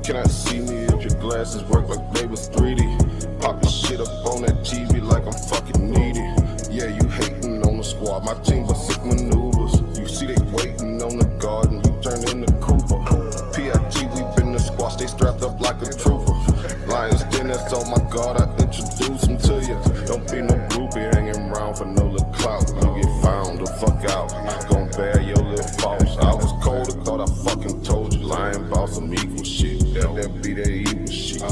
cannot see me if your glasses work like they was 3D. Pop your shit up on that TV like I'm fucking needy. Yeah, you hating on the squad, my team was sick maneuvers. You see they waiting on the garden, you turn into Cooper. PIT, we been the squad, stay strapped up like a trooper. Lions Den, that's oh my God, I introduce them to you. Don't be no groupie hanging around for no little clout. You get found the fuck out, gon' bear your little faults. I was cold, I thought I fucking told you, lying about some evil shit. That be that evil shit.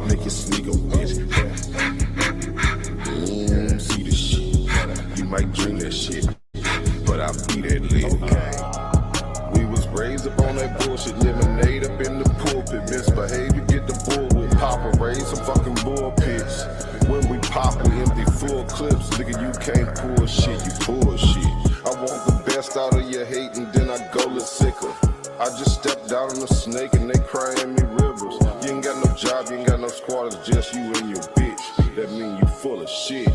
Make you sneak a bitch. See the shit. You might dream that shit, but I be that lit. We was raised up on that bullshit, lemonade up in the pulpit. Misbehave, you get the bull with Papa, raise some fucking bull pits. When we pop, we empty full clips. Nigga, you can't pull shit, you bullshit. I want the best out of your hate and then I go little sicker. I just stepped out on a snake and they crying me rivers. You ain't got no job, you ain't got no squad, it's just you and your bitch. That mean you full of shit.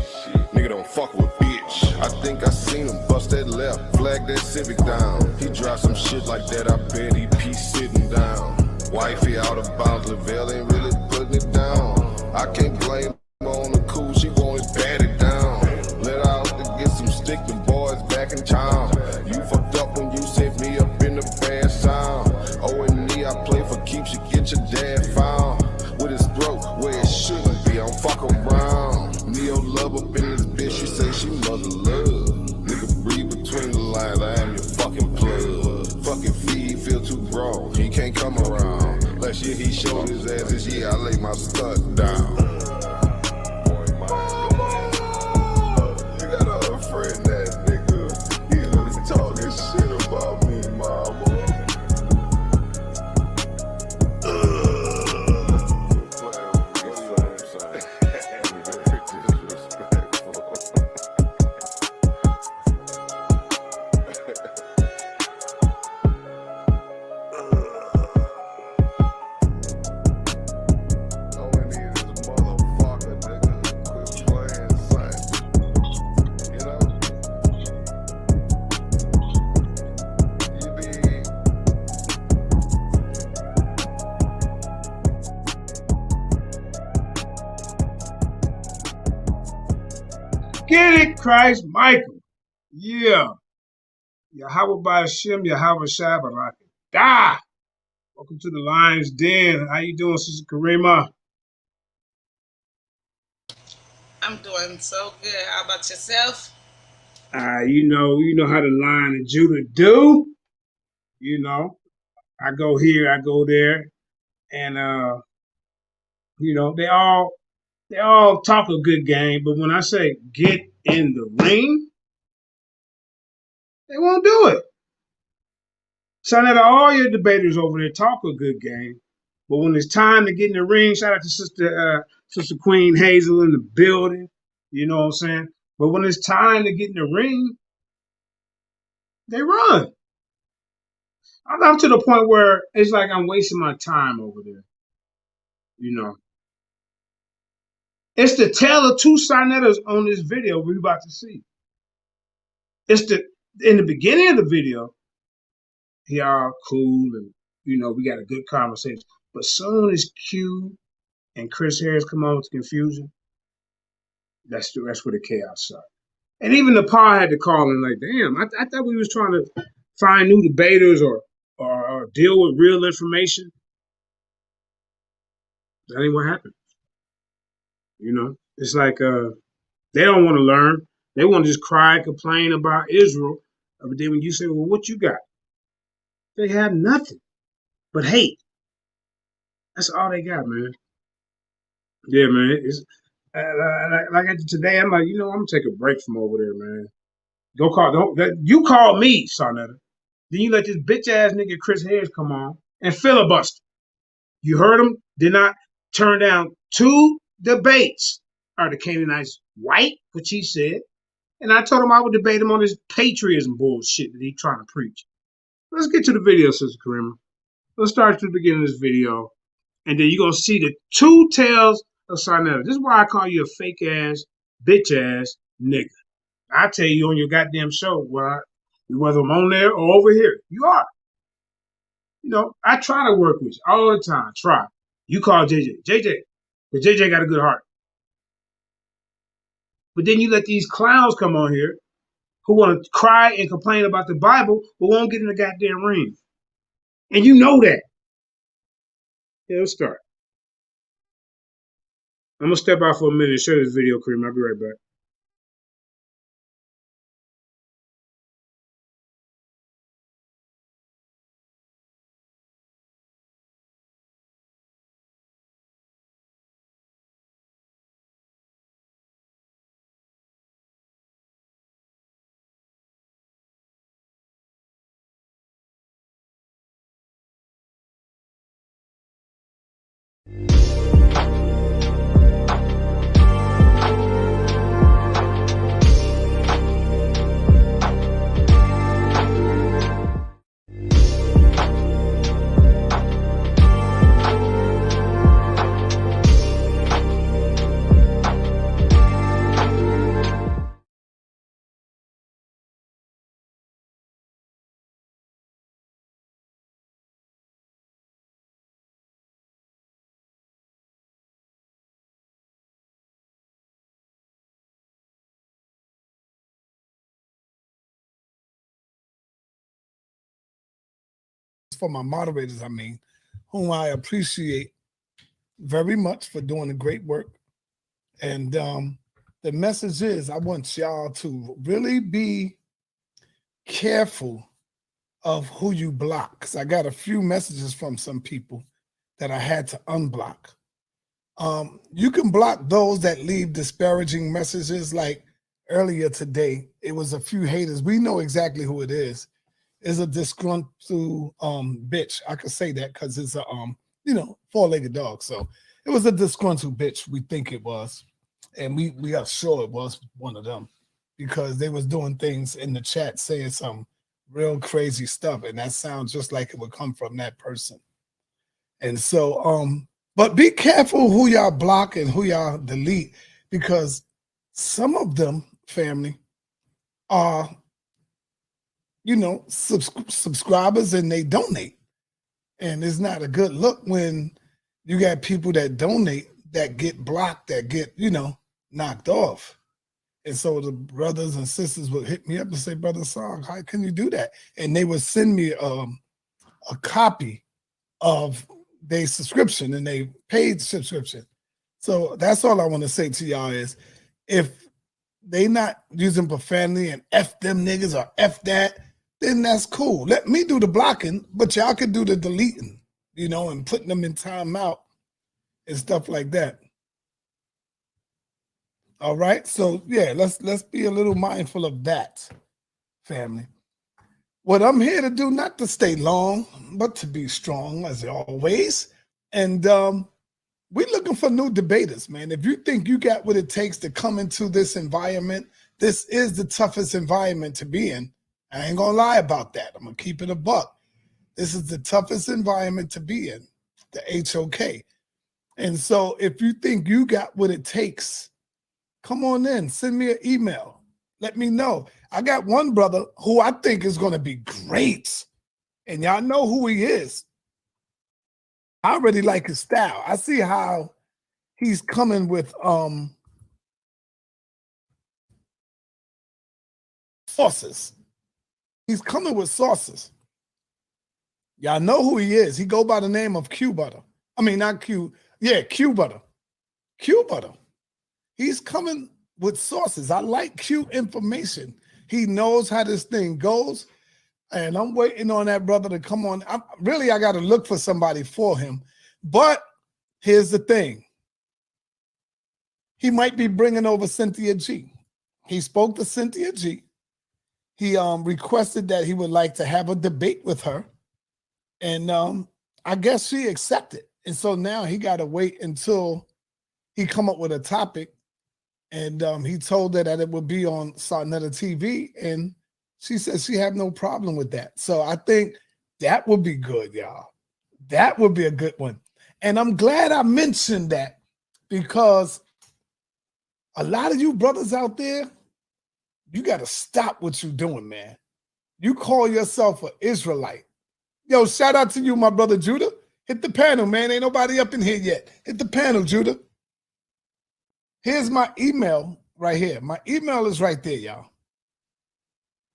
Nigga don't fuck with bitch. I think I seen him bust that left, flag that Civic down. He dropped some shit like that, I bet he be sitting down. Wifey out of bounds, Lavelle ain't really putting it down. I can't blame her on the cool, she wanted batted down. Let her out to get some stick, the boys back in town. You fucked up when you set me up in the bad sound. O&E, I play for keeps, you get your dad found. With his throat where it shouldn't be, I don't fuck around. Neo love up in this bitch, she say she mother love. Nigga breathe between the lines, I am your fucking plug. Fucking feet feel too broad, he can't come around. Last year he showed his ass, this year I lay my stud down. You got a friend that nigga, he was talking shit about me, mama. Get it, Christ Michael. Yeah. Yahweh by Hashem, Yahweh Shai Barakah. Welcome to the Lion's Den. How you doing, Sister Karima? I'm doing so good. How about yourself? You know how the Lion of Judah do. You know, I go here, I go there, and they all talk a good game, but when I say get in the ring, they won't do it. So now all your debaters over there talk a good game, but when it's time to get in the ring, shout out to Sister Queen Hazel in the building, you know what I'm saying? But when it's time to get in the ring, they run. I'm to the point where it's like I'm wasting my time over there, you know. It's the tale of two Sinettas on this video we're about to see. In the beginning of the video, he all cool and we got a good conversation. But soon as Q and Chris Harris come on with confusion, that's where the chaos started. And even the PAR had to call in like, damn, I thought we was trying to find new debaters or deal with real information. That ain't what happened. It's like they don't want to learn. They want to just cry and complain about Israel. But then when you say, well, what you got? They have nothing but hate. That's all they got, man. Yeah, man. It's like today, I'm like, I'm gonna take a break from over there, man. You call me, Sarnetta. Then you let this bitch ass nigga Chris Harris come on and filibuster. You heard him? Did not turn down 2 debates. Are the Canaanites white? Which he said. And I told him I would debate him on this patriotism bullshit that he's trying to preach. Let's get to the video, Sister Karima. Let's start at the beginning of this video. And then you're going to see the 2 tails of Sarnetta. This is why I call you a fake ass, bitch ass nigga. I tell you on your goddamn show, whether I'm on there or over here, you are. I try to work with you all the time. Try. You call JJ, but JJ got a good heart. But then you let these clowns come on here who want to cry and complain about the Bible, but won't get in the goddamn ring. And you know that. Yeah, let's start. I'm gonna step out for a minute and show this video, Kareem. I'll be right back. For my moderators, whom I appreciate very much for doing the great work. And the message is I want y'all to really be careful of who you block. Because I got a few messages from some people that I had to unblock. You can block those that leave disparaging messages. Like earlier today, it was a few haters. We know exactly who it is. It's a disgruntled bitch. I could say that because it's a four-legged dog. So it was a disgruntled bitch. We think it was, and we are sure it was one of them because they was doing things in the chat saying some real crazy stuff, and that sounds just like it would come from that person. And so, but be careful who y'all block and who y'all delete, because some of them, family, are subscribers and they donate. And it's not a good look when you got people that donate that get blocked, that get, knocked off. And so the brothers and sisters would hit me up and say, Brother Song, how can you do that? And they would send me a copy of their subscription and they paid subscription. So that's all I want to say to y'all is if they not using profanity and F them niggas or F that, then that's cool. Let me do the blocking, but y'all can do the deleting, and putting them in timeout and stuff like that. All right. So yeah, let's be a little mindful of that, family. What I'm here to do, not to stay long, but to be strong as always. And we're looking for new debaters, man. If you think you got what it takes to come into this environment, this is the toughest environment to be in. I ain't gonna lie about that. I'm gonna keep it a buck. This is the toughest environment to be in, the HOK. And so if you think you got what it takes, come on in, send me an email. Let me know. I got one brother who I think is gonna be great. And y'all know who he is. I already like his style. I see how he's coming with sauces. He's coming with sauces. Y'all know who he is. He go by the name of Q Butter. I mean, not Q. Yeah, Q Butter. Q Butter. He's coming with sauces. I like Q information. He knows how this thing goes. And I'm waiting on that brother to come on. I got to look for somebody for him. But here's the thing. He might be bringing over Cynthia G. He spoke to Cynthia G. He requested that he would like to have a debate with her. And I guess she accepted. And so now he got to wait until he come up with a topic. And he told her that it would be on Sarnetta TV. And she said she had no problem with that. So I think that would be good, y'all. That would be a good one. And I'm glad I mentioned that because a lot of you brothers out there, you got to stop what you're doing, man. You call yourself an Israelite. Yo, shout out to you, my brother Judah. Hit the panel, man. Ain't nobody up in here yet. Hit the panel, Judah. Here's my email right here. My email is right there, y'all.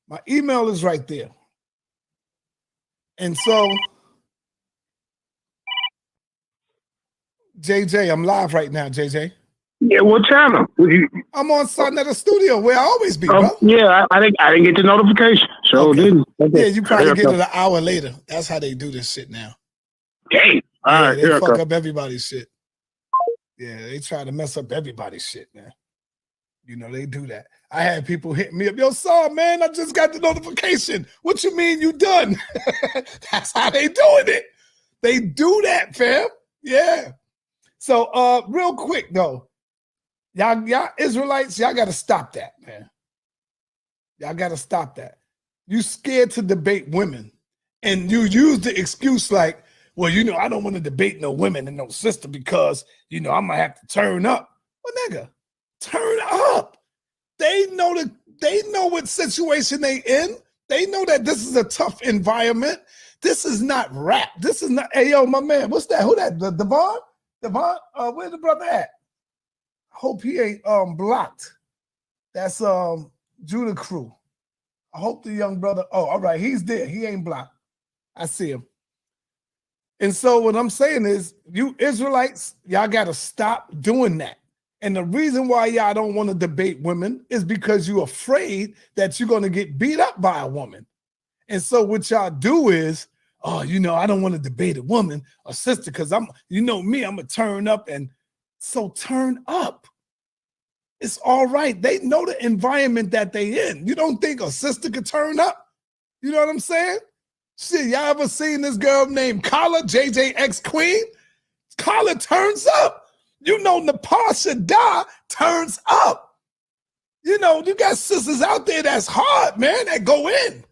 My email is right there. And so, JJ, I'm live right now, JJ. Yeah, what channel? I'm on Sonetta Studio, where I always be, bro. Yeah, I didn't get the notification. So Okay. didn't. Okay. Yeah, you probably get it an hour later. That's how they do this shit now. Dang. All Yeah, right, they fuck up everybody's shit. Yeah, they try to mess up everybody's shit, man. You know, they do that. I had people hit me up. Yo, Saul, man, I just got the notification. What you mean you done? That's how they doing it. They do that, fam. Yeah. So, real quick, though. Y'all Israelites, y'all got to stop that, man. Y'all got to stop that. You scared to debate women. And you use the excuse like, well, you know, I don't want to debate no women and no sister because, you know, I'm going to have to turn up. Well, nigga, turn up. They know what situation they in. They know that this is a tough environment. This is not rap. This is not, hey, yo, my man, what's that? Who that? Devon? Devon? Where's the brother at? Hope he ain't blocked. That's Judah Crew. I hope the young brother, all right, he's there. He ain't blocked. I see him. And so what I'm saying is, you Israelites, y'all got to stop doing that. And the reason why y'all don't want to debate women is because you're afraid that you're going to get beat up by a woman. And so what y'all do is, oh, you know, I don't want to debate a woman or sister because you know me, I'm going to turn up. And so turn up. It's all right. They know the environment that they in. You don't think a sister could turn up? You know what I'm saying? Shit, y'all ever seen this girl named Kala, JJX Queen? Kala turns up. You know Nepal Shada turns up. You know, you got sisters out there that's hard, man, that go in.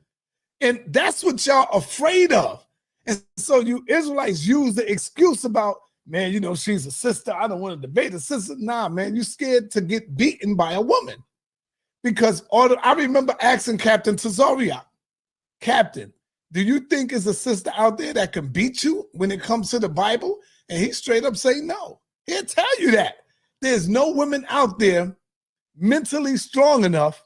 And that's what y'all afraid of. And so you Israelites use the excuse about, man, you know, she's a sister. I don't want to debate a sister. Nah, man, you're scared to get beaten by a woman. Because I remember asking Captain Tazariak, Captain, do you think there's a sister out there that can beat you when it comes to the Bible? And he straight up say no. He'll tell you that. There's no women out there mentally strong enough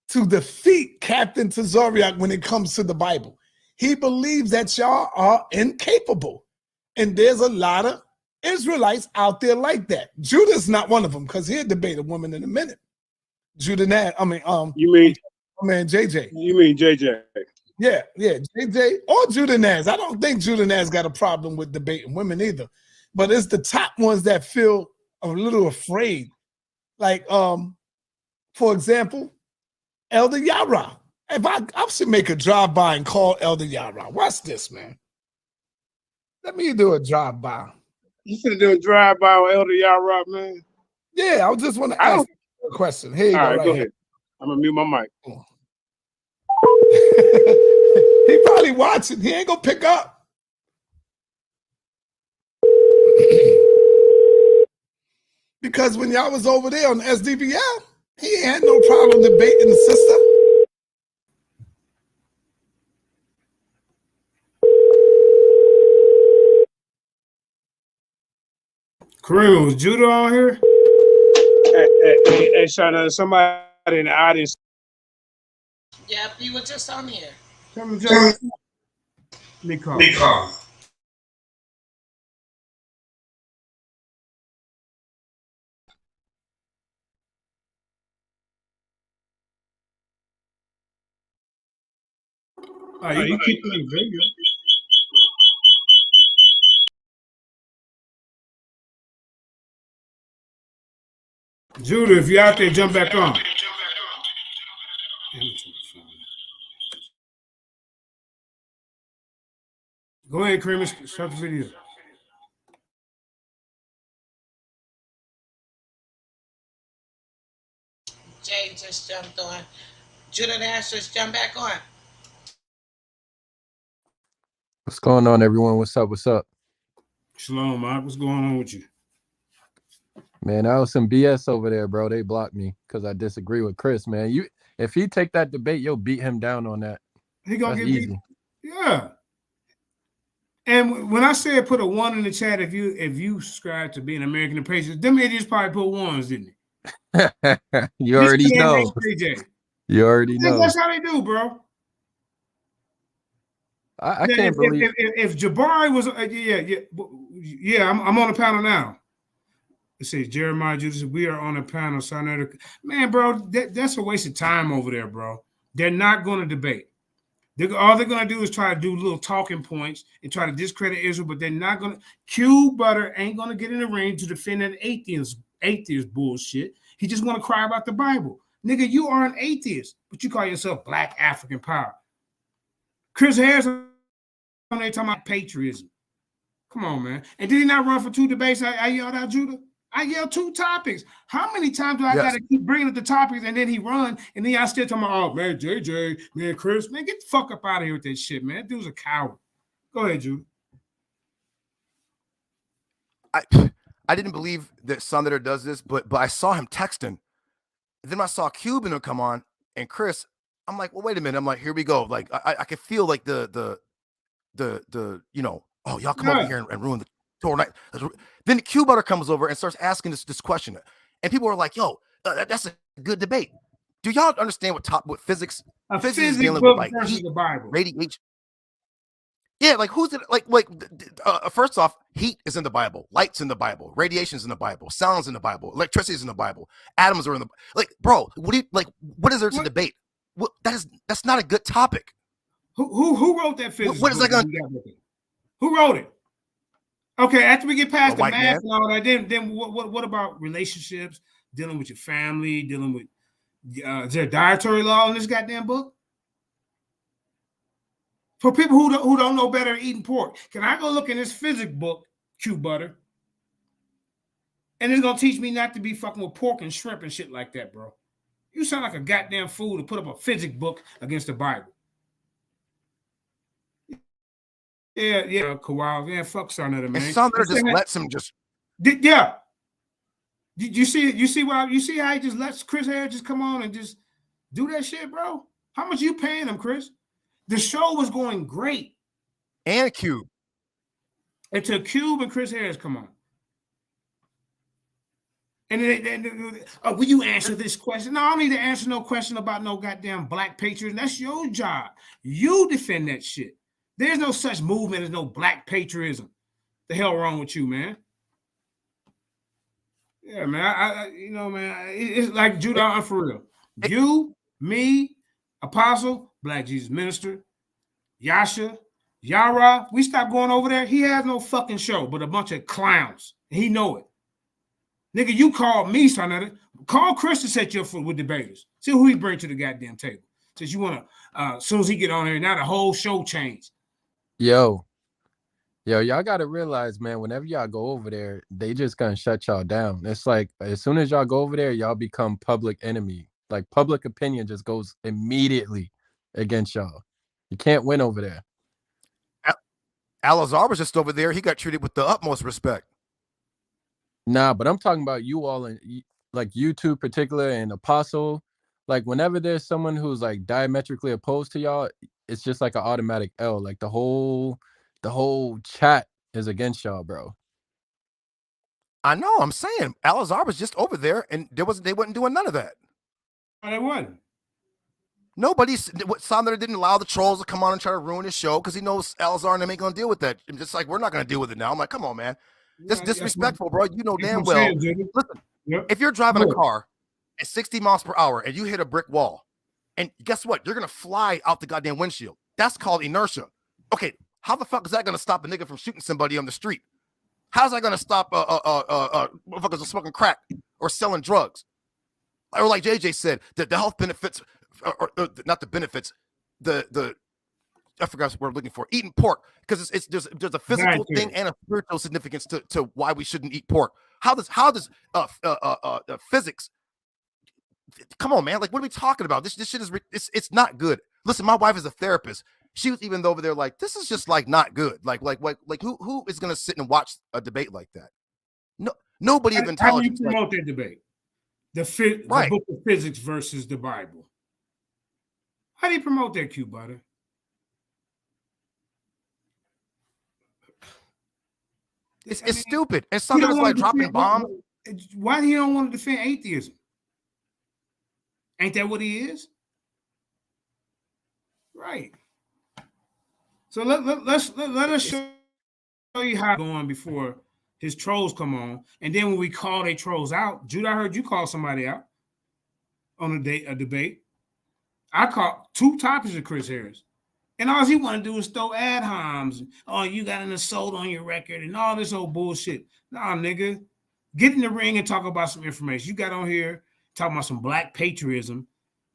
to defeat Captain Tazariak when it comes to the Bible. He believes that y'all are incapable. And there's a lot of Israelites out there like that. Judah's not one of them because he'll debate a woman in a minute. Judah Nash, You mean JJ. You mean JJ? Yeah, JJ or Judah Nash. I don't think Judah Nash got a problem with debating women either. But it's the top ones that feel a little afraid. Like, for example, Elder Yara. If I should make a drive-by and call Elder Yara. Watch this, man. Let me do a drive-by. You should do a drive-by on Elder Yara, man. Yeah, I just want to ask a question. Here you go. All right, go here. ahead. I'm gonna mute my mic. He probably watching. He ain't gonna pick up. Because when y'all was over there on the SDBL, he ain't had no problem debating the sister. Kareem, was Judah on here? Hey, Shana, somebody in the audience. Yep, you were just on here. Come and join. Me call. Oh, you can keep playing video. Judah, if you're out there, jump back on. Go ahead, Kareem, start the video. Jay just jumped on. Judah Nash just jumped back on. What's going on, everyone? What's up? What's up? Shalom, Mark. What's going on with you? Man, that was some BS over there, bro. They blocked me because I disagree with Chris, man. If he take that debate, you'll beat him down on that. He gonna That's get easy. beat. Yeah. And when I said put a 1 in the chat, if you subscribe to being American and Patriots, them idiots probably put 1s, didn't they? You Just already they know. hate JJ. You already know. That's how they do, bro. I can't believe. If Jabari was, I'm on the panel now. It says Jeremiah Judas, we are on a panel. Man, bro, that's a waste of time over there, bro. They're not going to debate. All they're going to do is try to do little talking points and try to discredit Israel, but they're not going to. Q Butter ain't going to get in the ring to defend that atheist bullshit. He just want to cry about the Bible. Nigga, you are an atheist, but you call yourself Black African Power. Chris Harris on there talking about patriotism. Come on, man. And did he not run for 2 debates? I yelled out Judah. I yelled 2 topics. How many times do I got to keep bringing up the topics and then he run and then I still talking about, oh, man, JJ, man, Chris, man, get the fuck up out of here with that shit, man. That dude's a coward. Go ahead, Judah. I didn't believe that Senator does this, but I saw him texting. Then I saw Cuban come on and Chris. I'm like, well, wait a minute. I'm like, here we go. Like I could feel like the oh, y'all come over here and ruin the tour night. Then Q Butter comes over and starts asking this question, and people are like, "Yo, that's a good debate." Do y'all understand what physics? Physics is dealing with like heat, the Bible, radiation. Yeah, like who's it? Like first off, heat is in the Bible, light's in the Bible, radiation's in the Bible, sound's in the Bible, electricity's in the Bible, atoms are in the like. Bro, what is there to debate? Well, that's not a good topic. Who wrote that physics? What is that going? Who wrote it? Okay, after we get past the math and all that, then what about relationships, dealing with your family, dealing with is there a dietary law in this goddamn book? For people who don't know better at eating pork, can I go look in this physics book, Q Butter? And it's gonna teach me not to be fucking with pork and shrimp and shit like that, bro. You sound like a goddamn fool to put up a physics book against the Bible. Yeah, Kawhi. Yeah, fuck Senator, man. And Senator just lets him just. Yeah. You see how he just lets Chris Harris just come on and just do that shit, bro? How much you paying him, Chris? The show was going great. And Cube. Until Cube and Chris Harris come on. And then will you answer this question? No, I don't need to answer no question about no goddamn black patriots. That's your job. You defend that shit. There's no such movement as no black patriotism. The hell wrong with you, man? Yeah, man. It's like Judah, I'm for real. You, me, Apostle, Black Jesus Minister, Yasha, Yara, we stopped going over there. He has no fucking show, but a bunch of clowns. He know it. Nigga, you called me, son. Call Chris to set your foot with debaters. See who he bring to the goddamn table. Since you want to, as soon as he get on there, now the whole show changed. Yo, y'all got to realize, man, whenever y'all go over there, they just gonna shut y'all down. It's like, as soon as y'all go over there, y'all become public enemy. Like, public opinion just goes immediately against y'all. You can't win over there. Al-Azhar was just over there. He got treated with the utmost respect. Nah, but I'm talking about you all, in like you two particular and Apostle. Like, whenever there's someone who's like diametrically opposed to y'all, it's just like an automatic L. Like the whole chat is against y'all, bro. I know. I'm saying Al-Azhar was just over there, and they wasn't doing none of that. They wasn't. Senator didn't allow the trolls to come on and try to ruin his show because he knows Al-Azhar and them ain't gonna deal with that. And just like, we're not gonna deal with it now. I'm like, come on, man. That's disrespectful, bro. You know damn well. Listen, if you're driving a car at 60 miles per hour and you hit a brick wall, and guess what? You're gonna fly out the goddamn windshield. That's called inertia. Okay, how the fuck is that gonna stop a nigga from shooting somebody on the street? How's that gonna stop motherfuckers smoking crack or selling drugs? Or like JJ said, the health benefits, or not the benefits, the I forgot what I'm looking for. Eating pork, because there's a physical thing and a spiritual significance to why we shouldn't eat pork. How does physics? Come on, man! Like, what are we talking about? This shit is it's not good. Listen, my wife is a therapist. She was even over there like, this is just like not good. Like who is gonna sit and watch a debate like that? No, nobody of intelligence. How do you promote that debate? The book of physics versus the Bible. How do you promote that, Q Butter? It's stupid. And something that's like dropping bombs. Why he don't want to defend atheism? Ain't that what he is? Right. So let us show you how it's going before his trolls come on, and then when we call their trolls out, Jude, I heard you call somebody out on a debate. I caught 2 topics of Chris Harris, and all he want to do is throw ad homs. Oh, you got an assault on your record and all this old bullshit. Nah, nigga, get in the ring and talk about some information. You got on here talking about some black patriotism,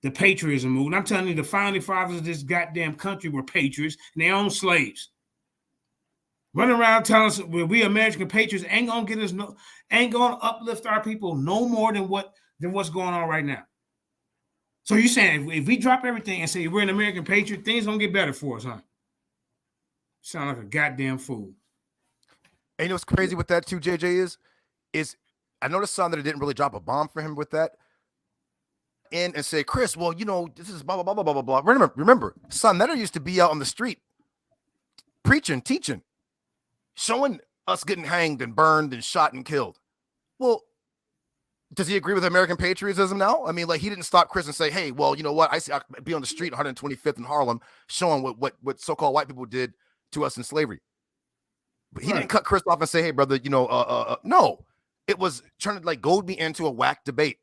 the patriotism movement. I'm telling you, the founding fathers of this goddamn country were patriots and they owned slaves. Running around telling us we American patriots ain't gonna get us ain't gonna uplift our people no more than what's going on right now. So you're saying if we drop everything and say we're an American patriot, things gonna get better for us, huh? Sound like a goddamn fool. And you know what's crazy with that too, JJ, is I noticed something that it didn't really drop a bomb for him with that. And say, Chris, well, you know, this is blah, blah, blah, blah, blah, blah. Remember, Son Netter used to be out on the street preaching, teaching, showing us getting hanged and burned and shot and killed. Well, does he agree with American patriotism now? I mean, like, he didn't stop Chris and say, hey, well, you know what? I'll be on the street 125th in Harlem showing what so-called white people did to us in slavery. But he didn't cut Chris off and say, hey, brother, you know, no. It was trying to, like, goad me into a whack debate.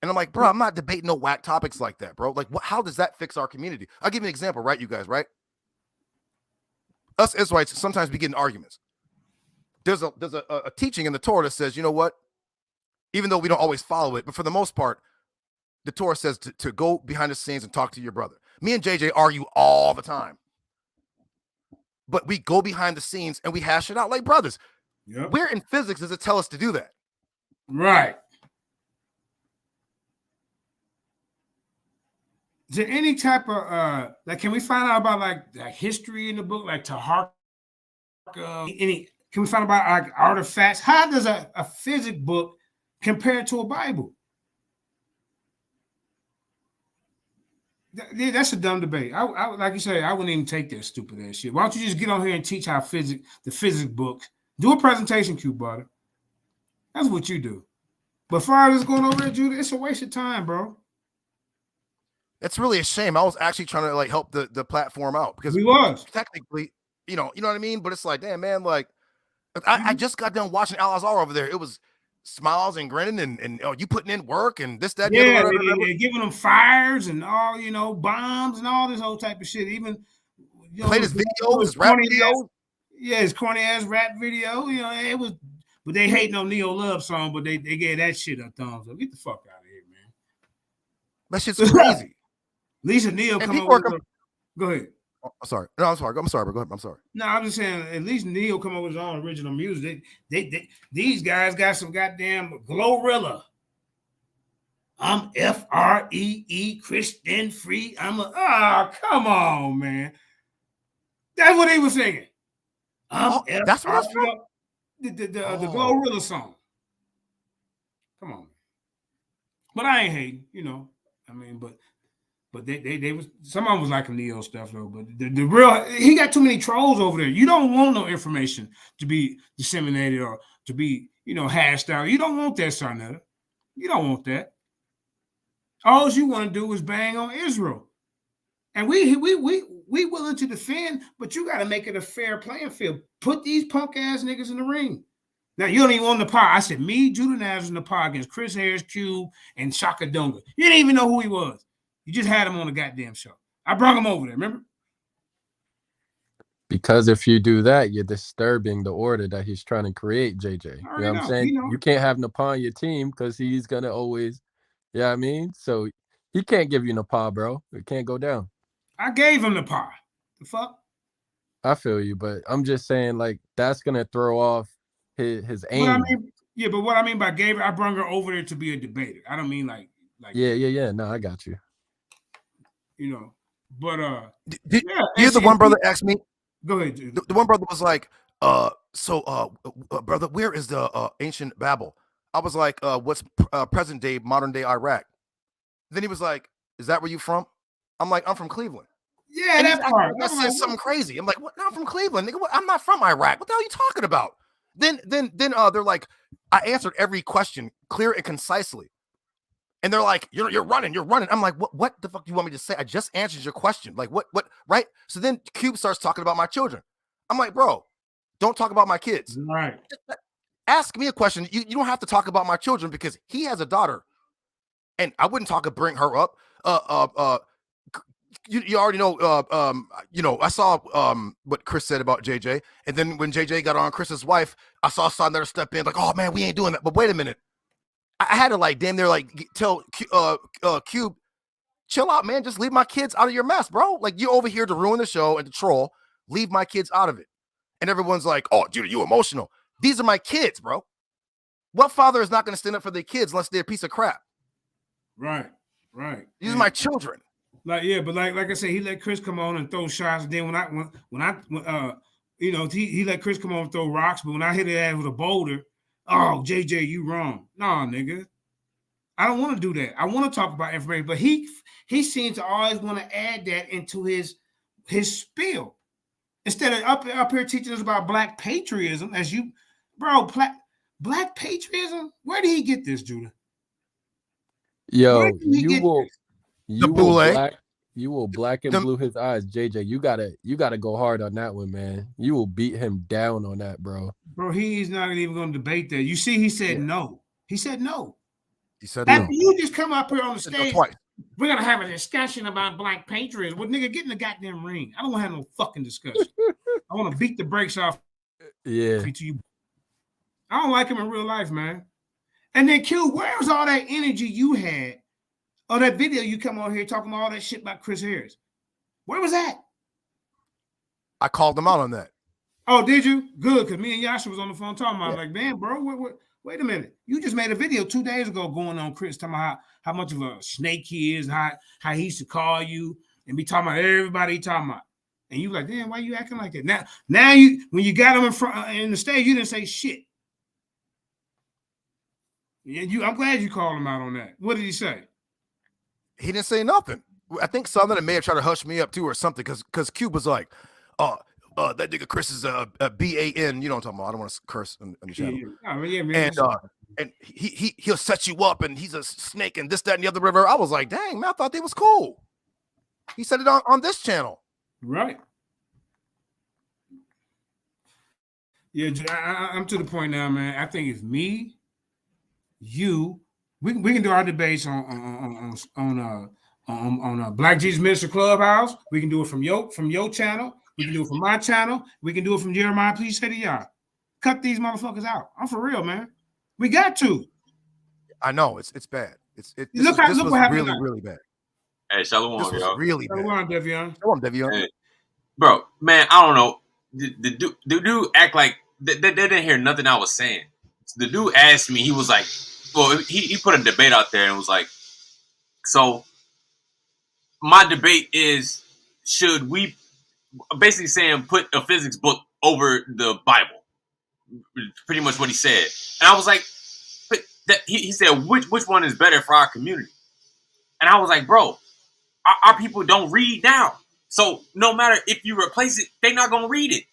And I'm like, bro, I'm not debating no whack topics like that, bro. Like, how does that fix our community? I'll give you an example, right, you guys, right? Us Israelites, sometimes we get in arguments. There's a teaching in the Torah that says, you know what? Even though we don't always follow it, but for the most part, the Torah says to go behind the scenes and talk to your brother. Me and JJ argue all the time. But we go behind the scenes and we hash it out like brothers. Yep. Where in physics does it tell us to do that? Right. Is there any type of like? Can we find out about like history in the book, like Tahar? Can we find out about like artifacts? How does a physics book compare to a Bible? That's a dumb debate. I like you say, I wouldn't even take that stupid ass shit. Why don't you just get on here and teach how the physics book? Do a presentation, Q Butter. That's what you do. But far as going over there, Judah, it's a waste of time, bro. It's really a shame. I was actually trying to like help the platform out because we was technically, you know what I mean. But it's like, damn, man, like I just got done watching Al Azhar over there. It was smiles and grinning and you putting in work and this, that, yeah, they're giving them fires and all, you know, bombs and all this whole type of shit. Even played his videos, his rap video. Yeah, his corny ass rap video. You know, it was, but they hating on Neo Love song, but they gave that shit a thumbs up. Get the fuck out of here, man. That shit's crazy. Lisa Neal come over. Go ahead. Oh, sorry. No, I'm sorry. I'm sorry, bro. Go ahead. I'm sorry. No, I'm just saying, at least Neil come up with his own original music. These guys got some goddamn Glorilla. I'm Free, Christian free. Come on, man. That's what he was singing. That's what that's from? The Glorilla song. Come on. But I ain't hating, you know. I mean, but they was, some of them was like Neo stuff though, but the real, he got too many trolls over there. You don't want no information to be disseminated or to be, you know, hashed out. You don't want that, Son Netter. You don't want that. All you want to do is bang on Israel. And we willing to defend, but you got to make it a fair playing field. Put these punk ass niggas in the ring. Now, you don't even want the pod. I said, me, Judah Nazareth in the pod against Chris Harris, Cube, and Shaka Dunga. You didn't even know who he was. You just had him on the goddamn show. I brought him over there, remember? Because if you do that, you're disturbing the order that he's trying to create, JJ. You know what I'm saying? You can't have Napa on your team because he's going to always, you know what I mean? So he can't give you Napa, bro. It can't go down. I gave him Napa. The fuck? I feel you, but I'm just saying, like, that's going to throw off his aim. But what I mean by gave her, I brought her over there to be a debater. I don't mean like yeah. No, I got you. You know, but here's the one brother asked me. Go ahead, dude. The one brother was like, brother, where is the ancient Babel? I was like, what's present day, modern day Iraq? Then he was like, is that where you from? I'm like, I'm from Cleveland. Yeah, that part. I said something crazy. I'm like, what? No, I'm from Cleveland, nigga. I'm not from Iraq. What the hell are you talking about? Then they're like, I answered every question clear and concisely. And they're like, you're running. I'm like, what the fuck do you want me to say? I just answered your question. Like, what, right? So then Cube starts talking about my children. I'm like, bro, don't talk about my kids. Right. Ask me a question. You don't have to talk about my children because he has a daughter. And I wouldn't bring her up. You already know, I saw what Chris said about JJ. And then when JJ got on Chris's wife, I saw Sandler step in like, oh man, we ain't doing that. But wait a minute. I had to like damn near like tell Cube, chill out, man. Just leave my kids out of your mess, bro. Like you're over here to ruin the show and to troll. Leave my kids out of it. And everyone's like, oh, Judah, you emotional. These are my kids, bro. What father is not going to stand up for their kids unless they're a piece of crap? Right. These are my children. Like, yeah, but like I said, he let Chris come on and throw shots. And then when he let Chris come on and throw rocks. But when I hit his ass with a boulder, oh, JJ, you wrong. Nah, nigga. I don't want to do that. I want to talk about information, but he seems to always want to add that into his spiel. Instead of up here teaching us about black patriotism, black patriotism? Where did he get this, Judah? Yo, you will black and blue his eyes, JJ. You gotta go hard on that one, man. You will beat him down on that, bro. Bro, he's not even going to debate that. You see, he said no. He said no. He said After no. you just come up here on the stage, twice. We're gonna have a discussion about black patriotism. Well, nigga, get in the goddamn ring. I don't want to have no fucking discussion. I want to beat the brakes off. Yeah. To you. I don't like him in real life, man. And then Q, where was all that energy you had? Or that video you come on here talking all that shit about Chris Harris? Where was that? I called them out on that. Oh, did you? Good, because me and Yasha was on the phone talking about like, man, bro, wait a minute. You just made a video 2 days ago going on Chris, talking about how much of a snake he is, how he used to call you and be talking about everybody he talking about. And you like, damn, why you acting like that? Now you when you got him in front in the stage, you didn't say shit. Yeah, I'm glad you called him out on that. What did he say? He didn't say nothing. I think Southern may have tried to hush me up too or something because Cube was like, that nigga Chris is a BAN. You know what I'm talking about. I don't want to curse in the channel. And he'll set you up and he's a snake and this, that, and the other river. I was like, dang, man, I thought they was cool. He said it on this channel. Right. Yeah, I'm to the point now, man. I think it's me, you. We can do our debates on Black Jesus Minister Clubhouse. We can do it from your channel. We can do it from my channel. We can do it from Jeremiah. Please say to y'all, cut these motherfuckers out. I'm for real, man. We got to. I know it's bad. This what happened. Really bad. Hey, Shalom, this was y'all. really bad. Shalom, Devion. Shalom, Devion. Hey, bro, man, I don't know. The dude act like they didn't hear nothing I was saying. The dude asked me. He was like, well, he put a debate out there and was like, so my debate is, should we basically saying put a physics book over the Bible? Pretty much what he said. And I was like, but he said, which one is better for our community? And I was like, bro, our people don't read now. So no matter if you replace it, they're not going to read it.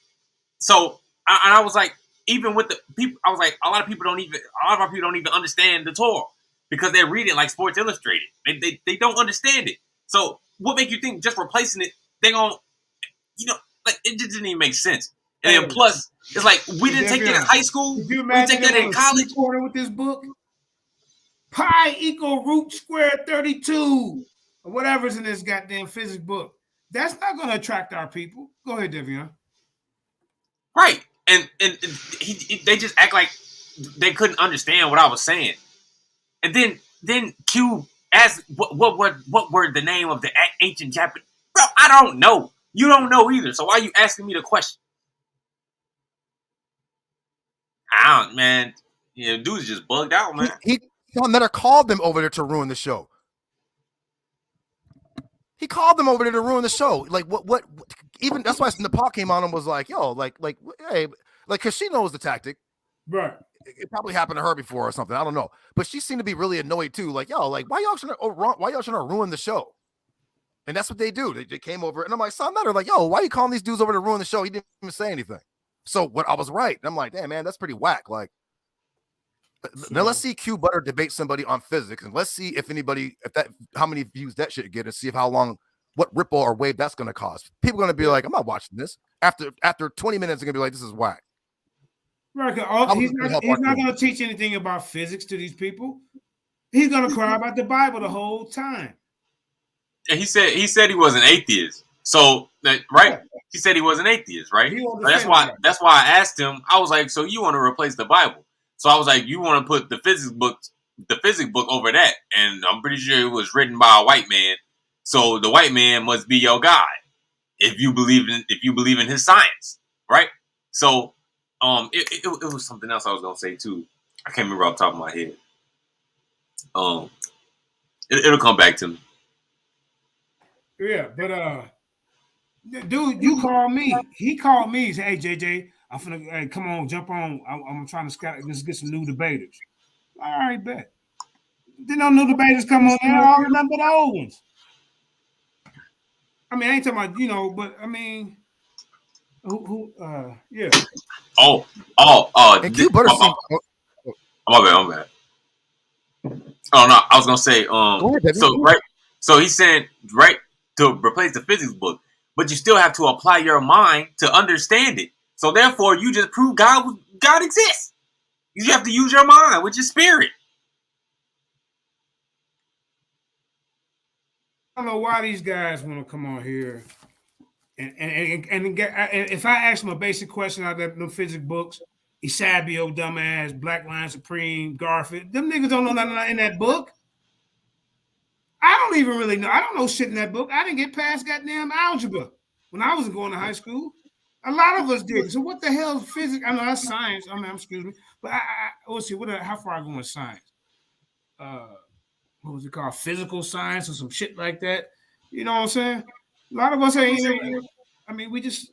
So I was like, even with the people, I was like, a lot of our people don't even understand the Torah because they read it like Sports Illustrated. They don't understand it. So what make you think just replacing it, they going to, like it just didn't even make sense. And then plus, it's like we didn't take that in high school. We didn't take that in college. With this book, pi equal root square 32 or whatever's in this goddamn physics book. That's not going to attract our people. Go ahead, Devion. Right, and they just act like they couldn't understand what I was saying. And then Q asked what were the name of the ancient Japanese? Bro, I don't know. You don't know either. So why are you asking me the question? I don't, man. Yeah, dude's just bugged out, man. He never called them over there to ruin the show. He called them over there to ruin the show. Like what even that's why Nepal came on and was like, yo, hey, because she knows the tactic. Right. It probably happened to her before or something. I don't know. But she seemed to be really annoyed too. Like, yo, like why y'all trying to ruin the show? And that's what they do. They came over and I'm like, son, they're like, yo, why are you calling these dudes over to ruin the show? He didn't even say anything. So what I was right. And I'm like, damn, man, that's pretty whack. Like, now let's see Q Butter debate somebody on physics, and let's see if how many views that shit get, and see what ripple or wave that's going to cause. People are going to be like, I'm not watching this. After 20 minutes, they're going to be like, this is whack. Right, he's not going to teach anything about physics to these people. He's going to cry about the Bible the whole time. And he said he was an atheist. So right, he said he was an atheist, right? So that's why I asked him. I was like, so you want to replace the Bible? So I was like, you want to put the physics book over that? And I'm pretty sure it was written by a white man. So the white man must be your God if you believe in his science, right? So it was something else I was gonna say too. I can't remember off the top of my head. It'll come back to me. Yeah, but dude, you called me. He called me. He said, "Hey, JJ, I'm finna come on, jump on. I'm trying to let's get some new debaters." All right, bet. Then no new debaters come on. They're all nothing but the old ones. I mean, I ain't talking about but I mean, yeah. And Q Butter seemed. My bad. Oh no, I was gonna say So he's saying to replace the physics book, but you still have to apply your mind to understand it. So therefore, you just prove God exists. You have to use your mind, which is spirit. I don't know why these guys want to come on here and get. If I ask them a basic question out of the physics books, Isabio, dumbass, Black Line Supreme, Garfield, them niggas don't know nothing in that book. I don't even really know. I don't know shit in that book. I didn't get past goddamn algebra when I was going to high school. A lot of us did. So what the hell is physics? I know that's science. I mean, excuse me. But let's see, how far I go in science? What was it called? Physical science or some shit like that. You know what I'm saying? A lot of us ain't. I mean, we just.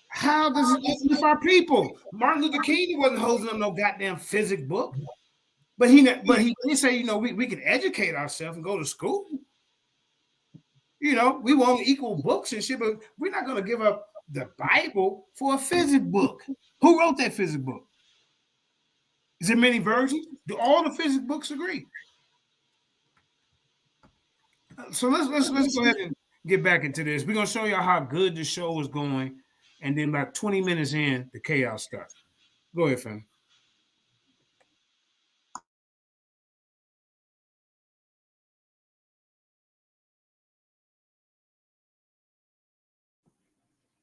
How does it lift our people? Martin Luther King wasn't holding up no goddamn physics book, but he did say, we can educate ourselves and go to school. We want equal books and shit, but we're not going to give up the Bible for a physics book. Who wrote that physics book? Is there many versions? Do all the physics books agree? So let's go ahead and get back into this. We're gonna show y'all how good the show is going, and then about 20 minutes in, the chaos starts. Go ahead, fam.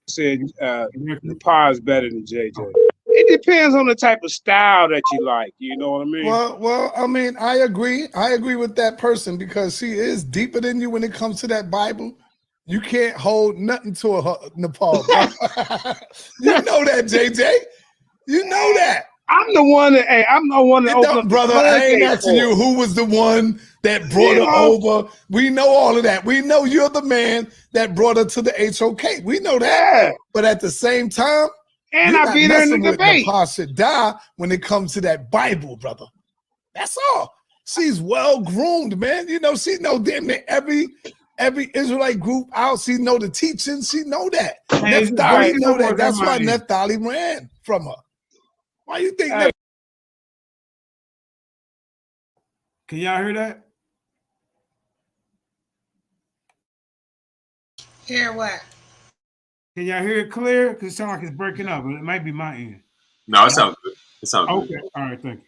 Said Pa is better than JJ. It depends on the type of style that you like. You know what I mean? Well, I mean, I agree. I agree with that person because she is deeper than you when it comes to that Bible. You can't hold nothing to her, Nepal. You know that, JJ. You know that. I'm the one that opened up brother. I ain't asking you who was the one that brought her over. We know all of that. We know you're the man that brought her to the HOK. We know that. Yeah. But at the same time, and I beat her in the debate. Nepal should die when it comes to that Bible, brother. That's all. She's well groomed, man. She know damn near every Israelite group out. She know the teachings. She know that. Neftali know that. That's why Neftali ran from her. Why you think that? Can y'all hear that? Hear what? Can y'all hear it clear? Because it sounds like it's breaking up, but it might be my end. No, it sounds good. It sounds okay. Good. All right, thank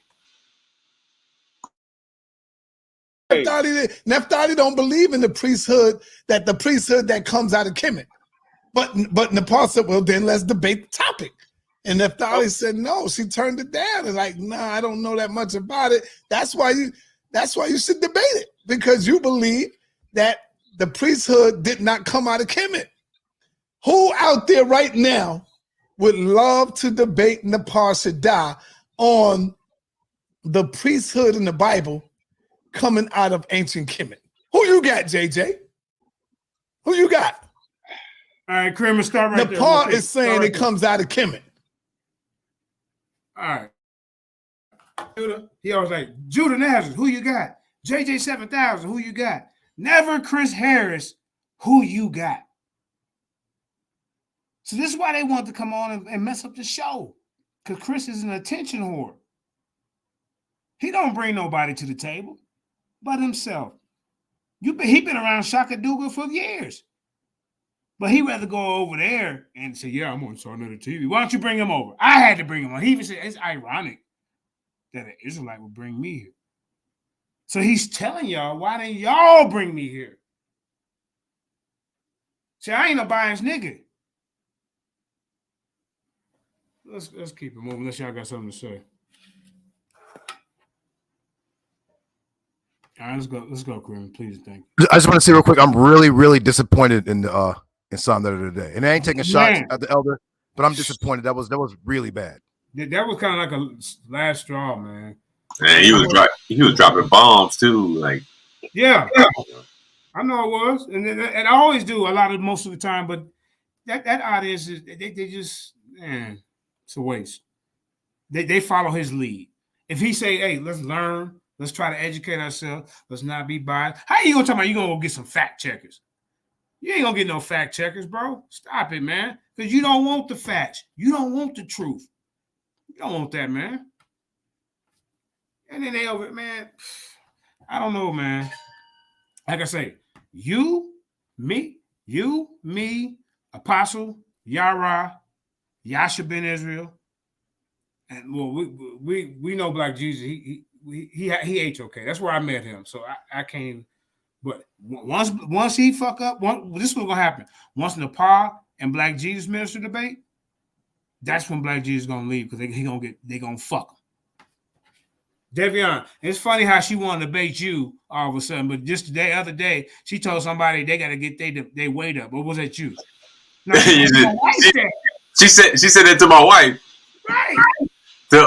you. Neftali don't believe in the priesthood that comes out of Kemet. But Nepal said, well, then let's debate the topic. And Neftali said no. She turned it down and like, nah, I don't know that much about it. That's why you should debate it, because you believe that the priesthood did not come out of Kemet. Who out there right now would love to debate Nepal Shaddai on the priesthood in the Bible coming out of ancient Kemet? Who you got, JJ? Who you got? All right, Kramer, start right there. Nepal is saying it comes out of Kemet. All right. Judah, he always like, Judah Nazareth, who you got? JJ 7000, who you got? Never Chris Harris, who you got? So this is why they want to come on and mess up the show. Because Chris is an attention whore. He don't bring nobody to the table but himself. He been around Shaka Duga for years. But he rather go over there and say, yeah, I'm on another TV. Why don't you bring him over? I had to bring him on. He even said, it's ironic that an Israelite would bring me here. So he's telling y'all, why didn't y'all bring me here? See, I ain't a biased nigga. Let's keep it moving unless y'all got something to say. All right, let's go, Corinne. Please, thank you. I just want to say real quick, I'm really, really disappointed in Psalm today. And I ain't taking shots at the elder, but I'm disappointed. That was really bad. That was kind of like a last straw, man. Man, he was dropping bombs too. Like, yeah. I know it was, and I always do most of the time. But that audience is they just, man, it's a waste. They follow his lead. If he say, hey, let's learn, let's try to educate ourselves, let's not be biased. How you gonna talk about you gonna go get some fact checkers? You ain't gonna get no fact checkers, bro. Stop it, man. Because you don't want the facts. You don't want the truth. You don't want that, man. And then they over, man. I don't know, man. Like I say, you, me, Apostle, Yara, Yasha ben Israel, and well, we know Black Jesus. He HOK. That's where I met him. So I can't. But once he fuck up, this is what's gonna happen. Once Nepal and Black Jesus minister debate, that's when Black Jesus is gonna leave because they gonna fuck him. Devion, it's funny how she wanted to debate you all of a sudden, but just the other day, she told somebody they got to get their weight up. What was that you? No, she said that to my wife. Right. To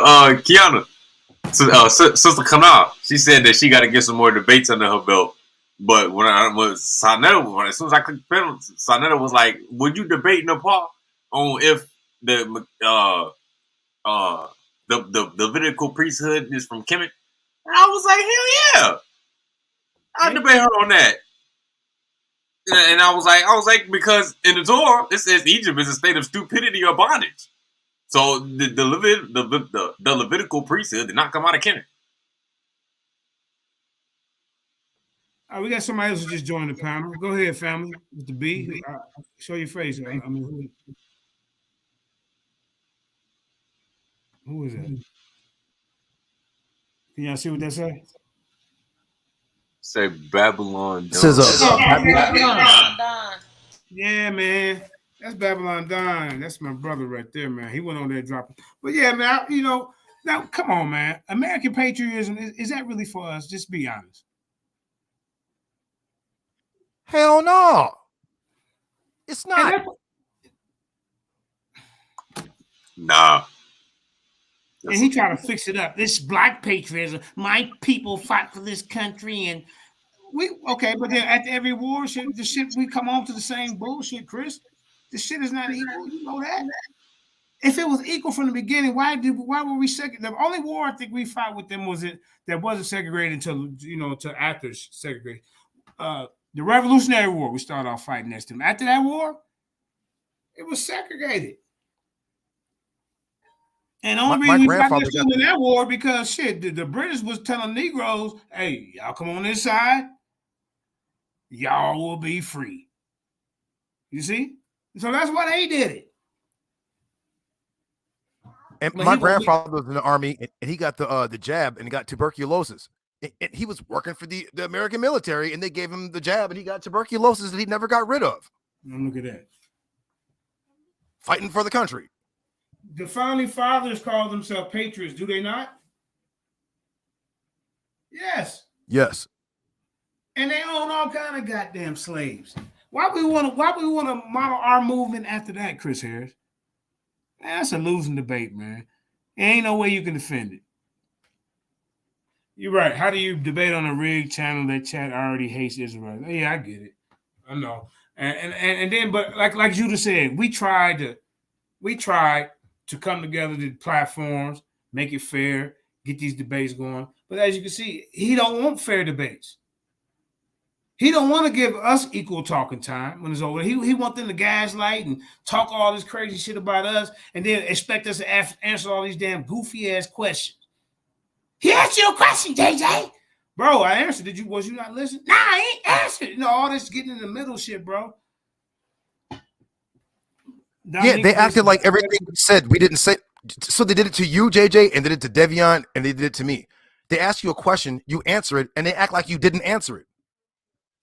Kiana, Sister Kana. She said that she got to get some more debates under her belt. But when Sanetta, as soon as I clicked pen, Sanetta was like, "Would you debate Nepal on if the Levitical priesthood is from Kemet?" And I was like, "Hell yeah, I'll debate her on that." And I was like, because in the Torah it says Egypt is a state of stupidity or bondage. So the Levitical priesthood did not come out of Kemet. All right, we got somebody else who just joined the panel. Go ahead, family, with the B. Show your face. I mean, who is that? Can y'all see what that say? Say Babylon. This is Babylon Don. Yeah, man. That's Babylon Don. That's my brother right there, man. He went on there dropping. But yeah, man, now come on, man. American patriotism, is that really for us? Just be honest. Hell no. It's not. Nah. And he trying to fix it up. This Black patriotism. My people fought for this country, and but then at every war, the shit we come on to the same bullshit, Chris. The shit is not equal. You know that. If it was equal from the beginning, why were we second? The only war I think we fought with them that wasn't segregated until after segregation. The Revolutionary War, we started off fighting next to them. After that war, it was segregated. And the only reason we fought next to them in that war because the British was telling Negroes, hey, y'all come on this side, y'all will be free. You see? So that's why they did it. And my grandfather was in the army, and he got the jab, and he got tuberculosis. And he was working for the American military, and they gave him the jab, and he got tuberculosis that he never got rid of. Look at that. Fighting for the country. The founding fathers called themselves patriots, do they not? Yes. Yes. And they own all kind of goddamn slaves. Why we want to model our movement after that, Chris Harris? Man, that's a losing debate, man. There ain't no way you can defend it. You're right. How do you debate on a rigged channel that chat already hates Israel? Yeah, I get it. I know. And then, but like Judah said, we tried to come together to platforms, make it fair, get these debates going. But as you can see, he don't want fair debates. He don't want to give us equal talking time when it's over. He want them to gaslight and talk all this crazy shit about us and then expect us to answer all these damn goofy ass questions. He asked you a question, JJ. Bro, I answered. Was you not listening? Nah, I ain't answered. You know, all this getting in the middle shit, bro. Yeah, they acted like everything we said we didn't say. So they did it to you, JJ, and they did it to Devion, and they did it to me. They ask you a question, you answer it, and they act like you didn't answer it.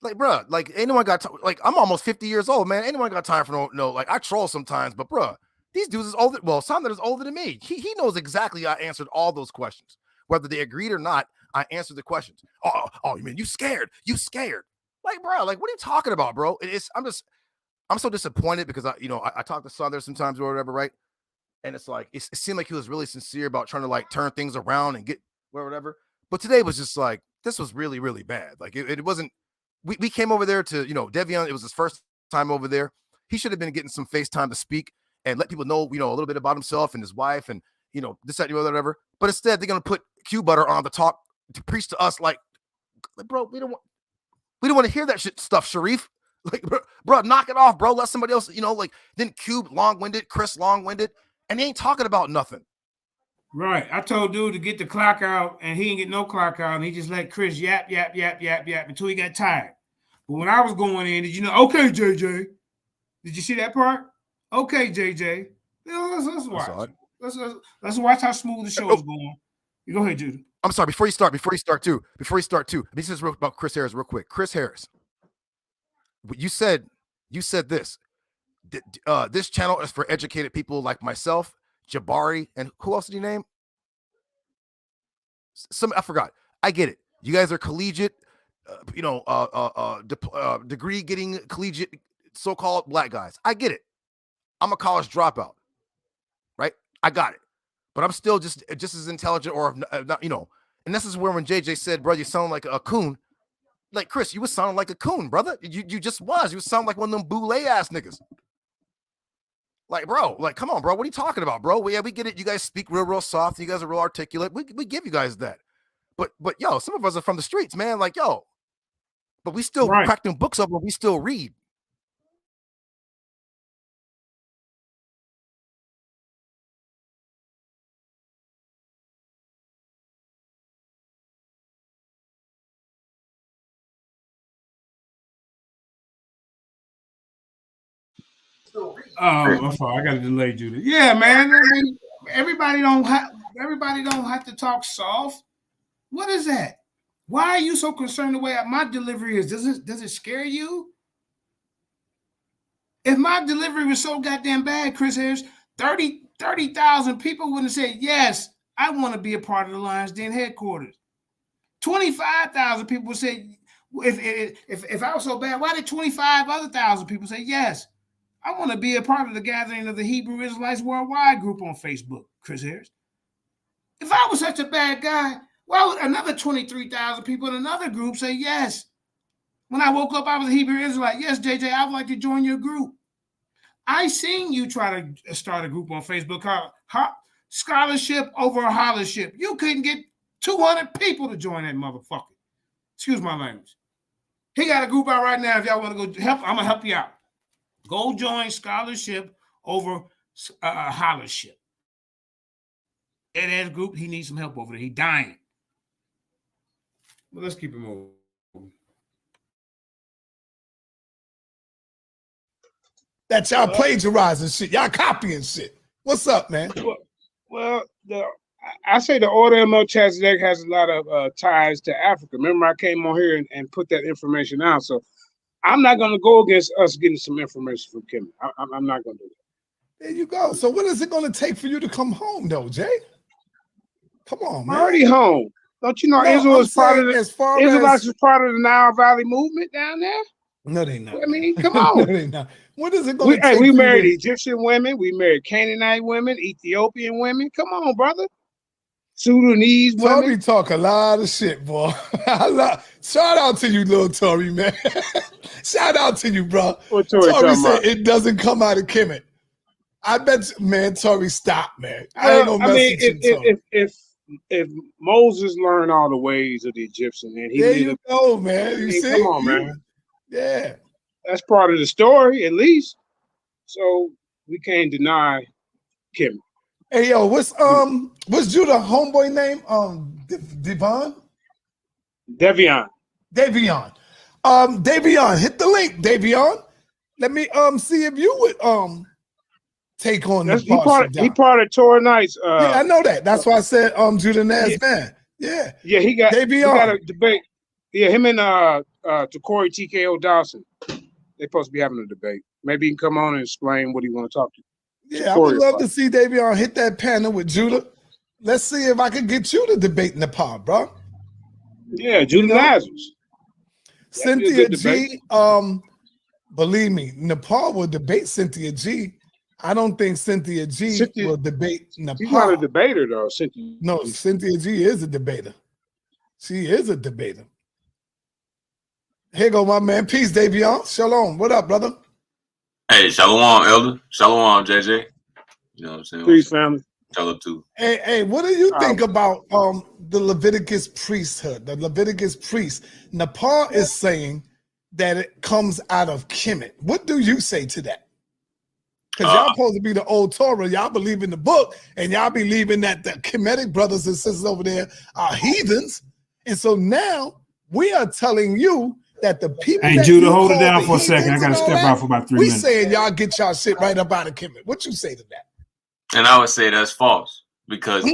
Like, bro, like anyone got like I'm almost 50 years old, man. Anyone got time for no? Like I troll sometimes, but bro, these dudes is older. Well, Sander is older than me. He knows exactly I answered all those questions, whether they agreed or not. I answered the questions. Oh, you mean you scared? You scared? Like, bro, like what are you talking about, bro? I'm so disappointed because I talk to Sander sometimes or whatever, right? And it's like it seemed like he was really sincere about trying to like turn things around and get whatever. But today was just like this was really, really bad. Like it wasn't. We came over there to, Devion, it was his first time over there. He should have been getting some face time to speak and let people know, a little bit about himself and his wife and, this, that, whatever. But instead, they're going to put Q Butter on the talk to preach to us like, bro, we don't want to hear that shit stuff, Sharif. Like, bro, knock it off, bro. Let somebody else, then Cube long-winded, Chris long-winded, and he ain't talking about nothing. Right. I told dude to get the clock out, and he didn't get no clock out, and he just let Chris yap until he got tired. But when I was going in, did you know? Okay, JJ. Did you see that part? Okay, JJ. Let's watch. Let's watch how smooth the show is going. You go ahead, Judah. I'm sorry. Before you start too. This is about Chris Harris, real quick. Chris Harris. You said this. This channel is for educated people like myself, Jabari, and who else did you name? I forgot. I get it. You guys are collegiate, degree getting collegiate so-called black guys. I get it. I'm a college dropout, right? I got it. But I'm still just as intelligent or not, and this is where when JJ said, bro, you sound like a coon. Like, Chris, you was sounding like a coon, brother. You just was. You sound like one of them boule ass niggas. Like, bro, like, come on, bro. What are you talking about, bro? Well, yeah, we get it. You guys speak real soft. You guys are real articulate. We give you guys that. But yo, some of us are from the streets, man. Like, yo, but we still crack them books up and we still read. Oh, my fault. I got to delay, Judah. Yeah, man. I mean, everybody don't have to talk soft. What is that? Why are you so concerned the way my delivery is? Does it scare you? If my delivery was so goddamn bad, Chris Harris, 30,000 people wouldn't say, yes, I want to be a part of the Lions Den headquarters. 25,000 people would say, if I was so bad, why did 25 other thousand people say, yes, I want to be a part of the gathering of the Hebrew Israelites Worldwide group on Facebook, Chris Harris? If I was such a bad guy, why would another 23,000 people in another group say yes? When I woke up, I was a Hebrew Israelite. Yes, JJ, I would like to join your group. I seen you try to start a group on Facebook called Scholarship Over Hollership. You couldn't get 200 people to join that motherfucker. Excuse my language. He got a group out right now. If y'all want to go help, I'm going to help you out. Go join Scholarship Over Hollership. That group, he needs some help over there. He dying. But let's keep it moving. That's y'all plagiarizing shit. Y'all copying shit. What's up, man? Well, I say the Order of Melchizedek has a lot of ties to Africa. Remember, I came on here and put that information out. So I'm not going to go against us getting some information from Kim. I'm not going to do that. There you go. So what is it going to take for you to come home, though, Jay? Come on, man. I'm already home. Don't you know Israel is part of the Israelites is part of the Nile Valley movement down there? No, they not. I mean, come on. No, they not. What is it going to take? We married Egyptian women. We married Canaanite women, Ethiopian women. Come on, brother. Sudanese women. Tory talk a lot of shit, boy. Shout out to you, little Tory, man. Shout out to you, bro. What Tory said it doesn't come out of Kemet. I bet, man, Tory, stop, man. I ain't gonna mess with you, if Moses learned all the ways of the Egyptian, and there you go, man. You see? Come on, man. Yeah. That's part of the story, at least. So we can't deny Kim. Hey yo, what's Judah homeboy name? Devon? Devion. Davion. Davion, hit the link, Davion. Let me see if you would take on the he part of Torah Knights. Yeah, I know that. That's why I said Judah Naz man. Yeah. Yeah, he got Davion. a debate. Yeah, him and Corey TKO Dawson. They're supposed to be having a debate. Maybe he can come on and explain what he want to talk to. Yeah, I would love to see Davion hit that panel with Judah. Let's see if I could get you to debate Nepal, bro. Yeah, Judah Nazareth. Cynthia G, believe me, Nepal will debate Cynthia G. I don't think Cynthia G will debate Nepal. She's not a debater, though, Cynthia. No, Cynthia G is a debater. She is a debater. Here go my man. Peace, Davion. Shalom. What up, brother? Hey, shalom, elder. Shalom, JJ. You know what I'm saying? Peace, family. Shalom too. Hey, what do you think about the Leviticus priesthood? The Leviticus priest. Nepal is saying that it comes out of Kemet. What do you say to that? Because y'all supposed to be the old Torah. Y'all believe in the book, and y'all believing that the Kemetic brothers and sisters over there are heathens. And so now we are telling you that the people. Hey, Judah, hold it down for a second. I got to step out for about 3 minutes. We saying y'all get y'all shit right up out of Kemet. What you say to that? And I would say that's false because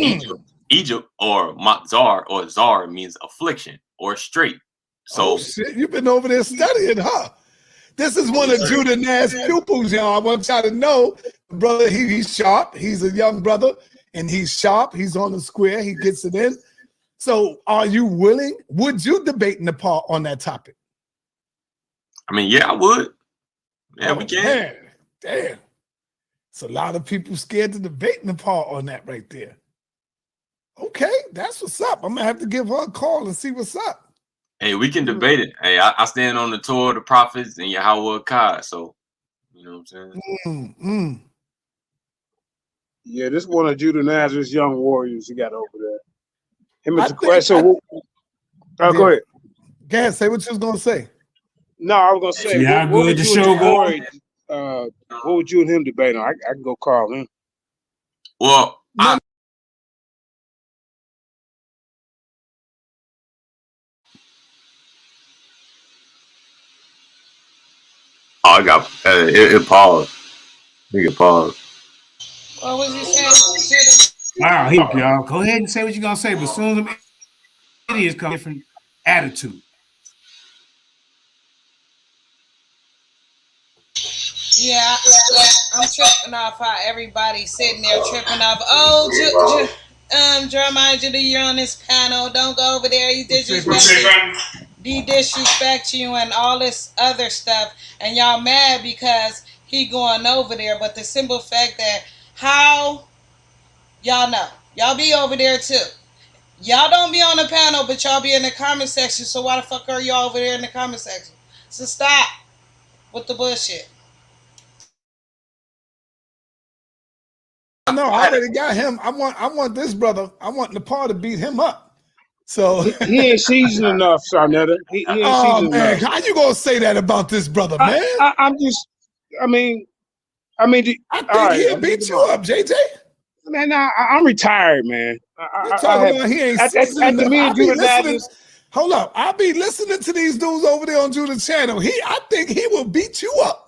Egypt or Zar means affliction or strait. So shit, you've been over there studying, huh? This is one of Judah Naz pupils, y'all. I want y'all to know, brother, he's sharp. He's a young brother, and he's sharp. He's on the square. He gets it in. So are you willing? Would you debate Nepal on that topic? I mean, yeah, I would. Yeah, we can. Man, damn. It's a lot of people scared to debate Nepal on that right there. Okay, that's what's up. I'm going to have to give her a call and see what's up. Hey, we can debate it. Hey, I stand on the Torah, the prophets, and Yahweh Kai. So, you know what I'm saying? Yeah, this is one of Judah Nazareth's young warriors he got over there. Him and question. Go ahead. Go ahead, say what you was going to say. No, I was going to say, how good the show going? What would you and him debate on? I can go call him. Well, I got it paused. You can pause. What was he saying? Wow, y'all. Go ahead and say what you're gonna say, but as soon as the idiots come, different attitude. Yeah, I'm tripping off how everybody's sitting there tripping off. Oh, Jeremiah Judah, you're on this panel. Don't go over there. He disrespect you and all this other stuff. And y'all mad because he going over there. But the simple fact that how y'all know. Y'all be over there too. Y'all don't be on the panel, but y'all be in the comment section. So why the fuck are y'all over there in the comment section? So stop with the bullshit. No, I already got him. I want this brother. I want Nepal to beat him up. So he ain't seasoned enough, Sarnetta. He ain't seasoned enough. How you gonna say that about this brother, man? I think he'll beat you up, JJ. Man, I'm retired, man. You're talking about he ain't seasoned enough. Hold up, I'll be listening to these dudes over there on Judah's channel. I think he will beat you up.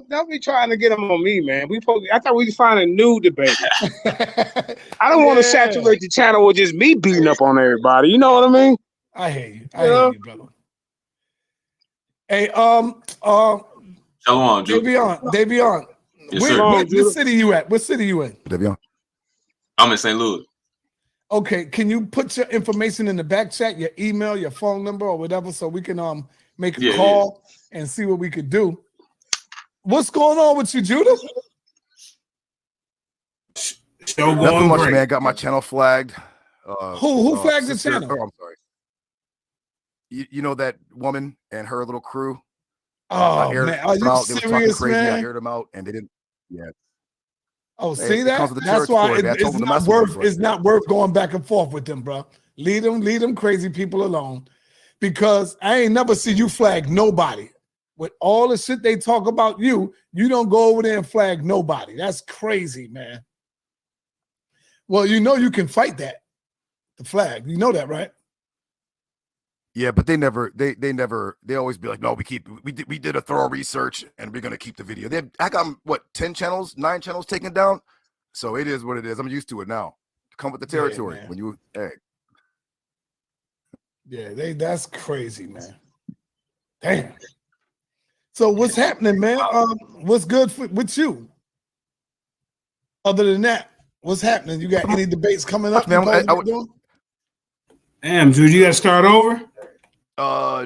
Don't be trying to get him on me, man. I thought we was finding a new debate. I don't want to saturate the channel with just me beating up on everybody. You know what I mean? I hear you. I hear you, brother. Hey, Shalom, Davion. Yes, What city you at? What city you in? Davion. I'm in St. Louis. Okay, can you put your information in the back chat, your email, your phone number, or whatever, so we can make a call and see what we could do. What's going on with you, Judah? Nothing much, man. Got my channel flagged. Who flagged the channel? Oh, I'm sorry. You know that woman and her little crew? Oh, man. Are you serious, crazy. man? I aired them out, and they didn't. Yeah. Oh, see that? That's why it's not worth going back and forth with them, bro. Leave them crazy people alone. because I ain't never see you flag nobody. With all the shit they talk about you, you don't go over there and flag nobody. That's crazy, man. Well, you know you can fight that, the flag. You know that, right? Yeah, but they always be like, no, we did a thorough research and we're gonna keep the video. I got what 9 channels taken down. So it is what it is. I'm used to it now. Come with the territory when you Yeah, that's crazy, man. Damn. So what's happening, man? What's good with you? Other than that, what's happening? You got any debates coming up? Man, damn, dude, you got to start over?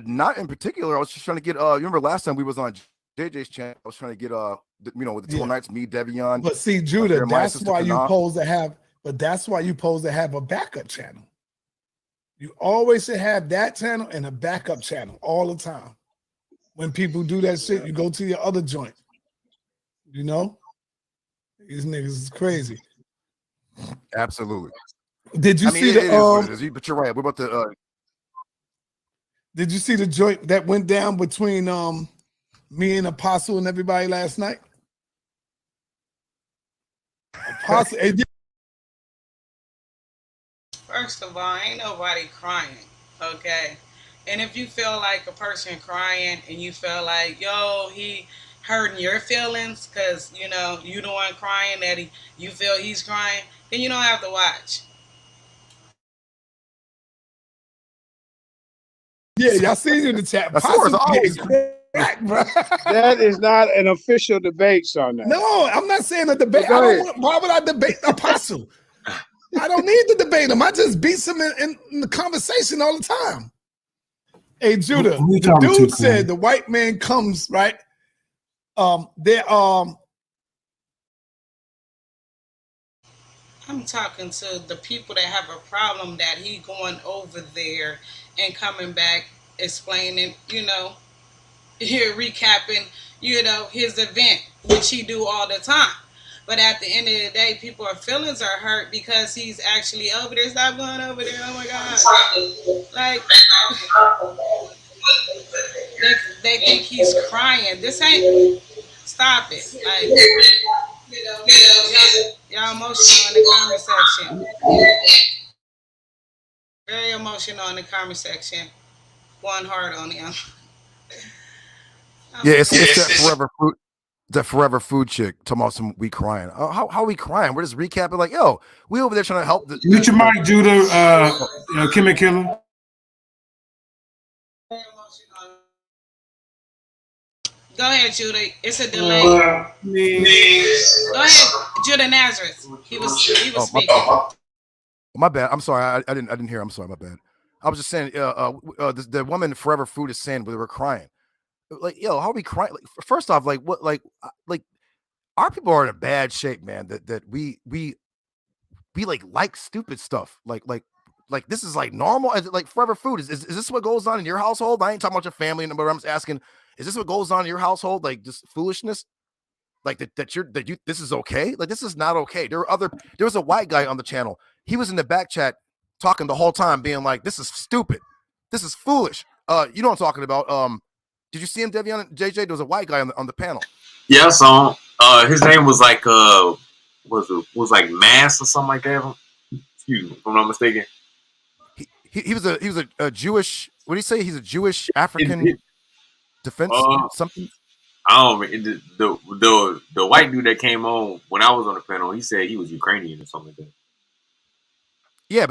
Not in particular. I was just trying to get. You remember last time we was on JJ's channel? I was trying to get with the 2 nights, me, Devion. But see, Judah, that's why you supposed to have. But that's why you supposed to have a backup channel. You always should have that channel and a backup channel all the time. When people do that shit, you go to your other joint. You know, these niggas is crazy. Absolutely. Did you see the? But you're right. We're about to. Did you see the joint that went down between me and Apostle and everybody last night? Apostle. First of all, ain't nobody crying, okay? And if you feel like a person crying and you feel like, yo, he hurting your feelings because, you know, you the one crying that you feel he's crying, then you don't have to watch. Yeah, y'all seen you in the chat. That is not an official debate, son. No, I'm not saying a debate. Why would I debate Apostle? I don't need to debate him. I just beat him in the conversation all the time. Hey, Judah, the dude said the white man comes, right? I'm talking to the people that have a problem that he going over there and coming back, explaining, you know, here recapping, you know, his event, which he do all the time. But at the end of the day, people's feelings are hurt because he's actually over there. Stop going over there. Oh my God. Like, they think he's crying. This ain't, stop it. Like, y'all emotional in the comment section. Very emotional in the comment section. Going hard on him. Yeah, it's that forever fruit. The forever food chick talking about some we crying. How are we crying? We're just recapping like, yo, we over there trying to help. Mute your mic, Judah. Kimmy Killer. Go ahead, Judah. It's a delay. Go ahead, Judah Nazareth. He was speaking. My bad. I'm sorry. I didn't hear. I'm sorry. My bad. I was just saying. The woman Forever Food is saying we were crying. Like, yo, how are we crying? Like, first off, like what, like our people are in a bad shape, man. That we like stupid stuff. Like this is like normal. Like Forever Food is this what goes on in your household? I ain't talking about your family, but I'm just asking, is this what goes on in your household? Like just foolishness. Like that this is okay. Like this is not okay. There was a white guy on the channel. He was in the back chat talking the whole time, being like, "This is stupid. This is foolish." You know what I'm talking about? Did you see him, Devion and JJ? There was a white guy on the panel. Yeah, I saw him. His name was like was like Mass or something like that. Excuse me, if I'm not mistaken. He was a Jewish. What do you say? He's a Jewish African defense something. I don't remember. The white dude that came on when I was on the panel. He said he was Ukrainian or something like that. Yeah,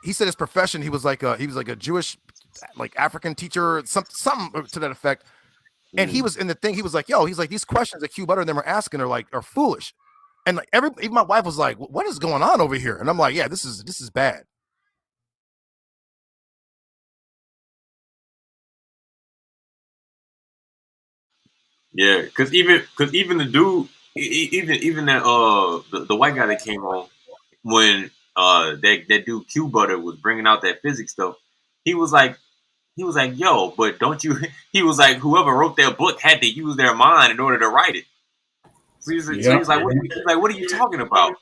he said his profession. He was like a Jewish, like African teacher, something to that effect. And he was in the thing. He was like, "Yo," he's like, "These questions that Q Butter and them are asking are foolish." And like even my wife was like, "What is going on over here?" And I'm like, "Yeah, this is bad." Yeah, because even the dude, even that the white guy that came on when that dude Q Butter was bringing out that physics stuff, he was like, "Yo, but don't you?" He was like, "Whoever wrote that book had to use their mind in order to write it." So he's like, "What are you talking about?"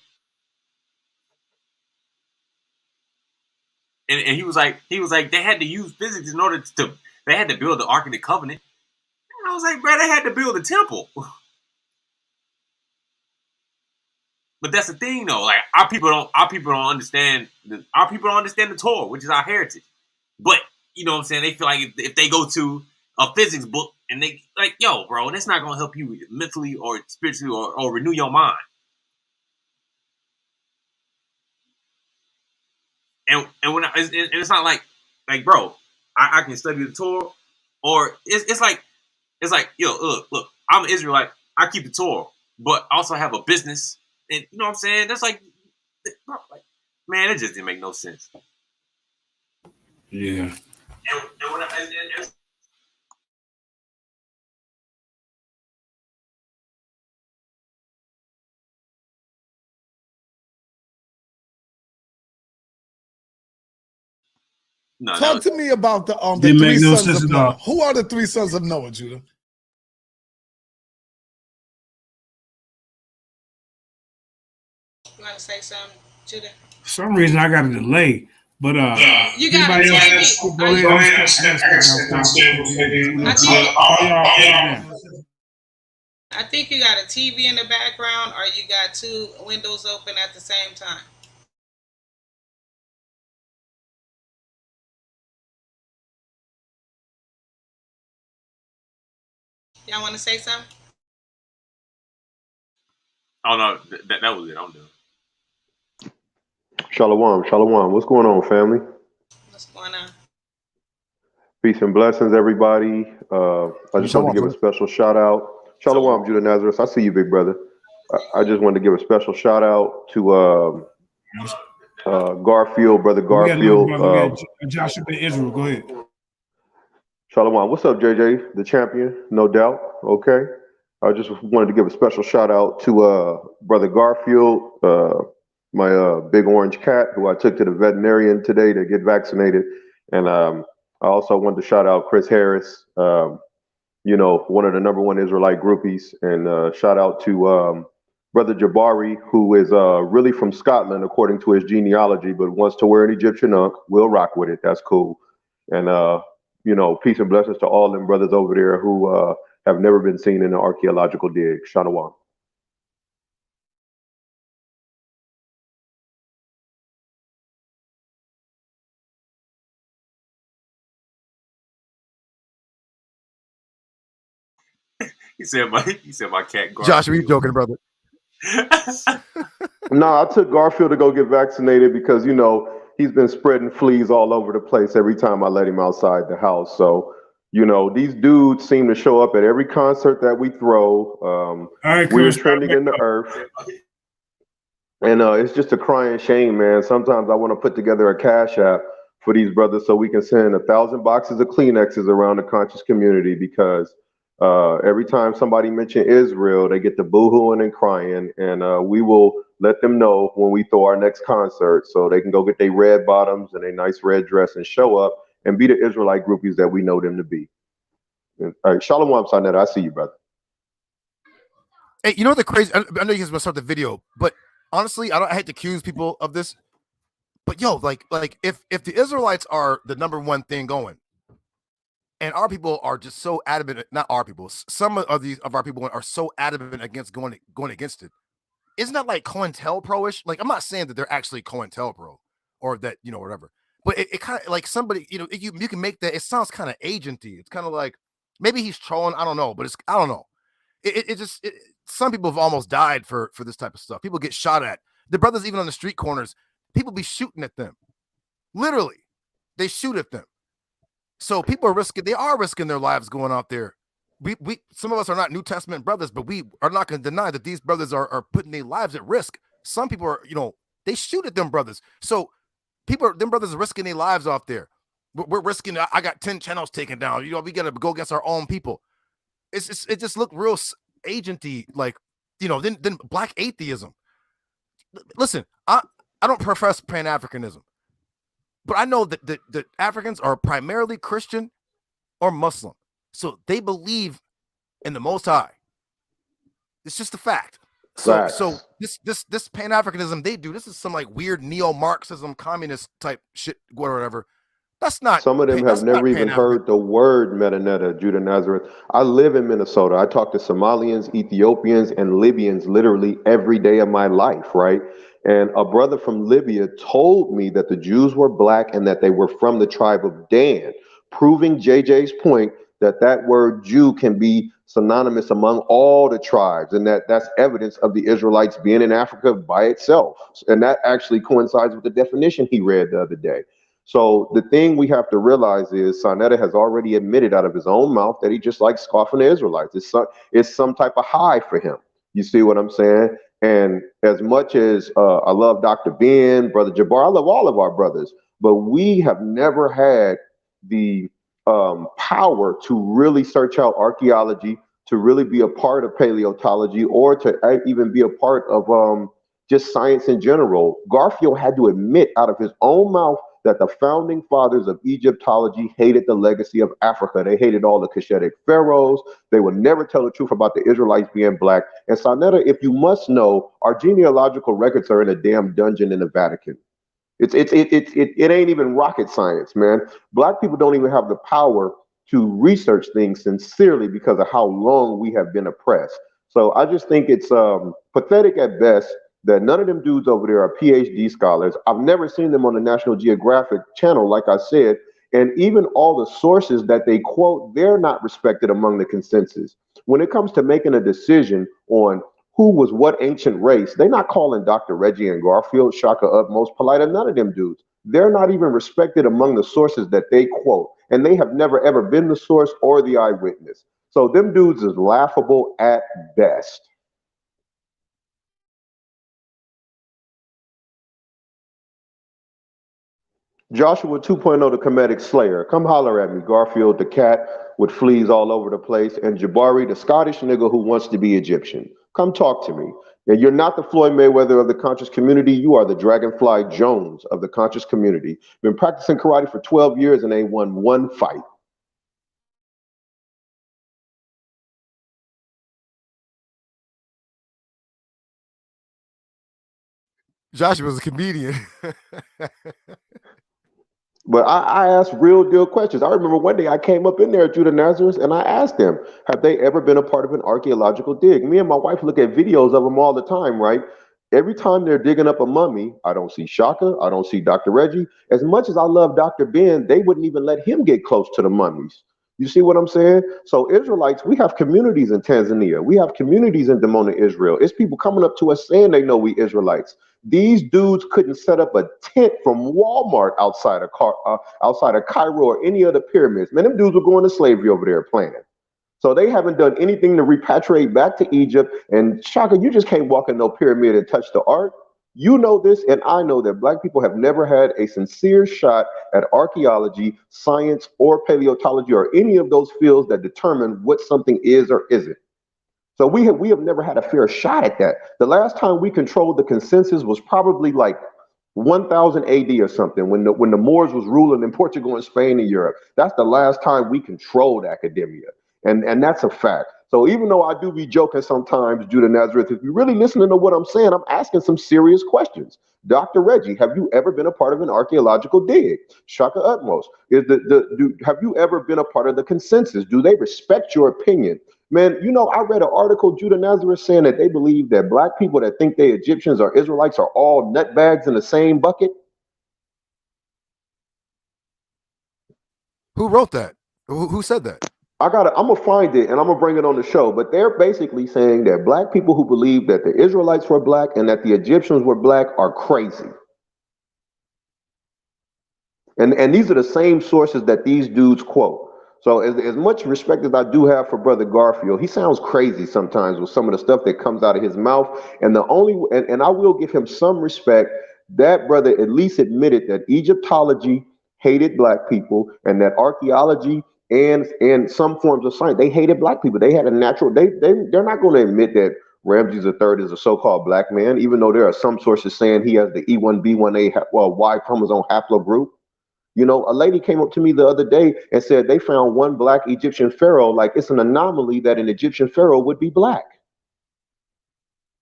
and he was like they had to use physics in order to they had to build the Ark of the Covenant. And I was like, bro, they had to build a temple. But that's the thing, though. Like our people don't understand the Torah, which is our heritage. But you know what I'm saying? They feel like if they go to a physics book and they like, yo, bro, that's not gonna help you mentally or spiritually or renew your mind. And when it's not like bro, I can study the Torah, or it's like yo, look, I'm an Israelite, I keep the Torah, but also have a business, and you know what I'm saying? That's like, bro, like, man, it just didn't make no sense. Yeah. And when no, Talk to me about the Didn't three make no sons sense of at all. Noah. Who are the three sons of Noah, Judah? You want to say something, Judah? For some reason, I got a delay. But You got anybody a else? TV. Go ahead. I think you got a TV in the background, or you got two windows open at the same time. Y'all want to say something? oh no, that was it. I'm done. Shalom, shalom. What's going on, family? What's going on? Peace and blessings, everybody. I just wanted to give a special shout out. Shalom, Judah Nazareth. I see you, big brother. I just wanted to give a special shout out to Garfield, brother Garfield. Joshua Israel, go ahead. Shalom. What's up, JJ? The champion, no doubt. Okay. I just wanted to give a special shout out to brother Garfield, my big orange cat, who I took to the veterinarian today to get vaccinated. And I also wanted to shout out Chris Harris, you know, one of the #1 Israelite groupies. And shout out to brother Jabari, who is really from Scotland, according to his genealogy, but wants to wear an Egyptian unk. We'll rock with it. That's cool. And, you know, peace and blessings to all them brothers over there who have never been seen in an archaeological dig. Shalom. He said my cat Garfield. Josh, are you joking, brother? No, I took Garfield to go get vaccinated because, you know, he's been spreading fleas all over the place every time I let him outside the house. So, you know, these dudes seem to show up at every concert that we throw. All right, We're trending in the earth. And it's just a crying shame, man. Sometimes I want to put together a cash app for these brothers so we can send 1,000 boxes of Kleenexes around the conscious community, because every time somebody mentions Israel, they get the boohooing and crying. And we will let them know when we throw our next concert so they can go get their red bottoms and a nice red dress and show up and be the Israelite groupies that we know them to be. All right, Shalom, Sanet. I see you, brother. Hey, you know what the crazy? I know you guys must start the video, but honestly, I hate to accuse people of this, but yo, like if the Israelites are the #1 thing going, and our people are just so adamant, not our people, some of our people are so adamant against going against it, isn't that like COINTELPRO-ish? Like, I'm not saying that they're actually COINTELPRO or that, you know, whatever, but it kind of like somebody, you know, you can make that, it sounds kind of agenty. It's kind of like maybe he's trolling, I don't know, but I don't know. Some people have almost died for this type of stuff. People get shot at. The brothers, even on the street corners, people be shooting at them. Literally, they shoot at them. So people are risking their lives going out there. We some of us are not New Testament brothers, but we are not going to deny that these brothers are putting their lives at risk. Some people are, you know, they shoot at them brothers. So them brothers are risking their lives out there. We're risking. I got 10 channels taken down. You know, we got to go against our own people. It just looked real agenty, like, you know, then black atheism. Listen, I don't profess Pan-Africanism, but I know that the Africans are primarily Christian or Muslim, so they believe in the Most High. It's just a fact. So this Pan-Africanism they do, this is some like weird neo-Marxism, communist type shit, whatever. That's not. Some of them have never even heard the word metaneta, Judah Nazareth. I live in Minnesota. I talk to Somalians, Ethiopians, and Libyans literally every day of my life, right? And a brother from Libya told me that the Jews were black and that they were from the tribe of Dan, proving JJ's point that that word Jew can be synonymous among all the tribes, and that's evidence of the Israelites being in Africa by itself. And that actually coincides with the definition he read the other day. So the thing we have to realize is Sonetta has already admitted out of his own mouth that he just likes scoffing the Israelites. It's some type of high for him. You see what I'm saying? And as much as I love Dr. Ben, Brother Jabbar, I love all of our brothers, but we have never had the power to really search out archaeology, to really be a part of paleontology, or to even be a part of just science in general. Garfield had to admit out of his own mouth that the founding fathers of Egyptology hated the legacy of Africa. They hated all the Cushitic pharaohs. They would never tell the truth about the Israelites being black. And Sonetta, if you must know, our genealogical records are in a damn dungeon in the Vatican. It ain't even rocket science, man. Black people don't even have the power to research things sincerely because of how long we have been oppressed. So I just think it's pathetic at best that none of them dudes over there are PhD scholars. I've never seen them on the National Geographic channel, like I said, and even all the sources that they quote, they're not respected among the consensus. When it comes to making a decision on who was what ancient race, they're not calling Dr. Reggie and Garfield, Shaka Utmost, Polite, and none of them dudes. They're not even respected among the sources that they quote, and they have never ever been the source or the eyewitness. So them dudes is laughable at best. Joshua 2.0, the Kemetic Slayer. Come holler at me. Garfield, the cat with fleas all over the place, and Jabari, the Scottish nigga who wants to be Egyptian. Come talk to me. And you're not the Floyd Mayweather of the conscious community. You are the Dragonfly Jones of the conscious community. Been practicing karate for 12 years and ain't won one fight. Joshua's a comedian. But I asked real deal questions. I remember one day I came up in there at Judah Nazareth and I asked them, have they ever been a part of an archaeological dig? Me and my wife look at videos of them all the time, right? Every time they're digging up a mummy, I don't see Shaka, I don't see Dr. Reggie. As much as I love Dr. Ben, they wouldn't even let him get close to the mummies. You see what I'm saying? So Israelites, we have communities in Tanzania. We have communities in Dimona, Israel. It's people coming up to us saying they know we Israelites. These dudes couldn't set up a tent from Walmart outside of Cairo or any other pyramids. Man, them dudes were going to slavery over there playing. So they haven't done anything to repatriate back to Egypt. And Shaka, you just can't walk in no pyramid and touch the art. You know this, and I know that black people have never had a sincere shot at archaeology, science, or paleontology, or any of those fields that determine what something is or isn't. So we have never had a fair shot at that. The last time we controlled the consensus was probably like 1000 AD or something, when the Moors was ruling in Portugal and Spain and Europe. That's the last time we controlled academia, and that's a fact. So even though I do be joking sometimes, Judah Nazareth, if you're really listening to what I'm saying, I'm asking some serious questions. Dr. Reggie, have you ever been a part of an archaeological dig? Shaka Utmost, have you ever been a part of the consensus? Do they respect your opinion? Man, you know, I read an article, Judah Nazareth, saying that they believe that black people that think they Egyptians or Israelites are all nutbags in the same bucket. Who wrote that? Who said that? I'm gonna find it and I'm gonna bring it on the show. But they're basically saying that black people who believe that the Israelites were black and that the Egyptians were black are crazy. And these are the same sources that these dudes quote. So as much respect as I do have for Brother Garfield, he sounds crazy sometimes with some of the stuff that comes out of his mouth. And and I will give him some respect. That brother at least admitted that Egyptology hated black people and that archaeology and some forms of science, they hated black people. They had a natural, they're not going to admit that Ramses III is a so-called black man, even though there are some sources saying he has the E1B1A Y chromosome haplogroup. You know, a lady came up to me the other day and said they found one black Egyptian pharaoh. Like, it's an anomaly that an Egyptian pharaoh would be black.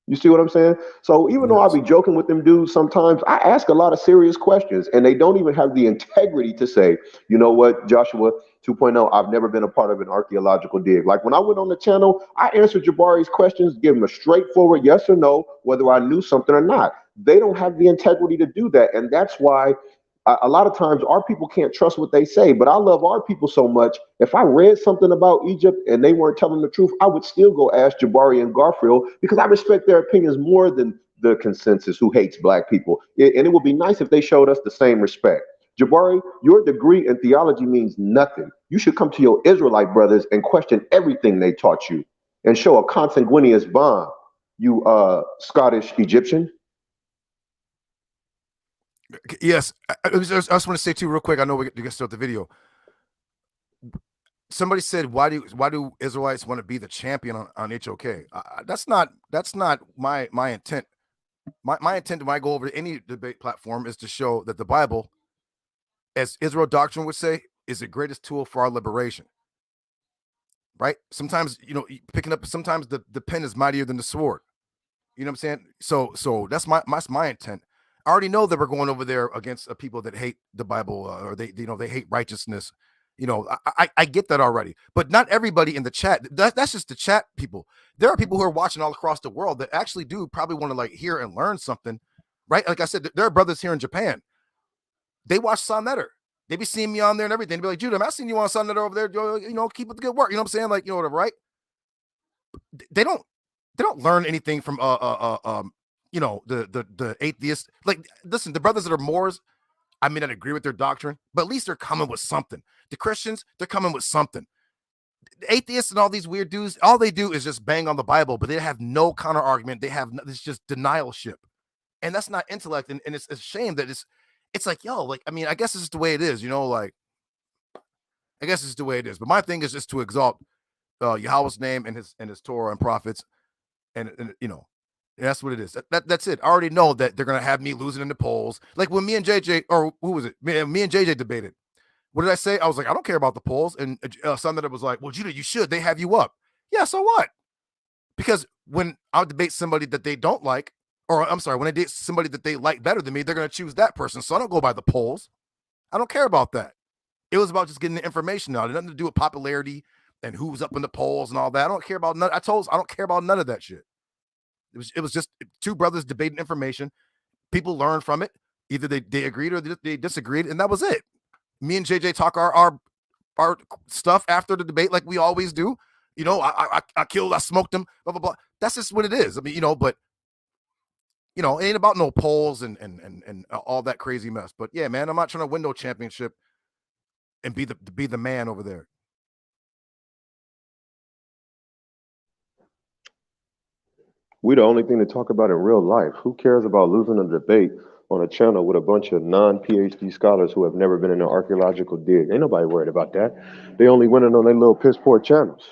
You see what I'm saying? So even though I be joking with them dudes sometimes, I ask a lot of serious questions, and they don't even have the integrity to say, you know what, Joshua 2.0, I've never been a part of an archaeological dig. Like when I went on the channel, I answered Jabari's questions, give him a straightforward yes or no, whether I knew something or not. They don't have the integrity to do that, and that's why a lot of times our people can't trust what they say. But I love our people so much. If I read something about Egypt and they weren't telling the truth, I would still go ask Jabari and Garfield because I respect their opinions more than the consensus who hates black people. And it would be nice if they showed us the same respect. Jabari, your degree in theology means nothing. You should come to your Israelite brothers and question everything they taught you and show a consanguineous bond, you Scottish Egyptian. Yes, I just want to say too, real quick. I know we can start the video. Somebody said, "Why do Israelites want to be the champion on HOK?" That's not my intent. My intent when I go over to any debate platform is to show that the Bible, as Israel doctrine would say, is the greatest tool for our liberation. Right? Sometimes picking up. Sometimes the pen is mightier than the sword. You know what I'm saying? So that's my intent. I already know that we're going over there against people that hate the Bible or they hate righteousness. I get that already, but not everybody in the chat. That's just the chat people. There are people who are watching all across the world that actually do probably want to hear and learn something, right? Like I said, there are brothers here in Japan. They watch Sonnetter. They be seeing me on there and everything. They be like, Judah, I seen you on Sonnetter over there. Keep up the good work. You know what I'm saying? Whatever, right? They don't learn anything from the atheists. Listen, the brothers that are Moors, I may not agree with their doctrine, but at least they're coming with something. The Christians, they're coming with something. The atheists and all these weird dudes, all they do is just bang on the Bible, but they have no counter argument. It's just denialship, and that's not intellect. And it's a shame that it's like, I guess this is the way it is, I guess this is the way it is. But my thing is just to exalt Yahweh's name and his Torah and prophets, and that's what it is. That's it. I already know that they're gonna have me losing in the polls. Like when me and JJ, or who was it? Me and JJ debated. What did I say? I was like, I don't care about the polls. And somebody was like, well, Judah, you should. They have you up. Yeah, so what? Because when I debate somebody that they don't like, or I'm sorry, when I date somebody that they like better than me, they're gonna choose that person. So I don't go by the polls. I don't care about that. It was about just getting the information out. It had nothing to do with popularity and who's up in the polls and all that. I don't care about none. I don't care about none of that shit. It was just two brothers debating information. People learned from it. Either they agreed or they disagreed, and that was it. Me and JJ talk our stuff after the debate like we always do. I smoked him, blah, blah, blah. That's just what it is. I mean, but it ain't about no polls and all that crazy mess. But yeah, man, I'm not trying to win no championship and be the man over there. We the only thing to talk about in real life. Who cares about losing a debate on a channel with a bunch of non-PhD scholars who have never been in an archaeological dig? Ain't nobody worried about that. They only winning on their little piss poor channels.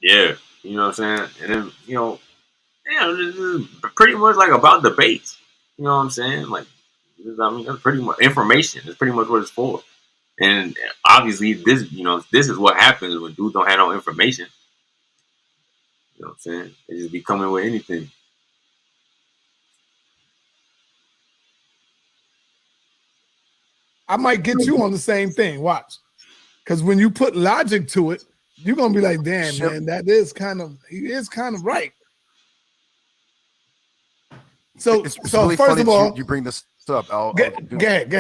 Yeah, you know what I'm saying? And then, this is pretty much about debates. You know what I'm saying? That's pretty much information. That's pretty much what it's for. And obviously, this is what happens when dudes don't have no information. You know what I'm saying? They just be coming with anything. I might get you on the same thing. Watch. Because when you put logic to it, you're going to be like, damn, man, he is kind of right. So, it's really first funny of all, you bring this up. Go ahead. Okay. Go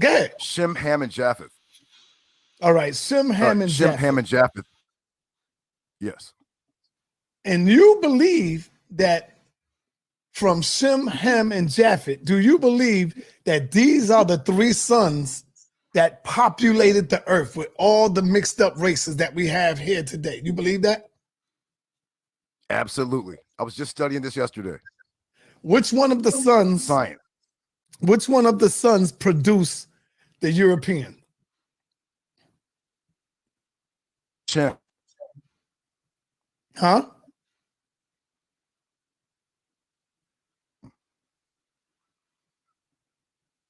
ahead. Shem, Ham, and Japheth. All right, Shem, Ham, and Japheth. Yes. And you believe that from Shem, Ham, and Japheth, do you believe that these are the three sons that populated the earth with all the mixed up races that we have here today? You believe that? Absolutely. I was just studying this yesterday. Which one of the sons? Science. Which one of the sons produced the European? Shem. Huh?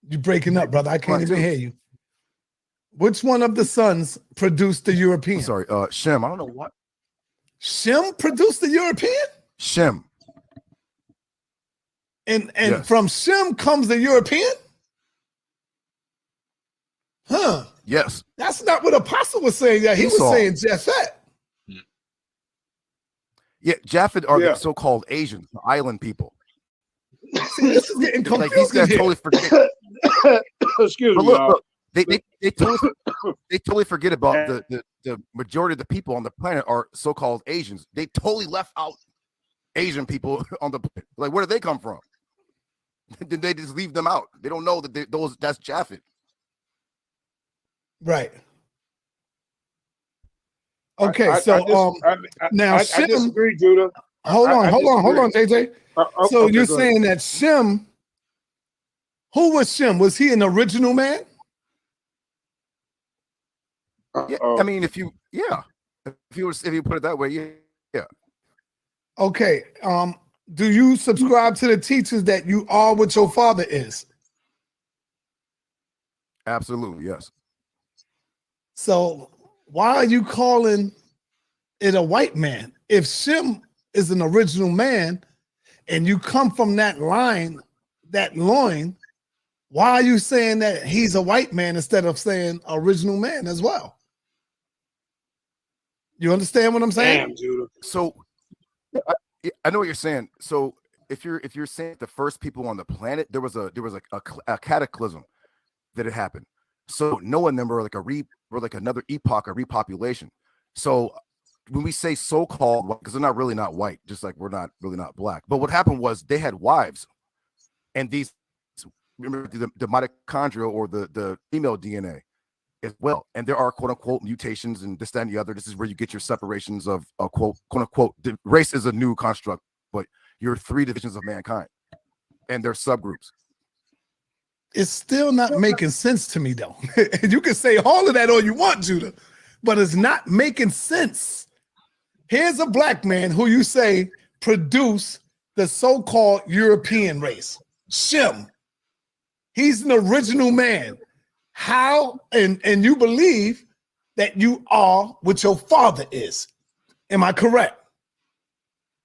You breaking up, brother. I can't even hear you. Which one of the sons produced the European? I'm sorry, Shem. I don't know what. Shem produced the European? Shem. And Yes. from Shem comes the European? Huh. Yes. That's not what Apostle was saying. He was Esau. saying Japhet. Yeah, Japhet are the so-called Asians, the island people. See, this is getting Like these confusing guys here. totally forget. Excuse But me, y'all. look, they totally forget about the majority of the people on the planet are so-called Asians. They totally left out Asian people on the like. Where did they come from? Did they just leave them out? They don't know that that's Japhet. Right. Okay, now I Shem. disagree, Judah. Hold on, disagree. JJ. So okay, you're go saying that Shem, who was Shem? Was he an original man? Yeah, I mean, if you put it that way, yeah. Okay. Do you subscribe to the teachers that you are what your father is? Absolutely, yes. So why are you calling it a white man? If Shem is an original man and you come from that line, that loin, why are you saying that he's a white man instead of saying original man as well? You understand what I'm saying? Damn, Judah. So I know what you're saying. So if you're saying the first people on the planet, there was a cataclysm that had happened. So Noah and them were like another epoch, a repopulation. So when we say so-called white, because they're really not white, just like we're not really not black. But what happened was they had wives, and these, remember the mitochondrial or the female DNA as well. And there are quote unquote mutations and this, that, and the other. This is where you get your separations of quote unquote. The race is a new construct, but you're 3 divisions of mankind, and they're subgroups. It's still not making sense to me, though. You can say all of that all you want, Judah, but it's not making sense. Here's a black man who you say produced the so-called European race, Shem. He's an original man. How, and you believe that you are what your father is. Am I correct?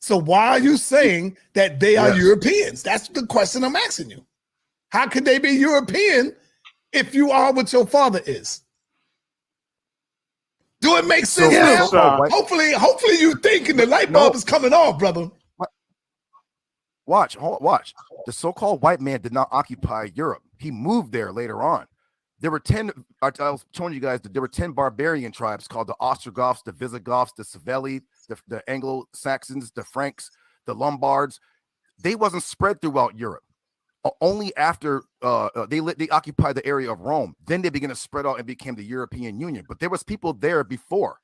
So why are you saying that they are Europeans? That's the question I'm asking you. How could they be European if you are what your father is? Do it make sense now? Hopefully you thinking the light bulb is coming off, brother. Watch. The so-called white man did not occupy Europe. He moved there later on. There were 10, I was showing you guys that there were 10 barbarian tribes called the Ostrogoths, the Visigoths, the Savelli, the Anglo-Saxons, the Franks, the Lombards. They wasn't spread throughout Europe. Only after they occupied the area of Rome, then they began to spread out and became the European Union. But there was people there before.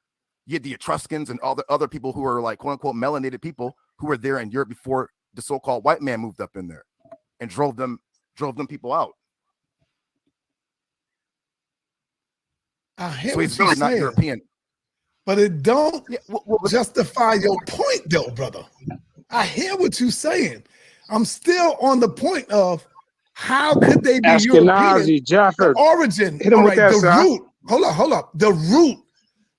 You had the Etruscans and all the other people who were like quote unquote melanated people who were there in Europe before the so-called white man moved up in there and drove them people out. I hear so what he's you're really saying, not European. But it don't justify your point, though, brother. I hear what you're saying. I'm still on the point of how could they be European? The origin, all right, the root. Hold up. The root,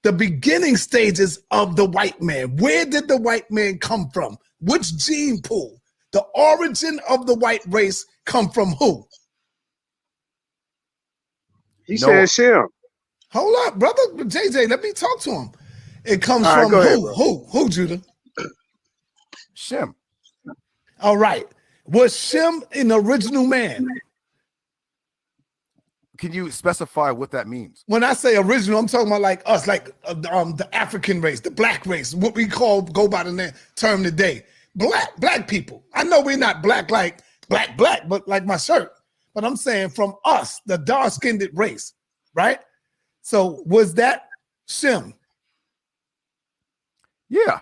the beginning stages of the white man. Where did the white man come from? Which gene pool? The origin of the white race come from who? He said Shem. Hold up, brother. JJ, let me talk to him. It comes from who, Judah? Shem. All right. Was Shem an original man? Can you specify what that means? When I say original, I'm talking about like us, like the African race, the black race, what we go by the term today. Black people. I know we're not black like black, but like my shirt. But I'm saying from us, the dark-skinned race, right? So was that Shem? Yeah.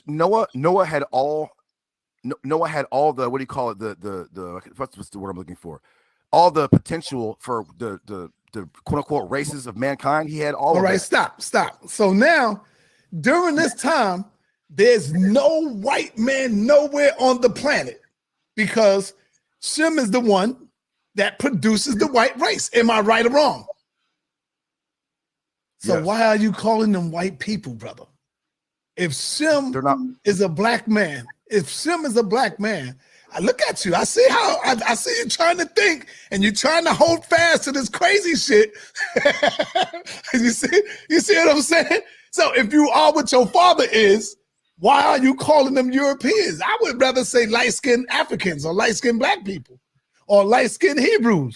Noah had all the, what do you call it? The what's the word I'm looking for? All the potential for the quote unquote races of mankind. He had all right, stop. So now during this time, there's no white man nowhere on the planet because Shem is the one that produces the white race. Am I right or wrong? So Yes. why are you calling them white people, brother? If Shem is a black man, I look at you. I see how I see you trying to think, and you're trying to hold fast to this crazy shit. you see what I'm saying? So if you are what your father is, why are you calling them Europeans? I would rather say light-skinned Africans or light-skinned black people or light-skinned Hebrews.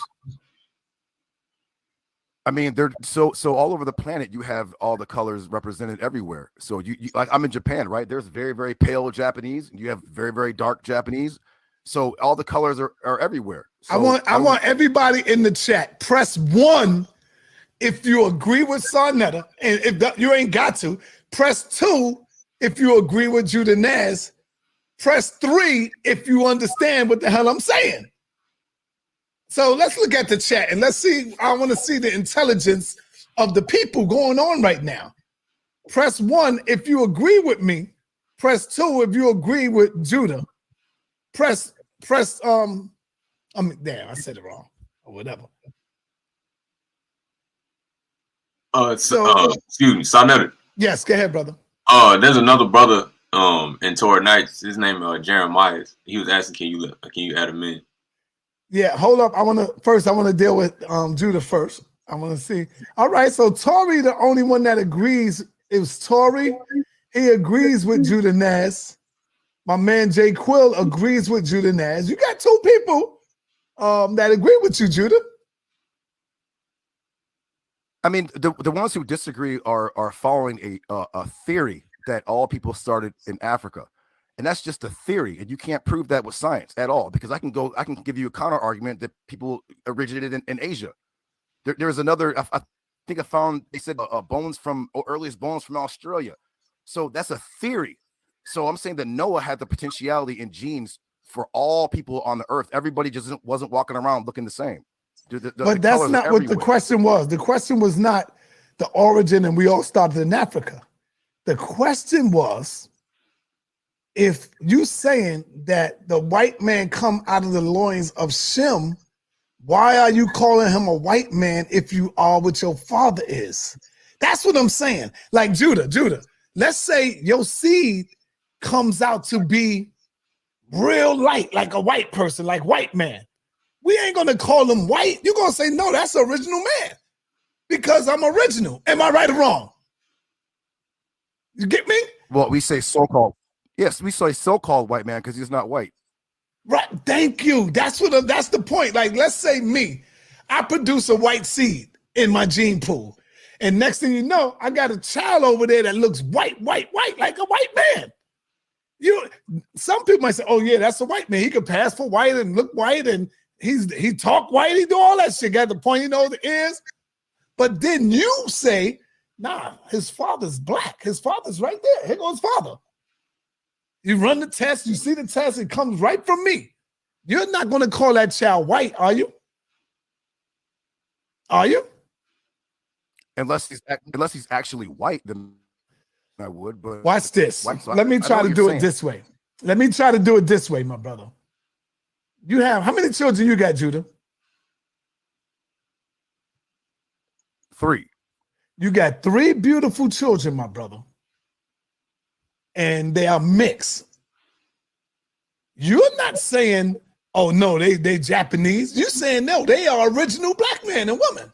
I mean, they're so all over the planet. You have all the colors represented everywhere. So you like I'm in Japan, right? There's very, very pale Japanese, and you have very, very dark Japanese. So all the colors are everywhere. So I want everybody in the chat, press 1 if you agree with Sarnetta, and if you ain't got to, press 2 if you agree with Judah Naz, press 3 if you understand what the hell I'm saying. So let's look at the chat and let's see. I want to see the intelligence of the people going on right now. Press 1 if you agree with me. Press 2 if you agree with Judah. Press there, I said it wrong or whatever. Excuse me, Sarnetta. Yes, go ahead, brother. There's another brother in Torah Nights. His name Jeremiah. He was asking, can you add him in? Yeah, hold up. I want to deal with Judah first. I want to see. All right, so Tori, the only one that agrees is Tori. He agrees with Judah Naz. My man Jay Quill agrees with Judah Naz. You got 2 people that agree with you, Judah. I mean, the ones who disagree are following a theory that all people started in Africa. And that's just a theory, and you can't prove that with science at all, because I can give you a counter argument that people originated in Asia. There's another, I think I found, they said earliest bones from Australia. So that's a theory. So I'm saying that Noah had the potentiality in genes for all people on the earth. Everybody just wasn't walking around looking the same. But that's not what the question was. The question was not the origin and we all started in Africa. The question was, if you saying that the white man come out of the loins of Shem, why are you calling him a white man if you are what your father is? That's what I'm saying. Like Judah, let's say your seed comes out to be real light, like a white person, like white man. We ain't gonna call him white. You're gonna say, no, that's the original man because I'm original. Am I right or wrong? You get me? Well, we say so-called. Yes, we say so-called white man because he's not white. Right. Thank you. That's the point. Like, let's say me, I produce a white seed in my gene pool. And next thing you know, I got a child over there that looks white, like a white man. Some people might say, oh yeah, that's a white man. He could pass for white and look white and he talk white, he do all that shit. Got the pointy nose, the ears. But then you say, nah, his father's black. His father's right there. Here goes father. You run the test, you see the test, it comes right from me. You're not going to call that child white, are you? Are you? Unless he's actually white, then I would. But watch this. Let me try to do it this way. Let me try to do it this way, my brother. You have, how many children you got, Judah? 3. You got 3 beautiful children, my brother. And they are mixed. You're not saying, oh no, they Japanese. You're saying no, they are original black man and woman.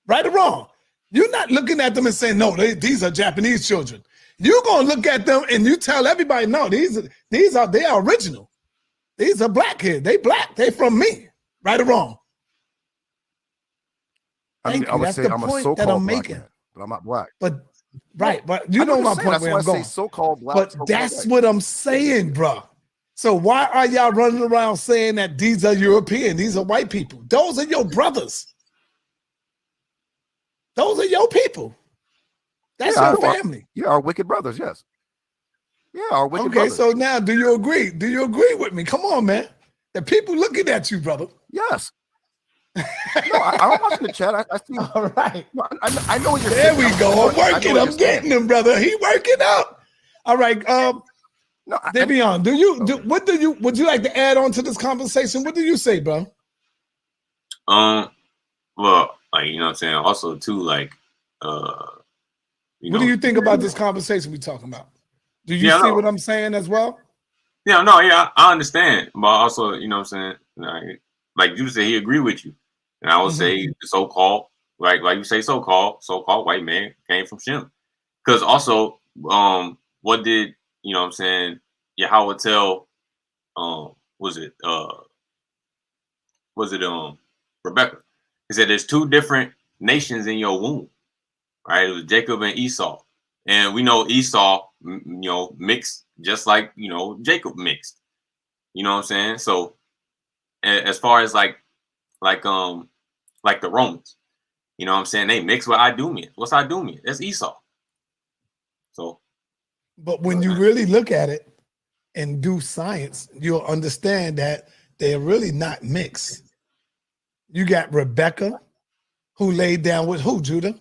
Right or wrong? You're not looking at them and saying, no, these are Japanese children. You're gonna look at them and you tell everybody, no, they are original. These are black kids. They black. They from me. Right or wrong? I mean, I would say I'm a so-called black man, but I'm not black. But right, but you know my point where I'm going. So-called black, but that's what I'm saying, bro. So why are y'all running around saying that these are European, these are white people? Those are your brothers. Those are your people. That's your family. Yeah, our wicked brothers, yes. Yeah, our wicked brothers. Okay, so now do you agree? Do you agree with me? Come on, man. The people looking at you, brother. Yes. No, I'm watching the chat. I see. All right. No, I know you're. There we go. I'm working. I'm getting him, brother. He working up. All right. No, Debion, would you like to add on to this conversation? What do you say, bro? Well, like, you know what I'm saying? Also, too, like, What do you think about this conversation we talking about? Do you see what I'm saying as well? Yeah, no, yeah, I understand, but also, you know what I'm saying, like you said, he agree with you, and I would say the so-called, like you say, so-called white man came from Shem, because also, what did you know what I'm saying? Yahweh tell, was it Rebecca? He said there's two different nations in your womb, right? It was Jacob and Esau, and we know Esau, mixed just like Jacob mixed. You know what I'm saying? So as far as like the Romans, you know what I'm saying? They mix with Idumean. What's Idumean? That's Esau. So but when you really look at it and do science, you'll understand that they're really not mixed. You got Rebecca, who laid down with who, Judah?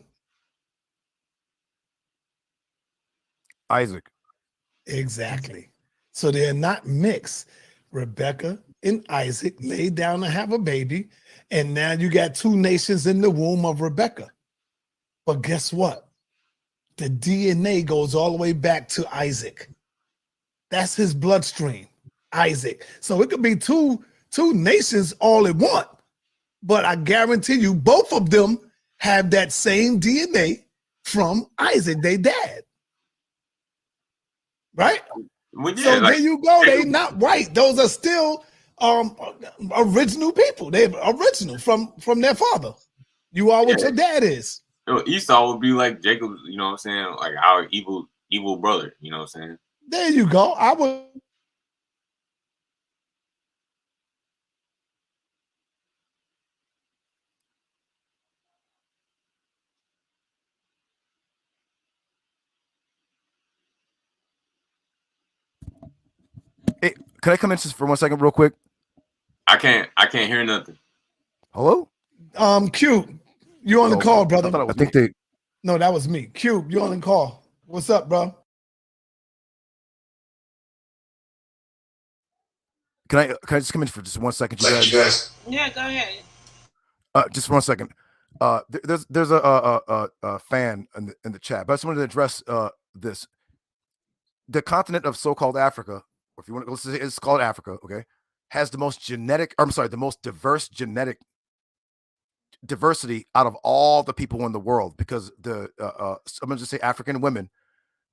Isaac. Exactly. So they're not mixed. Rebecca and Isaac laid down to have a baby, and now you got two nations in the womb of Rebecca. But guess what? The DNA goes all the way back to Isaac. That's his bloodstream, Isaac. So it could be two nations all at once, but I guarantee you both of them have that same DNA from Isaac, their dad. Right? Well, yeah, So there you go. They not white. Those are still original people. They're original from their father. You are what your dad is. Esau would be like Jacob, you know what I'm saying? Like our evil brother, you know what I'm saying? There you go. I would. Hey, can I come in just for 1 second, real quick? I can't hear nothing. Hello? Cube, you on the call, brother? I think they. No, that was me. Cube, you on the call? What's up, bro? Can I just come in for just 1 second, you guys? Yeah, go ahead. Just 1 second. There's a fan in the chat, but I just wanted to address this. The continent of so-called Africa, or if you want to, it's called Africa, okay, has the most the most diverse genetic diversity out of all the people in the world, because I'm gonna just say African women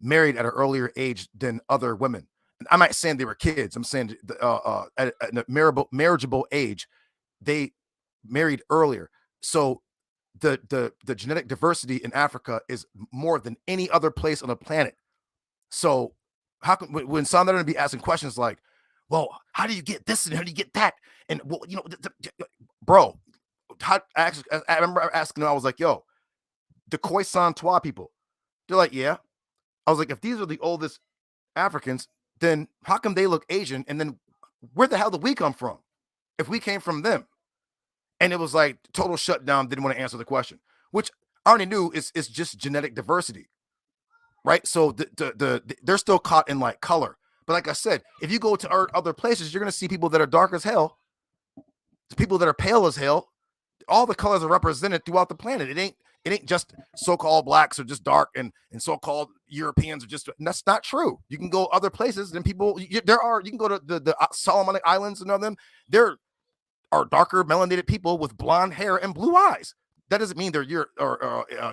married at an earlier age than other women. And I'm not saying they were kids. I'm saying at a marriageable age, they married earlier. So the genetic diversity in Africa is more than any other place on the planet. So how can, when some are going to be asking questions like, well, how do you get this and how do you get that? And well, bro, I remember asking them, I was like, yo, the Khoisan Twa people. They're like, yeah. I was like, if these are the oldest Africans, then how come they look Asian? And then where the hell did we come from if we came from them? And it was like total shutdown. Didn't want to answer the question, which I already knew is just genetic diversity, right? So they're still caught in like color. But like I said, if you go to other places, you're going to see people that are dark as hell, people that are pale as hell. All the colors are represented throughout the planet. It ain't just so-called blacks or just dark and so-called Europeans are just. That's not true. You can go other places and people. You can go to the Solomonic Islands and all them. There are darker melanated people with blonde hair and blue eyes. That doesn't mean they're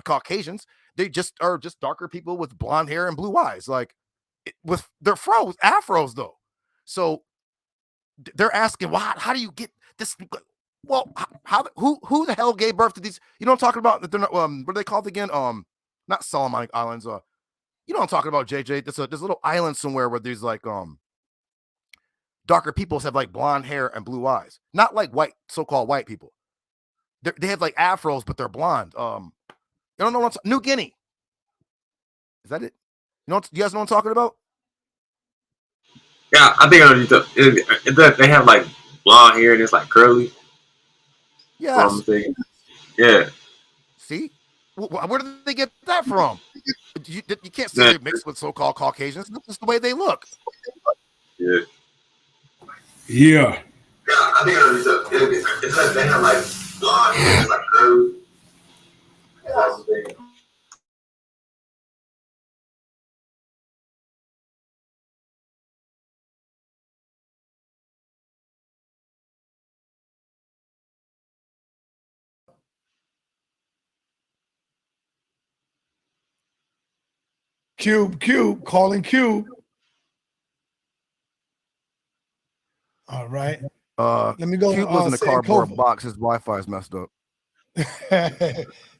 Caucasians. They just are just darker people with blonde hair and blue eyes. Like with their afros though. So they're asking, well, how do you get this? Well, who the hell gave birth to these? You know what I'm talking about? That they're not, what are they called again? Not Solomonic Islands. You know what I'm talking about, JJ? There's a little island somewhere where there's like darker peoples have like blonde hair and blue eyes. Not like white, so-called white people. They have like afros, but they're blonde. You don't know what New Guinea. Is that it? You guys know what I'm talking about? Yeah, I think they have like blonde hair and it's like curly. Yes. Yeah. See? Where did they get that from? You can't say they're mixed with so-called Caucasians. That's just the way they look. Yeah. Yeah. I think it's like they have like blonde hair, like curly. Cube, calling Cube. All right. Let me go. Cube lives in a cardboard Sankofa. box. His Wi-Fi is messed up.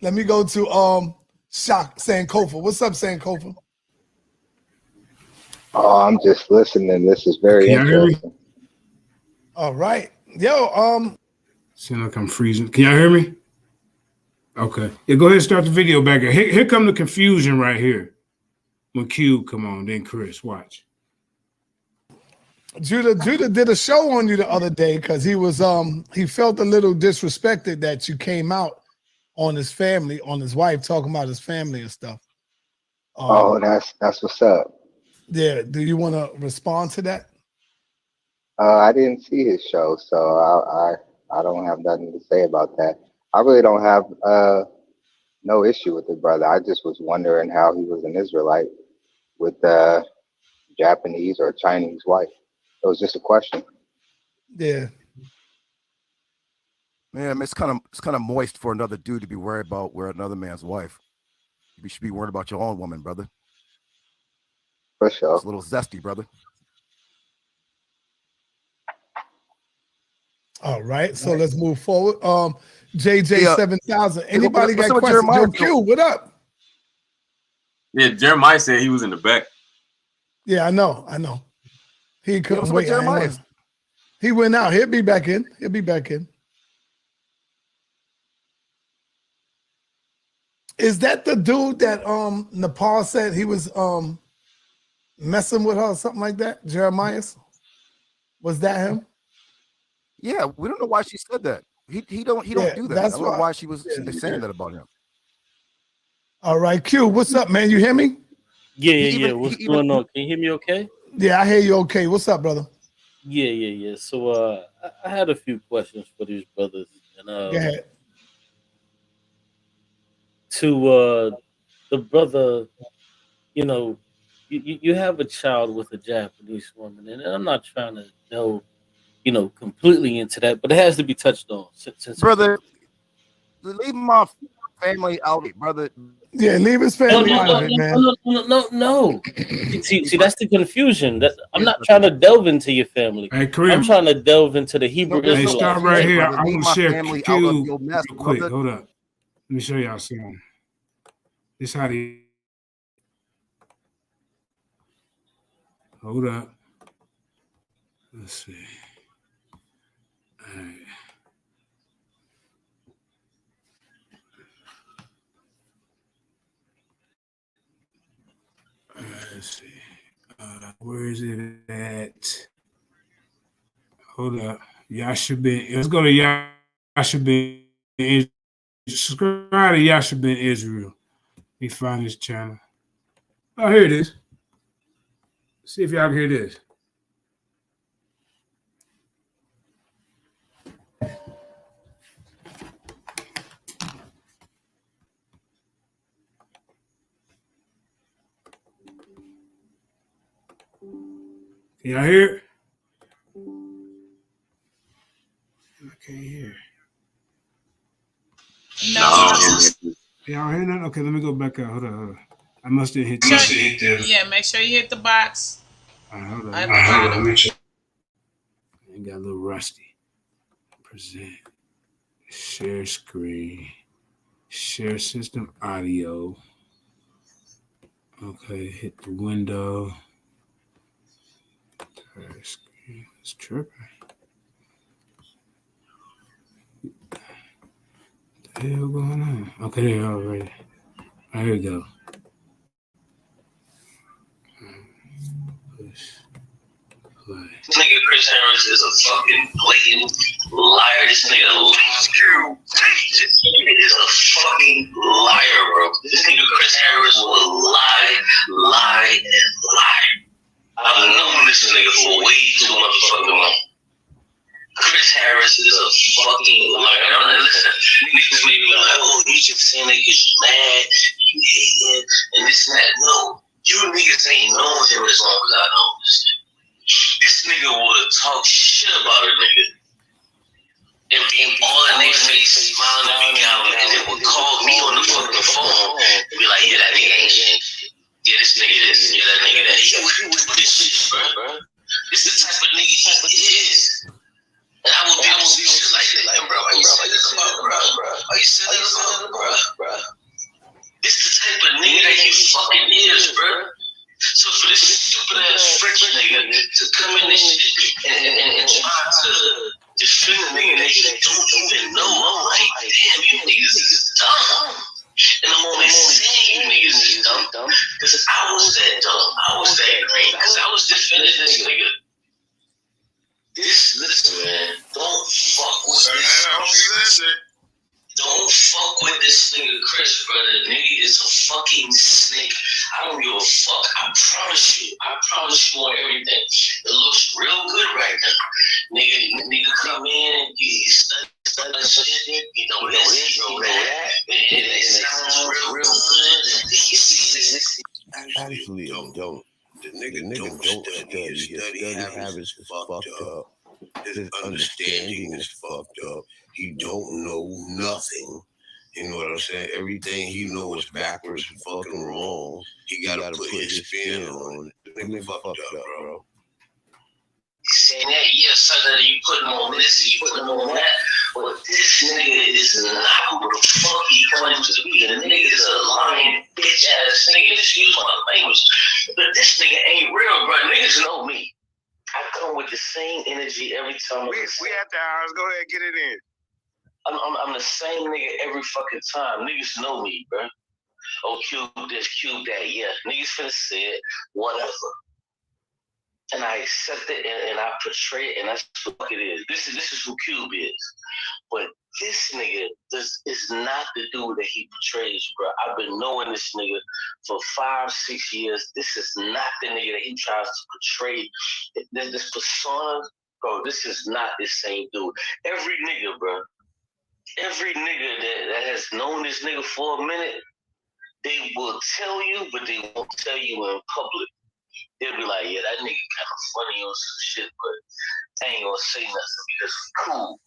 Let me go to Shock Sankofa. What's up, Sankofa? Oh, I'm just listening. This is very interesting. All right. Yo, Sound like I'm freezing. Can y'all hear me? Okay. Yeah, go ahead and start the video back here. Here come the confusion right here. When Q come on, then Chris. Watch. Judah did a show on you the other day because he was he felt a little disrespected that you came out on his family, on his wife, talking about his family and stuff. Oh, that's what's up. Yeah. Do you want to respond to that? I didn't see his show, so I don't have nothing to say about that. I really don't have no issue with it, brother. I just was wondering how he was an Israelite with a Japanese or Chinese wife. It was just a question. Yeah. Man, it's kind of moist for another dude to be worried about where another man's wife. You should be worried about your own woman, brother. For sure. It's a little zesty, brother. All right, so let's move forward. JJ 7000. Anybody what's got up with questions? Jeremiah? Yo, Q, what up? Yeah, Jeremiah said he was in the back. Yeah, I know. He couldn't what's up with wait. Jeremiah? He went out. He'll be back in. Is that the dude that Nepal said he was messing with her or something like that? Jeremiah? Was that him? Yeah, we don't know why she said that. He don't do that. I don't know why she was saying that about him. All right, Q, what's up, man? You hear me? Yeah. What's going on? Can you hear me okay? Yeah, I hear you okay. What's up, brother? Yeah. So I had a few questions for these brothers. And Go ahead. To the brother, you have a child with a Japanese woman, and I'm not trying to delve, completely into that, but it has to be touched on. Since brother, leave my family out, brother. Yeah, leave his family out of it, man. No. See, that's the confusion. That I'm not trying to delve into your family. Hey, Kareem. I'm trying to delve into the Hebrew Hey, Israelites. stop right here. brother. I Leave want my to share family Q out of real your mess, quick. brother. Hold up. Let me show y'all something. This how they. Hold up. Let's see. All right. Let's see. Where is it at? Hold up. Yashabin. Let's go to Yashabin. Subscribe to Yashabin Israel. Let me find this channel. Oh, here it is. See if y'all can hear this. Can y'all hear it? I can't hear. No. Y'all hear that? Okay, let me go back out. Hold on. I must have hit the. Yeah, make sure you hit the box. All right, hold on. At the bottom. I got a little rusty. Present. Share screen. Share system audio. Okay, hit the window. Screen. It's tripping. What the hell going on? Okay, there already. All right, here we go. Push. Play. This nigga Chris Harris is a fucking blatant liar. This nigga is a fucking liar, bro. This nigga Chris Harris will lie. I've known this nigga for way too motherfucking long. Chris Harris is a fucking liar. Now, listen, niggas may be like, oh, you just saying it because you mad, you hating, and this and that. No, you niggas ain't known him as long as I know this nigga. This nigga would have talked shit about a nigga and being all in their face, smiling at me out, and then would call me on the fucking phone and be like, yeah, that nigga ain't shit. Yeah, this nigga Chris, bro. So for this stupid ass French nigga to come in this shit and try to defend a nigga that you don't even know, I'm like, damn, you niggas is dumb. And I'm only saying you niggas is dumb because I was that dumb. I was that green because I was defending this nigga. Listen, man, don't fuck with this. Don't fuck with this nigga Chris, brother. The nigga is a fucking snake. I don't give a fuck. I promise you on everything. It looks real good right now. Nigga come in, he study shit, you know this, you know that. It sounds real good. Actually, it don't. The nigga don't study. His study habits is fucked up. His understanding is fucked up. He don't know nothing. You know what I'm saying? Everything he knows is backwards and fucking wrong. He gotta put his spin on it. The nigga fucked up, bro. Saying that, yes, son, that you putting on this, you putting on that. But this nigga is not who the fuck he claims to be. The nigga is a lying bitch ass nigga. Excuse my language. But this nigga ain't real, bro. Niggas know me. I come with the same energy every time. We at the house. Go ahead, get it in. I'm the same nigga every fucking time. Niggas know me, bro. Oh, Cube this, Cube that. Yeah, niggas finna say it, whatever. And I accept it and I portray it, and that's what it is. This is who Cube is. But this nigga is not the dude that he portrays, bro. I've been knowing this nigga for 5-6 years. This is not the nigga that he tries to portray. This persona, bro, this is not the same dude. Every nigga, bro, every nigga that has known this nigga for a minute, they will tell you, but they won't tell you in public. They'll be like, yeah, that nigga kind of funny on some shit, but I ain't gonna say nothing because we cool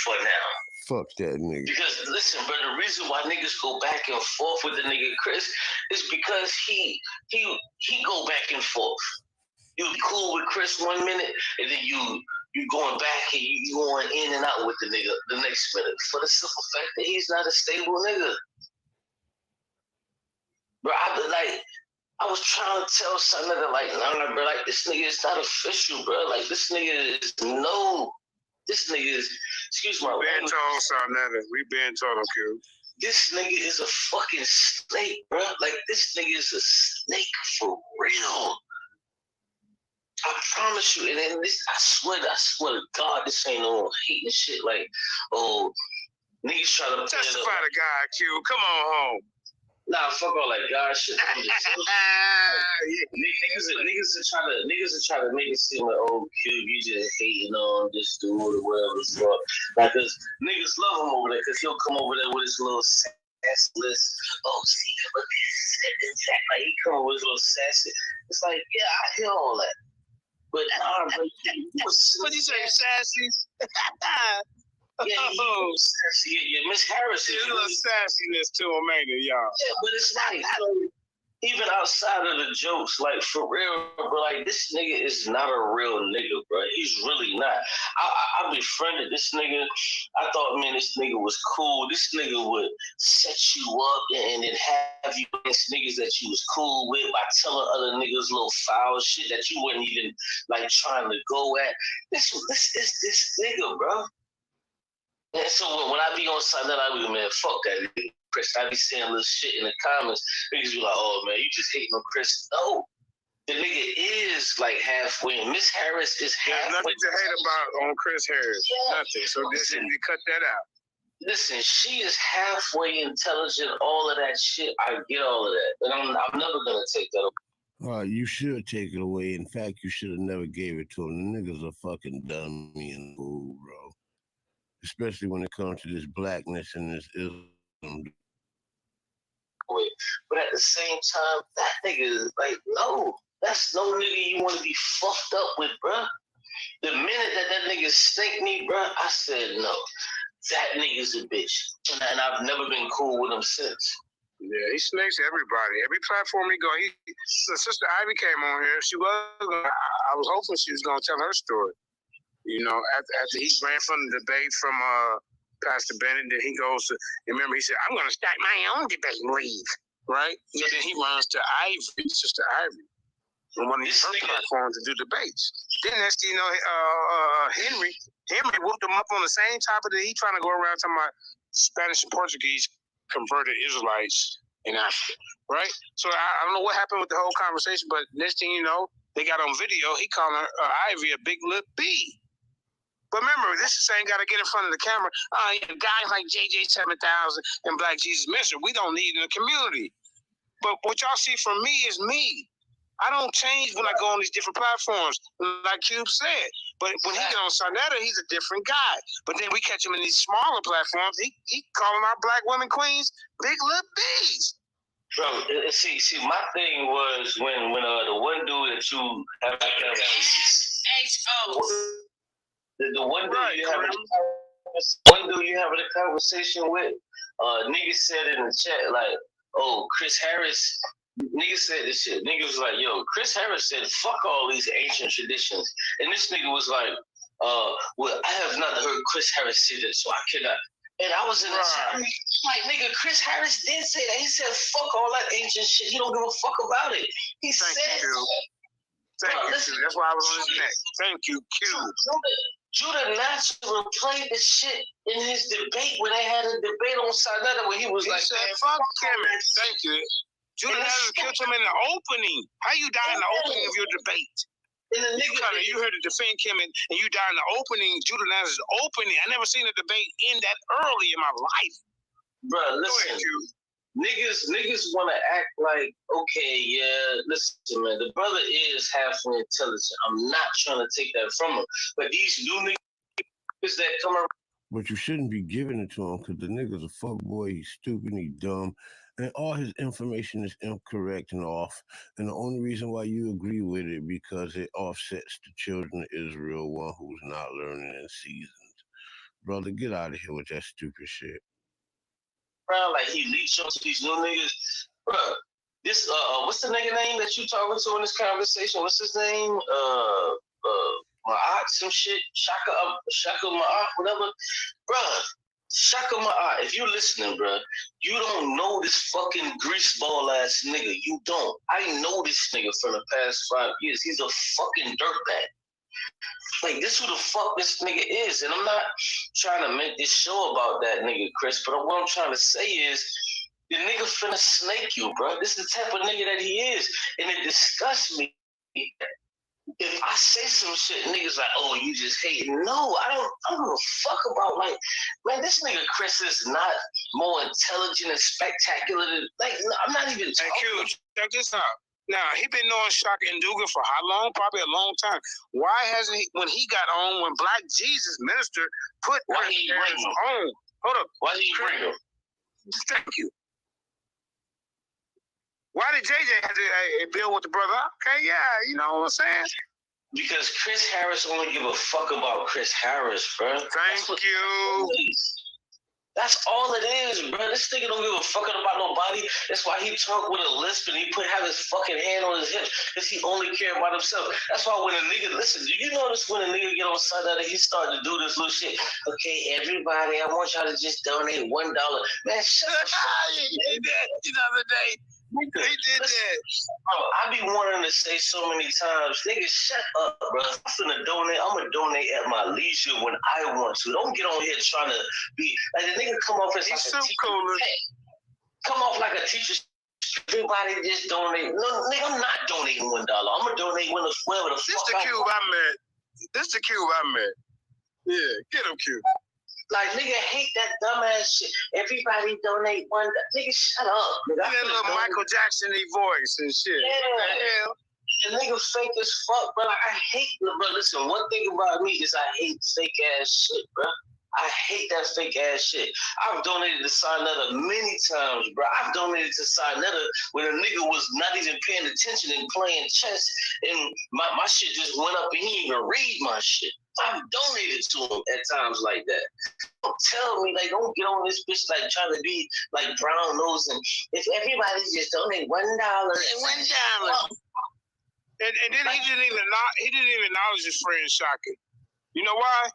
for now. Fuck that nigga. Because listen, bro, the reason why niggas go back and forth with the nigga Chris is because he go back and forth. You be cool with Chris 1 minute, and then you going back and you going in and out with the nigga the next minute for the simple fact that he's not a stable nigga. Bro, I was trying to tell something that like, nah, bro, like this nigga is not official, bro. Like this nigga is excuse my language. Been told something. We been told him, Q. This nigga is a fucking snake, bro. Like this nigga is a snake for real. I promise you, and then this, I swear to God, this ain't no hating shit. Like, oh, niggas try to testify to God, Q. Come on home. Nah, fuck all that God shit. Niggas are trying to make it seem like, oh, Q, you just hating on this dude or whatever the fuck. Like, cause niggas love him over there, cause he'll come over there with his little sass list. Oh, see, but this, like he come with his little sassy. It's like, yeah, I hear all that. But what you say, sassy? Yeah, Miss Harris. There's a little sassiness to him, ain't it, y'all? Yeah, but it's like, even outside of the jokes, like, for real, bro, like, this nigga is not a real nigga, bro. He's really not. I befriended this nigga. I thought, man, this nigga was cool. This nigga would set you up and then have you against niggas that you was cool with by telling other niggas little foul shit that you wasn't even, like, trying to go at. This is this nigga, bro. And so when I be on Sunday, I be, man, fuck that nigga Chris. I be saying little shit in the comments. Niggas be like, oh, man, you just hating on Chris. No. The nigga is like halfway. Miss Harris is halfway. There's nothing to hate about on Chris Harris. Yeah. Nothing. So listen, you cut that out. Listen, she is halfway intelligent, all of that shit. I get all of that. And I'm never going to take that away. You should take it away. In fact, you should have never gave it to him. The nigga's a fucking dummy and fool, bro. Especially when it comes to this blackness and this Islam. But at the same time, that nigga is like, no, that's no nigga you want to be fucked up with, bro. The minute that nigga snaked me, bro, I said no. That nigga's a bitch. And I've never been cool with him since. Yeah, he snakes everybody. Every platform he go, Sister Ivy came on here. I was hoping she was going to tell her story. You know, after he ran from the debate from Pastor Bennett, then he goes to, remember he said, I'm going to start my own debate league. right? And then he runs to Ivory, Sister Ivory, on one of these platforms to do debates. Then next thing you know, Henry whooped him up on the same topic that he trying to go around talking about Spanish and Portuguese converted Israelites in Africa, right? So I don't know what happened with the whole conversation, but next thing you know, they got on video, he calling Ivy a big lip B. But remember, this is saying got to get in front of the camera. Guys like JJ 7000 and Black Jesus Minister, we don't need in the community. But what y'all see from me is me. I don't change when I go on these different platforms, like Cube said. But when he get on Sarnetta, he's a different guy. But then we catch him in these smaller platforms. He calling our black women queens big lip B's. Bro, see, my thing was when the one dude that you have the one dude you having a conversation with, nigga said in the chat like, oh, Chris Harris. Nigga said this shit. Nigga was like, yo, Chris Harris said, fuck all these ancient traditions. And this nigga was like, well, I have not heard Chris Harris say that, so I cannot. And I was in the chat, like, nigga, Chris Harris did say that. He said, fuck all that ancient shit. He don't give a fuck about it. He said that. Thank you, Q. That's why I was on his neck. Thank you, Q. Judah Natural played this shit in his debate when they had a debate on Sarnetta where he was like, said, fuck Kemet. Thank you. Judah Natural killed him in the opening. How you die in the opening of your debate? You heard it defend Kemet and you die in the opening, Judah Natural's opening. I never seen a debate end that early in my life. Bro, listen. Niggas want to act like, okay, yeah, listen, man, the brother is halfway intelligent. I'm not trying to take that from him. But these new niggas that come around. But you shouldn't be giving it to him because the nigga's a fuckboy, he's stupid, he's dumb, and all his information is incorrect and off. And the only reason why you agree with it because it offsets the children of Israel, one who's not learning and seasoned. Brother, get out of here with that stupid shit. Like he leech onto these new niggas. Bro, this what's the nigga name that you talking to in this conversation? What's his name? Ma'at, some shit. Shaka Ma'at, whatever. Bruh, Shaka Ma'at, if you listening, bruh, you don't know this fucking greaseball ass nigga. You don't. I know this nigga for the past 5 years. He's a fucking dirtbag. Like, this who the fuck this nigga is. And I'm not trying to make this show about that nigga, Chris, but what I'm trying to say is, the nigga finna snake you, bro. This is the type of nigga that he is. And it disgusts me. If I say some shit, niggas like, oh, you just hate. No, I don't give a fuck about, like, man, this nigga Chris is not more intelligent and spectacular than, like, no, I'm not even talking. Hey, Q, check this out. Now, he been knowing Shaka and Dugan for how long? Probably a long time. Why hasn't he, when he got on, when Black Jesus Minister put Chris Harris on? Hold up. Why did he bring him? Thank you. Why did JJ have to build with the brother? Okay, yeah, you know what I'm saying? Because Chris Harris only give a fuck about Chris Harris, bro. Thank you. That's all it is, bro. This nigga don't give a fuck about nobody. That's why he talk with a lisp and he have his fucking hand on his hips because he only care about himself. That's why when a nigga, listen, do you notice when a nigga get on Sunday, he start to do this little shit? Okay, everybody, I want y'all to just donate $1. Man, shut up. He did that the other day. He did that. Bro, I be wanting to say so many times, nigga, shut up, bro. I'm finna donate. I'm gonna donate at my leisure when I want to. Don't get on here trying to be like the nigga come off as like a teacher. Come off like a teacher. Everybody just donate. No, nigga, I'm not donating $1. I'm gonna donate wherever the fuck. This the cube I met. This the cube I met. Yeah, get him, Cube. Like, nigga, hate that dumbass shit. Everybody donate $1. Nigga, shut up. Nigga, that little Michael Jackson-y voice and shit. Yeah. The nigga fake as fuck, bro. Like, I hate, bro. Listen, one thing about me is I hate fake ass shit, bro. I hate that fake ass shit. I've donated to Sarnetta many times, bro. I've donated to Sarnetta when a nigga was not even paying attention and playing chess, and my shit just went up and he didn't even read my shit. I've donated to him at times like that. Don't tell me, like, don't get on this bitch like trying to be like brown nose and if everybody just donate $1. $1. And then he didn't even acknowledge his friend Shaka. You know why?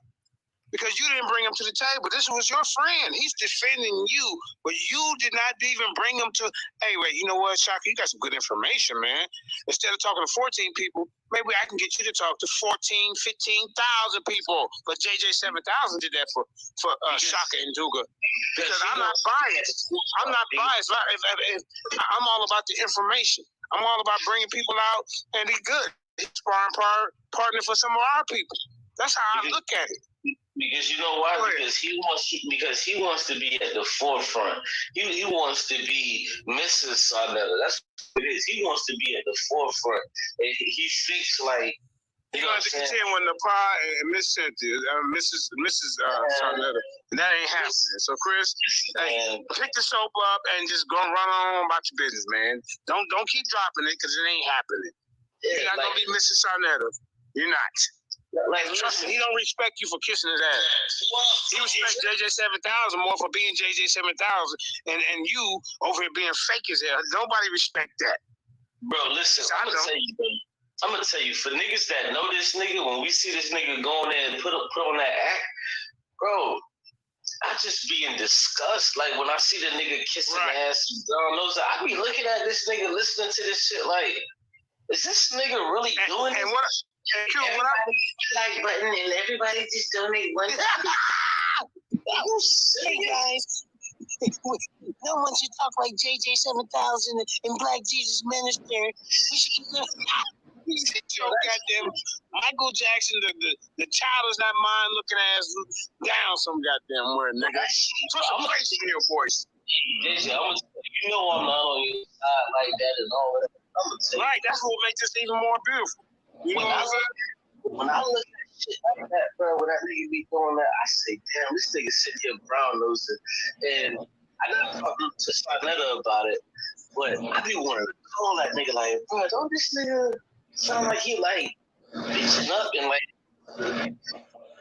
because you didn't bring him to the table. This was your friend. He's defending you, but you did not even bring him to. Hey, wait, you know what, Shaka? You got some good information, man. Instead of talking to 14 people, maybe I can get you to talk to 14, 15,000 people. But JJ 7000 did that for Shaka and Duga. Because I'm not biased. I'm not biased. I'm all about the information. I'm all about bringing people out, and he's good. He's sparring partner for some of our people. That's how I look at it. Because you know why? Because he wants to be at the forefront. He wants to be Mrs. Sarnetta. That's what it is. He wants to be at the forefront. And he thinks like you know, to contend with Nepal and Miss Cynthia, Mrs. Sarnetta. That ain't happening. So Chris, hey, pick the soap up and just go run on about your business, man. Don't keep dropping it because it ain't happening. You're not gonna be Mrs. Sarnetta. You're not. Like, trust me, he don't respect you for kissing his ass. He respects JJ 7000 more for being JJ 7000 and you over here being fake as hell. Nobody respect that. Bro, listen, I'm gonna tell you, for niggas that know this nigga, when we see this nigga going there and put on that act, bro, I just be in disgust. Like when I see the nigga kissing the ass, I be looking at this nigga, listening to this shit like, is this nigga really doing this? Like button and everybody just donate one. Hey guys, no one should talk like JJ 7000 and Black Jesus Minister. Goddamn Michael Jackson, the child is not mine looking ass down some goddamn word, nigga. Put some place in your voice. JJ, you know I'm not on your side like that and all that. Right, that's what makes this even more beautiful. You know what I'm saying? When I look at shit like that, bro, when that nigga be doing that, I say, damn, this nigga sitting here brown nosing. And I gotta talk to Sarnetta about it, but I be wanting to call that nigga like, bro, don't this nigga sound like he like bitching up and like,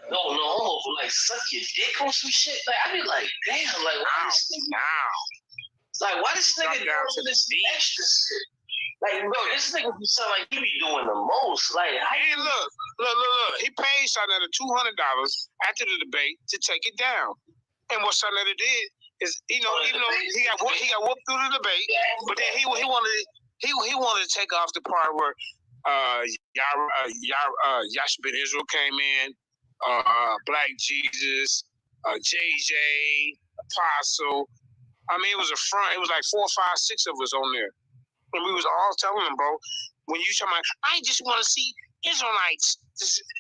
no, homo, like suck your dick on some shit? Like, I be like, damn, like, why this nigga down to this extra shit? Like, bro, this nigga sound like he be doing the most. Like, hey, look. He paid Sarnetta $200 after the debate to take it down. And what Sarnetta did is, even though he got whooped through the debate, but then he wanted to take off the part where Yasha Ben Israel came in, Black Jesus, JJ, Apostle. I mean, it was a front. It was like 4, 5, 6 of us on there. And we was all telling them, bro, when you talking about, I just want to see Israelites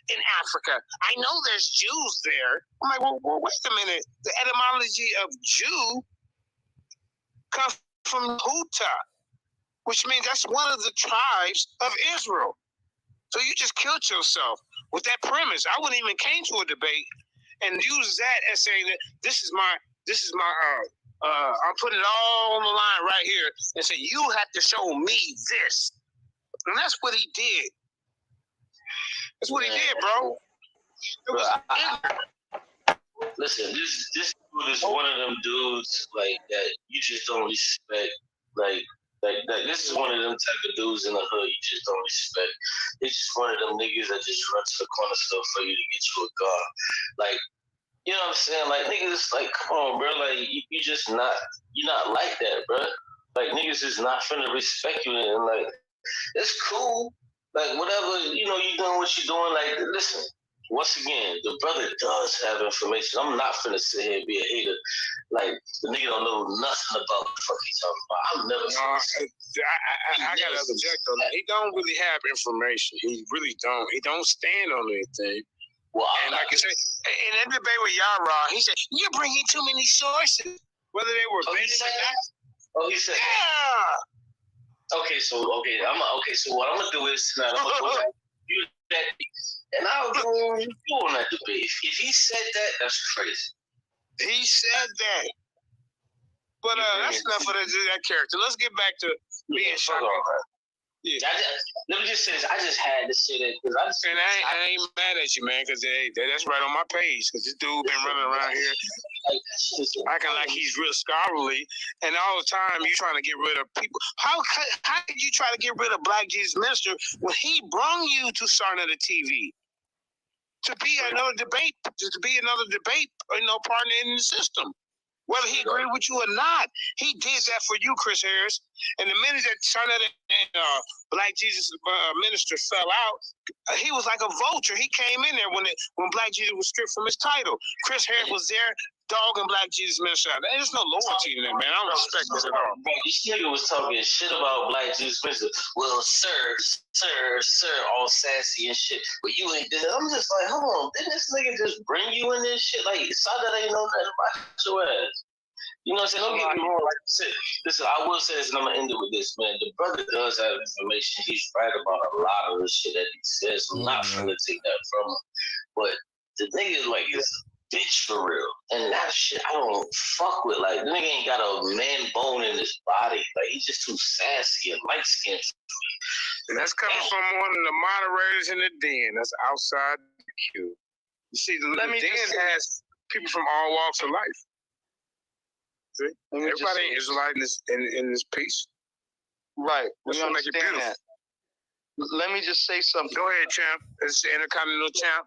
in Africa. I know there's Jews there. I'm like, well, wait a minute. The etymology of Jew comes from Huta, which means that's one of the tribes of Israel. So you just killed yourself with that premise. I wouldn't even came to a debate and use that as saying that this is my I'm putting it all on the line right here and say, you have to show me this. And that's what he did. That's what he did, bro. It was listen, this dude is one of them dudes like that you just don't respect. Like this is one of them type of dudes in the hood you just don't respect. It's just one of them niggas that just run to the corner store for you to get you a car. Like, you know what I'm saying? Like, niggas, like, come on, bro. Like, you're not like that, bro. Like, niggas is not finna respect you. And, like, it's cool. Like, whatever, you know, you doing what you're doing. Like, listen, once again, the brother does have information. I'm not finna sit here and be a hater. Like, the nigga don't know nothing about what the fuck he's talking about. I'm never I got to object on that. He don't really have information. He really don't. He don't stand on anything. Well, and like I said, in that debate with Yara, he said, you're bringing too many sources. Whether they were vetted or not. Oh, he said, yeah. Okay, so what I'm gonna do is tonight, I'm gonna go back you that, and I'll go on that debate. If he said that, that's crazy. He said that. But that's enough of that character. Let's get back to being shocked. Yeah. Let me just say this. I just had to say that because I ain't mad at you, man, because that's right on my page. Because this dude been running around here acting like he's real scholarly, and all the time you trying to get rid of people. How could you try to get rid of Black Jesus Minister when he brung you to Sarnetta TV to be another debate, partner in the system. Whether he agreed with you or not, he did that for you, Chris Harris. And the minute that China and Black Jesus minister fell out, he was like a vulture. He came in there when Black Jesus was stripped from his title. Chris Harris was there, dogging Black Jesus minister. There's no loyalty in that, man. I don't respect this at all. This nigga was talking shit about Black Jesus minister. Well, sir, all sassy and shit. But you ain't did it. I'm just like, hold on, didn't this nigga just bring you in this shit? Like, Sada ain't know nothing about your ass. You know what I'm saying? Don't get me wrong. Like I said, listen, I will say this, and I'm gonna end it with this, man. The brother does have information. He's right about a lot of the shit that he says. I'm not gonna take that from him. But the nigga like is a bitch for real. And that shit I don't fuck with. Like, the nigga ain't got a man bone in his body. Like, he's just too sassy and light skinned. And that's coming from one of the moderators in the den. That's outside the queue. You see, the den has people from all walks of life. See? Everybody ain't Israelite in this piece. Right. That's what make it beautiful. That. Let me just say something. Go ahead, champ. It's the Intercontinental champ.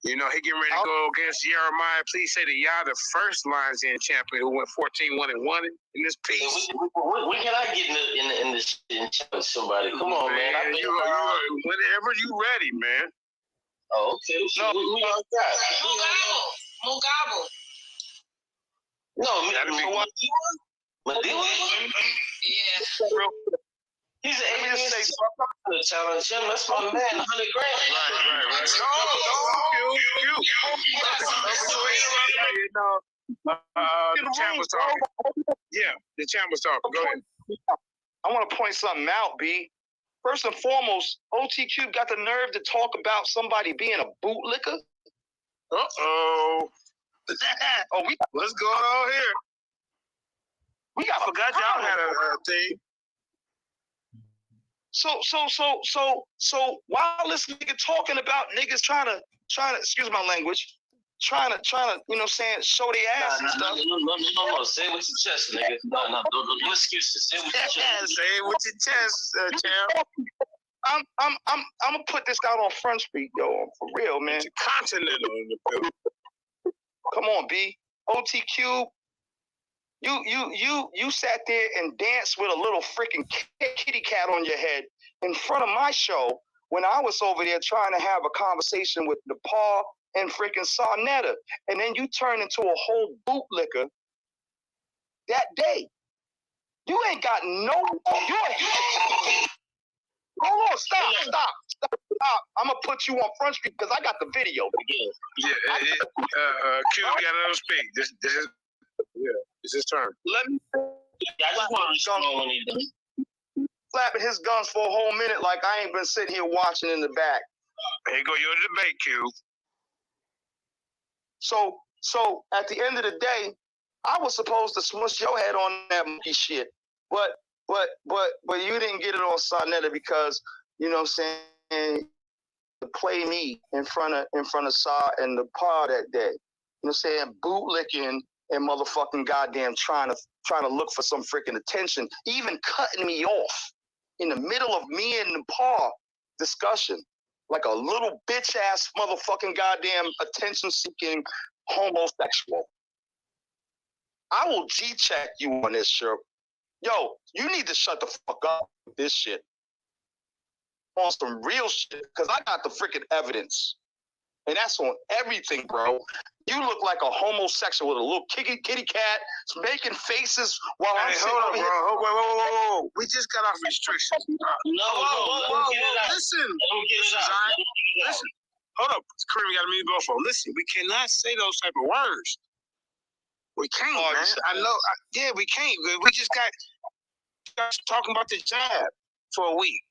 You know, he getting ready to go against Jeremiah. Please say the Yah, the first Lions Den champion who went 14-1-1 in this piece. When can I get in chat with somebody? Come on, man. Whenever you ready, man. Oh, okay. No, we all got. Mugabo. No, Madiwa? Yeah. He's an ABS challenge. That's my man, 100 grand. Right. The champ was talking. Yeah, the champ was talking. Go ahead. I want to point something out, B. First and foremost, OTQ got the nerve to talk about somebody being a bootlicker. Uh-oh. What's going on here? I forgot y'all had a thing. So while this nigga talking about niggas trying to excuse my language, trying to you know what I'm saying, show their ass and stuff. No, say it with your chest, nigga. No excuses. Say it with your chest. Say it with your chest, champ. I'm gonna put this out on Front Street, yo, for real, man. It's a continental in the building. Come on, B. OTQ. You sat there and danced with a little freaking kitty cat on your head in front of my show when I was over there trying to have a conversation with Nepal and freaking Sarnetta. And then you turned into a whole bootlicker that day. You ain't got no... Hold on, stop. I'm going to put you on Front Street because I got the video. Yeah, Q, got to speak. This is... Yeah, it's his turn. Let me... I just want to flapping his guns for a whole minute like I ain't been sitting here watching in the back. Here you go your debate, Q. So at the end of the day, I was supposed to smush your head on that monkey shit. But you didn't get it on Sarnetta because, you know what I'm saying, to play me in front of Sa and the par that day. You know what I'm saying? Bootlicking and motherfucking goddamn trying to look for some freaking attention, even cutting me off in the middle of me and Nepal discussion, like a little bitch ass motherfucking goddamn attention seeking homosexual. I will G-check you on this, sure. Yo, you need to shut the fuck up with this shit. On some real shit, because I got the freaking evidence. And that's on everything, bro. You look like a homosexual with a little kitty cat making faces while I'm sitting over here. Whoa. We just got off restrictions. No. Listen. Listen. Hold up. Kareem, we got to meet both of them. Listen, we cannot say those type of words. We can't, man. I know. We can't. We just got talking about the jab for a week.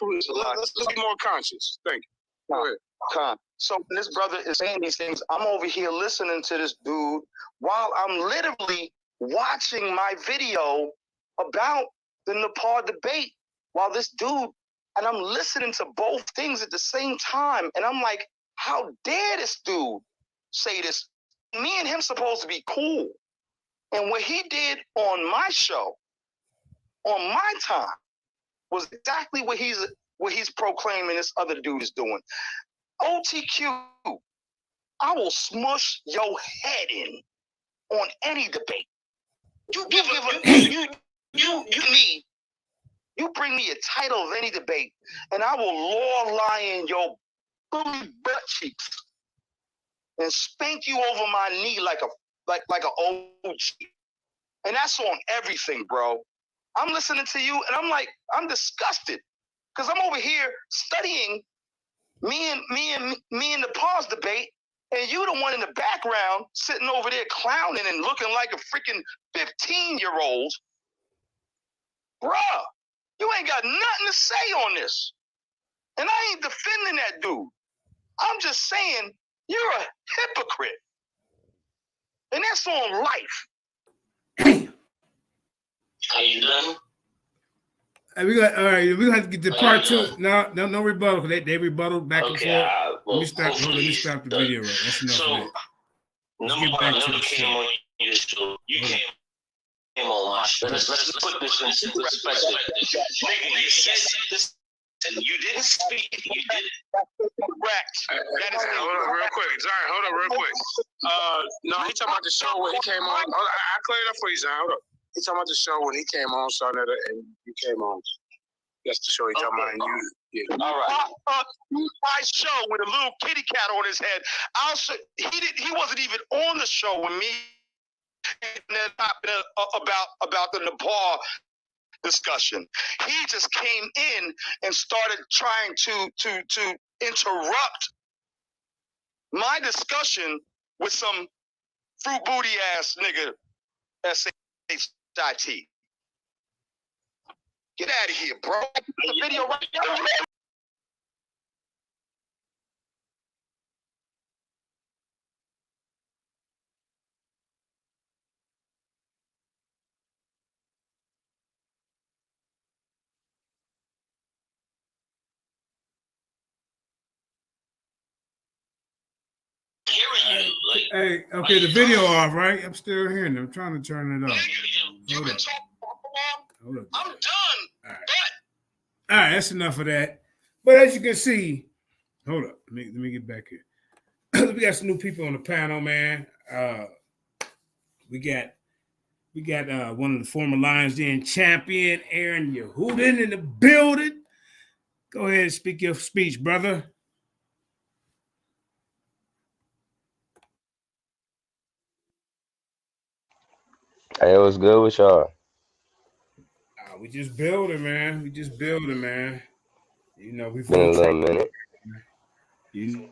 Let's be more conscious. Thank you. Go ahead. So when this brother is saying these things, I'm over here listening to this dude while I'm literally watching my video about the Nepal debate while this dude, and I'm listening to both things at the same time. And I'm like, how dare this dude say this? Me and him supposed to be cool. And what he did on my show, on my time, was exactly what he's proclaiming this other dude is doing. OTQ, I will smush your head in on any debate. You bring me a title of any debate, and I will law lion your booty butt cheeks and spank you over my knee like an OG. And that's on everything, bro. I'm listening to you, and I'm disgusted because I'm over here studying me and the pause debate, and you the one in the background sitting over there clowning and looking like a freaking 15-year-old. Bruh, you ain't got nothing to say on this. And I ain't defending that dude. I'm just saying you're a hypocrite. And that's on life. Are you done? All right, we're gonna have to get to part two. No rebuttal. They rebuttal back and forth. Let me stop the video. Right, that's enough. So, number one, I never came on your show. You came on my show. Let's put this into perspective. Nigga, you said this, and you didn't speak. You didn't. Correct. Hold up real quick. Sorry, hold up real quick. No, he talking about the show when he came on. I cleared up for you, Zion. Hold up. He talking about the show when he came on, and you came on. That's the show he talking about. And you, yeah. All right. My show with a little kitty cat on his head. He wasn't even on the show with me. About the Nepal discussion. He just came in and started trying to interrupt my discussion with some fruit booty ass nigga SHIT. Get out of here, bro. The video right now. Hey, okay, the video off, right? I'm still hearing them. I'm trying to turn it off. Hold up. I'm done. All right, that's enough of that. But as you can see, hold up. Let me get back here. We got some new people on the panel, man. We got one of the former Lions Den champion, Aaron Yehudin, in the building. Go ahead and speak your speech, brother. Hey, what's good with y'all? We just building, man. You know, we've Been a little minute. You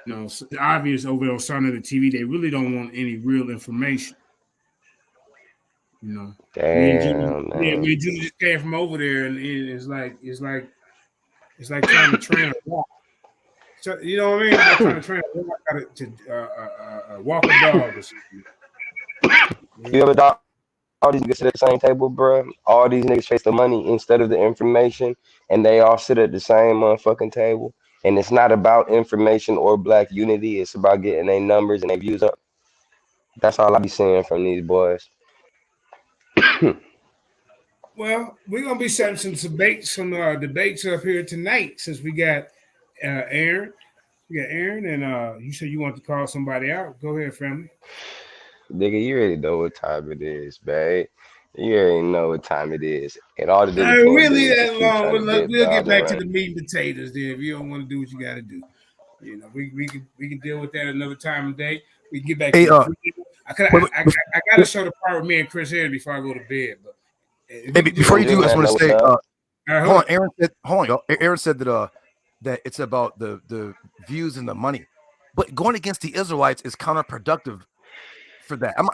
know, it's obvious over on Son of the TV, they really don't want any real information. You know, Damn, man. me and Julie just came from over there, and it's like trying to train a walk. So, you know what I mean? It's like trying to train a walk a dog or something. You ever thought all these niggas sit at the same table, bro? All these niggas chase the money instead of the information, and they all sit at the same motherfucking table. And it's not about information or black unity. It's about getting their numbers and their views up. That's all I be seeing from these boys. Well, we're gonna be setting some debates up here tonight since we got Aaron. We got Aaron, and you said you want to call somebody out. Go ahead, family. Nigga, you already know what time it is, babe. You already know what time it is. And all the niggas Hey, can't really do is that just keep long. trying to We'll get back to right. the meat and potatoes there. If you don't want to do what you got to do, you know, we can deal with that another time of day. We can get back to the video. I got to show the part with me and Chris here before I go to bed. But before you do, I just want to say, hold on. Aaron Aaron said that it's about the views and the money, but going against the Israelites is counterproductive for that. I'm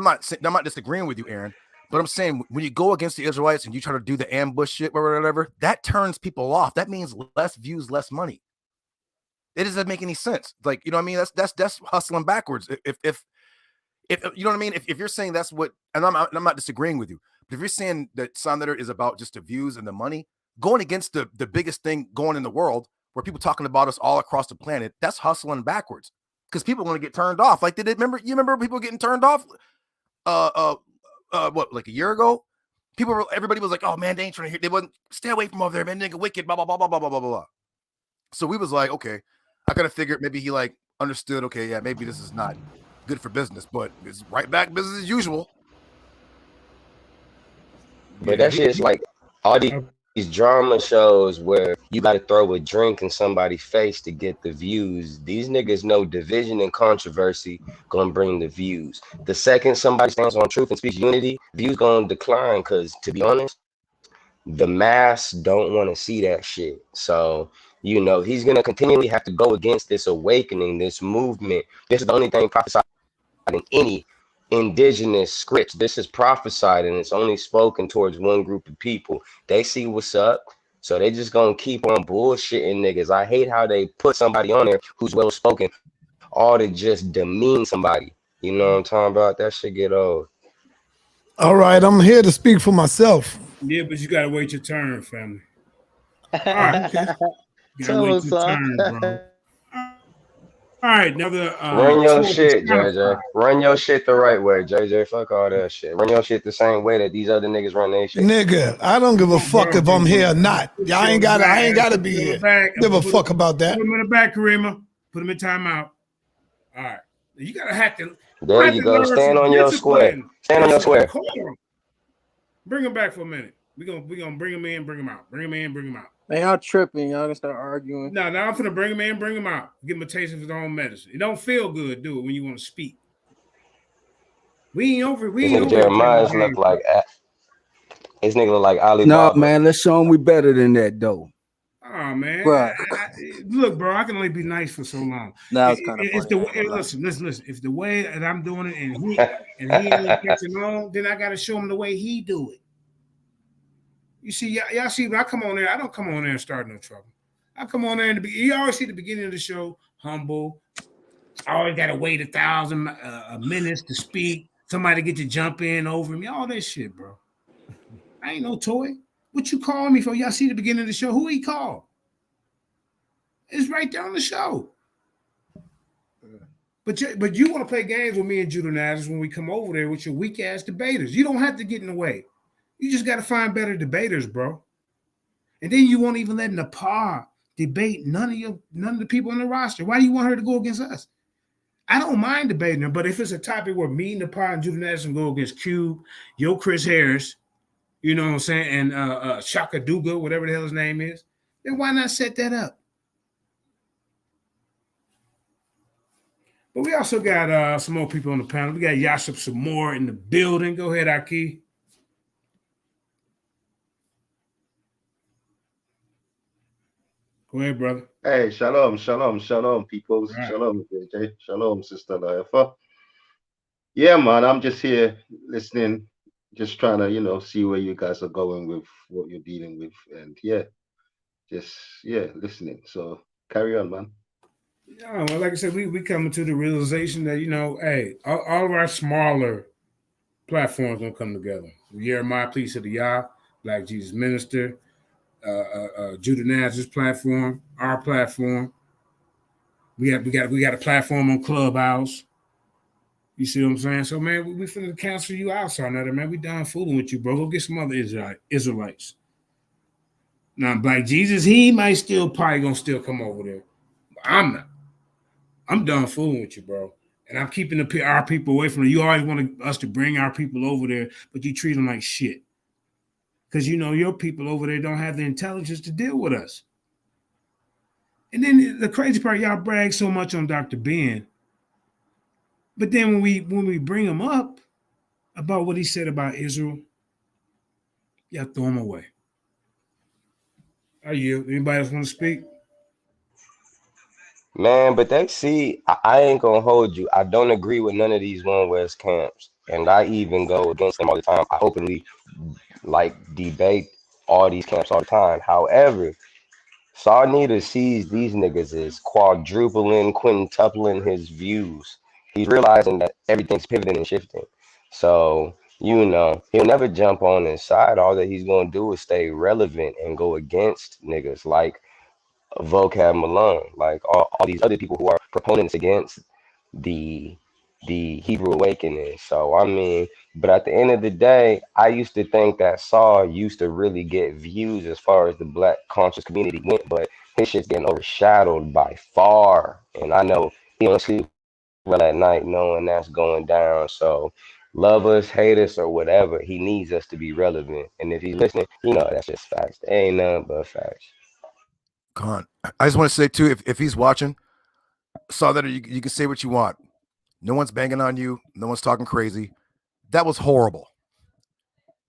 not disagreeing with you, Aaron, but I'm saying when you go against the Israelites and you try to do the ambush shit or whatever, that turns people off. That means less views, less money. It doesn't make any sense. Like, you know what I mean? That's hustling backwards. If you know what I mean? If you're saying that's what, and I'm not disagreeing with you, but if you're saying that Sonder is about just the views and the money, going against the biggest thing going in the world, where people talking about us all across the planet, that's hustling backwards. Because people want to get turned off. Like, you remember people getting turned off? What, like a year ago? Everybody was like, oh man, they ain't trying to hear, they wouldn't stay away from over there, man, nigga wicked, blah, blah, blah, blah, blah, blah, blah, blah. So we was like, okay, I kind of figured maybe he like understood, okay, yeah, maybe this is not good for business, but it's right back business as usual. But that shit's like all these drama shows where you got to throw a drink in somebody's face to get the views. These niggas know division and controversy gonna bring the views. The second somebody stands on truth and speaks unity, views gonna decline. Cause to be honest, the mass don't want to see that shit. So you know he's gonna continually have to go against this awakening, this movement. This is the only thing prophesied in any indigenous scripts. This is prophesied and it's only spoken towards one group of people. They see what's up, so they just gonna keep on bullshitting niggas. I hate how they put somebody on there who's well spoken, all to just demean somebody. You know what I'm talking about? That shit get old. All right, I'm here to speak for myself. Yeah, but you gotta wait your turn, family. All right, okay. You gotta wait your turn, bro. All right, another Run your shit, JJ. Run your shit the right way, JJ. Fuck all that shit. Run your shit the same way that these other niggas run their shit. Nigga, I don't give a fuck if I'm here or not. I ain't gotta be here. Give a fuck about that. Put him in the back, Karima. Put him in timeout. All right. You gotta have to. There you go. Stand on your square. Stand on your square. Bring him back for a minute. We gonna bring him in, bring him out. Bring him in, bring him out. Man, y'all tripping. Y'all gonna start arguing. No, I'm finna bring him in, bring him out. Give him a taste of his own medicine. It don't feel good, do it, when you want to speak. We ain't over. We ain't over. Jeremiah's look like his nigga look like Ali. No, man, let's show him we better than that, though. Oh man, Bruh. Look, bro, I can only be nice for so long. That was kind of listen. If the way that I'm doing it and he ain't catching on, then I gotta show him the way he do it. You see, y'all see when I come on there, I don't come on there and start no trouble. I come on there and you always see the beginning of the show, humble. I always gotta wait 1,000 minutes to speak. Somebody get to jump in over me, all that shit, bro. I ain't no toy. What you calling me for? Y'all see the beginning of the show? Who he called? It's right there on the show. But you want to play games with me and Judenazers when we come over there with your weak ass debaters. You don't have to get in the way. You just got to find better debaters, bro. And then you won't even let Nepal debate none of the people on the roster. Why do you want her to go against us? I don't mind debating her, but if it's a topic where me, Nepal, and Judenazers go against Cube, Yo Chris Harris, you know what I'm saying, and Shaka Duga, whatever the hell his name is, then why not set that up? But we also got some more people on the panel. We got Yasip some more in the building. Go ahead, Aki. Go ahead, brother. Hey, shalom, people. Right. Shalom, JJ. Shalom, Sister Laifa. Yeah, man, I'm just here listening, just trying to, see where you guys are going with what you're dealing with. And listening. So carry on, man. Yeah, well, like I said, we coming to the realization that, hey, all of our smaller platforms gonna come together. Jeremiah, Please to the Yah, Black Jesus Minister, Judenazer's platform, our platform. We got a platform on Clubhouse. You see what I'm saying? So man, we finna cancel you out, Sarnetta, man. We done fooling with you, bro. Go get some other Israelites. Now, Black Jesus, he might probably gonna still come over there. I'm not. I'm done fooling with you, bro. And I'm keeping our people away from it. You always want us to bring our people over there, but you treat them like shit. Because your people over there don't have the intelligence to deal with us. And then the crazy part, y'all brag so much on Dr. Ben. But then when we bring him up about what he said about Israel, y'all throw him away. Are you? Anybody else want to speak? Man, but they see, I ain't gonna hold you. I don't agree with none of these One West camps. And I even go against them all the time. I openly debate all these camps all the time. However, Sarnita sees these niggas as quadrupling, quintupling his views. He's realizing that everything's pivoting and shifting. So, he'll never jump on his side. All that he's gonna do is stay relevant and go against niggas like Vocab Malone, like all these other people who are proponents against the the Hebrew awakening. So I mean, but at the end of the day, I used to think that Saul used to really get views as far as the black conscious community went, but his shit's getting overshadowed by far. And I know he don't sleep well at night knowing that's going down. So love us, hate us, or whatever, he needs us to be relevant. And if he's listening, that's just facts. There ain't nothing but facts. Con, I just want to say too, if he's watching, saw that you can say what you want. No one's banging on you. No one's talking crazy. That was horrible.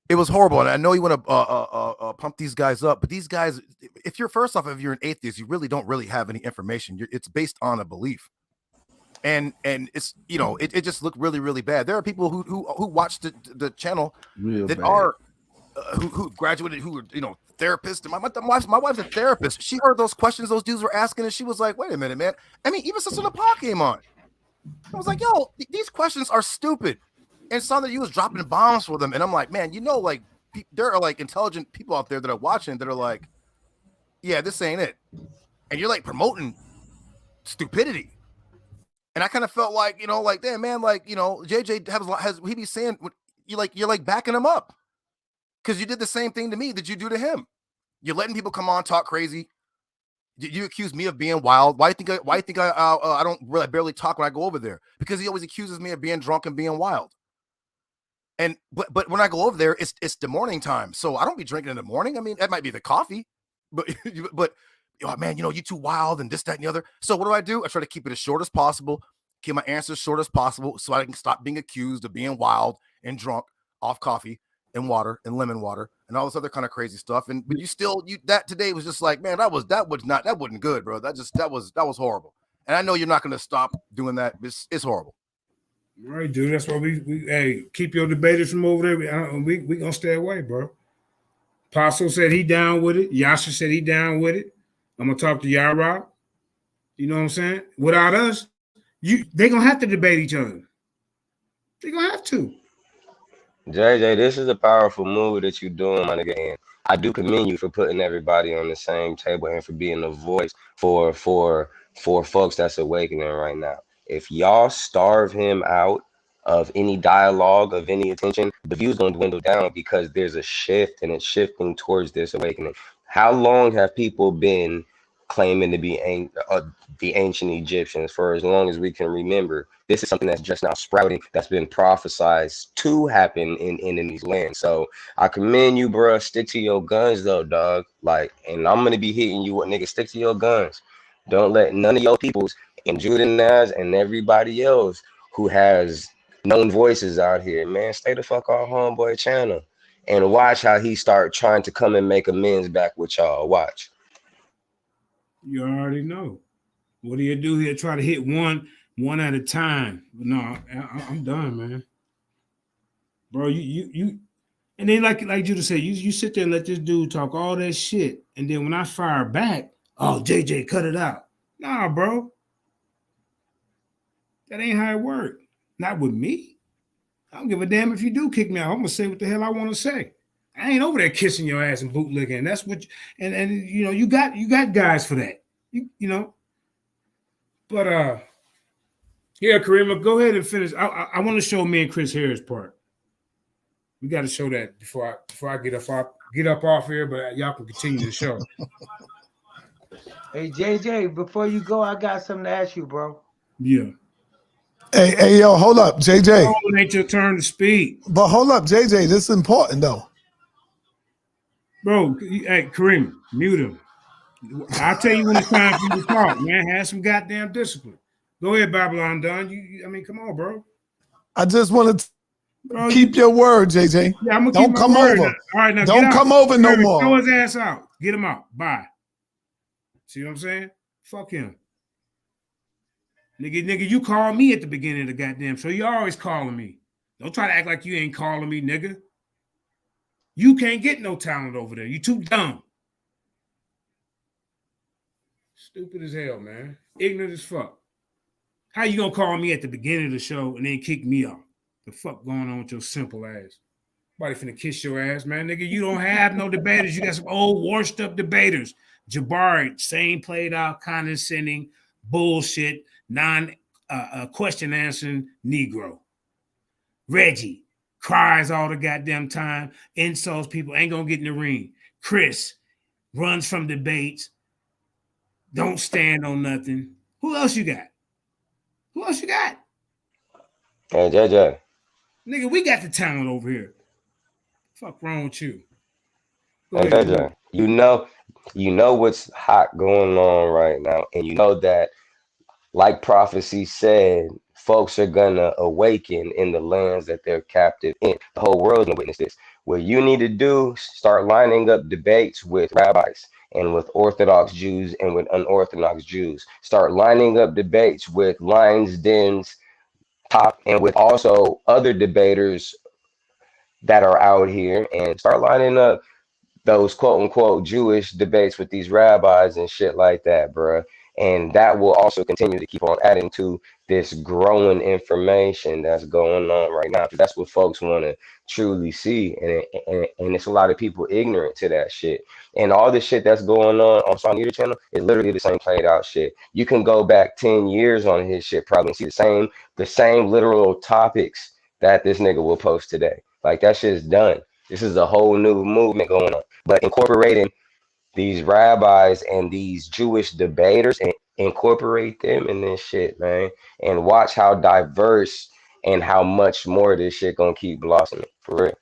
It was horrible. And I know you want to pump these guys up, but these guys, if you're an atheist, you really don't really have any information. It's based on a belief. And it's, it just looked really, really bad. There are people who watch the channel Real that bad. are who graduated, who were therapists. And my wife's a therapist. She heard those questions those dudes were asking, and she was like, "Wait a minute, man." I mean, even since the pod came on, I was like, "Yo, these questions are stupid." And saw that you was dropping bombs for them, and I'm like, "Man, like there are like intelligent people out there that are watching that are like, yeah, this ain't it," and you're like promoting stupidity. And I kind of felt like, like, damn, man, like, JJ has he be saying you're like backing him up because you did the same thing to me that you do to him. You're letting people come on, talk crazy. You accuse me of being wild. Why do you think I don't really barely talk when I go over there? Because he always accuses me of being drunk and being wild. And but when I go over there, it's the morning time, so I don't be drinking in the morning. I mean, that might be the coffee, but oh, man, you too wild and this, that, and the other. So what do? I try to keep it as short as possible, keep my answers short as possible, so I can stop being accused of being wild and drunk off coffee and water and lemon water and all this other kind of crazy stuff. And but that today was just like, man, that wasn't good, bro. That was horrible. And I know you're not going to stop doing that. It's horrible. All right, dude. That's why we keep your debaters from over there. We gonna stay away, bro. Apostle said he down with it. Yasha said he down with it. I'm gonna talk to Yara. You know what I'm saying? Without us, they gonna have to debate each other. They gonna have to. JJ, this is a powerful move that you're doing, my nigga. And I do commend you for putting everybody on the same table and for being a voice for folks that's awakening right now. If y'all starve him out of any dialogue, of any attention, the view's gonna dwindle down because there's a shift and it's shifting towards this awakening. How long have people been claiming to be the ancient Egyptians? For as long as we can remember, this is something that's just now sprouting, that's been prophesied to happen in these lands. So I commend you, bro. Stick to your guns though, dog. And I'm gonna be hitting you with niggas. Stick to your guns. Don't let none of your peoples and Judenaz and everybody else who has known voices out here, man, stay the fuck off homeboy channel and watch how he start trying to come and make amends back with y'all. Watch. You already know. What do you do here? Try to hit one at a time. No, I'm done, man. Bro, you and then like Judah said, you sit there and let this dude talk all that shit, and then when I fire back, oh, JJ, cut it out. Nah, bro. That ain't how it works. Not with me. I don't give a damn if you do kick me out. I'm gonna say what the hell I want to say. I ain't over there kissing your ass and bootlicking. That's what you got guys for that. But yeah, Karima, go ahead and finish. I want to show me and Chris Harris part. We got to show that before I get up off here, but y'all can continue the show. Hey JJ, before you go, I got something to ask you, bro. Yeah. Hey, yo, hold up, JJ. Oh, it ain't your turn to speak. But hold up, JJ. This is important though. Bro, hey, Kareem, mute him. I'll tell you when it's time for you to talk, man. Have some goddamn discipline. Go ahead, Babylon Don. I mean, come on, bro. I just want to keep your word, JJ. Yeah, I'm gonna Don't keep come my word. over. All right, now Don't come over no more. Throw his ass out. Get him out. Bye. See what I'm saying? Fuck him. Nigga, you called me at the beginning of the goddamn show. You always calling me. Don't try to act like you ain't calling me, nigga. You can't get no talent over there. You too dumb. Stupid as hell, man. Ignorant as fuck. How you gonna call me at the beginning of the show and then kick me off? The fuck going on with your simple ass? Nobody finna kiss your ass, man. Nigga, you don't have no debaters. You got some old washed up debaters. Jabari, same played out, condescending, bullshit, question answering Negro. Reggie cries all the goddamn time, insults people, ain't gonna get in the ring. Chris runs from debates, don't stand on nothing. Who else you got? Who else you got? Hey, JJ. Nigga, we got the talent over here. Fuck wrong with you? Go Hey, ahead. JJ. You know what's hot going on right now, and you know that, like prophecy said, folks are gonna awaken in the lands that they're captive in. The whole world's gonna witness this. What you need to do, start lining up debates with rabbis and with Orthodox Jews and with unorthodox Jews. Start lining up debates with Lions Den's top and with also other debaters that are out here, and start lining up those quote unquote Jewish debates with these rabbis and shit like that, bruh. And that will also continue to keep on adding to this growing information that's going on right now. That's what folks want to truly see. And it's a lot of people ignorant to that shit. And all the shit that's going on Saw Neither channel is literally the same played out shit. You can go back 10 years on his shit probably and see the same literal topics that this nigga will post today. Like that shit's done. This is a whole new movement going on. But incorporating these rabbis and these Jewish debaters and incorporate them in this shit, man. And watch how diverse and how much more this shit gonna keep blossoming, for real.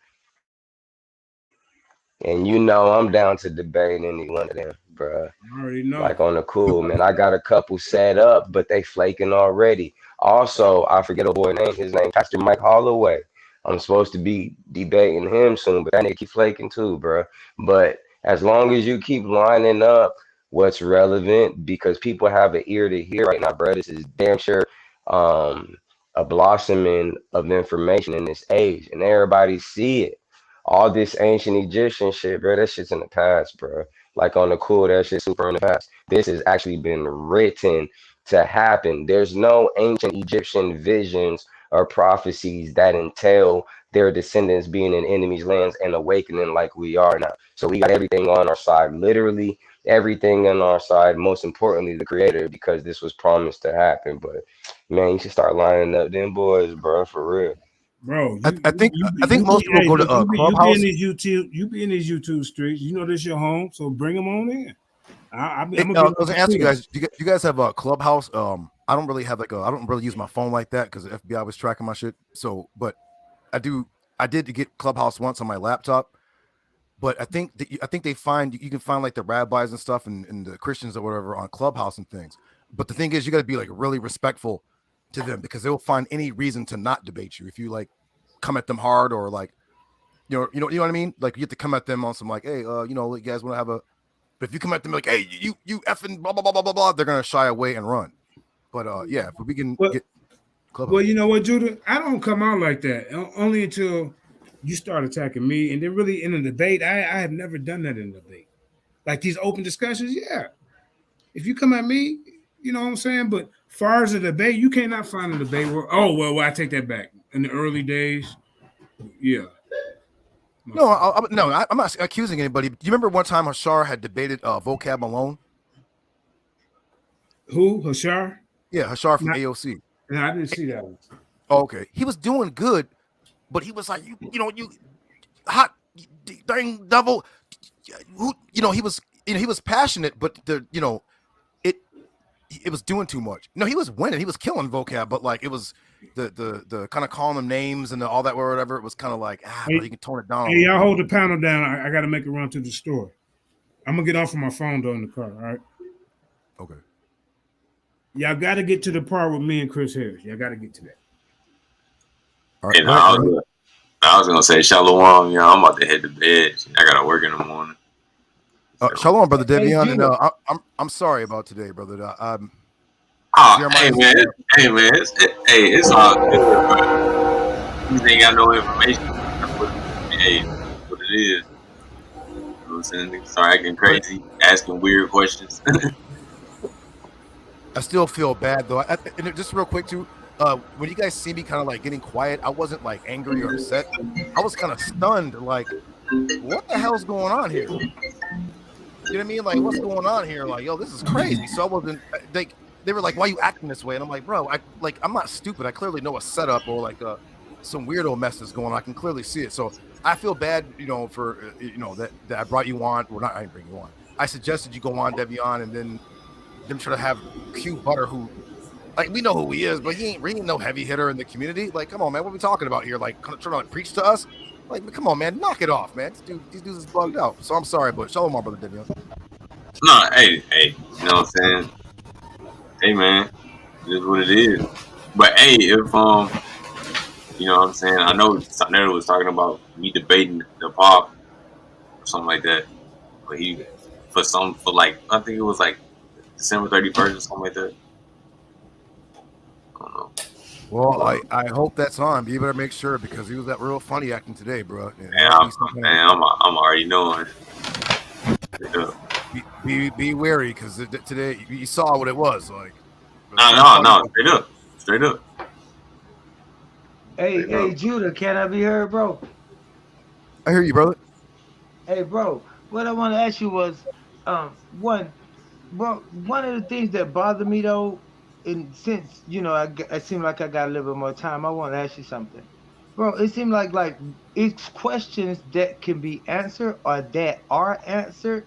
And you know I'm down to debate any one of them, bruh. I already know. Like on the cool, man. I got a couple set up, but they flaking already. Also, I forget a boy name. His name Pastor Mike Holloway. I'm supposed to be debating him soon, but that nigga keep flaking too, bro. But as long as you keep lining up what's relevant, because people have an ear to hear right now, bro. This is damn sure a blossoming of information in this age, and everybody see it. All this ancient Egyptian shit, bro, that shit's in the past, bro. Like on the cool, that shit's super in the past. This has actually been written to happen. There's no ancient Egyptian visions or prophecies that entail their descendants being in enemies' lands and awakening like we are now. So we got everything on our side, literally everything on our side. Most importantly, the Creator, because this was promised to happen. But man, you should start lining up them boys, bro, for real. Bro, I think most people go to Clubhouse. You be in these YouTube streets. You know this your home, so bring them on in. I was gonna ask you guys. Do you guys have a Clubhouse? I don't really have I don't really use my phone like that because the FBI was tracking my shit. So, but I did get Clubhouse once on my laptop. But I think you can find like the rabbis and stuff and the Christians or whatever on Clubhouse and things. But the thing is, you got to be like really respectful to them because they'll find any reason to not debate you if you like come at them hard or like you know what I mean. Like you have to come at them on some like, hey, you guys want to have a. But if you come at them like, hey, you effing blah blah blah blah blah blah, they're gonna shy away and run. But yeah, if we can get Clubhouse. Well, you know what, Judah? I don't come out like that. Only until you start attacking me, and then really in a debate, I have never done that in a debate. Like these open discussions, yeah. If you come at me, you know what I'm saying. But far as a debate, you cannot find a debate where I take that back. In the early days, yeah. No, I'm not accusing anybody. Do you remember one time Hashar had debated Vocab Malone? Who? Hashar? Yeah, Hashar from AOC. No, I didn't see that one. Oh, okay. He was doing good, but he was like, you hot dang devil. He was passionate, but it was doing too much. No, he was winning. He was killing Vocab, but like it was the kind of calling them names and all that or whatever. It was kind of like Hey, you can tone it down. Hey, y'all hold the panel down. I got to make a run to the store. I'm gonna get off of my phone though in the car. All right. Okay. Y'all got to get to the part with me and Chris Harris. Y'all got to get to that. All right. I was gonna say Shalom. I'm about to head to bed. I gotta work in the morning. Shalom, brother Devion. And I'm sorry about today, brother. Hey man, it's all good. You ain't got no information. That's what it is. You know what I'm saying? Start acting crazy, asking weird questions. I still feel bad though. And just real quick too, when you guys see me kind of like getting quiet, I wasn't like angry or upset. I was kind of stunned, like, what the hell's going on here? You know what I mean? Like, what's going on here? Like, yo, this is crazy. So I wasn't like, they were like, "Why are you acting this way?" And I'm like, "Bro, I'm not stupid. I clearly know a setup or like some weirdo mess is going on. I can clearly see it." So I feel bad, for that I brought you on. Well, not I didn't bring you on. I suggested you go on Devion, and then them try to have Q Butter, who like we know who he is, but he ain't no heavy hitter in the community. Like, come on, man, what are we talking about here? Like, trying to preach to us? Like, these dudes is bugged out. So I'm sorry, but shalom, my brother Devion. No, hey, you know what I'm saying? Hey, man, it is what it is. But hey, if you know what I'm saying? I know Sarnetta was talking about me debating the pop or something like that. But for like, I think it was like December 31st or something like that. I don't know. Well, I hope that's on. But you better make sure because he was that real funny acting today, bro. And Man, I'm already knowing. Be wary because today you saw what it was like. No, straight up. Hey, Judah, can I be heard, bro? I hear you, brother. Hey, bro, what I want to ask you was, one of the things that bothered me though, and since it seemed like I got a little bit more time, I want to ask you something, bro. It seemed like it's questions that can be answered or that are answered,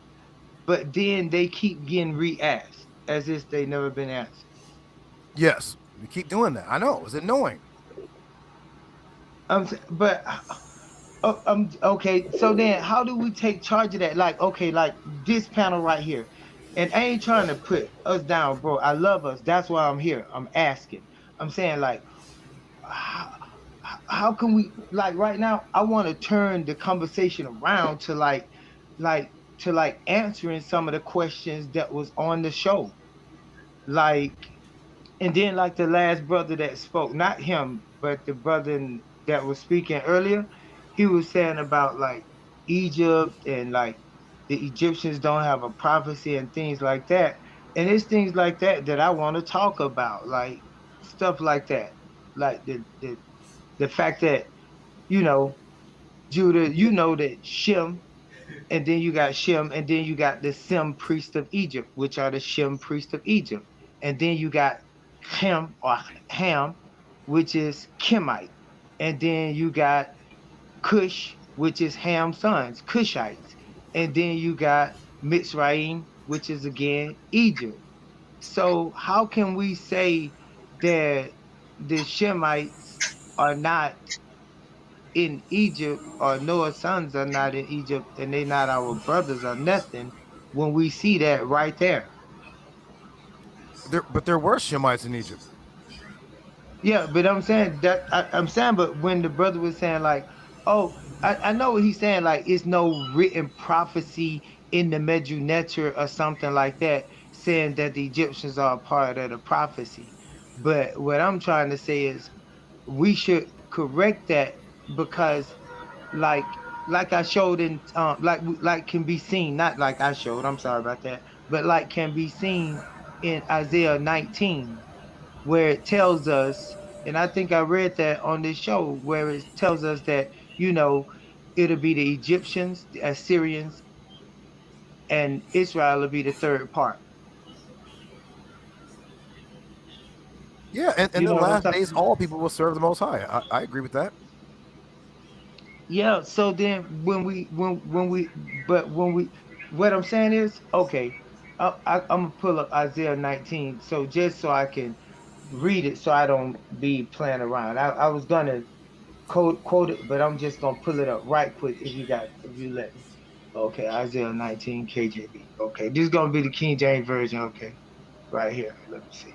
but then they keep getting re-asked as if they never been answered. Yes, we keep doing that. I know. It's annoying. But okay. So then, how do we take charge of that? Like, okay, like this panel right here, and I ain't trying to put us down, bro. I love us. That's why I'm here. I'm asking. I'm saying like, how can we like right now? I want to turn the conversation around to like answering some of the questions that was on the show, like. And then, like the last brother that spoke, not him, but the brother that was speaking earlier, he was saying about like Egypt and like the Egyptians don't have a prophecy and things like that. And it's things like that that I want to talk about, like stuff like that, like the fact that you know Judah, you know that Shem, and then you got Shem, and then you got the Sem priest of Egypt, which are the Shem priest of Egypt, and then you got Ham or Ham, which is Kimite, and then you got Cush, which is Ham's sons, Cushites, and then you got Mitzrayim, which is again Egypt. So how can we say that the Shemites are not in Egypt or Noah's sons are not in Egypt and they not our brothers or nothing when we see that right there? But there were Shemites in Egypt. Yeah, but I'm saying that I'm saying, but when the brother was saying like, oh, I know what he's saying, like it's no written prophecy in the Neter or something like that saying that the Egyptians are a part of the prophecy. But what I'm trying to say is we should correct that because like I showed in like can be seen, not like I showed, I'm sorry about that, but like can be seen in Isaiah 19 where it tells us, and I think I read that on this show where it tells us that it'll be the Egyptians, the Assyrians, and Israel will be the third part. Yeah, and in You the know what I'm last talking days, about? all people will serve the Most High. I agree with that. Yeah, so then what I'm saying is, okay, I'm gonna pull up Isaiah 19, so just so I can read it, so I don't be playing around. I was gonna quote it, but I'm just gonna pull it up right quick if you let me. Okay, Isaiah 19 KJV. Okay, this is gonna be the King James version. Okay, right here. Let me see.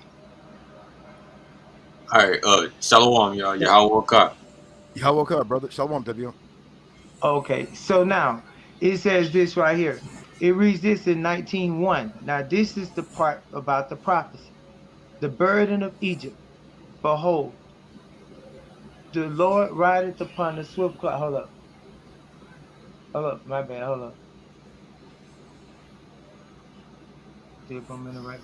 All right, Shalom, y'all. Y'all woke up. Y'all woke up, brother. Shalom, Devion. Okay, so now it says this right here. It reads this in 19:1. Now this is the part about the prophecy. The burden of Egypt. Behold, the Lord rideth upon the swift cloud. Hold up, my bad. Hold up. See if I'm in the right.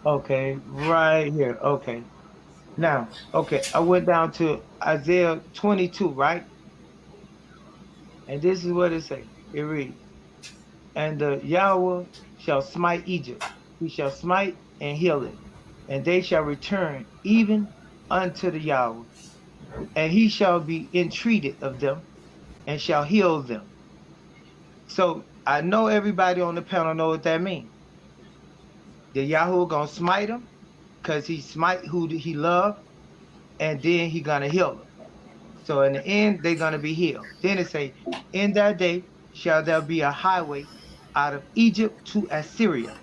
Okay, right here. Okay. Now, okay, I went down to Isaiah 22, right? And this is what it say. It reads, and the Yahweh shall smite Egypt. He shall smite and heal it. And they shall return even unto the Yahweh. And he shall be entreated of them and shall heal them. So I know everybody on the panel know what that means. The Yahweh gonna smite them because he smite who he love, and then he gonna heal them. So in the end, they're gonna be healed. Then it say, in that day shall there be a highway out of Egypt to Assyria,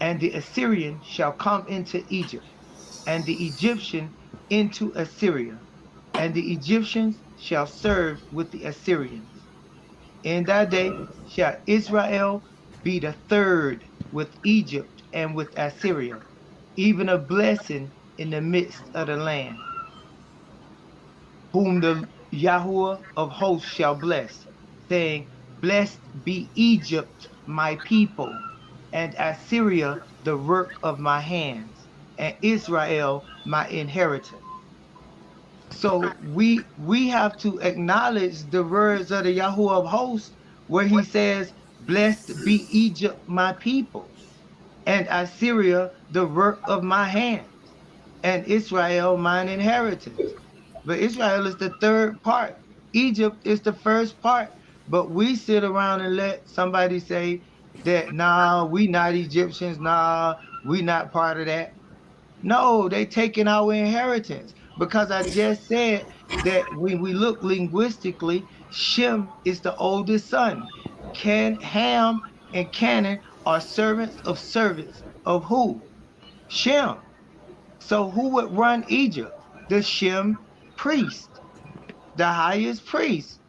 and the Assyrian shall come into Egypt, and the Egyptian into Assyria, and the Egyptians shall serve with the Assyrians. In that day shall Israel be the third with Egypt and with Assyria, even a blessing in the midst of the land, whom the Yahuwah of hosts shall bless, saying, blessed be Egypt, my people, and Assyria, the work of my hands, and Israel, my inheritance. So we have to acknowledge the words of the Yahuwah of hosts, where he says, blessed be Egypt, my people, and Assyria, the work of my hands, and Israel, mine inheritance. But Israel is the third part. Egypt is the first part. But we sit around and let somebody say that, nah, we not Egyptians, nah, we not part of that. No, they taking our inheritance, because I just said that when we look linguistically, Shem is the oldest son. Ham and Canaan are servants of who? Shem. So who would run Egypt? The Shem priest, the highest priest.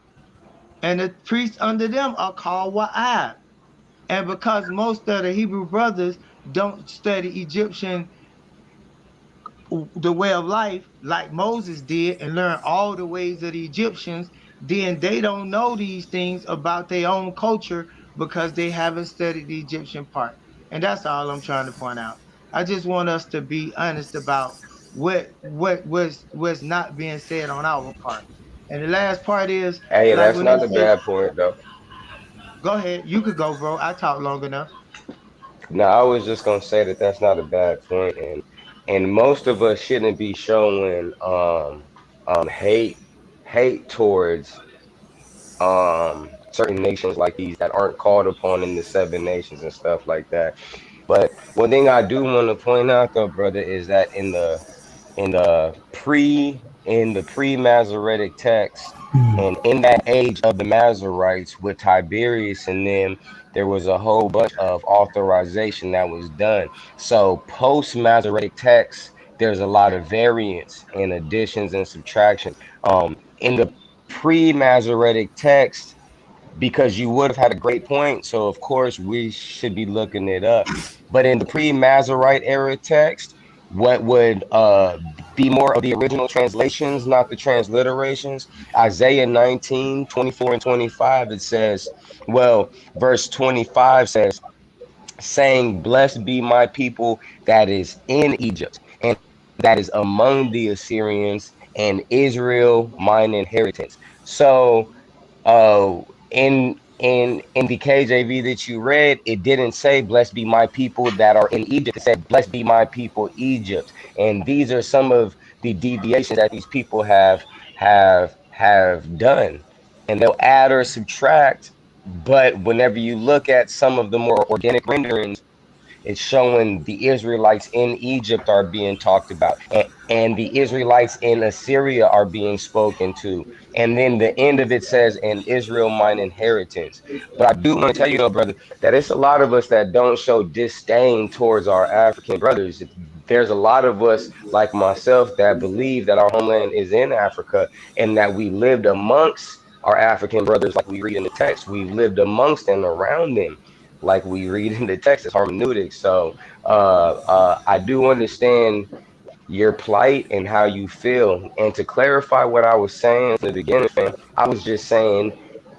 And the priests under them are called Wa'ad. And because most of the Hebrew brothers don't study Egyptian the way of life like Moses did and learn all the ways of the Egyptians, then they don't know these things about their own culture because they haven't studied the Egyptian part. And that's all I'm trying to point out. I just want us to be honest about what's not being said on our part. And the last part is, Hey, like that's when they not a say, bad point though. go ahead, you could go, bro. I talked long enough. No, I was just gonna say that that's not a bad point, and most of us shouldn't be showing hate towards certain nations like these that aren't called upon in the seven nations and stuff like that. But one thing I do want to point out though, brother, is that in the pre-Masoretic text and in that age of the Masoretes with Tiberius and them, there was a whole bunch of authorization that was done. So post-Masoretic text, there's a lot of variance and additions and subtraction. In the pre-Masoretic text, because you would have had a great point. So of course we should be looking it up. But in the pre-Mazarite era text, what would be more of the original translations, not the transliterations? Isaiah 19:24 and 25, it says, well, verse 25 says, saying, blessed be my people that is in Egypt, and that is among the Assyrians, and Israel mine inheritance. So in the KJV that you read, it didn't say blessed be my people that are in Egypt. It said blessed be my people Egypt. And these are some of the deviations that these people have done. And they'll add or subtract, but whenever you look at some of the more organic renderings, it's showing the Israelites in Egypt are being talked about, and the Israelites in Assyria are being spoken to. And then the end of it says, and Israel mine inheritance. But I do want to tell you though, brother, that it's a lot of us that don't show disdain towards our African brothers. There's a lot of us like myself that believe that our homeland is in Africa and that we lived amongst our African brothers, like we read in the text. We lived amongst and around them, like we read in the text. It's hermeneutics. So I do understand your plight and how you feel. And to clarify what I was saying from the beginning, fam, I was just saying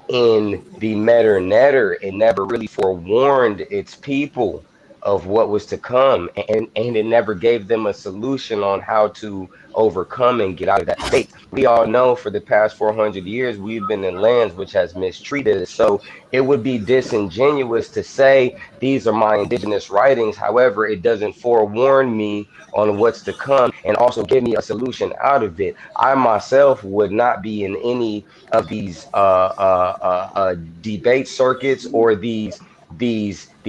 in the Metter Netter, it never really forewarned its people of what was to come, and it never gave them a solution on how to overcome and get out of that state. We all know for the past 400 years we've been in lands which has mistreated us. So it would be disingenuous to say these are my indigenous writings. However, it doesn't forewarn me on what's to come and also give me a solution out of it. I myself would not be in any of these debate circuits or these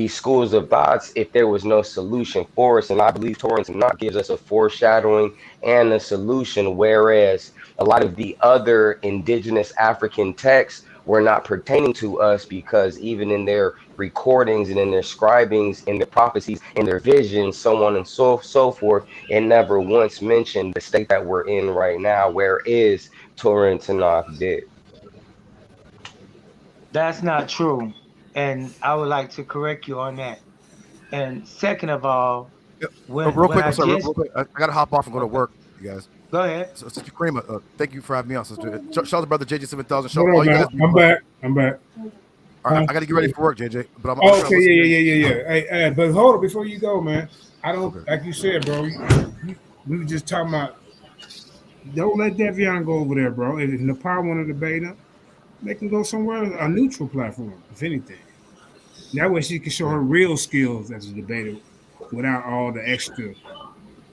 schools of thoughts if there was no solution for us. And I believe Torah and Tanakh gives us a foreshadowing and a solution, whereas a lot of the other indigenous African texts were not pertaining to us, because even in their recordings and in their scribings, in their prophecies, in their visions, so on and so forth, it never once mentioned the state that we're in right now, whereas Torah and Tanakh did. That's not true. And I would like to correct you on that. And second of all, Real when quick, I I'm sorry, just real quick. I got to hop off and go to work, you guys. go ahead. So, Sister Kramer, thank you for having me on, Sister. Shout out to brother JJ 7000. Show Hold all on, you man. guys. I'm back. I'm back. All right, Huh? I got to get ready for work, JJ. But I'm Oh, trying to okay, listen yeah. Hey, but hold on before you go, man. I don't Okay. like you said, bro. We were just talking about. Don't let Devion go over there, bro. If Nepal want to debate him, they can go somewhere, a neutral platform, if anything. That way she can show her real skills as a debater without all the extra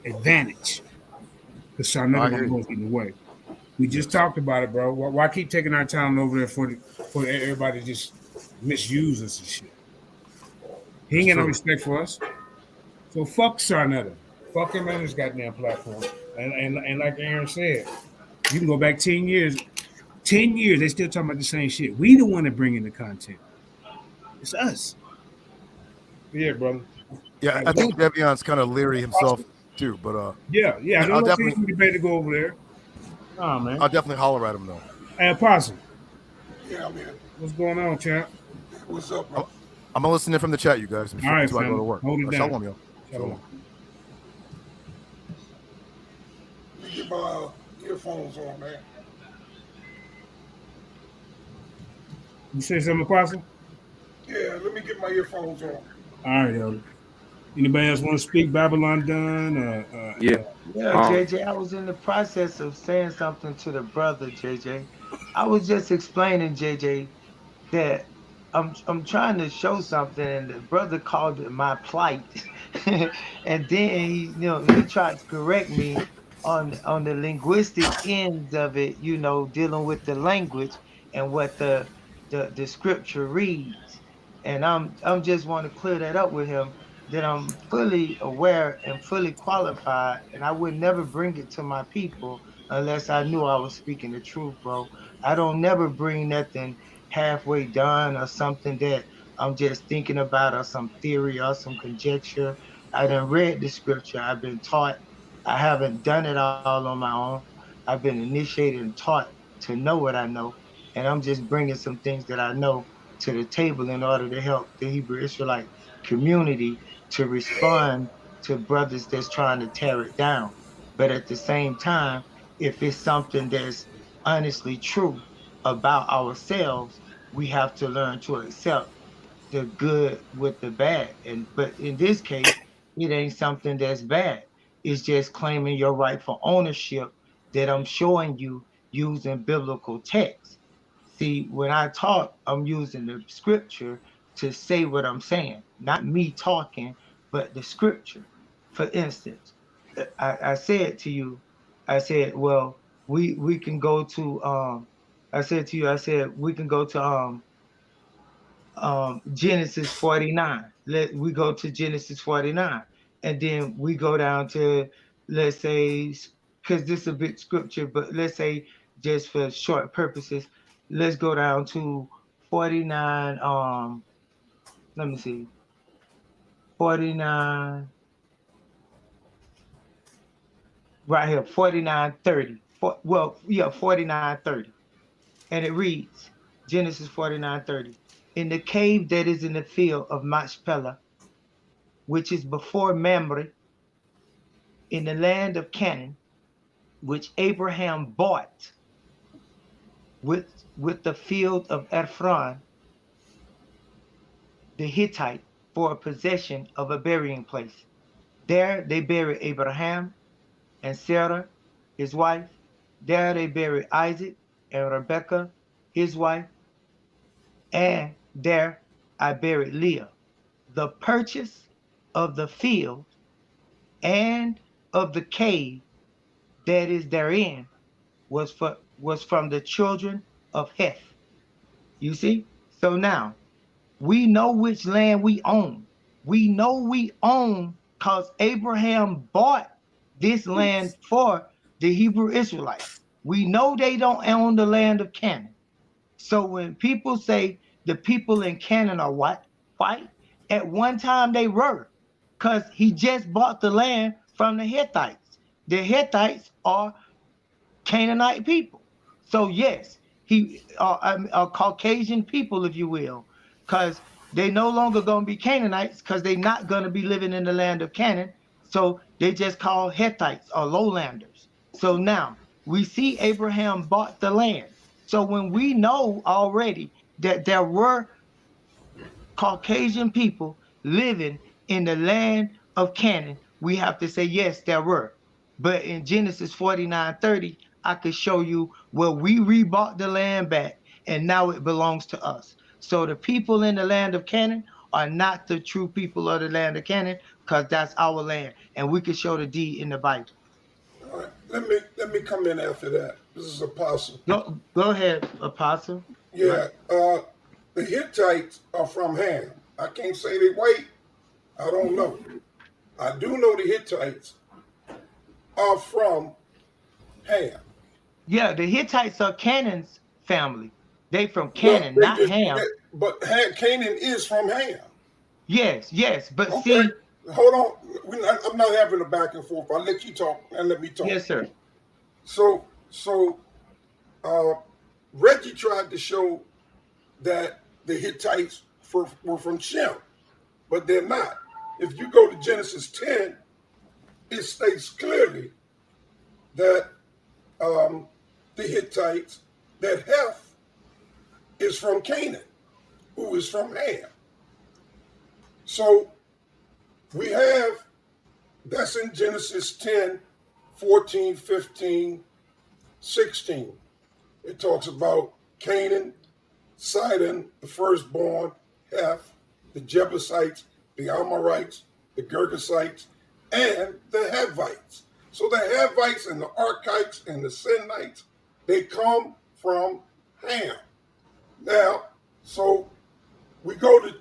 advantage. Because y'all No, never I hear gonna you. go either way. We just Yes. talked about it, bro. Why keep taking our time over there for everybody to just misuse us and shit? He That's ain't got no true. respect for us. So fuck Sarnetta. Fuck him on this goddamn platform. And like Aaron said, you can go back 10 years. 10 years, they still talking about the same shit. We the one that bring in the content. It's us. Yeah, brother. Yeah, I think Devion's kind of leery himself too. But Yeah. man, Don't let these debate to go over there. Oh man. I'll definitely holler at him though. Hey, Apostle. Yeah, man. What's going on, champ? What's up, bro? I'm gonna listen in from the chat, you guys, All right, until I go family. to work. Hold it down. Shalom, yo. Shalom. Let me get my earphones on, man. You say something, Apostle? Yeah, let me get my earphones on. All right, Elder. Anybody else want to speak? Babylon done? Yeah, JJ, I was in the process of saying something to the brother, JJ. I was just explaining, JJ, that I'm trying to show something, and the brother called it my plight, and then he tried to correct me on the linguistic ends of it, dealing with the language and what the scripture reads, and I'm just want to clear that up with him, that I'm fully aware and fully qualified, and I would never bring it to my people unless I knew I was speaking the truth, bro. I don't never bring nothing halfway done or something that I'm just thinking about or some theory or some conjecture. I done read the scripture. I've been taught. I haven't done it all on my own. I've been initiated and taught to know what I know. And I'm just bringing some things that I know to the table in order to help the Hebrew Israelite community to respond to brothers that's trying to tear it down. But at the same time, if it's something that's honestly true about ourselves, we have to learn to accept the good with the bad. But in this case, it ain't something that's bad. It's just claiming your right for ownership that I'm showing you using biblical text. See, when I talk, I'm using the scripture to say what I'm saying, not me talking, but the scripture. For instance, I said to you, I said, well, we can go to I said to you, I said we can go to Genesis 49. We go to Genesis 49, and then we go down to, let's say, because this is a bit scripture, but let's say just for short purposes, let's go down to 49. Let me see, 49 right here, 49:30. Well, yeah, 49:30, and it reads Genesis 49:30. In the cave that is in the field of Machpelah, which is before Mamre, in the land of Canaan, which Abraham bought with the field of Ephron the Hittite, for a possession of a burying place. There they buried Abraham and Sarah, his wife. There they buried Isaac and Rebekah, his wife. And there I buried Leah. The purchase of the field and of the cave that is therein was from the children of Heth. You see? So now we know which land we own. We know we own because Abraham bought this land for the Hebrew Israelites. We know they don't own the land of Canaan. So when people say the people in Canaan are what? White, at one time they were, because he just bought the land from the Hittites. The Hittites are Canaanite people. So yes, he Caucasian people, if you will, because they no longer going to be Canaanites because they're not going to be living in the land of Canaan. So they just call Hittites or lowlanders. So now we see Abraham bought the land. So when we know already that there were Caucasian people living in the land of Canaan, we have to say, yes, there were. But in Genesis 49:30, I could show you where we rebought the land back and now it belongs to us. So the people in the land of Canaan are not the true people of the land of Canaan because that's our land. And we can show the deed in the Bible. All right, let me come in after that. This is Apostle. Go ahead, Apostle. Yeah, the Hittites are from Ham. I can't say they white. I don't know. I do know the Hittites are from Ham. Yeah, the Hittites are Canaan's family. They from Canaan, not Ham. But Canaan is from Ham. Yes, but okay. See. Hold on. I'm not having a back and forth. I'll let you talk and let me talk. Yes, sir. So Reggie tried to show that the Hittites were from Shem, but they're not. If you go to Genesis 10, it states clearly that the Hittites, that Heth is from Canaan, who is from Ham. So we have, that's in Genesis 10, 14, 15, 16. It talks about Canaan, Sidon, the firstborn, Heth, the Jebusites, the Amorites, the Girgasites, and the Hivites. So the Hivites and the Archites and the Sinites, they come from Ham. Now, so we go to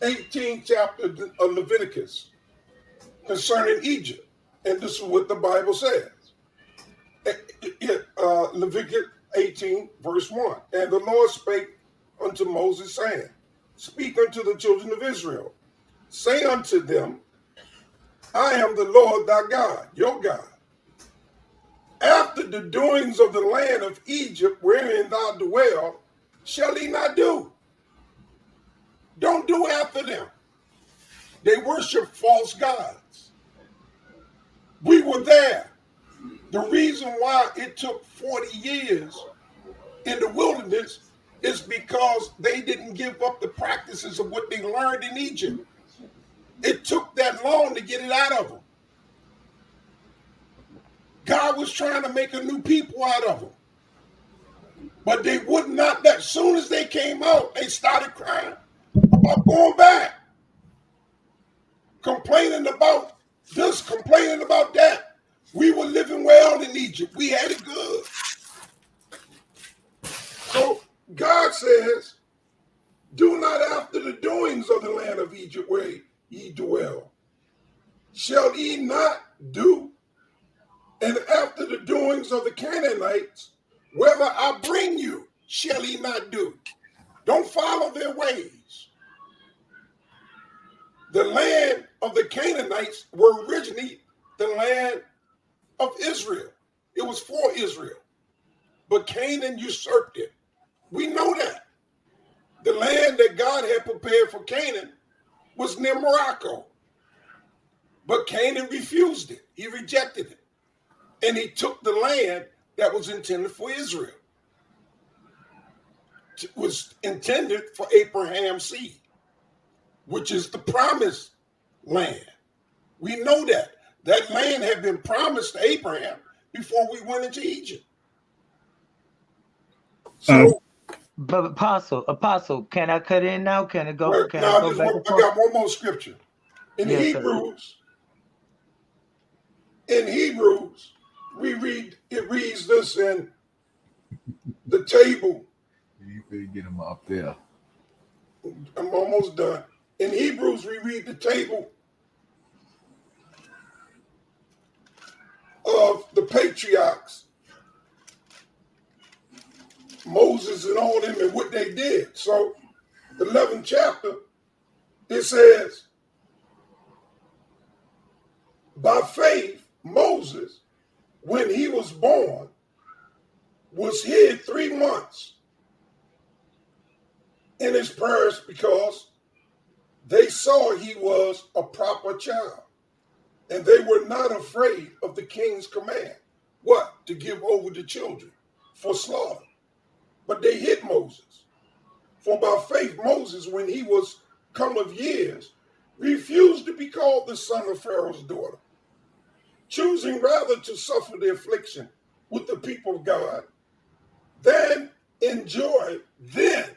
18th chapter of Leviticus concerning Egypt. And this is what the Bible says. Leviticus 18, verse 1. And the Lord spake unto Moses, saying, Speak unto the children of Israel. Say unto them, I am the Lord thy God, your God. After the doings of the land of Egypt wherein thou dwell, shall he not do? Don't do after them. They worship false gods. We were there. The reason why it took 40 years in the wilderness is because they didn't give up the practices of what they learned in Egypt. It took that long to get it out of them. God was trying to make a new people out of them. But they would not. As soon as they came out, they started crying about going back. Complaining about this, complaining about that. We were living well in Egypt. We had it good. So God says, do not after the doings of the land of Egypt where ye dwell. Shall ye not do? And after the doings of the Canaanites, whether I bring you, shall ye not do? Don't follow their ways. The land of the Canaanites were originally the land of Israel. It was for Israel. But Canaan usurped it. We know that. The land that God had prepared for Canaan was near Morocco. But Canaan refused it. He rejected it. And he took the land that was intended for Israel. It was intended for Abraham's seed, which is the promised land. We know that. That land had been promised to Abraham before we went into Egypt. So, but Apostle, can I cut in now? Can I go? I got one more scripture. In Hebrews, we read, it reads this in the table. You better get him up there. I'm almost done. In Hebrews, we read the table of the patriarchs, Moses and all them, and what they did. So, the 11th chapter, it says, by faith, Moses, when he was born, was hid 3 months in his parents because they saw he was a proper child. And they were not afraid of the king's command. What? To give over the children for slaughter. But they hid Moses. For by faith, Moses, when he was come of years, refused to be called the son of Pharaoh's daughter, choosing rather to suffer the affliction with the people of God than enjoy then.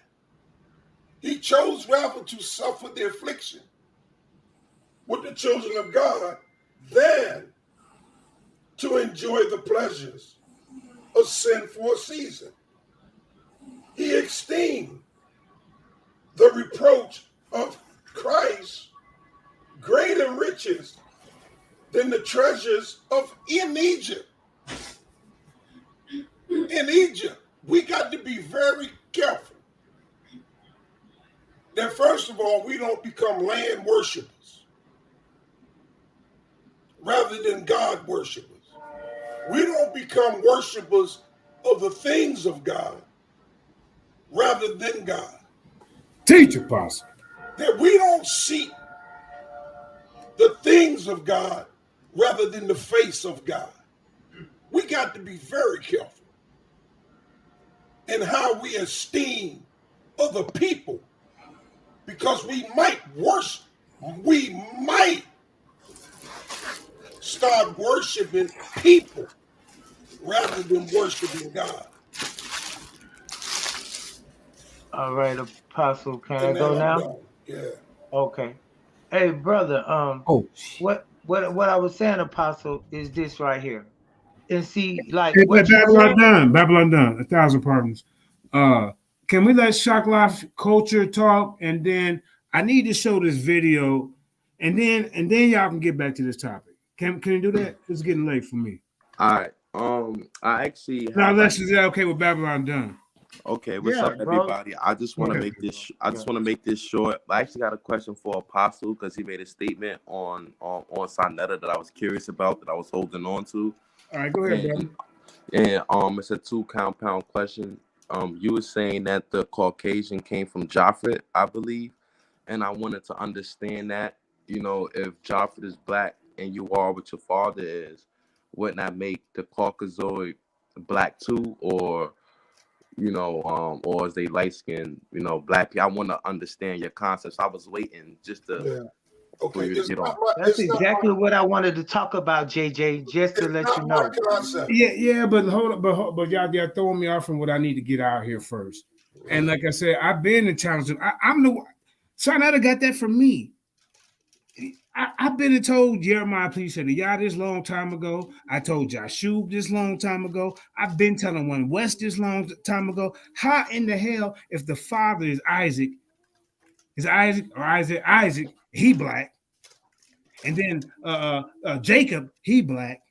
He chose rather to suffer the affliction with the children of God than to enjoy the pleasures of sin for a season. He esteemed the reproach of Christ greater riches than the treasures of in Egypt. In Egypt, we got to be very careful that first of all, we don't become land worshipers rather than God worshipers. We don't become worshipers of the things of God rather than God. Teach, Apostle. That we don't seek the things of God rather than the face of God. We got to be very careful in how we esteem other people, because we might start worshiping people rather than worshiping God. All right, Apostle, can I go now? Yeah. Okay. Hey, brother. What I was saying, Apostle, is this right here. And see, like Hey, what you Babylon done. 1,000 pardons. Can we let Shock Life Culture talk, and then I need to show this video, and then y'all can get back to this topic. Can you do that? It's getting late for me. All right. I actually now let's is that okay with Babylon done? Okay, what's up, everybody? I just want to make this. I just want to make this short. I actually got a question for Apostle because he made a statement on Sonetta that I was curious about, that I was holding on to. All right, go ahead, brother. And it's a 2 compound question. You were saying that the Caucasian came from Japheth, I believe, and I wanted to understand that. You know, if Japheth is black and you are what your father is, wouldn't that make the Caucasoid black too, or you know, or is they light skinned, you know, black people? I want to understand your concepts. I was waiting just to for you to get on. That's exactly what I wanted to talk about, JJ, just to let you know. Yeah, but hold up, but y'all throwing me off from what I need to get out here first. And like I said, I've been in challenges. I'm the Sonetta got that from me. I've been told Jeremiah, please said to y'all this long time ago. I told Joshua this long time ago. I've been telling one West this long time ago. How in the hell, if the father is Isaac, Isaac, he black, and then Jacob, he black,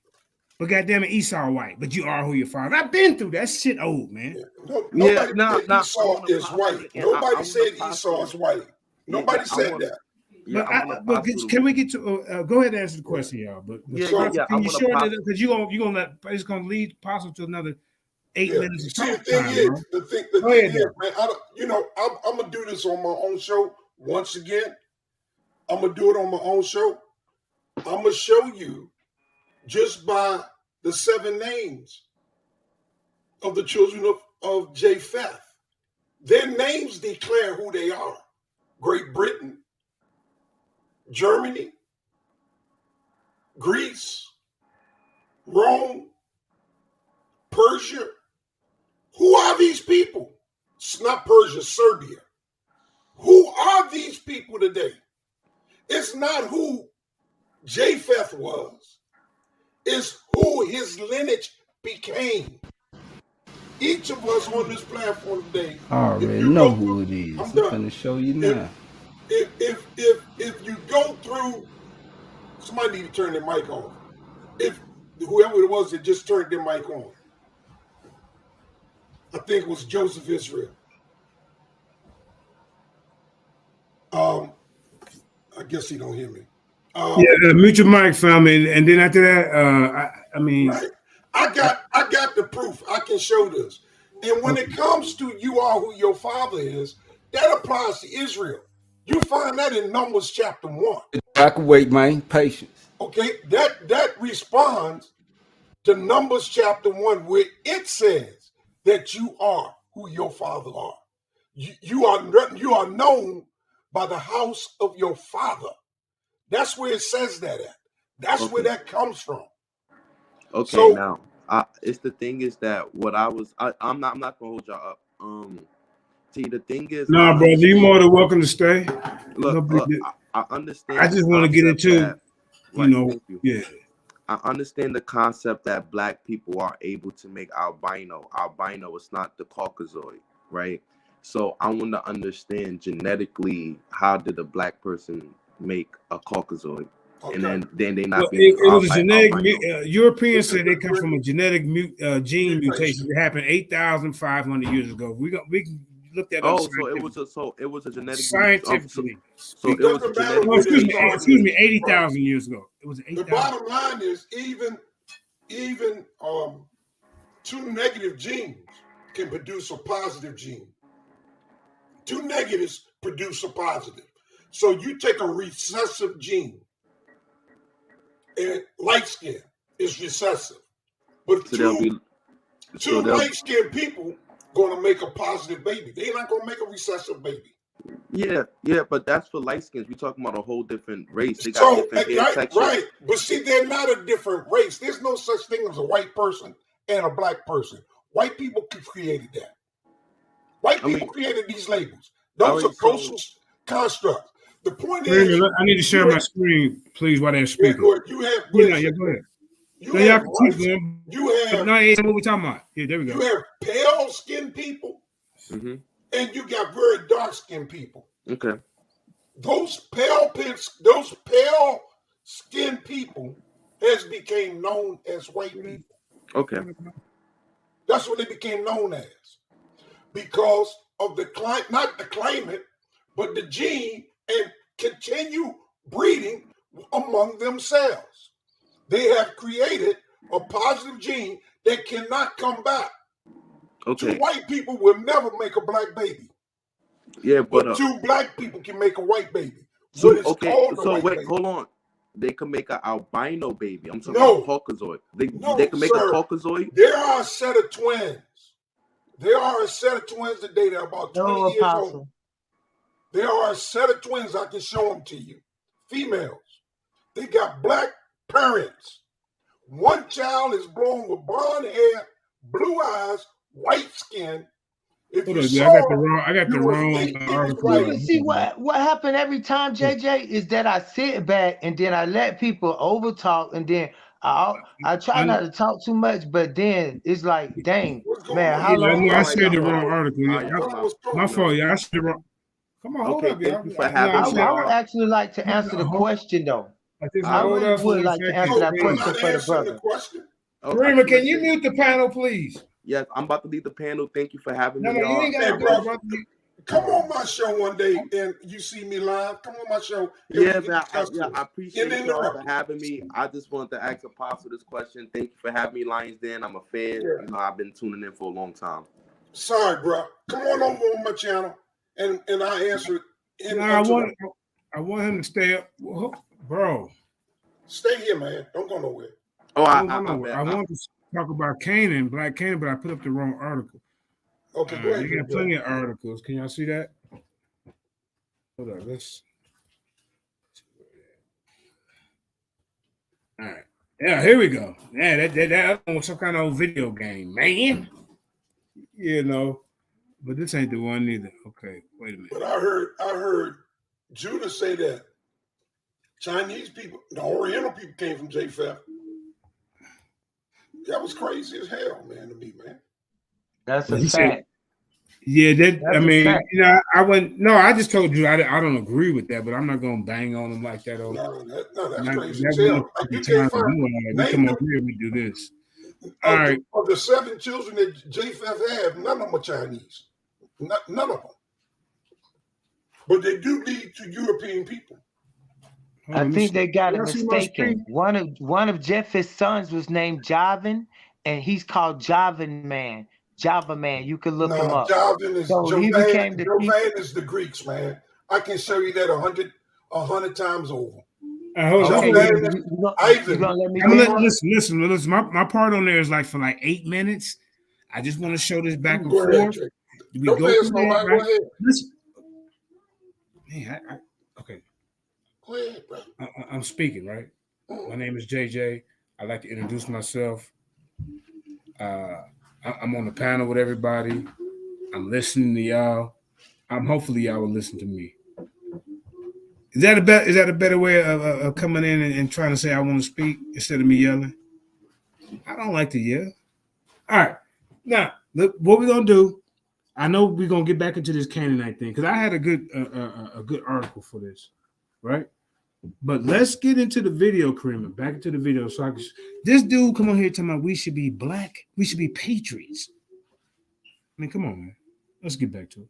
but goddamn it, Esau white. But you are who your father. I've been through that shit old, man. Nobody said Esau is white. Nobody said Esau is white. Nobody said that. But can we get to go ahead and answer the question, y'all? But can you shorten it, because you're gonna let it's gonna lead Apostle to another 8 minutes of talk time, bro. The thing is, man, I'm gonna do this on my own show once again. I'm gonna do it on my own show. I'm gonna show you just by the 7 names of the children of Japheth. Their names declare who they are. Great Britain, Germany, Greece, Rome, Persia. Who are these people? It's not Persia, Serbia. Who are these people today? It's not who Japheth was. It's who his lineage became. Each of us on this platform today, I already know who it is. I'm gonna show you now. If you go through, somebody need to turn their mic off. If whoever it was that just turned their mic on, I think it was Joseph Israel. I guess he don't hear me. Mute your mic, family, and then after that, I mean, right? I got the proof. I can show this. And when it comes to you are who your father is, that applies to Israel. You find that in Numbers chapter 1. I can wait, man. Patience. Okay, that responds to Numbers chapter 1, where it says that you are who your father are. You are known by the house of your father. That's where it says that at. That's where that comes from. Okay, so, now it's the thing is that what I'm not gonna hold y'all up. See, the thing is, no, brother, you're more than welcome to stay. Look, I understand. I just want to get into, you. I understand the concept that black people are able to make albino. Albino is not the Caucasoid, right? So I want to understand genetically, how did a black person make a Caucasoid? Okay. And then they not be. It was a genetic. Europeans say they come from a genetic gene mutation that happened 8,500 years ago. We can look that up. It was a genetic scientifically. So it was a genetic. Excuse me, 80,000 years ago. It was 8,000. The bottom line is even two negative genes can produce a positive gene. Two negatives produce a positive. So you take a recessive gene, and light skin is recessive, but two light-skinned people going to make a positive baby. They're not going to make a recessive baby. Yeah, but that's for light skins. We're talking about a whole different race. They got different hair texture. Right. But see, they're not a different race. There's no such thing as a white person and a black person. White people created that. White people created these labels. Those are cultural constructs. The point is, I need to share my screen, please, while they're speaking. Go ahead. Go ahead. You have what we talking about. Yeah, there we go. You have pale-skinned people, and you got very dark-skinned people. Okay. Those pale-skinned people has became known as white people. Okay. That's what they became known as, because of the climate, not the climate, but the gene, and continue breeding among themselves. They have created a positive gene that cannot come back. Okay. Two white people will never make a black baby. Yeah, but two black people can make a white baby. Hold on. They can make an albino baby. I'm talking about Caucasoid. They can make a Caucasoid. There are a set of twins. There are a set of twins today that are about 20 years old. There are a set of twins, I can show them to you. Females. They got black parents. One child is born with blonde hair, blue eyes, white skin. I got the wrong article. See what happened every time, JJ, is that I sit back and then I let people over talk, and then I try not to talk too much, but then it's like, dang, man, how long? I said the wrong article. My fault, y'all. I said the wrong. Come on, hold up, y'all. I would actually like to answer the question, though. I really would like to answer that question for the brother. Rima, can you mute the panel, please? Yes, I'm about to leave the panel. Thank you for having me. You ain't got to do it, brother. Come on my show one day and you see me live. Come on my show. I appreciate y'all for having me. I just wanted to ask Apostle this question. Thank you for having me, Lions Den. I'm a fan. Yeah. I've been tuning in for a long time. Sorry, bro. Come on over on my channel and I answer it. I want him to stay up, bro. Stay here, man. Don't go nowhere. Oh, I want to. talk about Canaan, Black Canaan, but I put up the wrong article. Okay, go ahead. You got plenty of articles. Can y'all see that? Hold on, let's. All right. Yeah, here we go. Yeah, that was some kind of old video game, man. You know, but this ain't the one either. Okay, wait a minute. But I heard Judah say that Chinese people, the Oriental people came from Japheth. That was crazy as hell, man, to me, man. That's a fact. Yeah, that. That's I mean, fact. you know, I wouldn't. No, I just told you I don't agree with that, but I'm not gonna bang on them like that. No, that's not, crazy. That's You can't find. We come over here, we do this. All right. Of the 7 children that Japheth had, none of them are Chinese. None of them. But they do lead to European people. I think they got it mistaken. One of Japheth's sons was named Javan, and he's called Javan Man. Java Man, you can look him up. Javan is so he became the Jovan is the Greeks, man. I can show you that 100 times over. Hold on. Ivan. Listen. My part on there is like for like 8 minutes. I just want to show this back and forth. Don't pay us no mind. Go ahead. Listen. Man, okay. Go ahead, bro. I'm speaking, right? My name is JJ. I'd like to introduce myself. I'm on the panel with everybody. I'm listening to y'all. Hopefully y'all will listen to me. Is that a better way of coming in and trying to say I want to speak instead of me yelling? I don't like to yell. All right. Now, look, what we're gonna do. I know we're gonna get back into this Canaanite thing because I had a good article for this, right? But let's get into the video, Kareem. Back into the video. So this dude come on here talking about we should be black, we should be patriots. I mean, come on, man. Let's get back to it.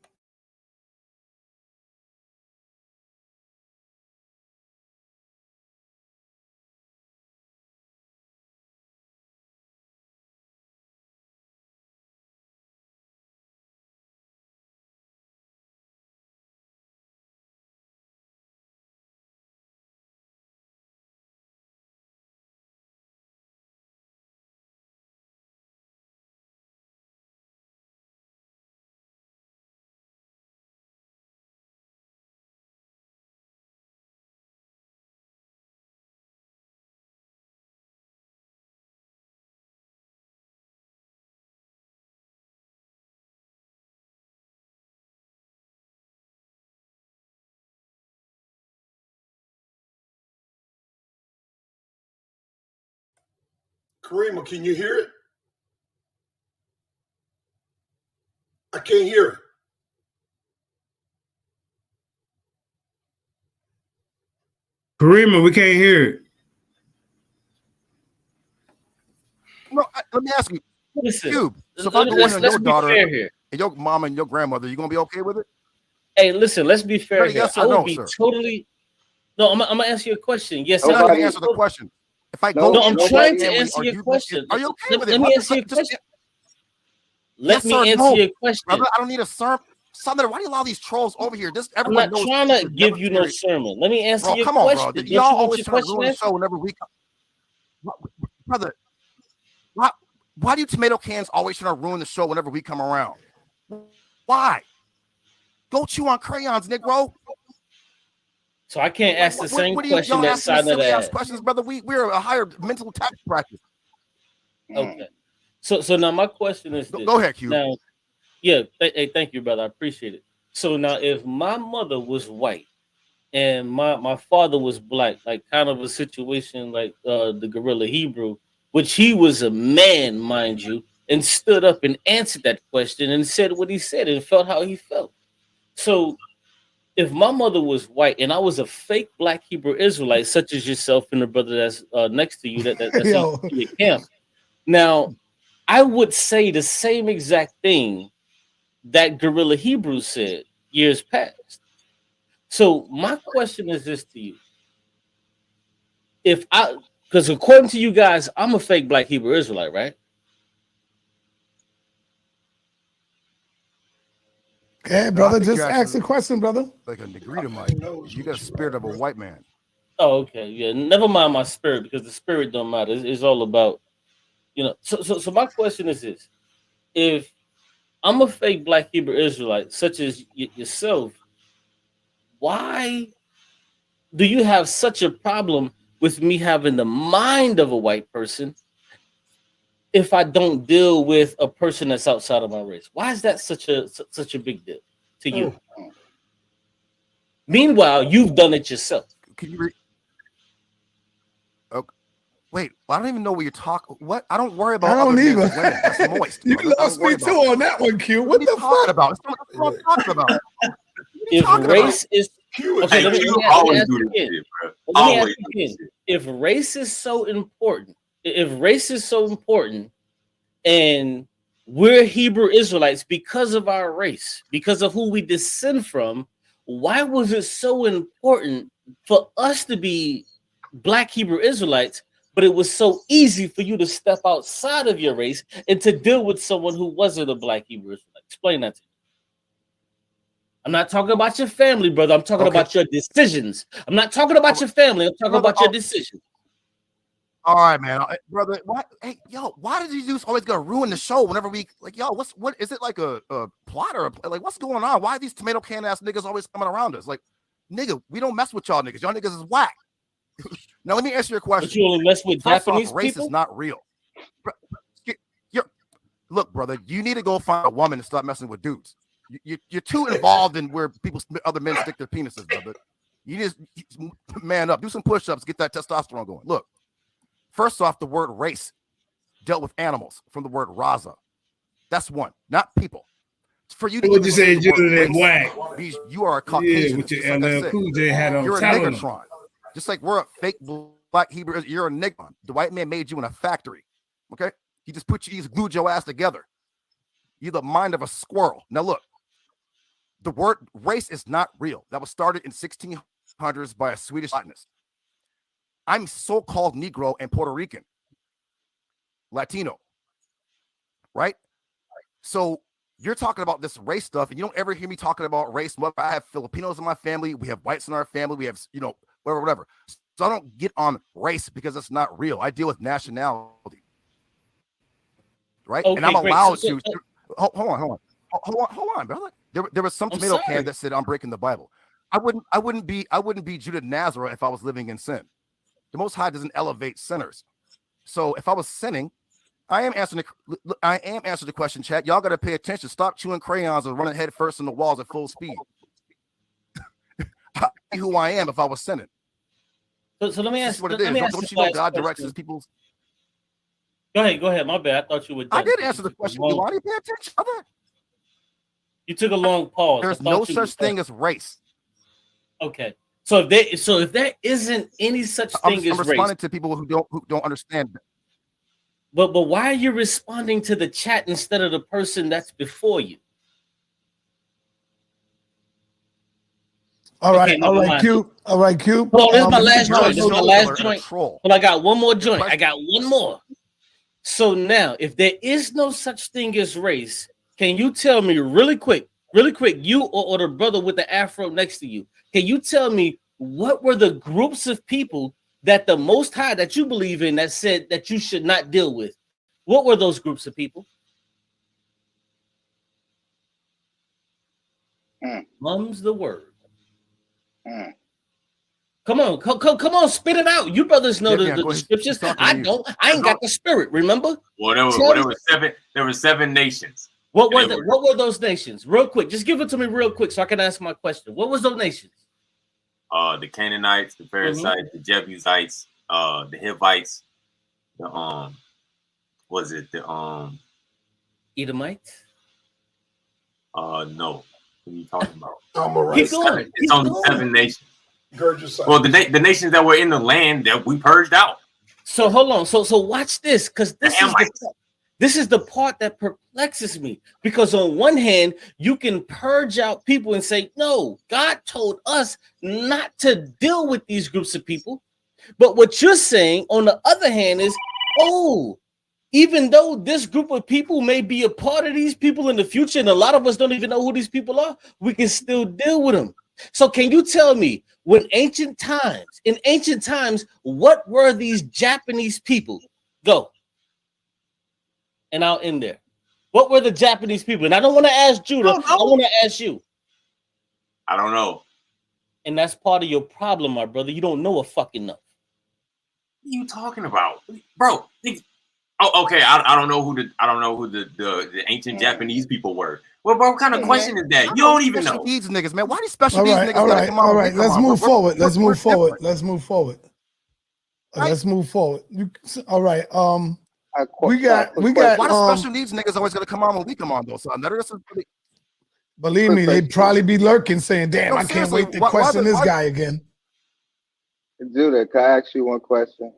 Karima, can you hear it? I can't hear it. Karima, we can't hear it. No, let me ask you. Listen, Cube. So if I go in on your daughter and your mom and your grandmother, you gonna be okay with it? Hey, listen, let's be fair here. Yes I or would no, be sir? totally. No, I'm gonna answer your question. Yes, I'm not gonna answer the question. If I go, no, I'm trying to answer your question. Are you okay with it? Let me answer your question. Let me answer your question. Brother, I don't need a sermon. Son, why do you allow these trolls over here? I'm not trying to give you no sermon. Let me answer your come on, question. bro. Y'all always try to ruin the show whenever we come. Brother, why do you tomato cans always trying to ruin the show whenever we come around? Why? Go chew on crayons, Negro. So I can't ask the same question that side of that. Questions, brother. We're a higher mental tax practice. Okay. So now my question is this. Go ahead, Q. Now, yeah, thank you, brother. I appreciate it. So now if my mother was white and my father was black, like kind of a situation like the gorilla Hebrew, which he was a man, mind you, and stood up and answered that question and said what he said and felt how he felt. So if my mother was white and I was a fake black Hebrew Israelite, such as yourself and the brother that's next to you, that's in your camp, now I would say the same exact thing that Gorilla Hebrew said years past. So my question is this to you. Because according to you guys, I'm a fake black Hebrew Israelite, right? Yeah, brother, just ask the question, brother. Like a Negritamite. You got a spirit of a white man. Oh, okay. Yeah, never mind my spirit because the spirit don't matter. It's all about You know, so my question is this: if I'm a fake Black Hebrew Israelite, such as yourself, why do you have such a problem with me having the mind of a white person if I don't deal with a person that's outside of my race? Why is that such a big deal to you? Meanwhile, you've done it yourself. Can you okay. Wait, I don't even know what you're talking. What? I don't worry about I don't other men's either. women. That's moist. You brother. lost me too on that one, Q. What the talking fuck? about? That's what I'm talking about. If race is okay, let me ask you again. If race is so important, and we're Hebrew Israelites because of our race, because of who we descend from, why was it so important for us to be Black Hebrew Israelites, but it was so easy for you to step outside of your race and to deal with someone who wasn't a Black Hebrew Israelite? Explain that to me. I'm not talking about your family, brother. I'm talking about your decisions. I'm not talking about your family. I'm talking about your decisions. All right, man, brother. What? Hey, yo, why did you just always gotta ruin the show whenever we like, yo? What is it like a plot or like what's going on? Why are these tomato can ass niggas always coming around us? Like, nigga, we don't mess with y'all niggas. Y'all niggas is whack. Now let me answer your question. But you only mess with First Japanese off, race people? is not real. Look, brother, you need to go find a woman and stop messing with dudes. You're too involved in where other men stick their penises, brother. You just man up, do some push-ups, get that testosterone going. Look, first off, the word race dealt with animals from the word raza. That's one, not people. For you to What you say, Judah whack? You are a Caucasian. Yeah, with your LL Cool J hat on. You're a Negatron. Just like we're a fake Black Hebrew, you're a Negron. The white man made you in a factory. Okay? He just glued your ass together. You're the mind of a squirrel. Now look, the word race is not real. That was started in 1600s by a Swedish botanist. I'm so-called Negro and Puerto Rican, Latino, right? So you're talking about this race stuff, and you don't ever hear me talking about race. I have Filipinos in my family. We have whites in our family. We have, whatever. So I don't get on race because it's not real. I deal with nationality, right? Okay, and I'm great. allowed So- to. Hold on, brother. There was some tomato can that said I'm breaking the Bible. I wouldn't be Judah Nazareth if I was living in sin. The Most High doesn't elevate sinners. So if I was sinning, I am answering the question, chat. Y'all got to pay attention. Stop chewing crayons or running head first in the walls at full speed. I'd be who I am if I was sinning. So let me ask. What it Let is. me ask Don't you know God directs his people's? Go ahead. My bad. I thought you were done. I did answer the question. Why do you pay attention? You took a long pause. There's no such thing as race. Okay. So if there isn't any such thing I'm as responding race, to people who don't understand. but why are you responding to the chat instead of the person that's before you? All right, never mind. Q. All right, Q. Well, this is my last joint. This is my last joint. Well, I got one more joint. I got one more. So now, if there is no such thing as race, can you tell me really quick, you or the brother with the afro next to you, can you tell me what were the groups of people that the Most High that you believe in that said that you should not deal with? What were those groups of people? Mum's the word. Come on, spit it out. You brothers know the scriptures. I don't. I ain't got the spirit. Remember? Well, there were seven nations. What were those nations? Real quick, just give it to me real quick so I can answer my question. What was those nations? The Canaanites, the Perizzites, the Jebusites, the Hivites, the Edomites? No. What are you talking about? Keep going. It's only 7 nations. Well, the nations that were in the land that we purged out. So hold on. So watch this, because this is the part that perplexes me. Because on one hand, you can purge out people and say, no, God told us not to deal with these groups of people. But what you're saying, on the other hand, is, even though this group of people may be a part of these people in the future, and a lot of us don't even know who these people are, we can still deal with them. So can you tell me, in ancient times, what were these Japanese people? Go. And I'll end there. What were the Japanese people? And I don't want to ask Judah. I want to ask you. I don't know. And that's part of your problem, my brother. You don't know a fucking enough. What are you talking about, bro? Oh, okay. I don't know who the ancient Japanese people were. Well, bro, what kind of question is that? You don't even know. These niggas, man. Why these special All needs right, niggas all gotta right, come on? all right. Let's move forward. Let's move forward. different. Let's move forward. Right. Let's move forward. All right. We Why got. do special needs niggas always gotta come on when we come on though? So none of this is really. Believe me, they'd probably be lurking, saying, "Damn, No, I can't seriously, wait to question this guy again." Judah, can I ask you one question?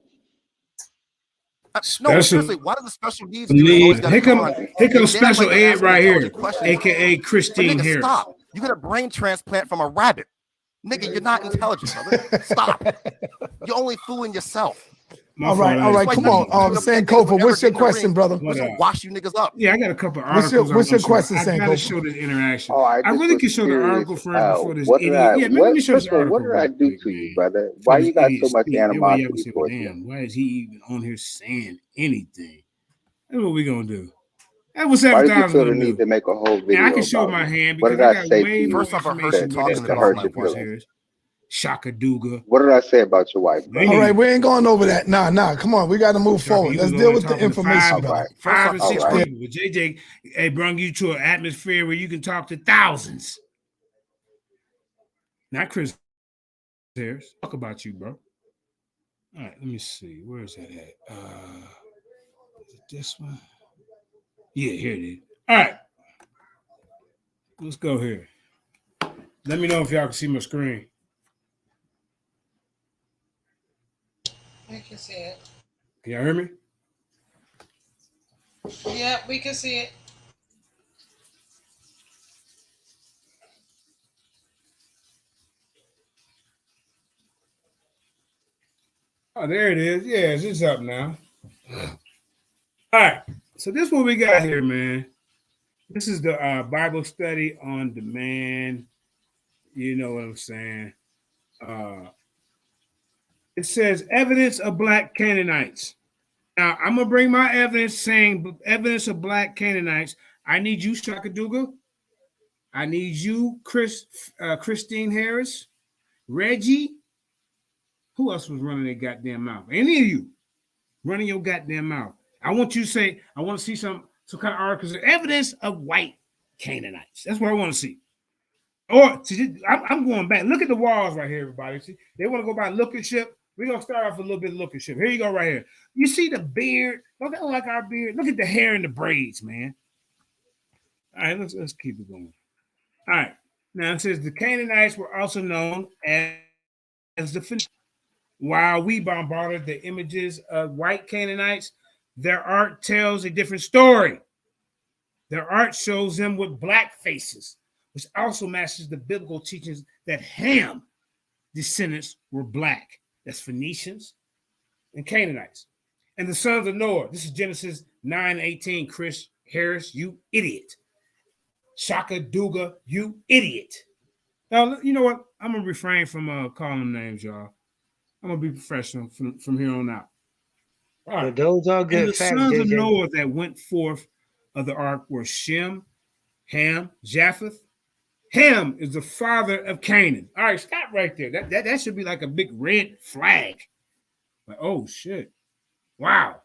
No, seriously, why do the special needs Jews always gotta come on? Here comes special ed right here, questions. aka Christine nigga, Harris. Stop! You got a brain transplant from a rabbit, nigga. You're not intelligent, brother. Stop! You're only fooling yourself. All right. Come on, Sankofa, what's your question, brother? We're gonna wash you niggas up. Yeah, I got a couple of articles. What's your question, I gotta Sankofa? show this interaction. Oh, I really can show the article first before this idiot. Let me show this article. What did I do to you, brother? Why you got so much animosity towards me? Why is he even on here saying anything? That's what we gonna do. That was Why did you 7,000 feel the need to make a whole video? I can show about my me? hand What because did I I got say way to more you? information To hurt your feelings? Shaka Duga. What did I say about your wife, brother? All right, we ain't going over that. Nah. Come on, we got to move forward. Let's deal with the information, brother. 5 or 6 people. But JJ, brung you to an atmosphere where you can talk to thousands. Not Chris Harris. Talk about you, bro. All right, let me see. Where is that at? Is it this one? Yeah, here it is. All right. Let's go here. Let me know if y'all can see my screen. We can see it. Can y'all hear me? Yep, we can see it. Oh, there it is. Yeah, it's up now. All right. So this is what we got here, man. This is the Bible study on demand. You know what I'm saying? It says evidence of black Canaanites. Now, I'm going to bring my evidence saying evidence of black Canaanites. I need you, Shakaduga. I need you, Christine Harris. Reggie. Who else was running their goddamn mouth? Any of you running your goddamn mouth. I want you to say, I want to see some kind of articles of evidence of white Canaanites. That's what I want to see. Or I'm going back. Look at the walls right here, everybody. See, they want to go by lookership. We're going to start off with a little bit of lookership. Here you go right here. You see the beard? Don't that look like our beard? Look at the hair and the braids, man. All right, let's keep it going. All right. Now it says the Canaanites were also known as the Phoenicians. While we bombarded the images of white Canaanites, their art tells a different story. Their art shows them with black faces, which also matches the biblical teachings that Ham descendants were black. That's Phoenicians and Canaanites. And the sons of Noah. This is Genesis 9:18. Chris Harris, you idiot. Shaka Duga, you idiot. Now, you know what? I'm going to refrain from calling them names, y'all. I'm going to be professional from here on out. All right. But those are good and the facts, sons JJ. of Noah that went forth of the ark were Shem, Ham, Japheth. Ham is the father of Canaan. All right, stop right there. That should be like a big red flag. Like, oh, shit. Wow.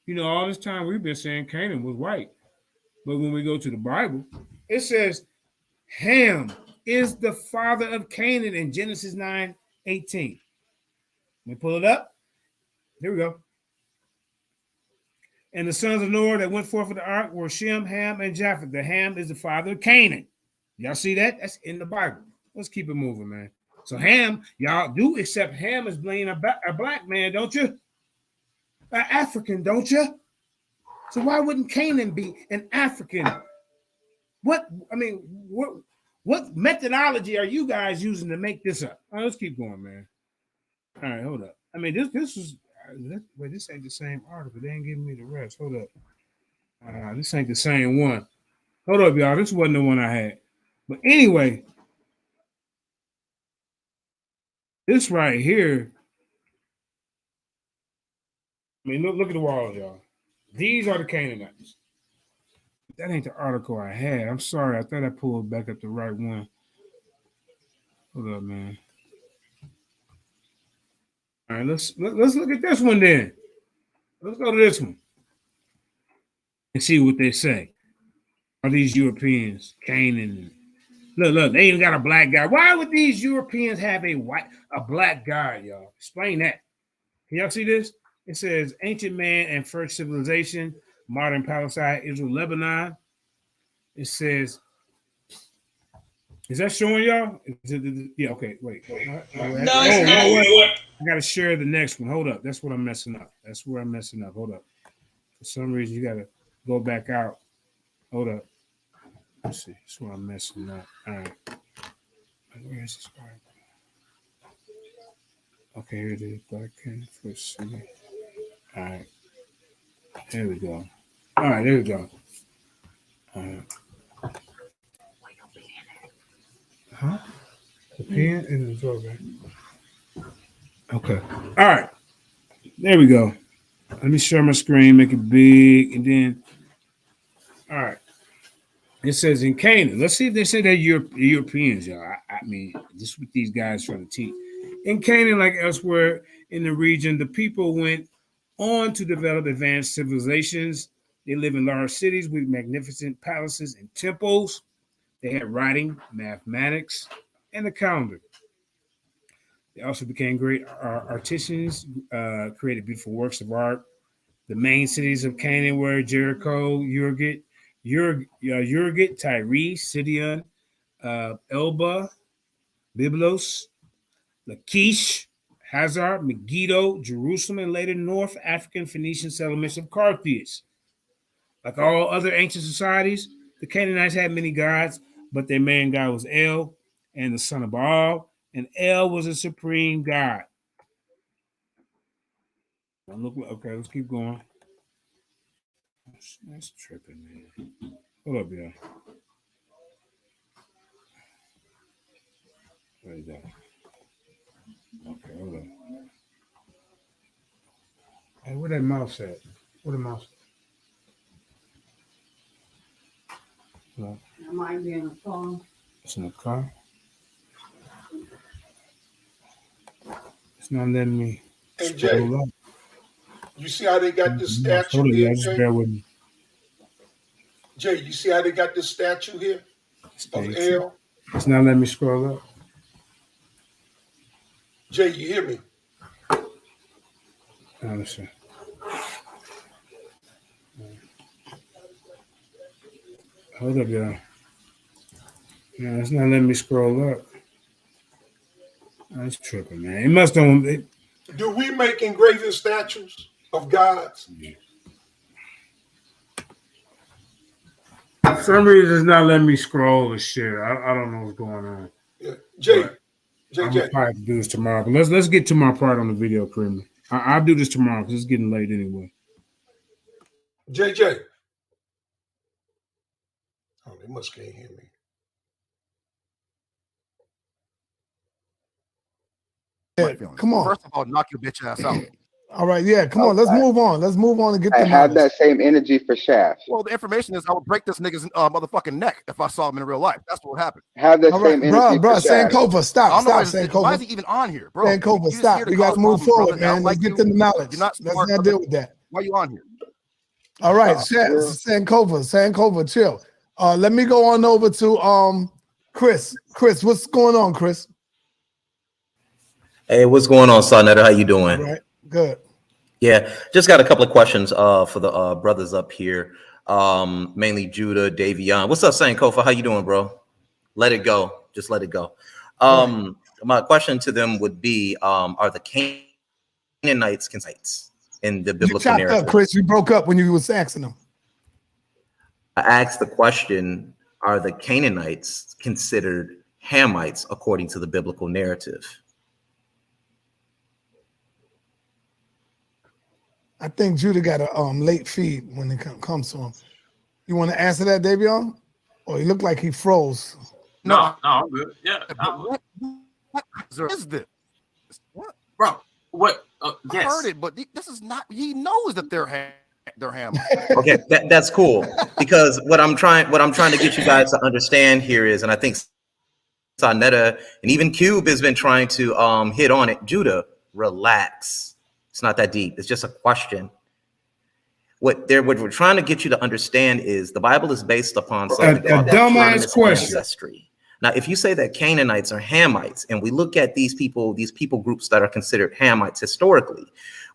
You know, all this time we've been saying Canaan was white. But when we go to the Bible, it says Ham is the father of Canaan in Genesis 9:18. Let me pull it up. Here we go. And the sons of Noah that went forth of the ark were Shem, Ham, and Japheth. The Ham is the father of Canaan. Y'all see that? That's in the Bible. Let's keep it moving, man. So Ham, y'all do accept Ham as being a black man, don't you? An African, don't you? So why wouldn't Canaan be an African? What methodology are you guys using to make this up? All right, let's keep going, man. All right, hold up. I mean, this is wait, this ain't the same article. They ain't giving me the rest. Hold up. This ain't the same one. Hold up, y'all. This wasn't the one I had. But anyway, this right here. I mean, look at the walls, y'all. These are the Canaanites. That ain't the article I had. I'm sorry. I thought I pulled back up the right one. Hold up, man. All right, let's look at this one then. Let's go to this one and see what they say. Are these Europeans, Canaan? Look, they even got a black guy. Why would these Europeans have a black guy, y'all? Explain that. Can y'all see this? It says ancient man and first civilization, modern Palestine, Israel, Lebanon. It says, is that showing y'all? Yeah, okay, wait. No, it's not. Wait. I gotta share the next one. Hold up. That's what I'm messing up. That's where I'm messing up. Hold up. For some reason, you gotta go back out. Hold up. Let's see. That's where I'm messing up. All right. Where is this part? Okay, here it is. Black and first city. All right. There we go. All right, there we go. All right. Huh? The pen and the drawer, right? Okay. All right. There we go. Let me share my screen, make it big, and then. All right. It says in Canaan. Let's see if they say they're Europeans, y'all. I mean, this is what these guys trying to teach. In Canaan, like elsewhere in the region, the people went on to develop advanced civilizations. They live in large cities with magnificent palaces and temples. They had writing, mathematics, and a calendar. They also became great artisans, created beautiful works of art. The main cities of Canaan were Jericho, Urgit, Tyre, Sidon, Elba, Byblos, Lachish, Hazar, Megiddo, Jerusalem, and later North African Phoenician settlements of Carthage. Like all other ancient societies, the Canaanites had many gods, but their main god was El and the son of Baal, and El was a supreme god. Okay, let's keep going. That's tripping, man. Hold up, y'all. There you go. Okay, hold on. Hey, where that mouse at? Where the mouse? No. It might be in the phone. It's in the car. It's not letting me. Hey, Jay, you see how they got this statue here, just bear with me. Jay, you see how they got this statue here of L? It's not letting me scroll up. Jay, you hear me? Honestly. Hold up, y'all. No, it's not letting me scroll up. That's tripping, man. It must have. Do we make engraven statues of gods? For some reason, it's not letting me scroll the shit. I don't know what's going on. Yeah. Jay, I'm gonna probably have to do this tomorrow. But let's get to my part on the video, Creamer. I'll do this tomorrow because it's getting late anyway. JJ. Oh, they must can't hear me. Yeah, come on. First of all, knock your bitch ass out. All right, yeah, come on. Let's move on. Let's move on and get I the have knowledge. that same energy for Shaft. Well, the information is I would break this nigga's motherfucking neck if I saw him in real life. That's what would happen. Have that All same right, energy bro, for Shaft. Sankofa, stop, Why is Sankofa. he even on here, bro? Sankofa, You just stop. here to We got to cause move problems, forward, brother. I man. don't Let's like get you. to the knowledge. You're not Let's smart, not brother. deal with that. Why you on here? All right, bro. Sankofa, chill. Let me go on over to Chris. Chris, what's going on, Chris? Hey, what's going on, Sonetta? How you doing? All right, good. Yeah, just got a couple of questions for the brothers up here, mainly Judah, Davion. What's up, Sankofa? How you doing, bro? Let it go. Just let it go. My question to them would be, are the Canaanites Canaanites in the You biblical chopped narrative? up, Chris. You broke up when you was asking them. I asked the question, are the Canaanites considered Hamites according to the biblical narrative? I think Judah got a late feed when it comes to him. You want to answer that, Davion? Or he looked like he froze. No, I'm good. Yeah. What is this? What? Bro, what? I heard it, but this is not. He knows that they're they're Hamites. Okay, that's cool, because what I'm trying to get you guys to understand here is, and I think Sonetta and even Cube has been trying to hit on it. Judah, relax. It's not that deep. It's just a question. What we're trying to get you to understand is the Bible is based upon something called dumbass question. ancestry. Now, if you say that Canaanites are Hamites, and we look at these people groups that are considered Hamites historically,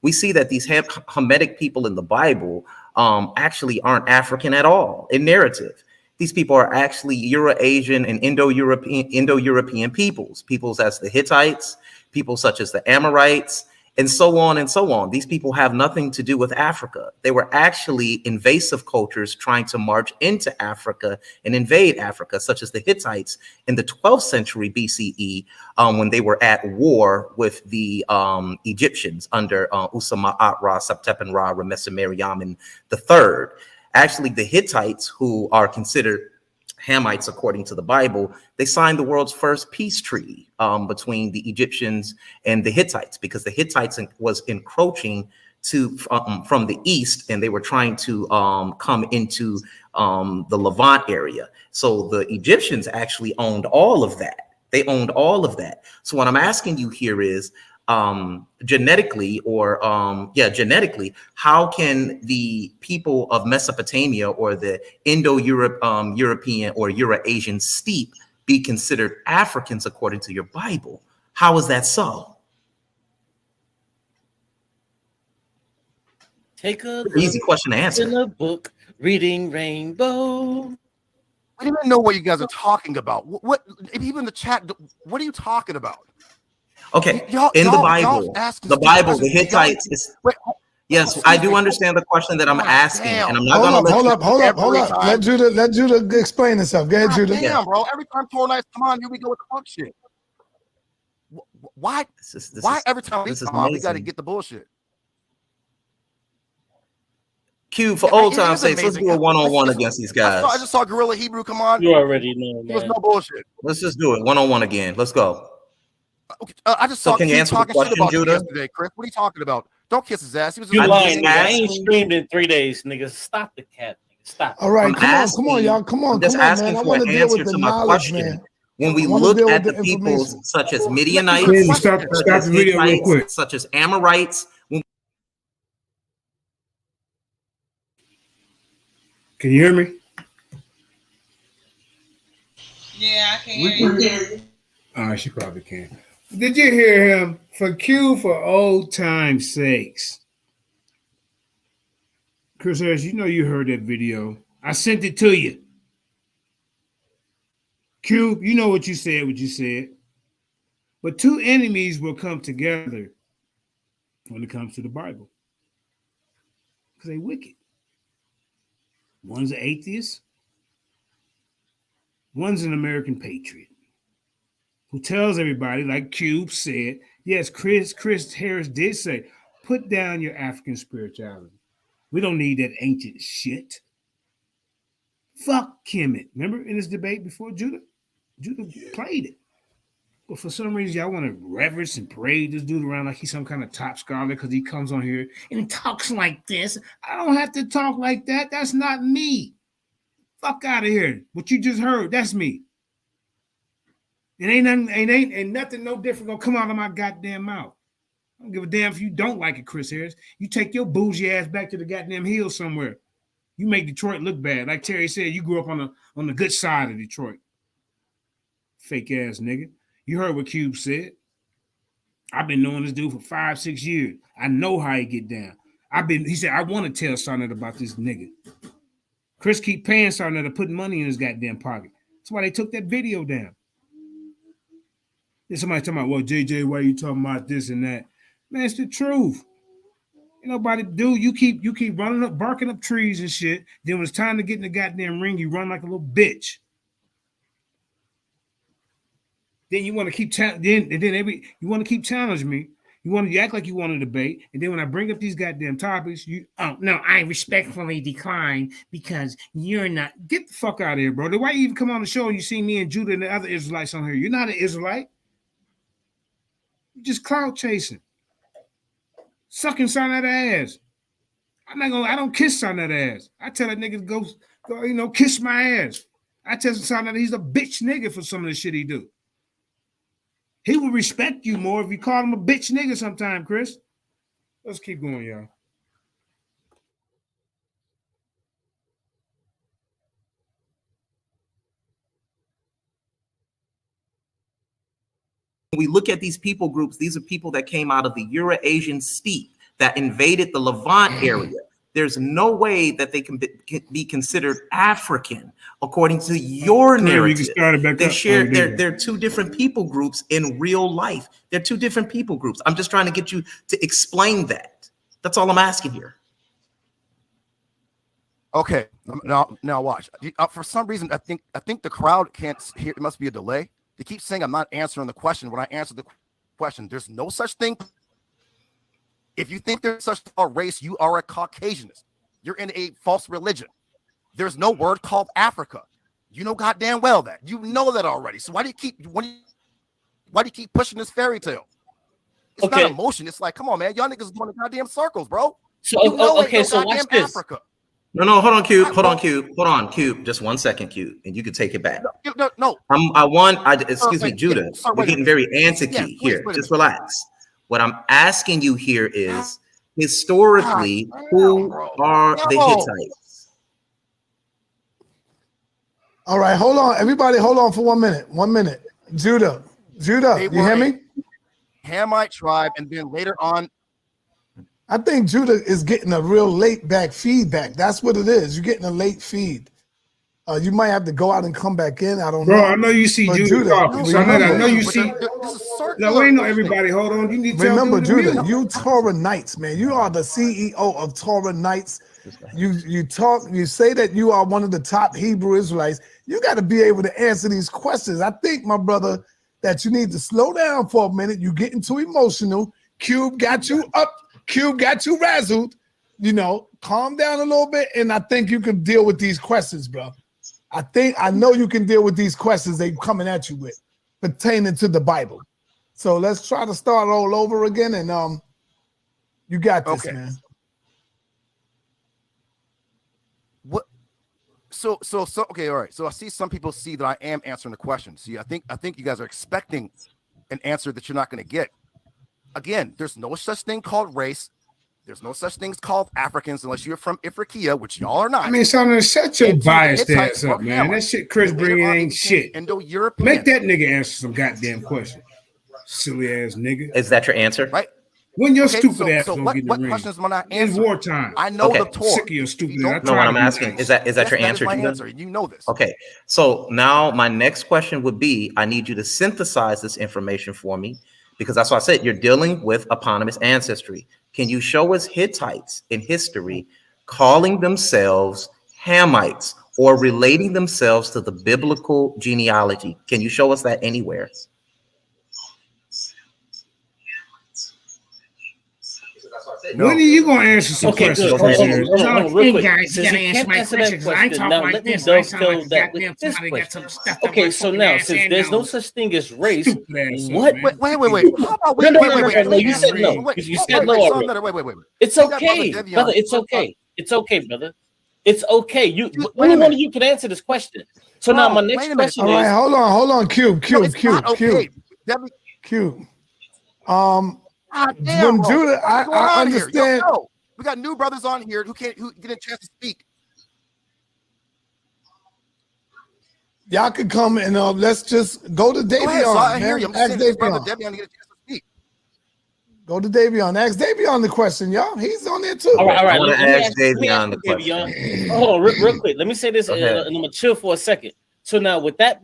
we see that these Hamitic people in the Bible actually aren't African at all in narrative. These people are actually Euro-Asian and Indo-European peoples as the Hittites, people such as the Amorites, and so on and so on. These people have nothing to do with Africa. They were actually invasive cultures trying to march into Africa and invade Africa, such as the Hittites in the 12th century BCE, when they were at war with the Egyptians under Usama'at-Ra, Septepen-Ra, Ramesses-Meriamun III. Actually, the Hittites, who are considered Hamites according to the Bible, they signed the world's first peace treaty between the Egyptians and the Hittites, because the Hittites was encroaching from the east, and they were trying to come into the Levant area. So the Egyptians actually owned all of that. They owned all of that. So what I'm asking you here is, genetically, how can the people of Mesopotamia or the Indo-European or Euro-Asian steppe be considered Africans according to your Bible? How is that so? Take a easy question to answer. In a book, reading Rainbow. I don't even know what you guys are talking about. What even in the chat, what are you talking about? Okay, in the Bible, the Hittites. Yes, I do understand the question that I'm asking, and I'm not going to hold up. Let Judah explain himself. Go ahead, Judah. Damn, bro. Every time Tor Knights come on, here we go with the fuck shit. Why? Why every time we come on, we got to get the bullshit? Q, for old time's sake, let's do a one-on-one against these guys. I just saw Gorilla Hebrew come on. You already know, man. There was no bullshit. Let's just do it one-on-one again. Let's go. Okay, I just saw can you answer the question, about Judah? Yesterday, Chris. What are you talking about? Don't kiss his ass. He was you lying, nigga. I ain't streamed in 3 days, nigga. Stop the cat, nigga. Stop. All right, come on, y'all. Come on, man. I want to deal with the knowledge, man. When we look at the peoples such as Midianites, stop the video real quick. Such as Amorites. Can you hear me? Yeah, I can hear you. All right, she probably can. Did you hear him? For old time's sakes. Chris Harris, you know you heard that video. I sent it to you. Q, you know what you said. But two enemies will come together when it comes to the Bible. Because they're wicked. One's an atheist. One's an American patriot who tells everybody, like Cube said, yes, Chris Harris did say, put down your African spirituality. We don't need that ancient shit. Fuck Kemet. Remember in this debate before Judah? Judah played it. But for some reason, y'all want to reverence and parade this dude around like he's some kind of top scholar because he comes on here and he talks like this. I don't have to talk like that. That's not me. Fuck out of here. What you just heard, that's me. It ain't nothing no different gonna come out of my goddamn mouth. I don't give a damn if you don't like it, Chris Harris. You take your bougie ass back to the goddamn hills somewhere. You make Detroit look bad. Like Terry said, you grew up on the good side of Detroit. Fake ass nigga. You heard what Cube said. I've been knowing this dude for 5-6 years. I know how he get down. He said, I want to tell Sonnet about this nigga. Chris keep paying Sonnet to put money in his goddamn pocket. That's why they took that video down. Then somebody talking about, well, JJ, why are you talking about this and that? Man, it's the truth. Ain't nobody do. You keep running up, barking up trees and shit. Then when it's time to get in the goddamn ring, you run like a little bitch. Then you want to keep you want to keep challenging me. You act like you want to debate, and then when I bring up these goddamn topics, I respectfully decline because you're not. Get the fuck out of here, bro. Why you even come on the show and you see me and Judah and the other Israelites on here? You're not an Israelite. You're just clout chasing, sucking son of the ass. I don't kiss on that ass. I tell that nigga go, kiss my ass. I tell son that he's a bitch nigga for some of the shit he do. He will respect you more if you call him a bitch nigga sometime, Chris. Let's keep going, y'all. When we look at these people groups, these are people that came out of the Eurasian steppe that invaded the Levant area. There's no way that they can be considered African according to your narrative. They're two different people groups in real life. They're two different people groups. I'm just trying to get you to explain that. That's all I'm asking here. Okay, now watch. For some reason, I think the crowd can't hear. It must be a delay. They keep saying I'm not answering the question. When I answer the question, there's no such thing. If you think there's such a race, you are a Caucasianist. You're in a false religion. There's no word called Africa. You know goddamn well that. You know that already. So why do you keep pushing this fairy tale? It's not emotion. It's like, come on, man. Y'all niggas going in goddamn circles, bro. So so watch this. Africa. No, hold on, Cube. Hold on, Cube. Just 1 second, Cube, and you can take it back. No. Excuse me, Judah. You're getting very antsy here. Just relax. What I'm asking you here is, historically, who are the Hittites? All right, hold on. Everybody, hold on for 1 minute. 1 minute. Judah, you hear me? Hamite tribe, and then later on, I think Judah is getting a real late back feedback. That's what it is. You're getting a late feed. You might have to go out and come back in. I don't know. Bro, I know you see Judah talking. So I know you see. No, we ain't know everybody. Hold on. You need to remember, Judah, you Torah Knights, man. You are the CEO of Torah Knights. You talk. You say that you are one of the top Hebrew Israelites. You got to be able to answer these questions. I think, my brother, that you need to slow down for a minute. You getting too emotional. Cube got you up. Cube got you razzled. Calm down a little bit, and I think you can deal with these questions, bro. I know you can deal with these questions they coming at you with pertaining to the Bible. So let's try to start all over again, and you got this, man. What? So okay, all right. So I see some people see that I am answering the question. See, I think you guys are expecting an answer that you're not going to get. Again, there's no such thing called race. There's no such things called Africans unless you're from Ifriqiya, which y'all are not. I mean, son, shut your biased ass up, man. That shit Chris bringing ain't shit. Indo-European. Make that nigga answer some goddamn question. Silly ass nigga. Is that your answer? Right. When your stupid ass gonna get in the ring? Questions am I not answering? In wartime. I know the Torah. Sick of your stupid ass. No, what I'm asking is that your answer? That is my answer. You know this. Okay. So now my next question would be, I need you to synthesize this information for me, because that's what I said. You're dealing with eponymous ancestry. Can you show us Hittites in history calling themselves Hamites or relating themselves to the biblical genealogy? Can you show us that anywhere? No. When are you going to answer some questions? Hold on, real quick. Since you can't answer that question, now let me dovetail that with this question. Okay, so now, since there's no such thing as race, what? Wait. How about No, you said no. You said no already. Wait. It's okay, brother. It's okay. It's okay, brother. It's okay. Only one of you can answer this question. So now my next question is. All right, hold on. Cube. Damn, Judah, I understand. Yo, we got new brothers on here who get a chance to speak. Y'all can come and let's just go to Davion. So I hear you. I'm just saying, brother Devion to get a chance to speak. Go to Davion. Ask Davion the question, y'all. He's on there too. All right. I want to ask Davion the question. Hold on, real quick. Let me say this, and I'm gonna chill for a second. So now, with that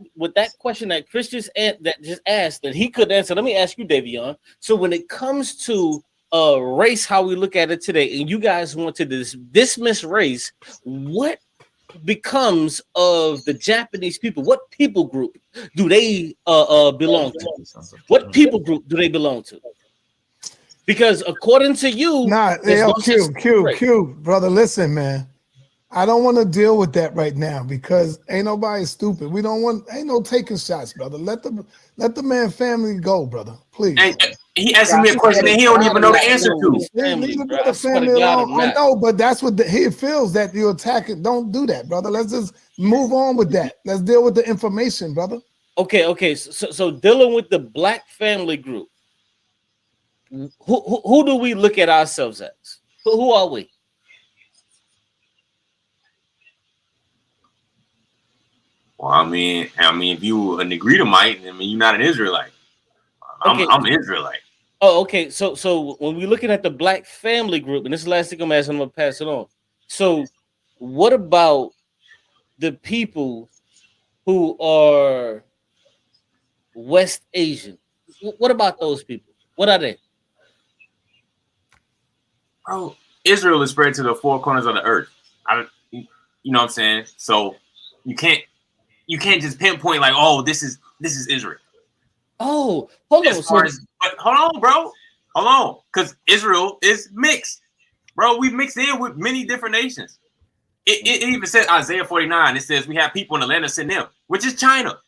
question that Chris just asked that he could answer, let me ask you, Davion. So when it comes to race, how we look at it today, and you guys want to dismiss race, what becomes of the Japanese people? What people group do they belong to? What people group do they belong to? Because according to you, Q, brother, listen, man. I don't want to deal with that right now because ain't nobody stupid. Ain't no taking shots, brother. Let the man family go, brother. Please. He asking me a question and he don't even know the answer to. Leave the brother family alone. I know, but that's what he feels that you attack it. Don't do that, brother. Let's just move on with that. Let's deal with the information, brother. Okay. So dealing with the black family group, who do we look at ourselves as? Who are we? Well, I mean, if you an Negritomite, I mean, you're not an Israelite. I'm an Israelite. Oh, okay. So when we're looking at the black family group, and this is the last thing I'm asking, I'm gonna pass it on. So, what about the people who are West Asian? What about those people? What are they? Bro, Israel is spread to the four corners of the earth. You know what I'm saying? So you can't just pinpoint like, oh, this is Israel. Oh, hold on. But hold on, bro. Hold on, because Israel is mixed, bro. We mixed in with many different nations. It even said Isaiah 49. It says we have people in the land of Sinim, which is China.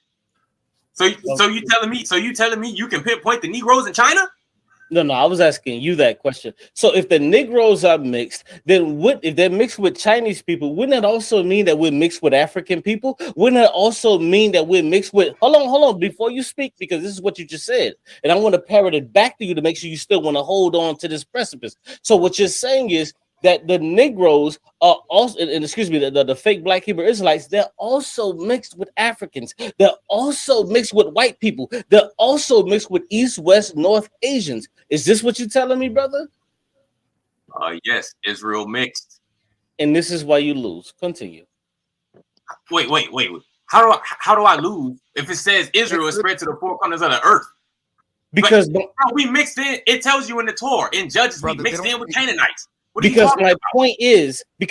So you telling me you can pinpoint the Negroes in China? No, I was asking you that question. So if the Negroes are mixed, then if they're mixed with Chinese people, wouldn't that also mean that we're mixed with African people? Wouldn't that also mean that we're mixed with... Hold on, before you speak, because this is what you just said. And I want to parrot it back to you to make sure you still want to hold on to this precipice. So what you're saying is that the Negroes are also, and excuse me, the fake black Hebrew Israelites, they're also mixed with Africans. They're also mixed with white people. They're also mixed with East, West, North Asians. Is this what you're telling me, brother? Yes, Israel mixed. And this is why you lose. Continue. Wait. How do I lose if it says Israel is spread to the four corners of the earth? Because bro, we mixed in. It tells you in the Torah, in Judges, we mixed in with Canaanites. Because my point is, if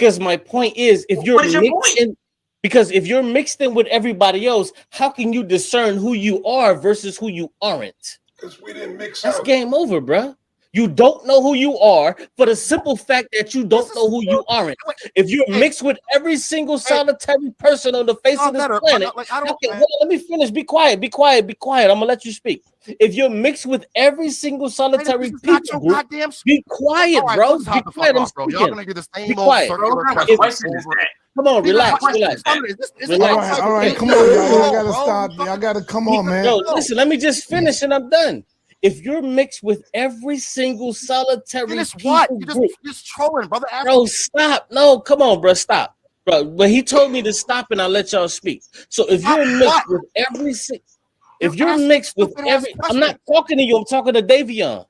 you're mixed in with everybody else, how can you discern who you are versus who you aren't? Because we didn't mix That's up. game over, bro. You don't know who you are for the simple fact that you don't know who you aren't. If you're mixed with every single solitary person on the face of this planet, let me finish. Be quiet. I'm gonna let you speak. If you're mixed with every single solitary people group, be quiet, bro. Be quiet. I'm speaking. Y'all gonna do the same Be quiet. Come on, relax. All right, come on, y'all. Y'all gotta stop. Y'all gotta come on, man. No, listen. Let me just finish, and I'm done. If you're mixed with every single solitary people group, just trolling, brother. Bro, stop. No, come on, bro, stop. Bro, but he told me to stop and I'll let y'all speak. So if you're mixed with I'm not talking to you, I'm talking to Davion.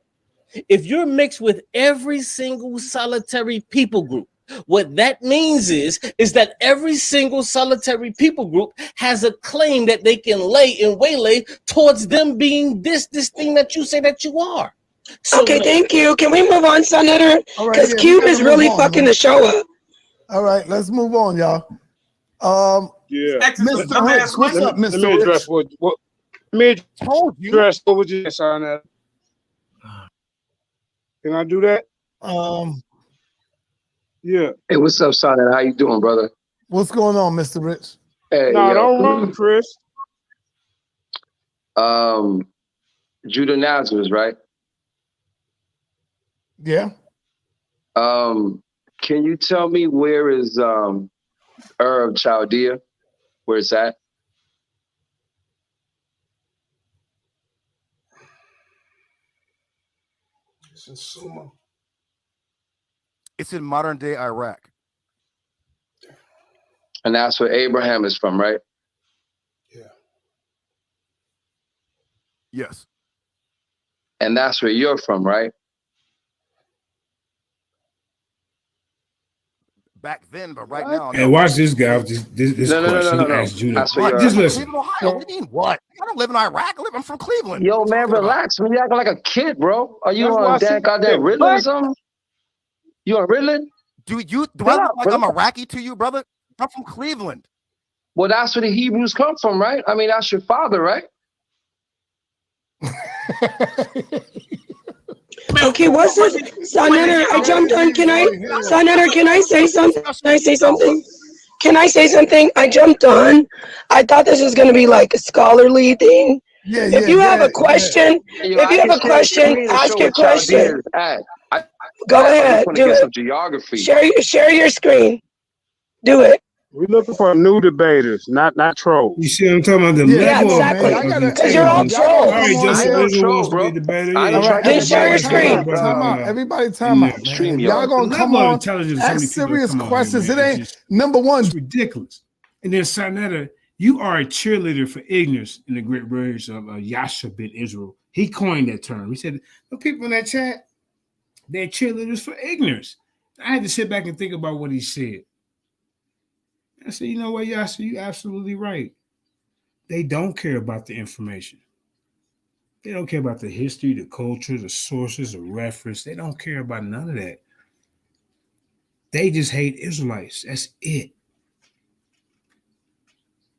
If you're mixed with every single solitary people group, what that means is that every single solitary people group has a claim that they can lay and waylay towards them being this thing that you say that you are. So, okay, thank you. Can we move on, Senator? Because Cube is really fucking the show up. All right, let's move on, y'all. Mr. Rich, what's up, Mr. Rich? Address what was you saying that? Can I do that? Yeah. Hey, what's up, Sonny? How you doing, brother? What's going on, Mr. Rich? Hey, no, don't run, Chris. Judah Nazareth, right? Yeah. Can you tell me where is Ur of Chaldea? Where it's at? It's in Sumer. It's in modern day Iraq. And that's where Abraham is from, right? Yeah. Yes. And that's where you're from, right? Back then, but right now. Hey, watch this guy. This question. No. Ask Judah. Just listen. Ohio. What do you mean what? I don't live in Iraq. I'm from Cleveland. Yo, man, relax. Man, you acting like a kid, bro. Are you on that goddamn Ritalin or something? You on Ritalin? Do I look like I'm Iraqi to you, brother? I'm from Cleveland. Well, that's where the Hebrews come from, right? I mean, that's your father, right? Okay, what's this? Senator, I jumped on. Senator, can I say something? Can I say something? I jumped on. I thought this was going to be like a scholarly thing. If you have a question, if you have a question, ask your question. Go ahead, do it. Share your screen. Do it. We're looking for new debaters, not trolls. You see what I'm talking about? The Yeah, level exactly. of Because you're all trolls. All right, Joseph Israel wants to be a debater. Yeah, Then share your screen. Time out. Everybody time out, man. If y'all gonna come on, ask serious questions. It ain't number one. It's ridiculous. And then Sarnetta, you are a cheerleader for ignorance in the great words of Yasha bin Israel. He coined that term. He said, the people in that chat, they're cheerleaders for ignorance. I had to sit back and think about what he said. I said, you know what, Yasha, you're absolutely right. They don't care about the information. They don't care about the history, the culture, the sources, the reference. They don't care about none of that. They just hate Israelites. That's it.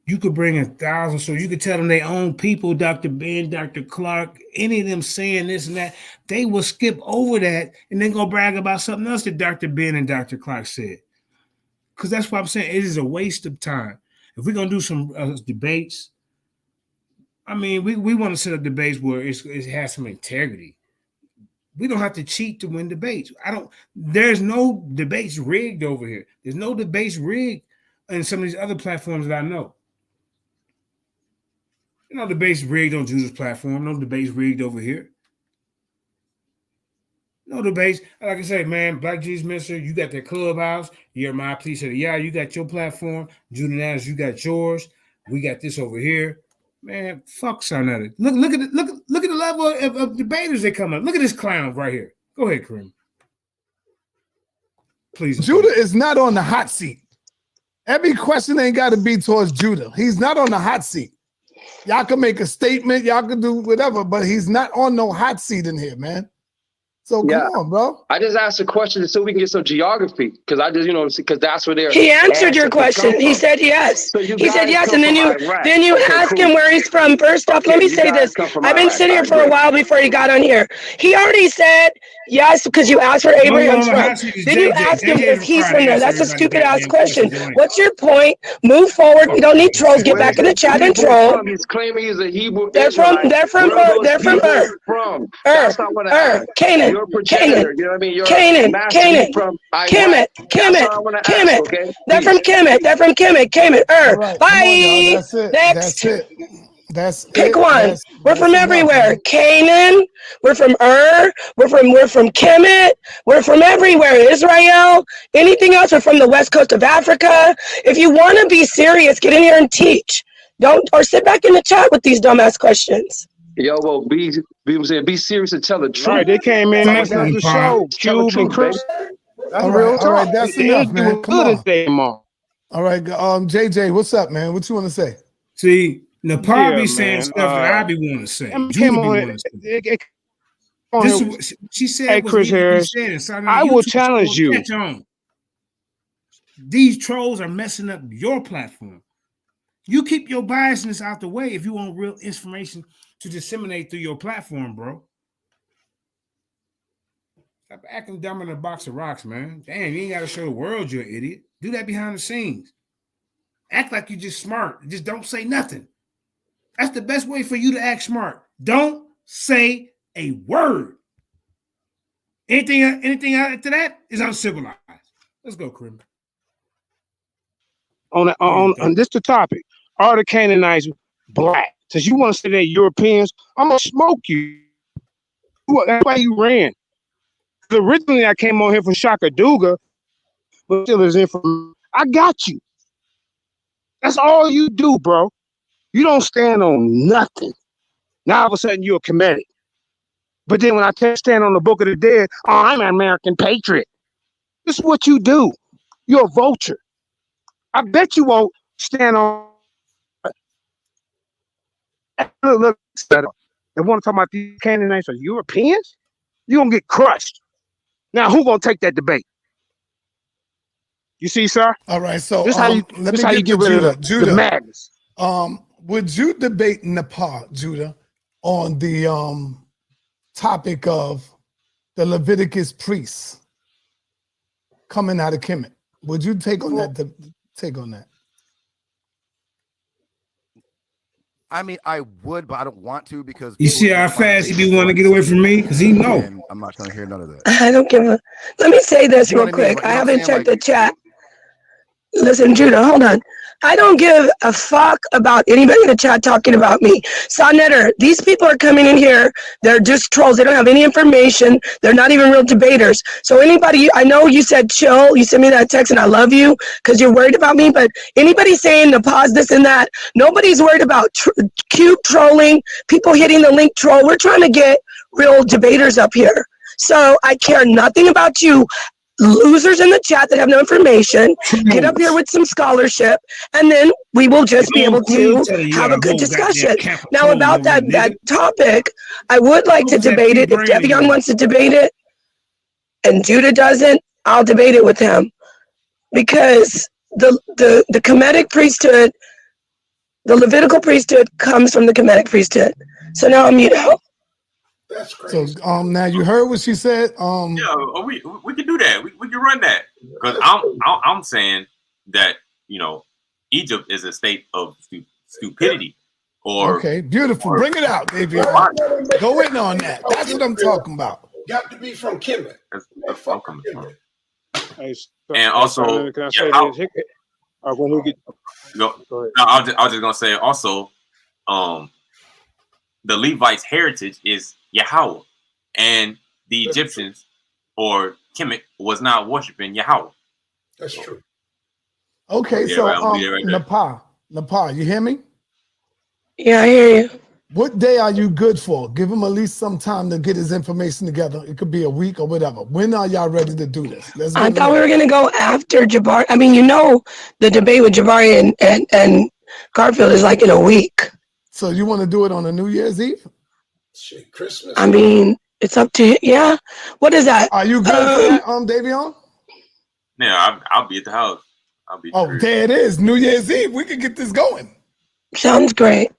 You could bring 1,000, so you could tell them their own people, Dr. Ben, Dr. Clark, any of them saying this and that, they will skip over that and then go brag about something else that Dr. Ben and Dr. Clark said. Because that's what I'm saying. It is a waste of time. If we're going to do some debates, I mean, we want to set up debates where it has some integrity. We don't have to cheat to win debates. There's no debates rigged over here. There's no debates rigged in some of these other platforms that I know. No debates rigged on Judah's platform. No debates rigged over here. No debates. Like I say, man, Black Jesus Minister, you got that clubhouse. Jeremiah, please say, yeah, you got your platform. Judah Nash, you got yours. We got this over here. Man, fuck Sarnetta. Look at the level of debaters that come up. Look at this clown right here. Go ahead, Kareem. Please. Judah is not on the hot seat. Every question ain't got to be towards Judah. He's not on the hot seat. Y'all can make a statement, y'all can do whatever, but he's not on no hot seat in here, man. So come on, bro. I just asked a question so we can get some geography, because I just, because that's where they're. He answered your question. He said yes. So he said yes, and then you ask him where he's from. First off, let me say this. I've been sitting here for a while before he got on here. He already said yes because you asked where Abraham's from. Then you ask him if he's from there. That's a stupid ass question. What's your point? Move forward. We don't need trolls. Get back in the chat and troll. He's claiming he's a Hebrew. They're from That's not what I asked. Canaan. Progenitor, you know what I mean? You're Kemet. Okay? They're from Kemet. Bye. That's it. That's Pick it. one. We're from everywhere. Canaan. We're from We're from Kemet. We're from everywhere. Israel. Anything else? We're from the west coast of Africa. If you want to be serious, get in here and teach. Don't or sit back in the chat with these dumbass questions. Yo, well, be serious and tell the truth. Right, they came in messing up the show. Cube and Chris. That's real talk. All right, that's enough, man. Come on. All right, JJ, what's up, man? What you want to say? See, Nepal be saying stuff that I be wanting to say. She said, "Hey, Chris Harris, I will challenge you." These trolls are messing up your platform. You keep your biasness out the way if you want real information to disseminate through your platform, bro. Stop acting dumb in a box of rocks, man. Damn, you ain't got to show the world you're an idiot. Do that behind the scenes. Act like you're just smart. Just don't say nothing. That's the best way for you to act smart. Don't say a word. Anything after that is uncivilized. Let's go, Krim. On this the topic. Are the Canaanites black? Since you want to say they're Europeans, I'm gonna smoke you. That's why you ran. Originally, I came on here from Shakaduga, but still is information. I got you. That's all you do, bro. You don't stand on nothing. Now all of a sudden you're a Kemetic. But then when I stand on the Book of the Dead, oh, I'm an American patriot. This is what you do. You're a vulture. I bet you won't stand on. Look, they want to talk about these Canaanites are Europeans. You're gonna get crushed. Now, who gonna take that debate? You see, sir? All right, so this how you get rid of the madness. Would you debate Nepal, Judah, on the topic of the Leviticus priests coming out of Kemet? Would you take on that? I mean, I would, but I don't want to because you see how fast he be wanting to get away from me because he know. And I'm not trying to hear none of that. I don't give a. Let me say this real quick. I haven't checked the chat. Listen, Judah, hold on. I don't give a fuck about anybody in the chat talking about me. Sonnetter, these people are coming in here. They're just trolls. They don't have any information. They're not even real debaters. So anybody, I know you said chill. You sent me that text and I love you because you're worried about me. But anybody saying to pause this and that, nobody's worried about cube trolling, people hitting the link troll. We're trying to get real debaters up here. So I care nothing about you losers in the chat that have no information. Get up here with some scholarship, and then we will just be able to have a good discussion. Now, about that topic, I would like to debate it. If Devion wants to debate it, and Judah doesn't, I'll debate it with him. Because the Kemetic priesthood, the Levitical priesthood comes from the Kemetic priesthood. So now I'm mute out. That's crazy. So now you heard what she said. Yeah, we can do that. We can run that because I'm saying that Egypt is a state of stupidity. Or okay, beautiful. Bring it out, David. Go in on that. That's what I'm talking about. Got to be from Kemet. That's where I'm coming from. Hey, And also, can I say this? When we get, go ahead. I was just gonna say also, the Levites' heritage is Yahweh, and the Egyptians or Kemet was not worshiping Yahweh. That's true. Okay, Yeah, so right Nepal, you hear me? Yeah, I hear you. What day are you good for? Give him at least some time to get his information together. It could be a week or whatever. When are y'all ready to do this? I thought we were going to go after Jabari. I mean, the debate with Jabari and Garfield is like in a week. So you want to do it on a New Year's Eve? Shit, Christmas. I mean, it's up to you. Yeah. What is that? Are you good for that, Davion? Yeah, I'll be at the house. There it is. New Year's Eve. We can get this going. Sounds great.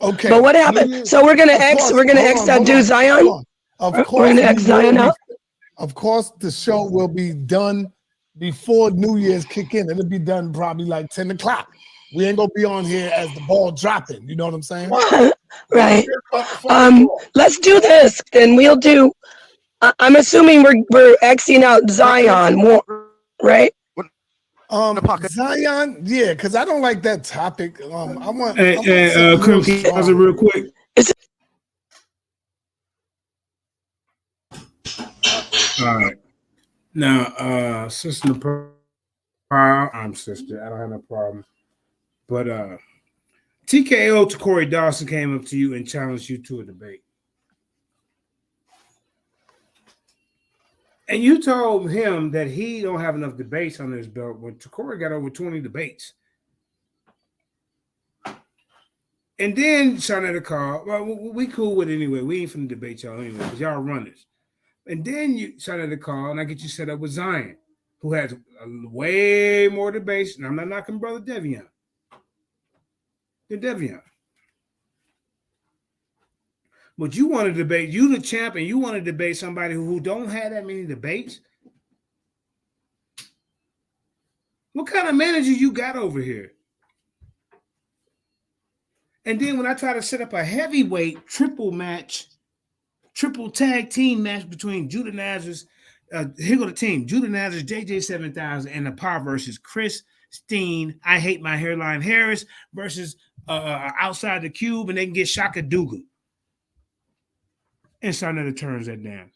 Okay. But what happened? So we're gonna X that dude Zion? Of course, we're gonna X Zion out? Of course, the show will be done before New Year's kick in. It'll be done probably like 10 o'clock. We ain't gonna be on here as the ball dropping. You know what I'm saying? Right. Let's do this, and we'll do. I'm assuming we're Xing out Zion more, right? Zion, yeah, because I don't like that topic. I want. Krim, can you pause it real quick? All right. Now, Sister Pearl, I'm sister. I don't have no problem. But TKO to Corey Dawson came up to you and challenged you to a debate. And you told him that he don't have enough debates on his belt when Corey got over 20 debates. And then Shawnetta called. Well, we cool with it anyway. We ain't finna debate y'all anyway because y'all runners. And then Shawnetta called, and I get you set up with Zion, who has way more debates. And I'm not knocking Brother Devion. Devion. But you want to debate, you the champ, and you want to debate somebody who don't have that many debates? What kind of manager you got over here? And then when I try to set up a heavyweight triple tag team match between Judah Nazareth, here go the team, Judah Nazareth, JJ 7000, and the Power versus Chris Steen, I Hate My Hairline Harris versus Outside the Cube, and they can get Shaka Duga. And Shawnetta turns that down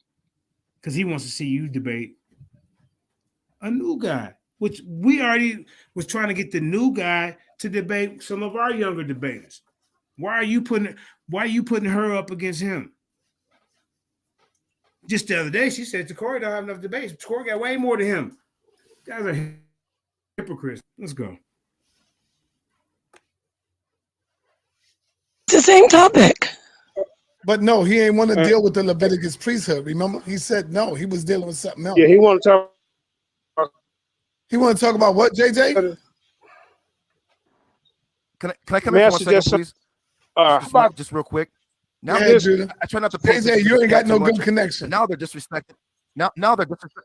because he wants to see you debate a new guy, which we already was trying to get the new guy to debate some of our younger debaters. Why are you putting her up against him? Just the other day, she said Corey don't have enough debates. Corey got way more than him. Guys are hypocrites. Let's go. It's the same topic. But no, he ain't want to deal with the Leviticus priesthood. Remember, he said no. He was dealing with something else. Yeah, he want to talk. He want to talk about what, JJ? Can I come in for 1 second, please? Just real quick. Now, I try not to. JJ, you ain't got no good connection. Now they're disrespecting. Now they're disrespecting.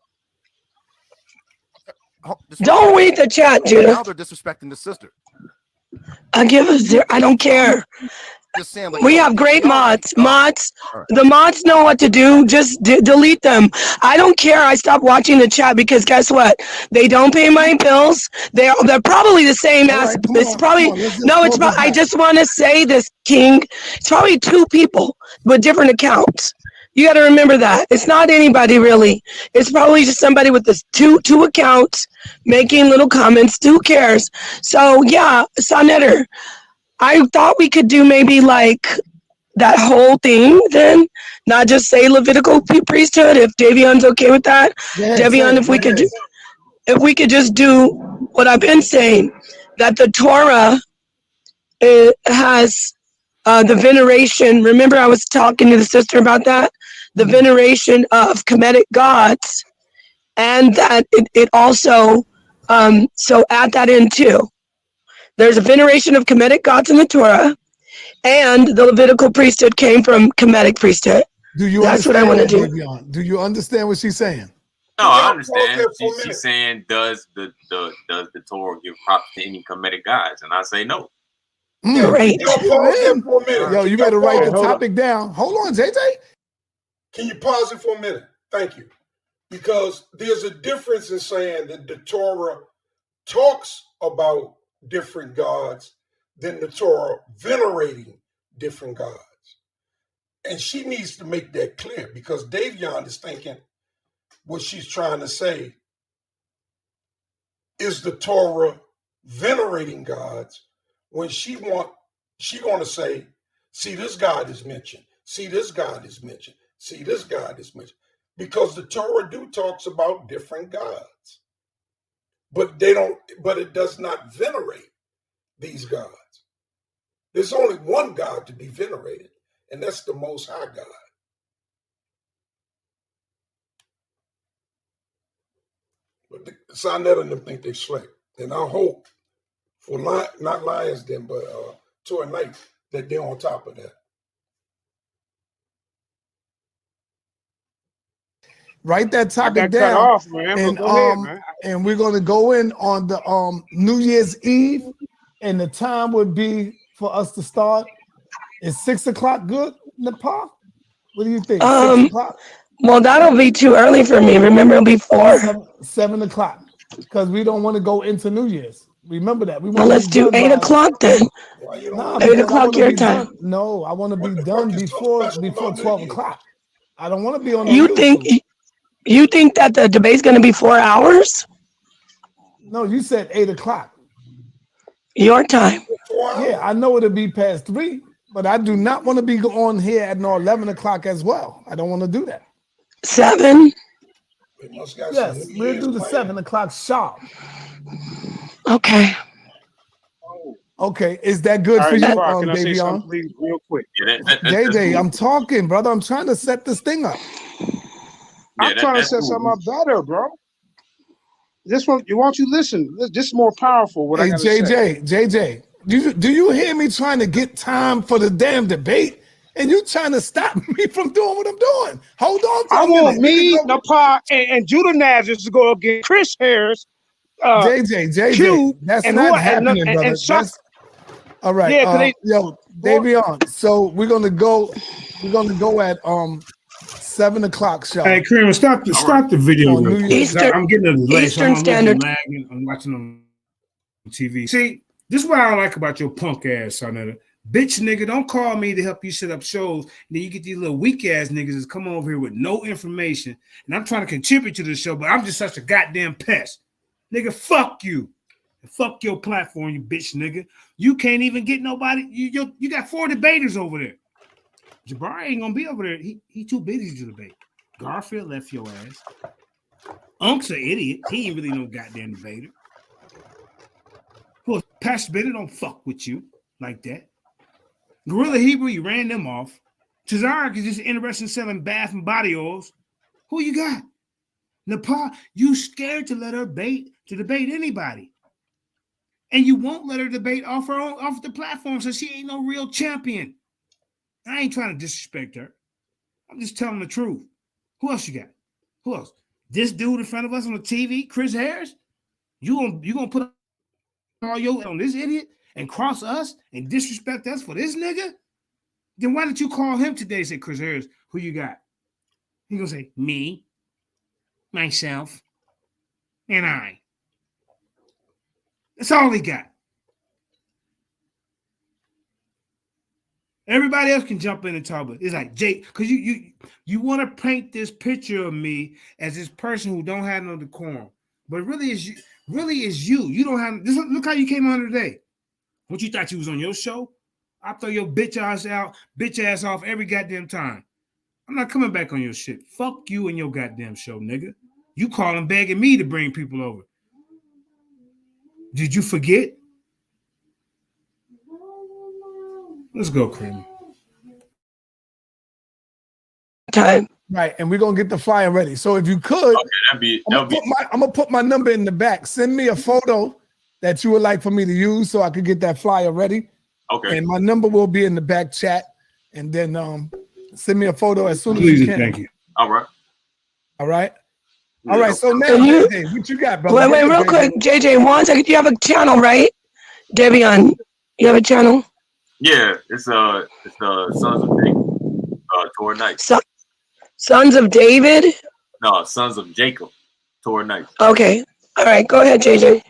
Don't read the chat, Judah. Now they're disrespecting the sister. I give a zero. I don't care. Just saying, like, We have great mods. Mods. The mods know what to do. Just delete them. I don't care. I stopped watching the chat because guess what? They don't pay my bills. They're probably the same as. It's probably no. It's. I just want to say this, King. It's probably two people with different accounts. You got to remember that. It's not anybody really. It's probably just somebody with this two accounts making little comments. Who cares? So yeah, Sonetter. I thought we could do maybe like that whole thing then, not just say Levitical priesthood. If Davion's okay with that, Davion, if we could just do what I've been saying, that the Torah has the veneration. Remember, I was talking to the sister about that, the veneration of Kemetic gods, and that it also. So add that in too. There's a veneration of Kemetic gods in the Torah, and the Levitical priesthood came from Kemetic priesthood. That's what I want to do. Do you understand what she's saying? No, I understand. She's saying, does the Torah give props to any Kemetic gods? And I say no. Great. Yo, you better write the topic down. Hold on, JJ. Can you pause it for a minute? Thank you. Because there's a difference in saying that the Torah talks about different gods than the Torah venerating different gods. And she needs to make that clear because Davion is thinking what she's trying to say is the Torah venerating gods when she going to say, see, this God is mentioned. See, this God is mentioned. See, this God is mentioned. Because the Torah talks about different gods. But it does not venerate these gods. There's only one God to be venerated, and that's the Most High God. But the Sonetta and them think they slick. And I hope for not Lions Den, but Toy Knight, that they're on top of that. Write that topic down. Off, man. And we're gonna go in on the New Year's Eve, and the time would be for us to start. Is 6 o'clock good, Nepal? What do you think? 6 o'clock? Well, that'll be too early for me. Remember, it'll be 4. 7 o'clock, because we don't want to go into New Year's. Remember that. Well, let's do 8 o'clock then. 8 o'clock your time. No, I want to be done before 12 o'clock. I don't want to be on. You think that the debate's going to be 4 hours? No, you said 8 o'clock. Your time. Yeah, I know it'll be past 3, but I do not want to be on here at 11 o'clock as well. I don't want to do that. 7? Yes, we'll do the 7 o'clock sharp. Okay. Okay, is that good for you, Can I say Davion? something, please, real quick? JJ, I'm talking, brother. I'm trying to set this thing up. I'm trying to set something up better, bro. This one, why don't you listen? This is more powerful. What I gotta say. JJ, do you hear me trying to get time for the damn debate? And you trying to stop me from doing what I'm doing? Hold on for a minute. I want me, Nepal, and Judah Nazareth to go against Chris Harris. JJ, Q, that's not happening, brother. All right. Yeah, Davion. So we're gonna go at 7 o'clock sharp. Hey, Kramer, stop the video. I'm getting a delay. Eastern Standard. I'm watching on TV. See, this is what I like about your punk ass, son. Bitch nigga, don't call me to help you set up shows. And then you get these little weak ass niggas that's coming over here with no information. And I'm trying to contribute to the show, but I'm just such a goddamn pest. Nigga, fuck you. Fuck your platform, you bitch nigga. You can't even get nobody. You got 4 debaters over there. Jabari ain't gonna be over there. He too busy to debate. Garfield left your ass. Unc's an idiot. He ain't really no goddamn debater. Well, Pastor Bennett don't fuck with you like that. Gorilla Hebrew, you ran them off. Tazariak is just interested in selling bath and body oils. Who you got? Nepal, you scared to let her debate anybody. And you won't let her debate off the platform, so she ain't no real champion. I ain't trying to disrespect her. I'm just telling the truth. Who else you got? Who else? This dude in front of us on the TV, Chris Harris? You gonna put all your on this idiot? and cross us and disrespect us for this nigga, then why did you call him today and say, Chris Harris, who you got? He gonna say, me, myself, and I. That's all he got. Everybody else can jump in and talk, but it's like Jake, because you want to paint this picture of me as this person who don't have no decorum, but really is you. You don't have this. Look how you came on today. What you thought you was on your show? I throw your bitch ass off every goddamn time. I'm not coming back on your shit. Fuck you and your goddamn show, nigga. You calling begging me to bring people over. Did you forget? Let's go, Creamy. Time. Right, and we're gonna get the flyer ready. So if you could, okay, I'm gonna put my number in the back. Send me a photo that you would like for me to use so I could get that flyer ready. Okay. And my number will be in the back chat. And then send me a photo as soon as you can. Thank you. All right. All right. All right. So now, JJ, what you got, brother? Wait, real quick, JJ. 1 second. You have a channel, right? Debian, you have a channel? Yeah, it's Sons of Jacob, Toward Night. Sons of David? No, Sons of Jacob, Toward Night. Okay. All right. Go ahead, JJ.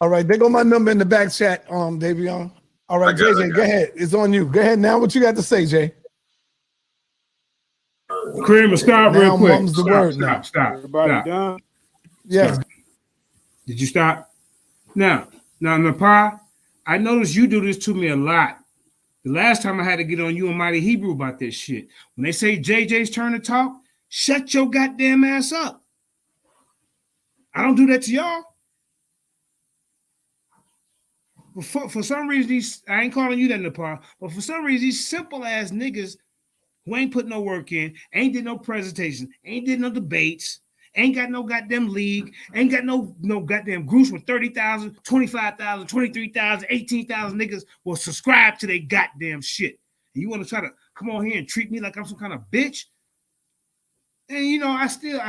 All right. There go my number in the back chat, Davion. All right, JJ, go ahead. It's on you. Go ahead now. What you got to say, Jay? Cream, stop real quick. Mum's the word now. Stop. Everybody done? Yes. Stop. Did you stop? Now, Napar, I noticed you do this to me a lot. The last time I had to get on you and Mighty Hebrew about this shit. When they say JJ's turn to talk, shut your goddamn ass up. I don't do that to y'all. For some reason, I ain't calling you that, Nepal, but for some reason, these simple ass niggas who ain't put no work in, ain't did no presentation, ain't did no debates, ain't got no goddamn league, ain't got no goddamn groups with 30,000, 25,000, 23,000, 18,000 niggas will subscribe to their goddamn shit. And you want to try to come on here and treat me like I'm some kind of bitch? And you know, I still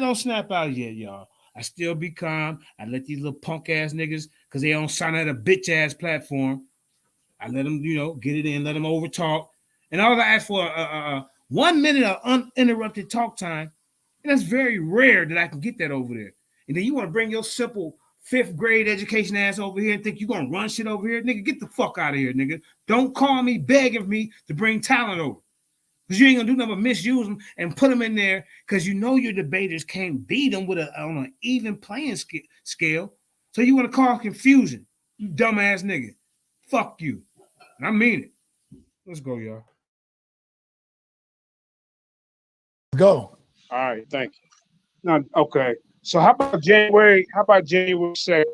don't snap out yet, y'all. I still be calm. I let these little punk ass niggas, because they don't sign at a bitch ass platform. I let them, get it in, let them over talk. And all I ask for 1 minute of uninterrupted talk time. And that's very rare that I can get that over there. And then you want to bring your simple 5th grade education ass over here and think you're going to run shit over here? Nigga, get the fuck out of here, nigga. Don't call me begging me to bring talent over. Because you ain't going to do nothing but misuse them and put them in there because you know your debaters can't beat them on an even playing scale. So you want to cause confusion. You dumbass nigga. Fuck you. And I mean it. Let's go, y'all. Go. All right, thank you. Now, okay. So how about January 2nd?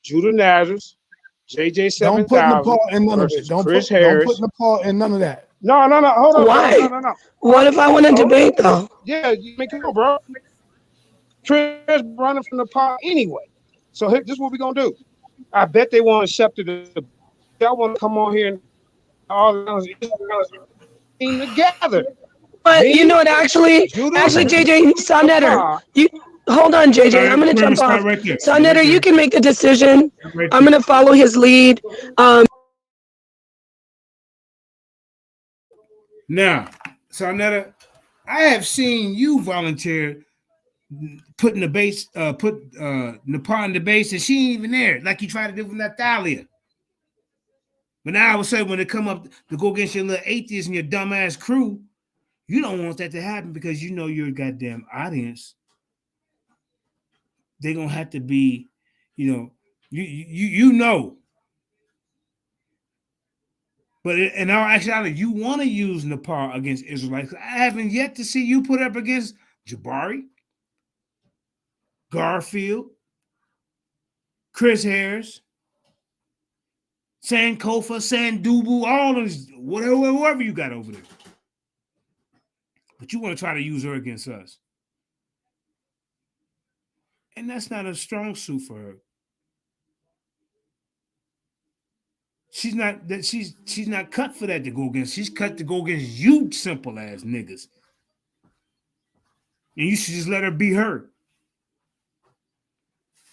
Judah Nazareth, JJ 7000. Don't put Nepal in none of it. Don't put Nepal in none of that. No. Hold on. Why? No. What if I want to debate though? Yeah, you make it go, bro. Chris running from Nepal anyway. So this is what we're gonna do. I bet they want to accept it. They want to come on here and all team together. But you know what? Actually, JJ Sonnetter, you hold on, JJ. I'm gonna jump off. Sonnetter, you can make the decision. I'm gonna follow his lead. Now, Sonnetter, I have seen you volunteer putting the base, put Nepal in the base, and she ain't even there, like you tried to do with Natalia. But now I would say when they come up to go against your little atheists and your dumbass crew, you don't want that to happen because you know your goddamn audience. They're gonna have to be, you know. But in all actuality, you want to use Nepal against Israelites. I haven't yet to see you put up against Jabari, Garfield, Chris Harris, Sankofa, Sandubu, all of this, whatever you got over there. But you want to try to use her against us. And that's not a strong suit for her. She's not cut for that to go against. She's cut to go against you simple ass niggas. And you should just let her be her.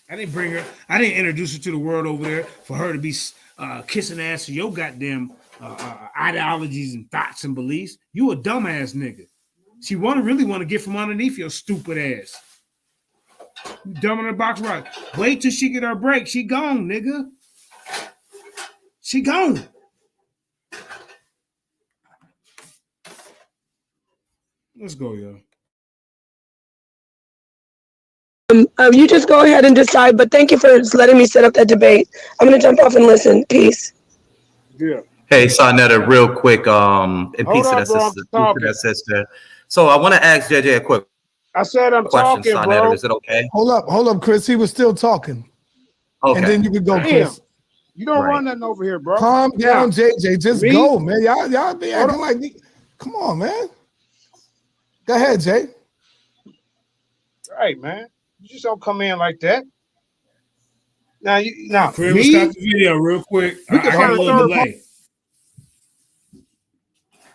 I didn't bring her. I didn't introduce her to the world over there for her to be kissing ass to your goddamn ideologies and thoughts and beliefs. You a dumbass nigga. She really want to get from underneath your stupid ass. You dumb in the box right. Wait till she get her break. She gone, nigga. She gone. Let's go, y'all. You just go ahead and decide, but thank you for letting me set up that debate. I'm going to jump off and listen. Peace. Yeah. Hey, Sarnetta, real quick, and peace to that sister. So I want to ask JJ a quick I said I'm question, talking, Sarnetta. bro. Is it okay? Hold up, Chris. He was still talking. Okay. And then you could go, Chris. You don't run nothing over here, bro. Calm down, JJ. Just me? go, man. Y'all be acting like, come on, man. Go ahead, Jay. Right, man. You just don't come in like that. Now, Chris, me? stop the video real quick. We can I got find a a little third delay.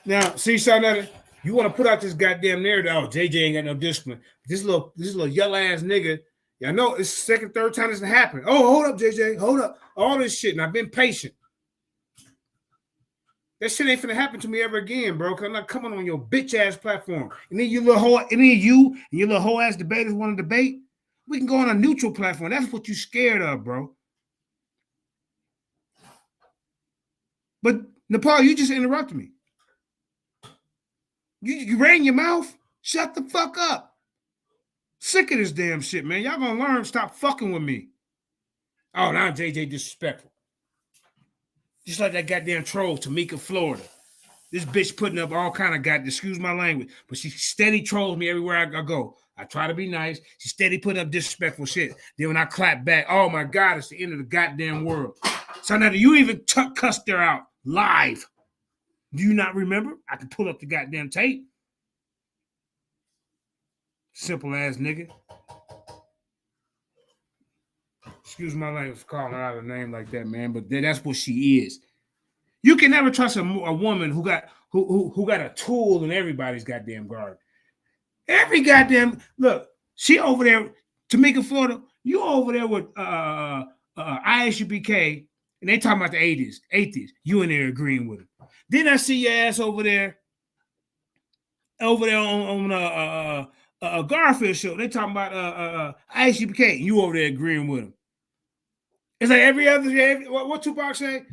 Now, see, Sarnetta, you want to put out this goddamn narrative. Oh, JJ ain't got no discipline. This little yellow ass nigga. Yeah, I know it's the second, third time this happened. Oh, hold up, JJ. Hold up. All this shit, and I've been patient. That shit ain't finna happen to me ever again, bro. Cause I'm not coming on your bitch ass platform. And then you little whole, any of you and your little whole ass debaters want to debate. We can go on a neutral platform. That's what you scared of, bro. But Nepal, you just interrupted me. You ran your mouth. Shut the fuck up. Sick of this damn shit, man. Y'all gonna learn. Stop fucking with me. Oh, now JJ disrespectful. Just like that goddamn troll, Tamika, Florida. This bitch putting up all kind of goddamn, excuse my language, but she steady trolls me everywhere I go. I try to be nice. She steady putting up disrespectful shit. Then when I clap back, oh my God, it's the end of the goddamn world. So now you even cussed her out live. Do you not remember? I can pull up the goddamn tape. Simple ass nigga. Excuse my language for calling her out a name like that, man, but that's what she is. You can never trust a woman who got a tool in everybody's goddamn garden. Every goddamn look, she over there, Tamika, Florida. You over there with ISUPK, and they talking about the atheists. You in there agreeing with them. Then I see your ass over there on a Garfield show. They talking about ISUPK. You over there agreeing with them. It's like every other day. What Tupac say?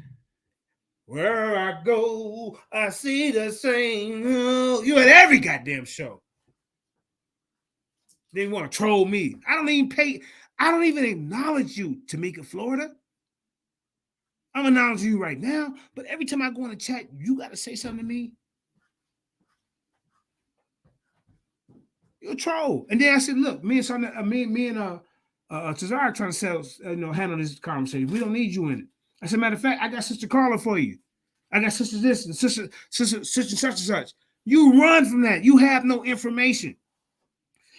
Where I go, I see the same. You at every goddamn show. They want to troll me. I don't even acknowledge you, Tamika, Florida. I'm acknowledging you right now, but every time I go in the chat, you got to say something to me. You're a troll. And then I said, look, me and Tazara trying to handle this conversation. We don't need you in it. As a matter of fact, I got Sister Carla for you. I got sister this and sister such and such. You run from that. You have no information.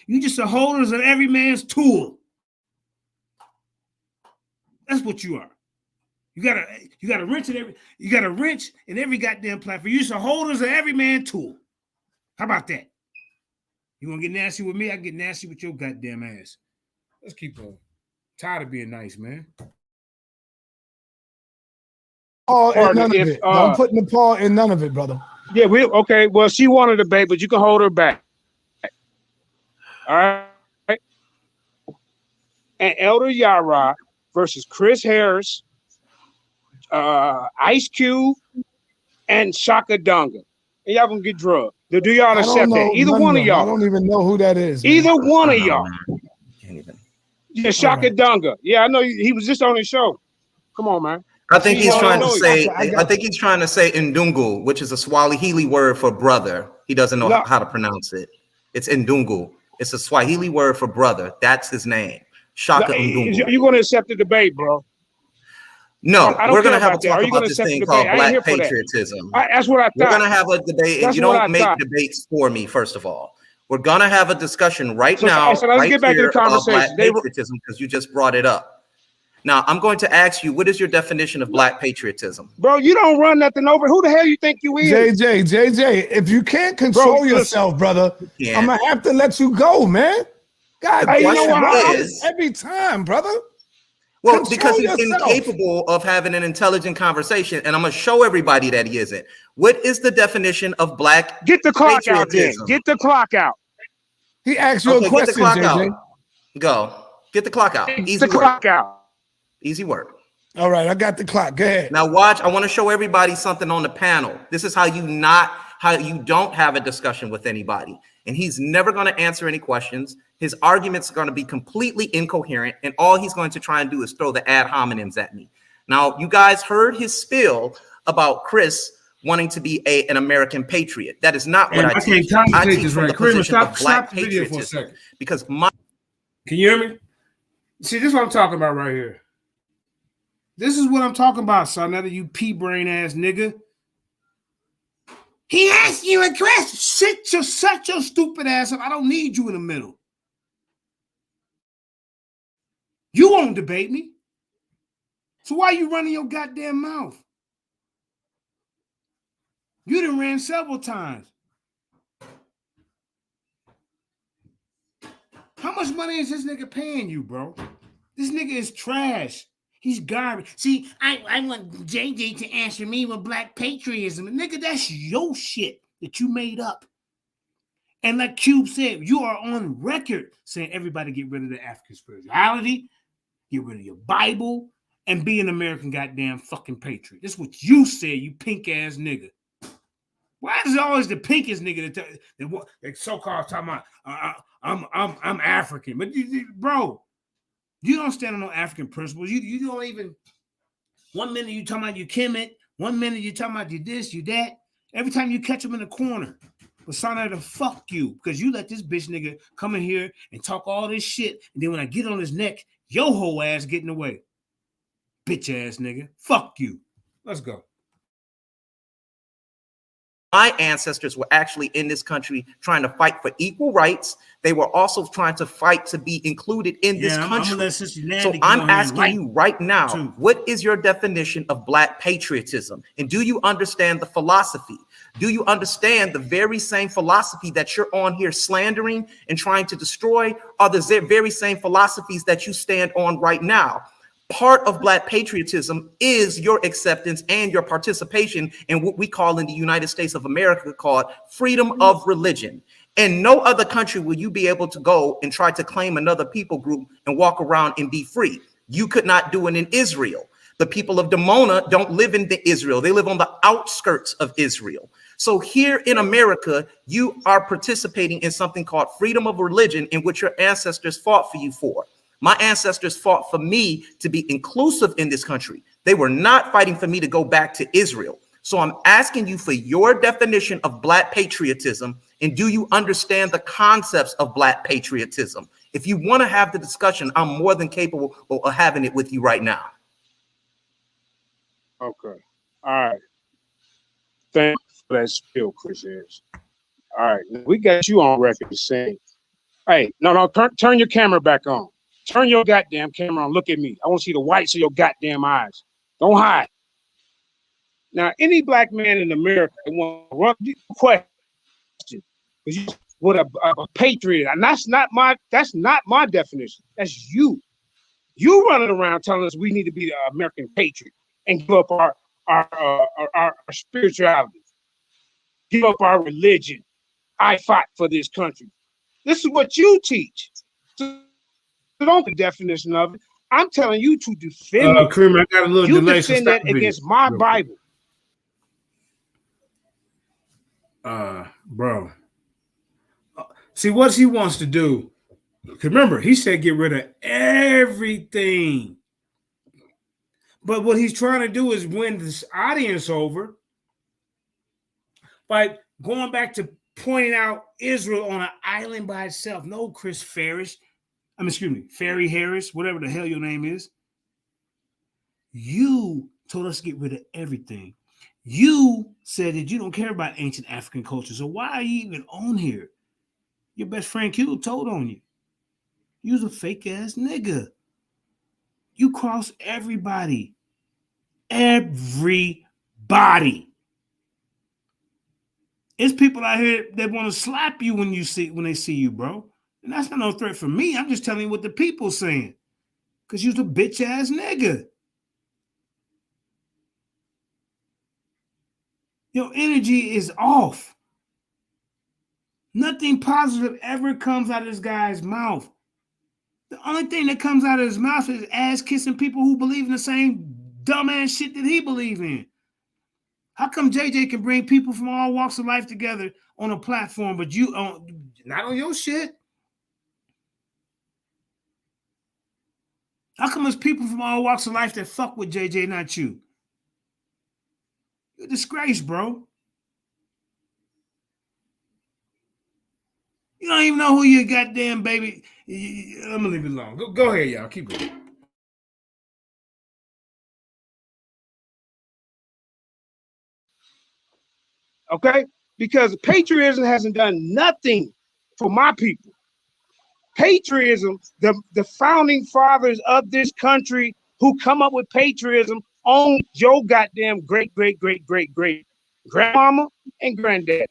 You just the holders of every man's tool. That's what you are. You got a wrench in every goddamn platform. You just the holders of every man's tool. How about that? You want to get nasty with me? I can get nasty with your goddamn ass. Let's keep going. Tired of being nice, man. Paul in none of it. Don't put Nepal in none of it, brother. Yeah, okay. Well, she wanted to debate, but you can hold her back. All right. And Elder Yara versus Chris Harris, Ice Cube, and Shaka Dunga. And y'all gonna get drugged. Do y'all accept that? Either one of y'all. I don't even know who that is. Either one of y'all. Yeah, Shaka Dunga. Yeah, I know he was just on his show. Come on, man. I think he's trying to say. I think he's trying to say Ndungu, which is a Swahili word for brother. He doesn't know how to pronounce it. It's Ndungu. It's a Swahili word for brother. That's his name. Shaka Ndungu. You're going to accept the debate, bro? No, we're going to have a talk about this thing called black patriotism. That's what I thought. We're going to have a debate, and you don't make debates for me. First of all, we're going to have a discussion right now. So let's get back to the conversation. Black patriotism, because you just brought it up. Now, I'm going to ask you, what is your definition of black patriotism? Bro, you don't run nothing over. Who the hell you think you is? JJ, if you can't control yourself, brother, I'm going to have to let you go, man. God, you know what? Every time, brother. Well, because he's incapable of having an intelligent conversation, and I'm gonna show everybody that he isn't. What is the definition of black? Get the clock out, then. Get the clock out. He asked you a question, get the clock JJ. out. Go. Get the clock out. Get the clock out. Easy work. All right, I got the clock. Go ahead. Now watch. I want to show everybody something on the panel. This is how you don't have a discussion with anybody. And he's never going to answer any questions. His arguments are going to be completely incoherent, and all he's going to try and do is throw the ad hominems at me. Now, you guys heard his spiel about Chris wanting to be an American patriot. That is not what I teach. I teach from the position of black patriotism. Because my... Can you hear me? See, this is what I'm talking about right here. This is what I'm talking about, son. Now that you pea-brain ass nigga. He asked you a question. Shut your stupid ass up. I don't need you in the middle. You won't debate me. So why are you running your goddamn mouth? You done ran several times. How much money is this nigga paying you, bro? This nigga is trash. He's garbage. See, I want JJ to answer me with black patriotism. And nigga, that's your shit that you made up. And like Cube said, you are on record saying everybody get rid of the African spirituality, get rid of your Bible, and be an American goddamn fucking patriot. That's what you said, you pink ass nigga. Why is it always the pinkest nigga that so-called talking about I'm African? But bro, you don't stand on no African principles. You don't even. 1 minute you talking about you Kemet, 1 minute you talking about you this, you that. Every time you catch them in the corner, but sign to fuck you because you let this bitch nigga come in here and talk all this shit, and then when I get on his neck, your whole ass get in the way. Bitch ass nigga, fuck you. Let's go. My ancestors were actually in this country trying to fight for equal rights. They were also trying to fight to be included in this country. So I'm asking you right now, what is your definition of black patriotism? And do you understand the philosophy? Do you understand the very same philosophy that you're on here slandering and trying to destroy are the very same philosophies that you stand on right now? Part of black patriotism is your acceptance and your participation in what we call in the United States of America called freedom of religion. In no other country will you be able to go and try to claim another people group and walk around and be free. You could not do it in Israel. The people of Dimona don't live in Israel. They live on the outskirts of Israel. So here in America, you are participating in something called freedom of religion in which your ancestors fought for you for. My ancestors fought for me to be inclusive in this country. They were not fighting for me to go back to Israel. So I'm asking you for your definition of black patriotism, and do you understand the concepts of black patriotism? If you want to have the discussion, I'm more than capable of having it with you right now. Okay. All right. Thanks for that spiel, Chris Harris. All right. We got you on record saying, hey, no, turn your camera back on. Turn your goddamn camera on. Look at me. I want to see the whites of your goddamn eyes. Don't hide. Now, any black man in America want to run the question because you what a patriot, and that's not my definition. That's you. You running around telling us we need to be the American patriot and give up our spirituality, give up our religion. I fought for this country. This is what you teach. So don't the definition of it. I'm telling you to defend it. Creamer, I got a little you delay. defend that against my Bible. Bro. See what he wants to do. Remember, he said get rid of everything. But what he's trying to do is win this audience over by going back to pointing out Israel on an island by itself. No, Chris Ferris. Ferry Harris, whatever the hell your name is. You told us to get rid of everything. You said that you don't care about ancient African culture. So why are you even on here? Your best friend Q told on you. You's a fake ass nigga. You cross everybody. Everybody. It's people out here that want to slap you when they see you, bro. And that's not no threat for me. I'm just telling you what the people saying. Because you's a bitch ass nigga. Your energy is off. Nothing positive ever comes out of this guy's mouth. The only thing that comes out of his mouth is ass kissing people who believe in the same dumbass shit that he believes in. How come JJ can bring people from all walks of life together on a platform, but you not on your shit? How come there's people from all walks of life that fuck with JJ, not you? You're a disgrace, bro. You don't even know who your goddamn baby. I'm gonna leave it alone. Go ahead, y'all. Keep going. Okay? Because patriotism hasn't done nothing for my people. Patriotism, the founding fathers of this country who come up with patriotism own your goddamn great grandmama and granddaddy.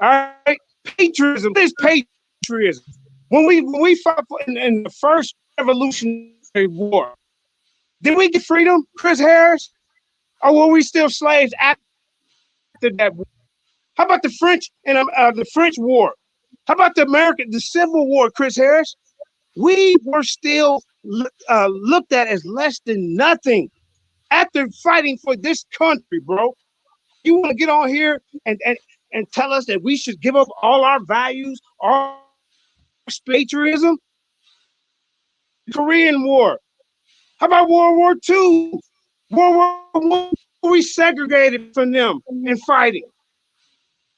All right? Patriotism is patriotism. When we fought in the first Revolutionary War, did we get freedom, Chris Harris? Or were we still slaves after that war? How about the French and the French War? How about the Civil War, Chris Harris? We were still looked at as less than nothing after fighting for this country, bro. You want to get on here and tell us that we should give up all our values, our patriotism? Korean War. How about World War II? World War I, we segregated from them in fighting.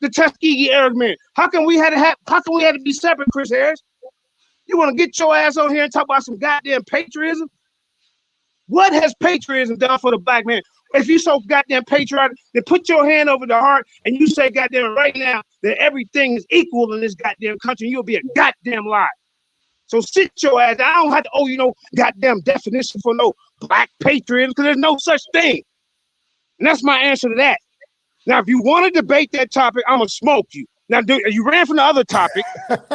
The Tuskegee Airmen. How come we had to be separate, Chris Harris? You want to get your ass on here and talk about some goddamn patriotism? What has patriotism done for the black man? If you so goddamn patriotic, then put your hand over the heart and you say goddamn right now that everything is equal in this goddamn country, you'll be a goddamn lie. So sit your ass. I don't have to owe you no goddamn definition for no black patriotism because there's no such thing. And that's my answer to that. Now, if you want to debate that topic, I'm going to smoke you. Now, you ran from the other topic.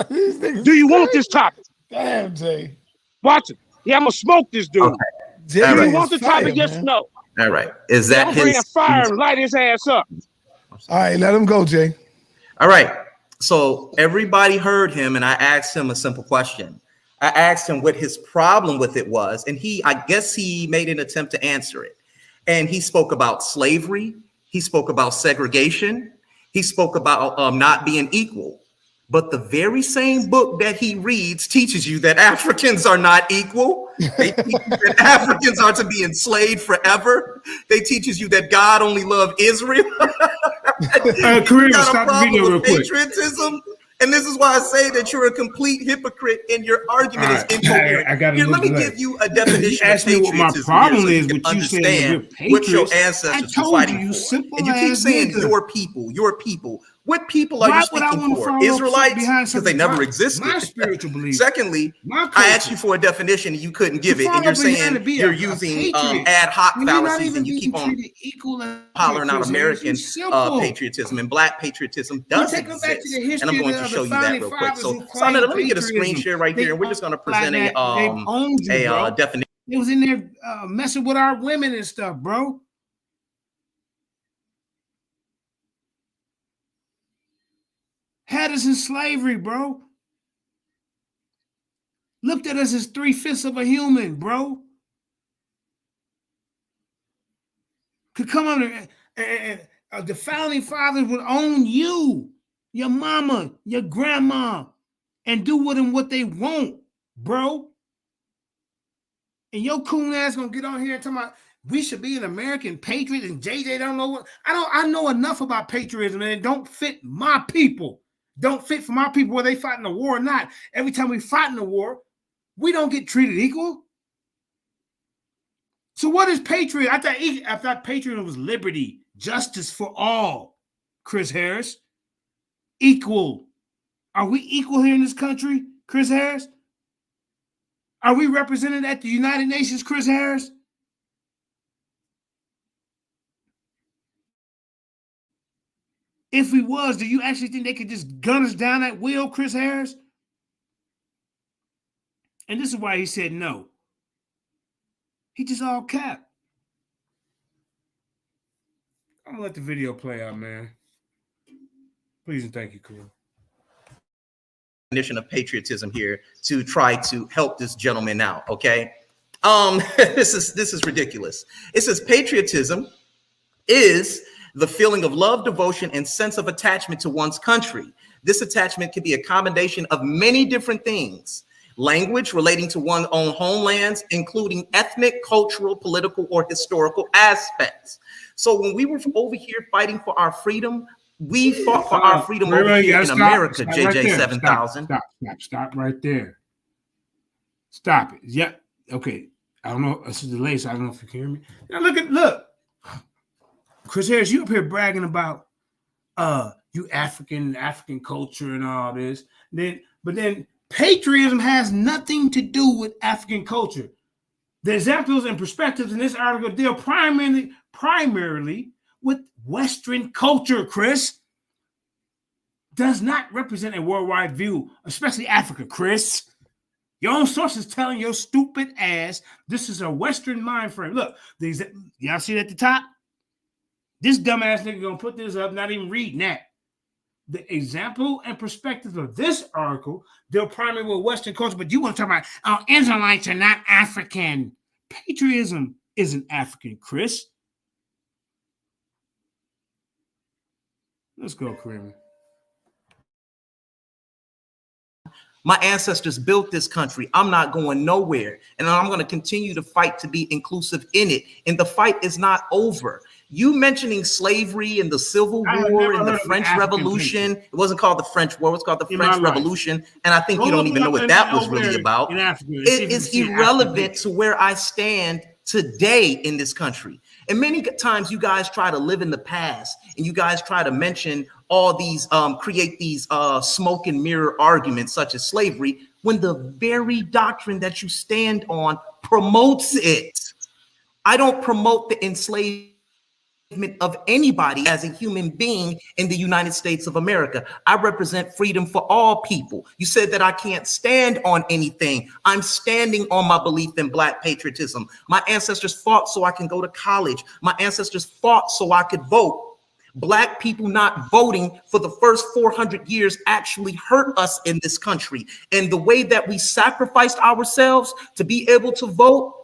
Do you want this topic? Damn, Jay. Watch it. Yeah, I'm going to smoke this dude. Okay. Do you want the topic? Yes or no? All right. Is that I'm bringing fire and light his ass up. All right, let him go, Jay. All right. So everybody heard him, and I asked him a simple question. I asked him what his problem with it was, and I guess he made an attempt to answer it. And he spoke about slavery. He spoke about segregation. He spoke about not being equal. But the very same book that he reads teaches you that Africans are not equal. They teach you that Africans are to be enslaved forever. They teaches you that God only loved Israel. Kareem, stop the video real quick. Patriotism. And this is why I say that you're a complete hypocrite and your argument is incoherent. Here, let me give you a definition of patriotism. What my problem is with you saying what your ancestors were fighting for. And you keep saying your people. What people are you speaking for? Israelites? Because they never existed. My spiritual belief. Secondly, I asked you for a definition and you couldn't give it. And you're saying you're using ad hoc fallacies and you keep on hollering out American patriotism, and black patriotism does exist. And I'm going to show you that real quick. So, Sonata, let me get a screen share right here, and we're just going to present a definition. It was in there messing with our women and stuff, bro. Had us in slavery, bro. Looked at us as 3/5 of a human, bro. Could come under and the founding fathers would own you, your mama, your grandma, and do with them what they want, bro. And your coon ass gonna get on here and talk about we should be an American patriot, and JJ don't know what I know enough about patriotism, and it don't fit my people. Don't fit for my people whether they fight in the war or not. Every time we fight in the war, we don't get treated equal. So what is patriot? I thought patriotism was liberty, justice for all. Chris Harris, equal. Are we equal here in this country, Chris Harris? Are we represented at the United Nations, Chris Harris? If we was, do you actually think they could just gun us down at will, Chris Harris? And this is why he said no. He just all cap. I'm gonna let the video play out, man. Please and thank you, Cool. Definition of patriotism here to try to help this gentleman out. Okay, this is ridiculous. It says patriotism is the feeling of love, devotion, and sense of attachment to one's country. This attachment can be a combination of many different things. Language relating to one's own homelands, including ethnic, cultural, political, or historical aspects. So when we were over here fighting for our freedom, we fought for our freedom over here in America, JJ 7000. Stop right there. Stop it. Yeah. Okay. I don't know. This is delay, so I don't know if you can hear me. Now look. Chris Harris, you up here bragging about you African culture and all this. But then patriotism has nothing to do with African culture. The examples and perspectives in this article deal primarily with Western culture, Chris. Does not represent a worldwide view, especially Africa, Chris. Your own sources telling your stupid ass this is a Western mind frame. Look, y'all see it at the top? This dumbass nigga gonna put this up, not even reading that. The example and perspective of this article deal primarily with Western culture, but you want to talk about Israelites are not African. Patriotism isn't African, Chris. Let's go, Kramer. My ancestors built this country. I'm not going nowhere. And I'm going to continue to fight to be inclusive in it. And the fight is not over. You mentioning slavery and the Civil War and the French Revolution. It wasn't called the French War. It was called the French Revolution. And I think you don't even know what that was really about. It is irrelevant to where I stand today in this country. And many times you guys try to live in the past and you guys try to mention all these, create these smoke and mirror arguments such as slavery, when the very doctrine that you stand on promotes it. I don't promote the enslavement of anybody as a human being in the United States of America. I represent freedom for all people. You said that I can't stand on anything. I'm standing on my belief in Black patriotism. My ancestors fought so I can go to college. My ancestors fought so I could vote. Black people not voting for the first 400 years actually hurt us in this country. And the way that we sacrificed ourselves to be able to vote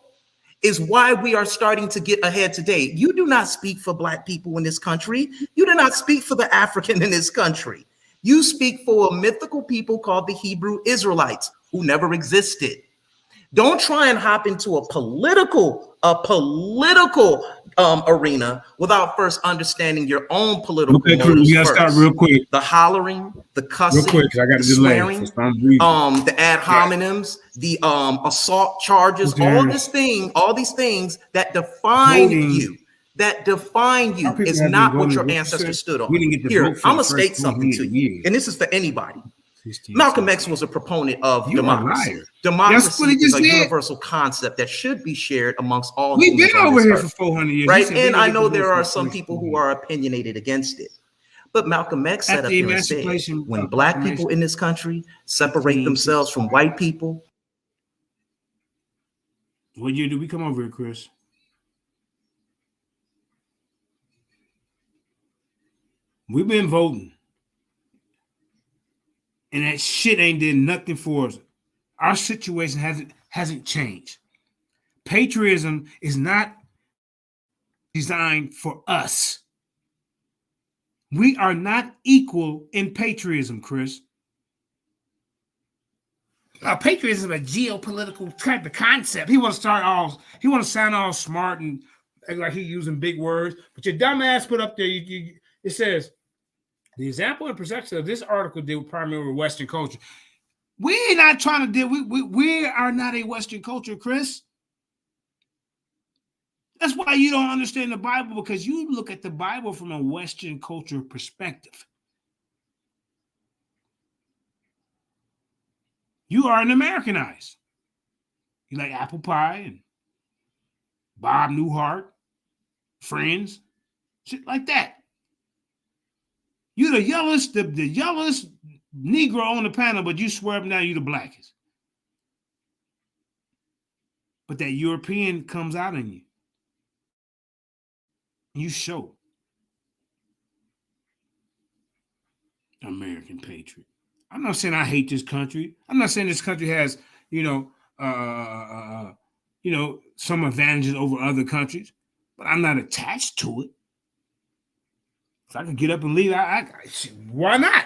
is why we are starting to get ahead today. You do not speak for Black people in this country. You do not speak for the African in this country. You speak for a mythical people called the Hebrew Israelites who never existed. Don't try and hop into a political arena without first understanding your own political motives. We gotta start real quick. The hollering, the cussing, real quick, I got the a delay swearing, for some reason. the ad hominems, the assault charges, all these things that define you. Is not what your ancestors stood on. Here, I'm gonna state something to you, and this is for anybody. Malcolm X was a proponent of democracy. Democracy is a universal concept that should be shared amongst all. We've been over here for 400 years, right? And I know there are some people who are opinionated against it. But Malcolm X said up here and said, when Black people in this country separate themselves from white people. What year did we come over here, Chris? We've been voting. And that shit ain't did nothing for us. Our situation hasn't changed. Patriotism is not designed for us. We are not equal in patriotism, Chris. Patriotism is a geopolitical type of concept. He want to sound all smart and like he using big words. But your dumb ass put up there, it says, the example and perception of this article deal primarily with Western culture. We're not trying to deal. We are not a Western culture, Chris. That's why you don't understand the Bible, because you look at the Bible from a Western culture perspective. You are an Americanized. You like apple pie and Bob Newhart, Friends, shit like that. You're the yellowest Negro on the panel, but you swear up now you the blackest. but that European comes out in you. You show American patriot. I'm not saying I hate this country. I'm not saying this country has, some advantages over other countries, but I'm not attached to it. If I could get up and leave, why not?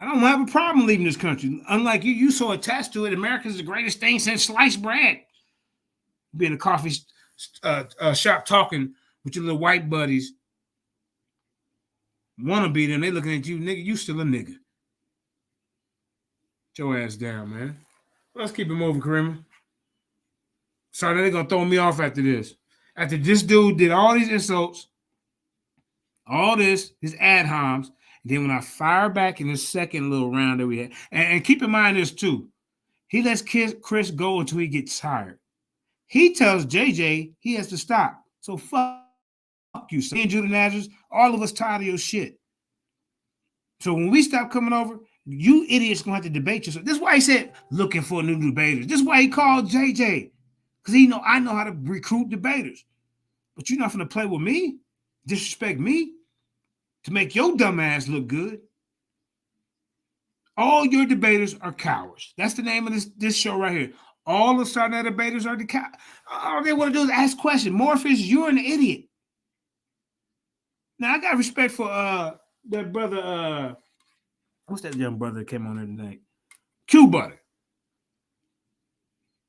I don't have a problem leaving this country. Unlike you so attached to it. America's the greatest thing since sliced bread. Be in a coffee shop talking with your little white buddies. Wanna be them, they looking at you, nigga, you still a nigga. Get your ass down, man. Let's keep it moving, Karima. Sorry, they're gonna throw me off after this. After this dude did all these insults, all this, his ad homs, and then when I fire back in the second little round that we had, and keep in mind this too, he lets Chris go until he gets tired. He tells JJ he has to stop. So fuck you, St. Judah Nazareth, all of us tired of your shit. So when we stop coming over, you idiots gonna have to debate yourself. This is why he said looking for new debaters. This is why he called JJ. Because I know how to recruit debaters. But you're not gonna play with me, disrespect me, to make your dumb ass look good. All your debaters are cowards. That's the name of this show right here. All the Sarnet debaters are the cowards. All they want to do is ask questions. Morpheus, you're an idiot. Now I got respect for that brother. What's that young brother that came on there tonight? Q Butter.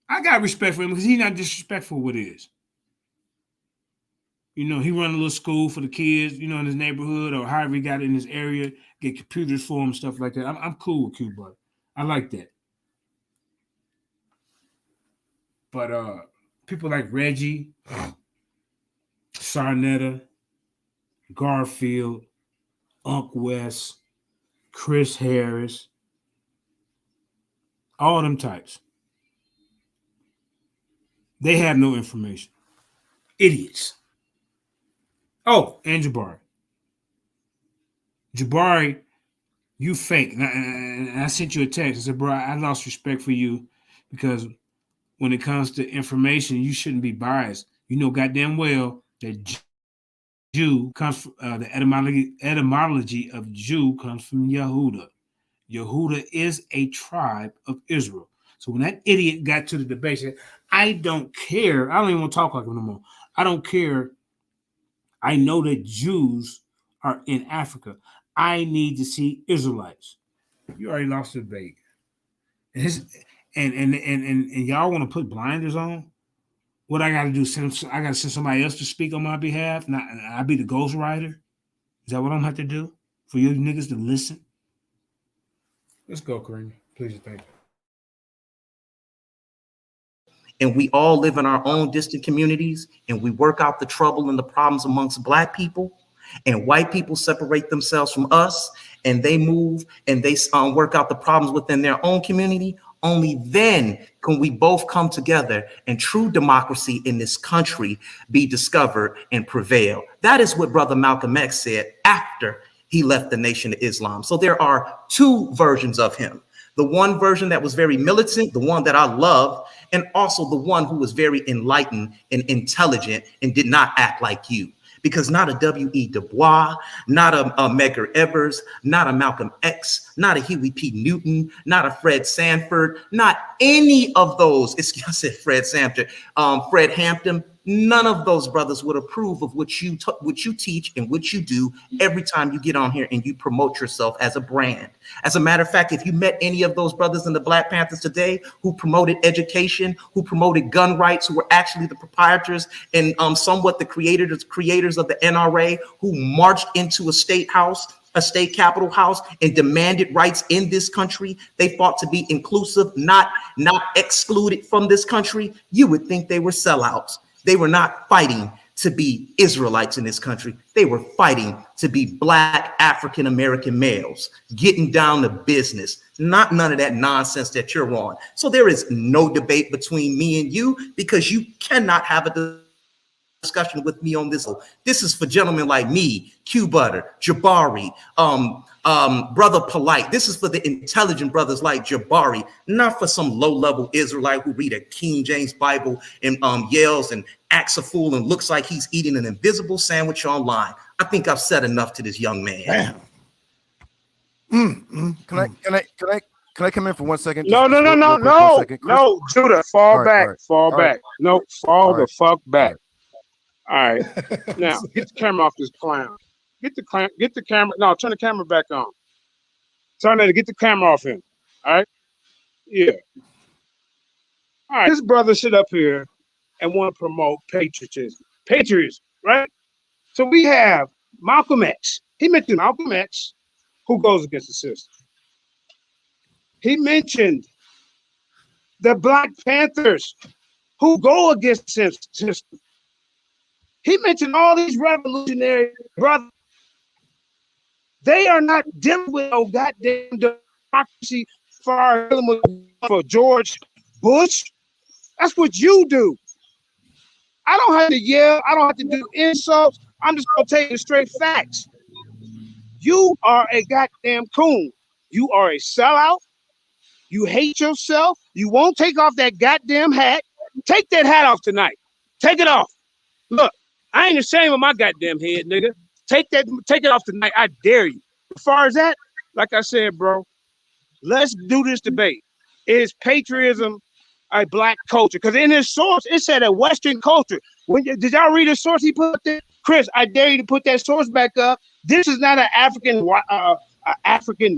I got respect for him because he's not disrespectful with his. He run a little school for the kids, in his neighborhood or however he got in his area, get computers for him, stuff like that. I'm cool with Q Butter. I like that. But people like Reggie, Sarnetta, Garfield, Unc West, Chris Harris, all them types. They have no information. Idiots. Oh, and Jabari. Jabari, you fake. And I sent you a text. I said, bro, I lost respect for you because when it comes to information, you shouldn't be biased. You know goddamn well that Jew comes from the etymology of Jew comes from Yehuda. Yehuda is a tribe of Israel. So when that idiot got to the debate, said, I don't care. I don't even want to talk like him no more. I don't care. I know that Jews are in Africa. I need to see Israelites. You already lost the debate. And y'all want to put blinders on? What I got to do? I got to send somebody else to speak on my behalf? I be the ghostwriter? Is that what I'm going to have to do? For you niggas to listen? Let's go, Kareem. Please, thank you. And we all live in our own distant communities, and we work out the trouble and the problems amongst Black people, and white people separate themselves from us, and they move and they work out the problems within their own community. Only then can we both come together and true democracy in this country be discovered and prevail. That is what Brother Malcolm X said after he left the Nation of Islam. So there are two versions of him. The one version that was very militant, the one that I love, and also the one who was very enlightened and intelligent and did not act like you. Because not a W.E. Du Bois, not a Medgar Evers, not a Malcolm X, not a Huey P. Newton, not a Fred Sanford, not any of those, I said Fred Sanford, Fred Hampton, none of those brothers would approve of what you teach and what you do every time you get on here and you promote yourself as a brand. As a matter of fact, if you met any of those brothers in the Black Panthers today who promoted education, who promoted gun rights, who were actually the proprietors and somewhat the creators of the NRA, who marched into a state capitol house and demanded rights in this country, they fought to be inclusive, not excluded from this country, you would think they were sellouts. They were not fighting to be Israelites in this country. They were fighting to be Black African-American males, getting down to business, not none of that nonsense that you're on. So there is no debate between me and you because you cannot have a discussion with me on this. This is for gentlemen like me, Q Butter, Jabari, Brother Polite. This is for the intelligent brothers like Jabari, not for some low-level Israelite who read a King James Bible and yells and acts a fool and looks like he's eating an invisible sandwich online. I think I've said enough to this young man. Can I come in for 1 second? No, Judah, fall back. No, fall the fuck back. All right. Now get the camera off this clown. Get the camera. No, turn the camera back on. Turn it. Get the camera off him. All right. Yeah. All right. This brother sit up here and want to promote patriotism, right? So we have Malcolm X. He mentioned Malcolm X, who goes against the system. He mentioned the Black Panthers, who go against the system. He mentioned all these revolutionary brothers. They are not dealing with no goddamn democracy for George Bush. That's what you do. I don't have to yell. I don't have to do insults. I'm just going to tell you straight facts. You are a goddamn coon. You are a sellout. You hate yourself. You won't take off that goddamn hat. Take that hat off tonight. Take it off. Look, I ain't ashamed of my goddamn head, nigga. Take it off tonight. I dare you. As far as that, like I said, bro, let's do this debate. Is patriotism a black culture? Because in his source, it said a Western culture. Did y'all read the source he put up there? Chris, I dare you to put that source back up. This is not an African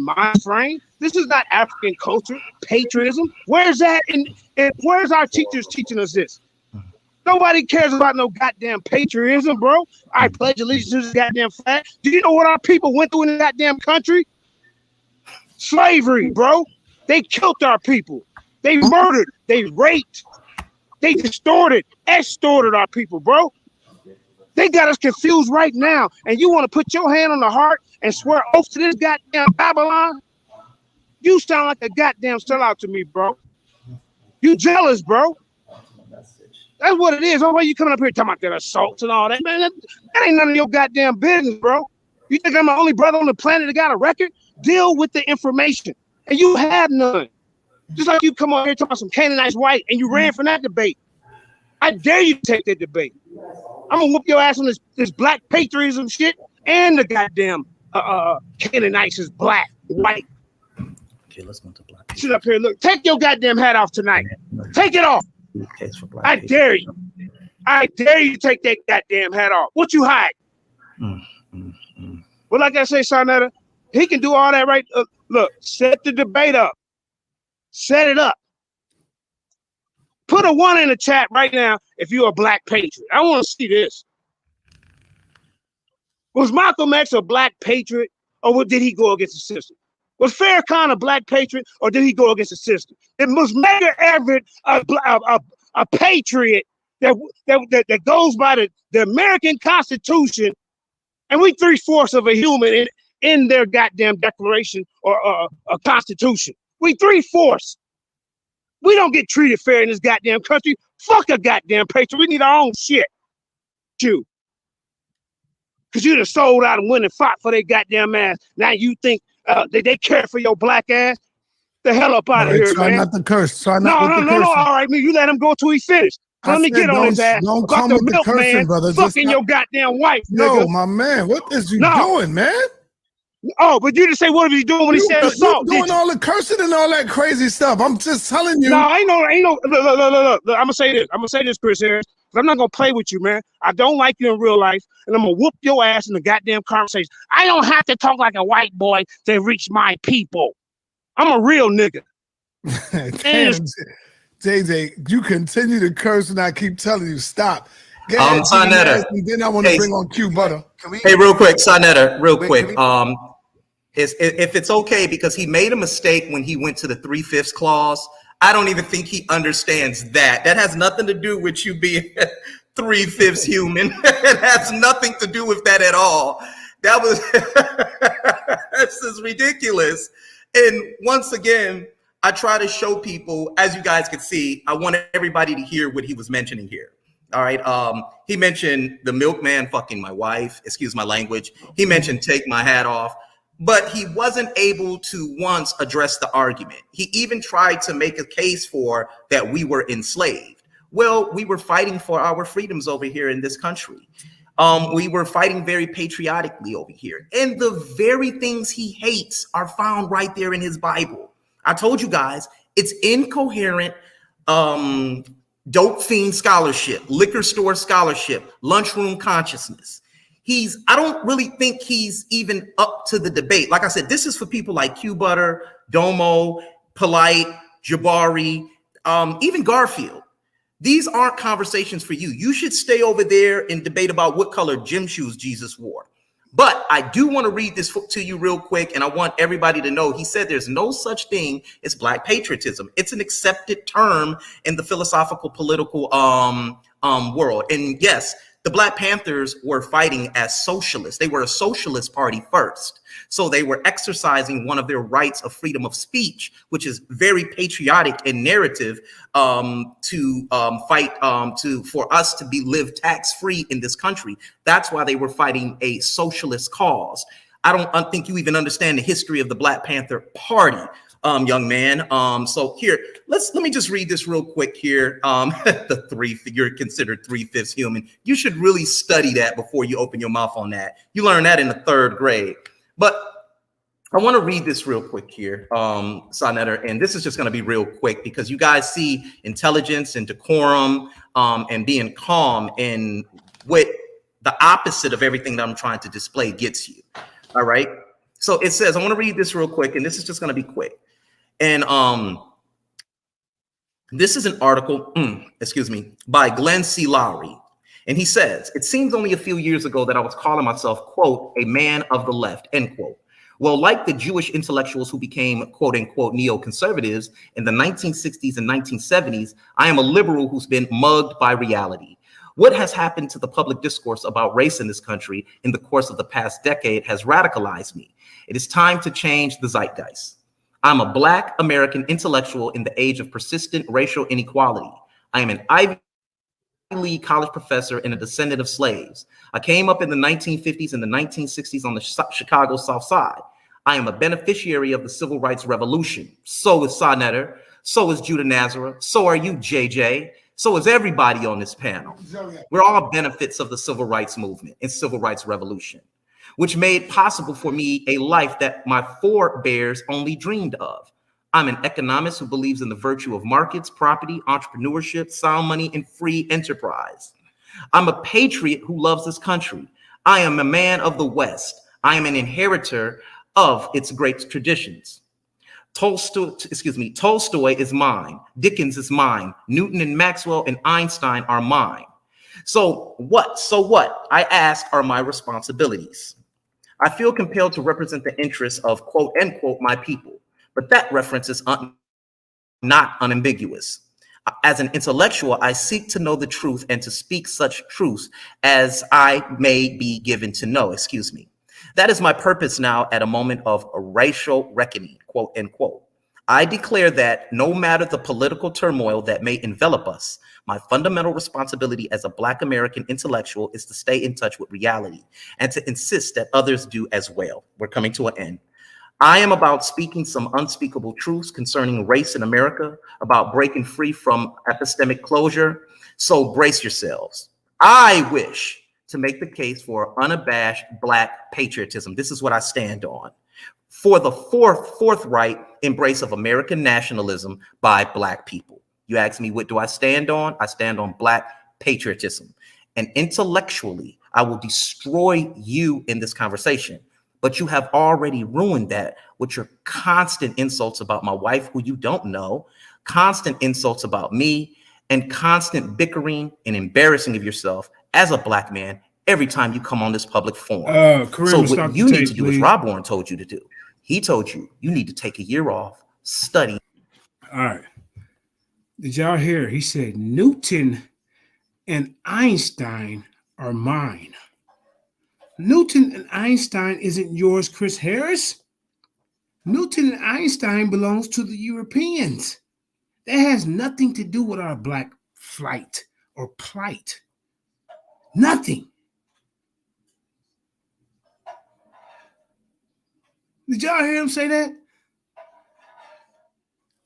mind frame. This is not African culture, patriotism. Where's that? And where's our teachers teaching us this? Nobody cares about no goddamn patriotism, bro. I pledge allegiance to this goddamn flag. Do you know what our people went through in the goddamn country? Slavery, bro. They killed our people. They murdered. They raped. They extorted our people, bro. They got us confused right now. And you want to put your hand on the heart and swear oath to this goddamn Babylon? You sound like a goddamn sellout to me, bro. You jealous, bro. That's what it is. Oh, why you coming up here talking about that assaults and all that? Man, that ain't none of your goddamn business, bro. You think I'm the only brother on the planet that got a record? Deal with the information. And you have none. Just like you come on here talking about some Canaanites white and you ran from that debate. I dare you to take that debate. I'm gonna whoop your ass on this black patriotism shit and the goddamn Canaanites is black, white. Okay, let's go to black. Sit up here, look. Take your goddamn hat off tonight. Take it off. I dare you. I dare you to take that goddamn hat off. What you hide? Well, like I say, Sarnetta, he can do all that, right? Look, set the debate up. Set it up. Put a 1 in the chat right now if you're a black patriot. I want to see this. Was Malcolm X a black patriot, or did he go against the system? Was Farrakhan a black patriot, or did he go against the system? It was Medgar Evers a patriot that goes by the American Constitution, and we 3/4 of a human in their goddamn declaration or a constitution. We 3/4. We don't get treated fair in this goddamn country. Fuck a goddamn patriot. We need our own shit. You. Because you done sold out and went and fought for their goddamn ass. Now you think they care for your black ass? The hell up out of here, try man. Not to curse. Try no. All right, man. You let him go till he finished. Let me get on his ass. Don't come with the cursing, brother. Fucking your goddamn wife, No, nigga. my man. What is you doing, man? Oh, but you just say what was he doing when he said assault? You doing all the cursing and all that crazy stuff. I'm just telling you. No, ain't no. Look. I'm gonna say this, Chris Harris. But I'm not gonna play with you, man. I don't like you in real life, and I'm gonna whoop your ass in the goddamn conversation. I don't have to talk like a white boy to reach my people. I'm a real nigga. Damn, JJ, you continue to curse, and I keep telling you stop. Sarnetta. Then I want to bring on Q Butter. Hey, real quick, Sarnetta, real quick. If it's okay, because he made a mistake when he went to the 3/5 clause. I don't even think he understands that. That has nothing to do with you being 3/5 human. It has nothing to do with that at all. That was this is ridiculous. And once again, I try to show people, as you guys can see, I want everybody to hear what he was mentioning here. All right. He mentioned the milkman fucking my wife. Excuse my language. He mentioned take my hat off, but he wasn't able to once address the argument. He even tried to make a case for that we were enslaved. Well, we were fighting for our freedoms over here in this country. We were fighting very patriotically over here. And the very things he hates are found right there in his Bible. I told you guys, it's incoherent, dope fiend scholarship, liquor store scholarship, lunchroom consciousness. I don't really think he's even up to the debate. Like I said, this is for people like Q Butter, Domo, Polite, Jabari, even Garfield. These aren't conversations for you. You should stay over there and debate about what color gym shoes Jesus wore. But I do want to read this to you real quick, and I want everybody to know he said there's no such thing as Black patriotism. It's an accepted term in the philosophical political world. And yes, the Black Panthers were fighting as socialists. They were a socialist party first. So they were exercising one of their rights of freedom of speech, which is very patriotic and narrative, to fight for us to be lived tax-free in this country. That's why they were fighting a socialist cause. I don't think you even understand the history of the Black Panther Party, young man. So here, let me just read this real quick here. You're considered 3/5 human. You should really study that before you open your mouth on that. You learn that in the 3rd grade. But I want to read this real quick here, Sonetter, and this is just going to be real quick because you guys see intelligence and decorum and being calm and what the opposite of everything that I'm trying to display gets you. All right. So it says, I want to read this real quick, and this is just going to be quick. And this is an article, by Glenn C. Lowry. And he says, it seems only a few years ago that I was calling myself, quote, a man of the left, end quote. Well, like the Jewish intellectuals who became, quote unquote, neoconservatives in the 1960s and 1970s, I am a liberal who's been mugged by reality. What has happened to the public discourse about race in this country in the course of the past decade has radicalized me. It is time to change the zeitgeist. I'm a Black American intellectual in the age of persistent racial inequality. I am an Ivy League college professor and a descendant of slaves. I came up in the 1950s and the 1960s on the Chicago South Side. I am a beneficiary of the Civil Rights Revolution. So is Sonetter. So is Judah Nazareth. So are you, JJ. So is everybody on this panel. We're all benefits of the Civil Rights Movement and Civil Rights Revolution, which made possible for me a life that my forebears only dreamed of. I'm an economist who believes in the virtue of markets, property, entrepreneurship, sound money, and free enterprise. I'm a patriot who loves this country. I am a man of the West. I am an inheritor of its great traditions. Tolstoy is mine. Dickens is mine. Newton and Maxwell and Einstein are mine. So what? I ask are my responsibilities. I feel compelled to represent the interests of, quote, end quote, my people. But that reference is not unambiguous. As an intellectual, I seek to know the truth and to speak such truths as I may be given to know, That is my purpose now at a moment of a racial reckoning, quote, end quote. I declare that no matter the political turmoil that may envelop us, my fundamental responsibility as a Black American intellectual is to stay in touch with reality and to insist that others do as well. We're coming to an end. I am about speaking some unspeakable truths concerning race in America, about breaking free from epistemic closure. So brace yourselves. I wish to make the case for unabashed Black patriotism. This is what I stand on. For the forthright embrace of American nationalism by Black people. You ask me, what do I stand on? I stand on Black patriotism. And intellectually, I will destroy you in this conversation. But you have already ruined that with your constant insults about my wife, who you don't know, constant insults about me, and constant bickering and embarrassing of yourself as a Black man every time you come on this public forum. So what you need to do is Rob Warren told you to do. He told you need to take a year off, study. All right. Did y'all hear? He said Newton and Einstein are mine. Newton and Einstein isn't yours, Chris Harris. Newton and Einstein belongs to the Europeans. That has nothing to do with our Black flight or plight. Nothing. Did y'all hear him say that?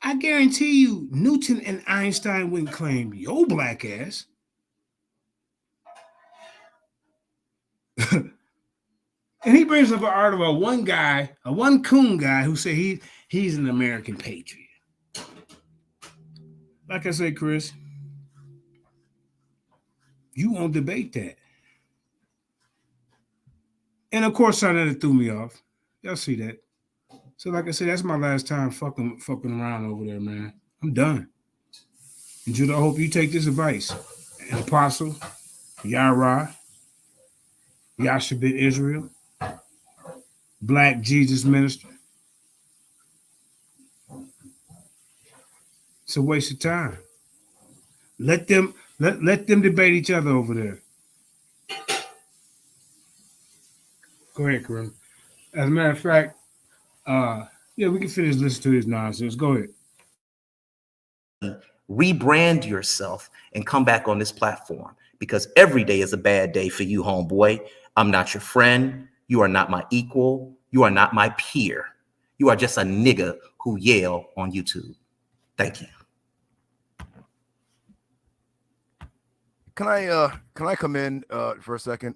I guarantee you, Newton and Einstein wouldn't claim your black ass. And he brings up an article of one guy, a one coon guy, who said he's an American patriot. Like I said, Chris, you won't debate that. And of course, something that threw me off. Y'all see that. So like I said, that's my last time fucking around over there, man. I'm done. And Judah, I hope you take this advice. An apostle, Yara, Yashabit Israel, Black Jesus minister. It's a waste of time. Let them debate each other over there. Go ahead, Kareem. As a matter of fact, yeah, we can finish listening to his nonsense. Go ahead. Rebrand yourself and come back on this platform, because every day is a bad day for you, homeboy. I'm not your friend. You are not my equal. You are not my peer. You are just a nigga who yell on YouTube. Thank you. Can I come in for a second?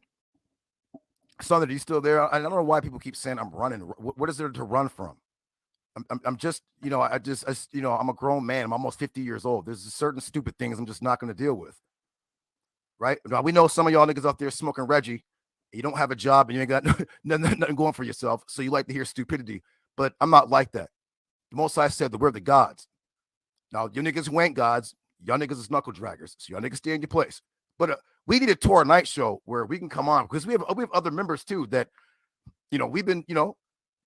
Sandra, are you still there? I don't know why people keep saying I'm running. What is there to run from? I'm just, I'm a grown man. I'm almost 50 years old. There's certain stupid things I'm just not going to deal with. Right? Now, we know some of y'all niggas out there smoking Reggie. You don't have a job and you ain't got nothing going for yourself. So you like to hear stupidity. But I'm not like that. The Most High said that we're the gods. Now, you niggas who ain't gods, y'all niggas is knuckle draggers. So y'all niggas stay in your place. But we need a Torah night show where we can come on, because we have other members too that, we've been,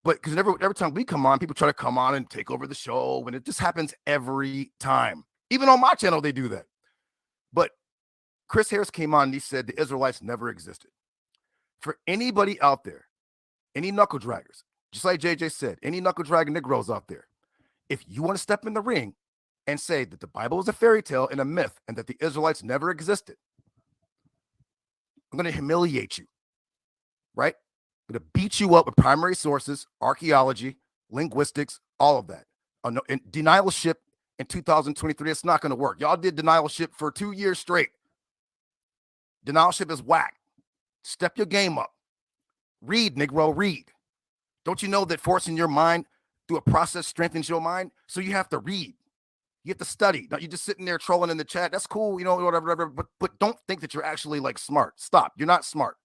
but because every time we come on, people try to come on and take over the show, and it just happens every time. Even on my channel, they do that. But Chris Harris came on and he said the Israelites never existed. For anybody out there, any knuckle draggers, just like JJ said, any knuckle dragging Negroes out there, if you want to step in the ring and say that the Bible is a fairy tale and a myth and that the Israelites never existed, I'm going to humiliate you, right? I'm going to beat you up with primary sources, archaeology, linguistics, all of that. Denialship in 2023, it's not going to work. Y'all did denialship for 2 years straight. Denialship is whack. Step your game up. Read, Negro, read. Don't you know that forcing your mind through a process strengthens your mind? So you have to read. You have to study. Now, you're just sitting there trolling in the chat. That's cool, whatever. But don't think that you're actually like smart. Stop. You're not smart.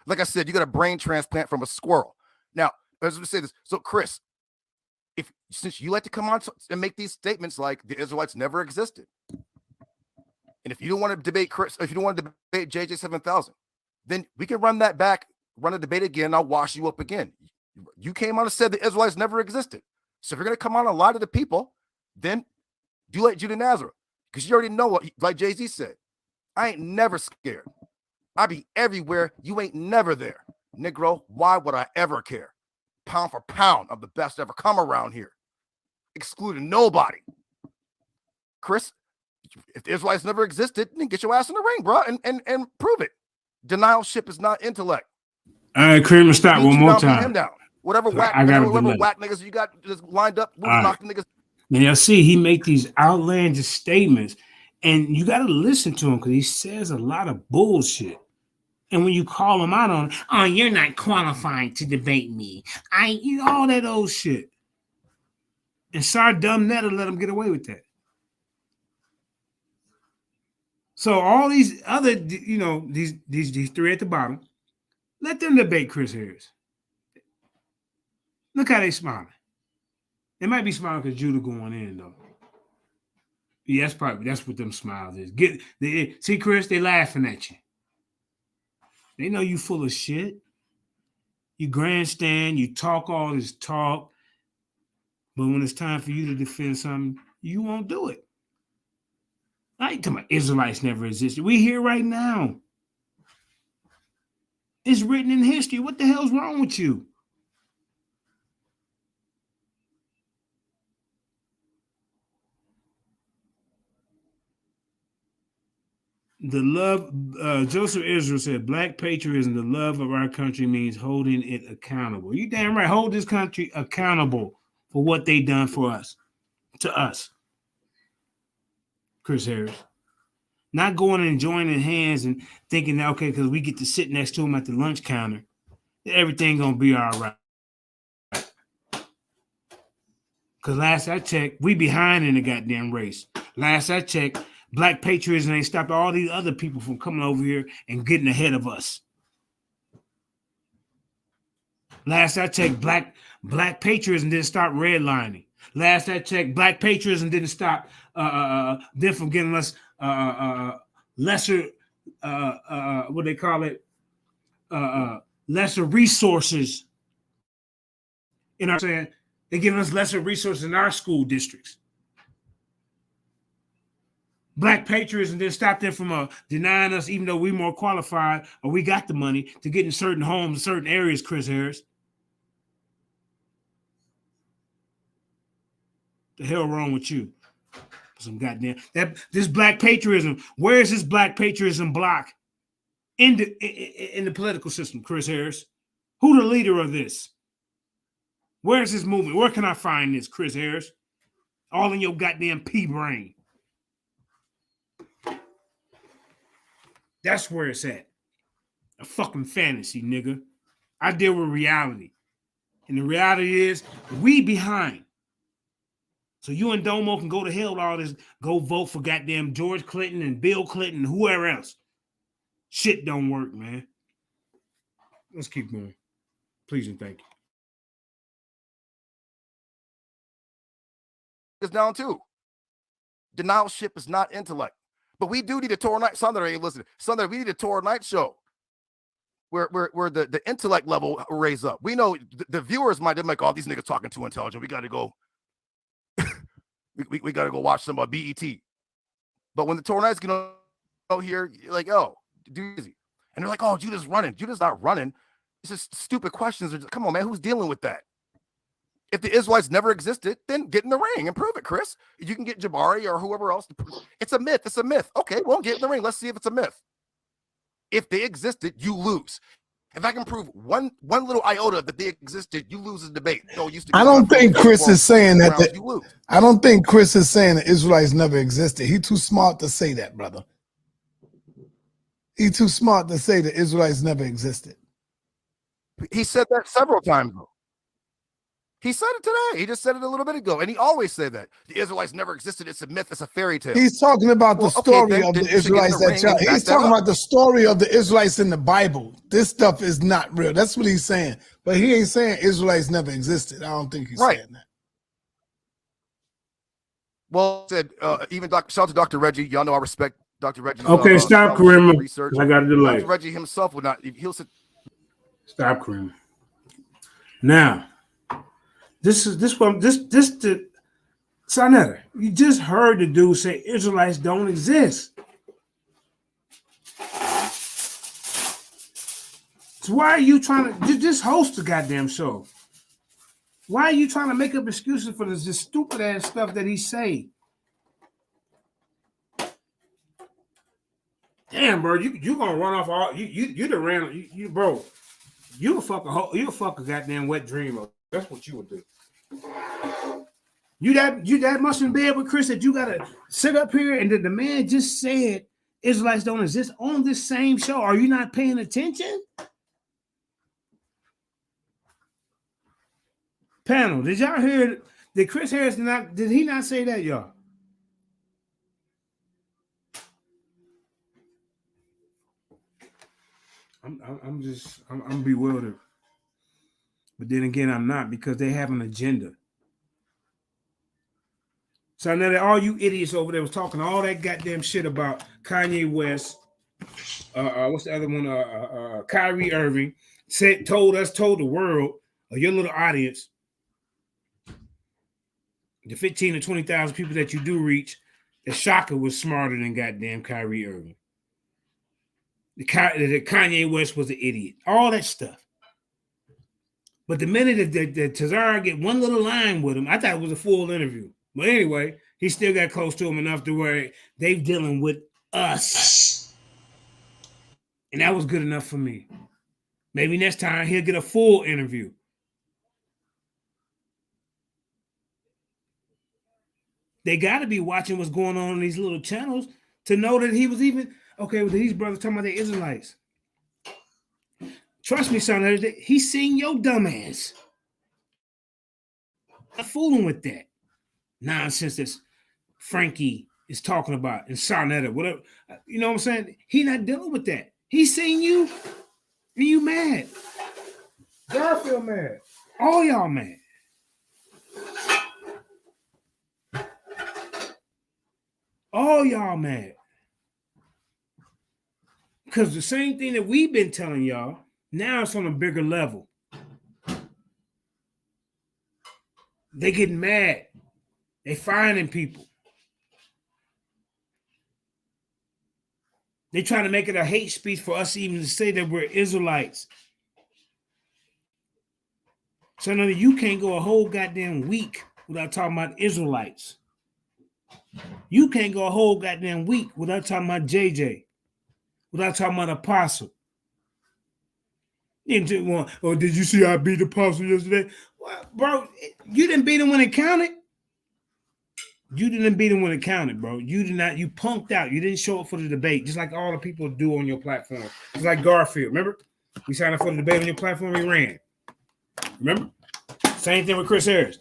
Like I said, you got a brain transplant from a squirrel. Now, I was going to say this. So, Chris, since you like to come on and make these statements like the Israelites never existed, and if you don't want to debate Chris, if you don't want to debate JJ 7000, then we can run that back, run a debate again. And I'll wash you up again. You came on and said the Israelites never existed. So if you're going to come on and lie to the people, then do like Judah Nazareth, because you already know what, like Jay-Z said, I ain't never scared. I be everywhere. You ain't never there. Negro, why would I ever care? Pound for pound, I'm the best ever come around here, excluding nobody. Chris, if the Israelites never existed, then get your ass in the ring, bro, and prove it. Denialship is not intellect. All right, Kramer, stop one more time. Beat him down. Whatever whack niggas you got just lined up, we'll knock the niggas. Now, y'all see, he make these outlandish statements, and you got to listen to him because he says a lot of bullshit. And when you call him out on, oh, you're not qualified to debate me. All that old shit. And Sar Dumb Netta let him get away with that. So all these other, these three at the bottom, let them debate Chris Harris. Look how they smiling. They might be smiling because Judah going in, though. Yeah, that's what them smiles is. See, Chris, they laughing at you. They know you full of shit. You grandstand, you talk all this talk, but when it's time for you to defend something, you won't do it. I ain't talking about Israelites never existed. We here right now. It's written in history. What the hell's wrong with you? The love, Joseph Israel said, Black patriotism, the love of our country means holding it accountable. You damn right. Hold this country accountable for what they done for us, to us. Chris Harris. Not going and joining hands and thinking that, okay, because we get to sit next to him at the lunch counter, everything going to be all right. Because last I checked, we behind in the goddamn race. Last I checked, Black patriotism ain't stopped all these other people from coming over here and getting ahead of us. Last I checked, Black patriotism didn't stop redlining. Last I checked, Black patriotism didn't stop them from giving us lesser, what they call it, lesser resources. You know what I'm saying? They're giving us lesser resources in our school districts. Black patriotism didn't stop them from denying us, even though we're more qualified or we got the money to get in certain homes, certain areas, Chris Harris. The hell wrong with you? Some goddamn this Black patriotism. Where is this Black patriotism block in the political system, Chris Harris? Who the leader of this? Where is this movement? Where can I find this, Chris Harris? All in your goddamn pea brain. That's where it's at. A fucking fantasy, nigga. I deal with reality. And the reality is, we behind. So you and Domo can go to hell with all this. Go vote for goddamn George Clinton and Bill Clinton and whoever else. Shit don't work, man. Let's keep going. Please and thank you. Is down too. Denialship is not intellect. But we do need a Torah night. Sunday, listen, Sunday, we need a Torah night show where the intellect level raise up. We know the viewers might be like, oh, these niggas talking too intelligent. We got to go. we got to go watch some BET. But when the Torah nights get out here, you're like, oh, do easy. And they're like, oh, Judah's running. Judah's not running. It's just stupid questions. Come on, man, who's dealing with that? If the Israelites never existed, then get in the ring and prove it, Chris. You can get Jabari or whoever else to prove it's a myth. It's a myth. Okay, well, get in the ring. Let's see if it's a myth. If they existed, you lose. If I can prove one little iota that they existed, you lose the debate. No, I don't think Chris is saying that. I don't think Chris is saying the Israelites never existed. He's too smart to say that, brother. He's too smart to say the Israelites never existed. He said that several times, though. He said it today. He just said it a little bit ago. And he always said that. The Israelites never existed. It's a myth. It's a fairy tale. He's talking about the story of the Israelites. He's talking about the story of the Israelites in the Bible. This stuff is not real. That's what he's saying. But he ain't saying Israelites never existed. I don't think he's saying that. Well, said even shout out to Dr. Reggie. Y'all know I respect Dr. Reggie. Okay, stop, Kareem. I got a delay. Dr. Reggie himself would not. He'll sit. Stop, Kareem. Now. This the Sanetta. You just heard the dude say Israelites don't exist. So why are you trying to just host the goddamn show? Why are you trying to make up excuses for this stupid ass stuff that he say? Damn, bro, you gonna run off all you the ran you bro. You fuck a goddamn wet dream up. That's what you would do. You that much in bed with Chris that you gotta sit up here and the man just said Israelites don't exist on this same show. Are you not paying attention? Panel, did y'all hear? Did Chris Harris did he not say that, y'all? I'm bewildered. But then again, I'm not, because they have an agenda. So now that all you idiots over there was talking all that goddamn shit about Kanye West, what's the other one? Kyrie Irving, told the world, or your little audience, the 15 to 20,000 people that you do reach, that Shaka was smarter than goddamn Kyrie Irving. That Kanye West was an idiot. All that stuff. But the minute that Tazar get one little line with him, I thought it was a full interview. But anyway, he still got close to him enough to where they dealing with us. And that was good enough for me. Maybe next time he'll get a full interview. They got to be watching what's going on these little channels to know that he was even, okay, well, these brothers talking about the Israelites. Trust me, son, he's seen your dumb ass. I'm fooling with that nonsense that Frankie is talking about and Sarnetta, whatever. You know what I'm saying? He not dealing with that. He's seen you and you mad. Garfield mad. All y'all mad. All y'all mad. Because the same thing that we've been telling y'all, now it's on a bigger level. They getting mad. They finding people. They trying to make it a hate speech for us even to say that we're Israelites. So now you can't go a whole goddamn week without talking about Israelites. You can't go a whole goddamn week without talking about JJ, without talking about Apostle. Oh, did you see I beat Apostle yesterday? Well, bro, you didn't beat him when it counted. You didn't beat him when it counted, bro. You did not. You punked out. You didn't show up for the debate, just like all the people do on your platform. It's like Garfield. Remember? We signed up for the debate on your platform. We ran. Remember? Same thing with Chris Harris.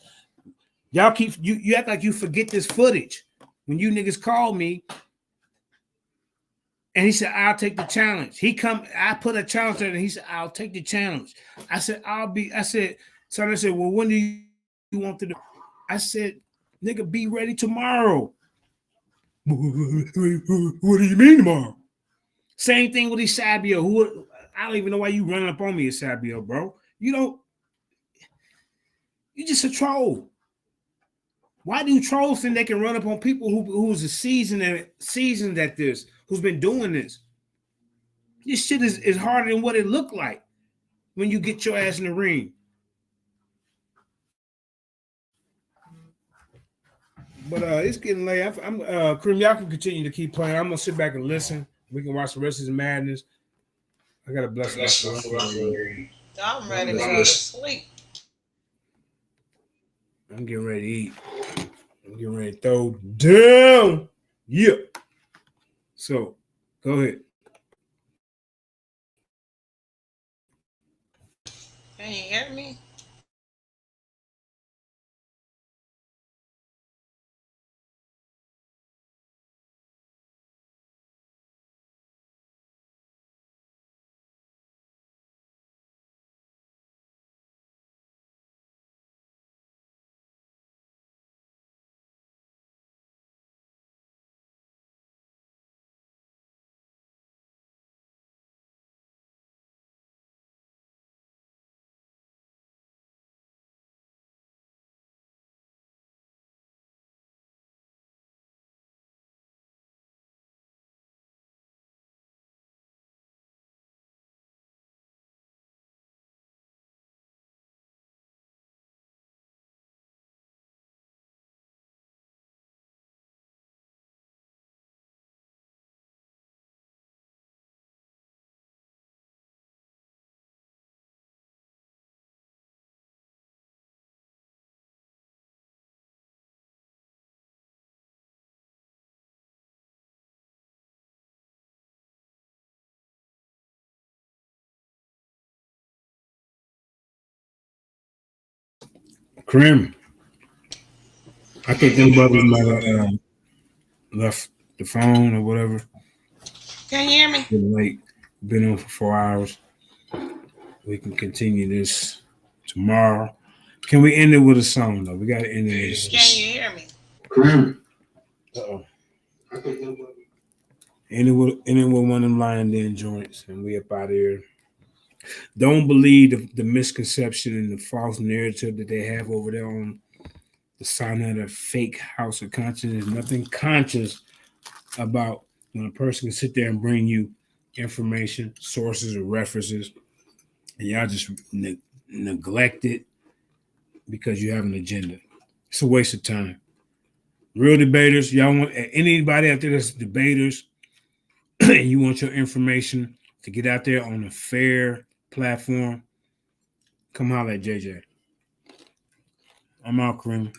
Y'all keep you act like you forget this footage. When you niggas called me and he said, I'll take the challenge. I put a challenge there and he said, I'll take the challenge. I said, so I said, well, when do you want to do? I said, nigga, be ready tomorrow. What do you mean tomorrow? Same thing with Sabio. I don't even know why you running up on me, Sabio, bro. You just a troll. Why do trolls think they can run up on people who's seasoned at this, who's been doing this? This shit is harder than what it looked like when you get your ass in the ring. But it's getting late. Kareem, y'all can continue to keep playing. I'm gonna sit back and listen. We can watch the rest of the madness. I got a blessing. I'm ready to go to sleep. I'm getting ready to eat. I'm getting ready to throw down. Yeah. So, go ahead. Can you hear me? Kareem, I think them brothers might have left the phone or whatever. Can you hear me? Been late. Been on for 4 hours. We can continue this tomorrow. Can we end it with a song though? We got to end it with a song. Can you hear me? Kareem. Uh-oh. End it with one of them Lion Den joints, and we up out of here. Don't believe the misconception and the false narrative that they have over there on the sign of the fake house of consciousness. There's nothing conscious about when a person can sit there and bring you information, sources, or references, and y'all just neglect it because you have an agenda. It's a waste of time. Real debaters, y'all want anybody out there that's debaters, and you want your information to get out there on a fair platform, come holler at JJ. I'm out, Kareem.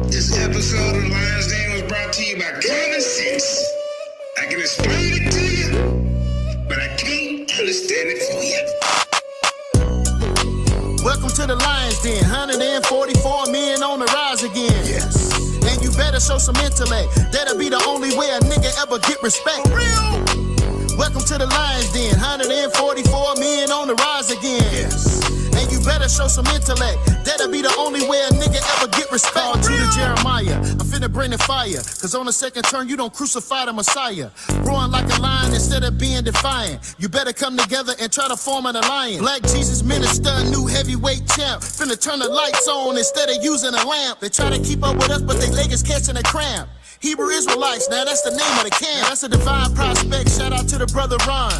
This episode of Lion's Den was brought to you by common sense. I can explain it to you, but I can't understand it for you. Welcome to the Lion's Den. 144 men on the rise again. Yes. And you better show some intellect. That'll be the only way a nigga ever get respect. Real. Welcome to the Lion's Den. 144 men on the rise again. Yes. And you better show some intellect. That'll be the only way a nigga ever get respect. Called you to Jeremiah. I'm finna bring the fire. Cause on the second turn, you don't crucify the Messiah. Growing like a lion instead of being defiant. You better come together and try to form an alliance. Black Jesus minister, new heavyweight champ. Finna turn the lights on instead of using a lamp. They try to keep up with us, but they leg is catching a cramp. Hebrew Israelites, now that's the name of the camp. That's a divine prospect, shout out to the brother Ron.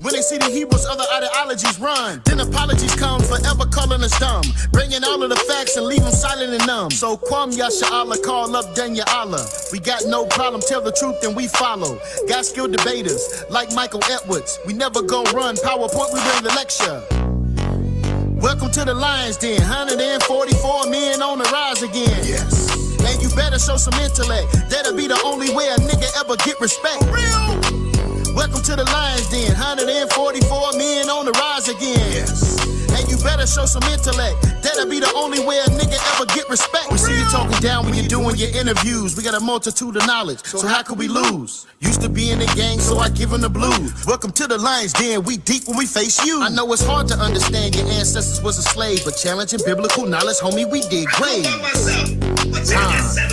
When they see the Hebrews, other ideologies run. Then apologies come, forever calling us dumb. Bringing all of the facts and leave them silent and numb. So Kwam Yasha Allah, call up Danya Allah. We got no problem, tell the truth and we follow. Got skilled debaters, like Michael Edwards. We never gon' run, PowerPoint, we bring the lecture. Welcome to the Lion's Den, 144 men on the rise again. Yes. And you better show some intellect. That'll be the only way a nigga ever get respect. Real. Welcome to the Lion's Den, 144 men on the rise again. Yes. And you better show some intellect. That'll be the only way a nigga ever get respect. We see you talking down when you're doing your interviews. We got a multitude of knowledge, so how could we lose? Used to be in the gang, so I give them the blues. Welcome to the Lion's Den, we deep when we face you. I know it's hard to understand your ancestors was a slave, but challenging biblical knowledge, homie, we did great.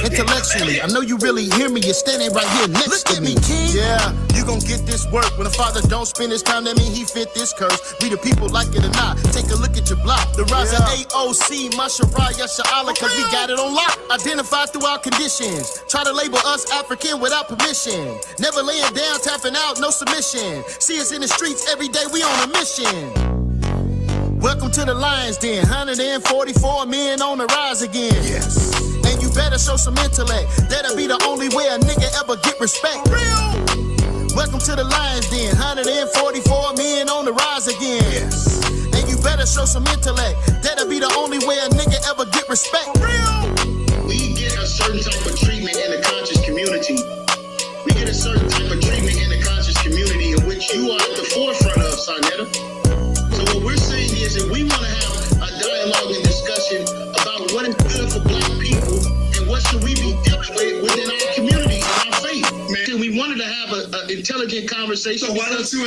Intellectually, I know you really hear me. You're standing right here next to me, king. Yeah, you gon' get this work. When a father don't spend his time, that mean he fit this curse. We the people, like it or not. Take a look at your block. The rise of AOC, Masharaya, Sha'ala, cause we got it on lock. Identified through our conditions. Try to label us African without permission. Never laying down, tapping out, no submission. See us in the streets every day, we on a mission. Welcome to the Lion's Den, 144 men on the rise again. Yes. And you better show some intellect. That'll be the only way a nigga ever get respect. Real. Welcome to the Lion's Den, 144 men on the rise again. Yes. And you better show some intellect. That'll be the only way a nigga ever get respect. Real. We get a certain type of treatment in the conscious community. We get a certain type of treatment in the conscious community in which you are at the forefront of, Sarnetta. So what we're saying is that we want to have a dialogue and discussion about what is good for black people and what should we be dealing with within our community and our faith. Man, we wanted to have an intelligent conversation. So why don't you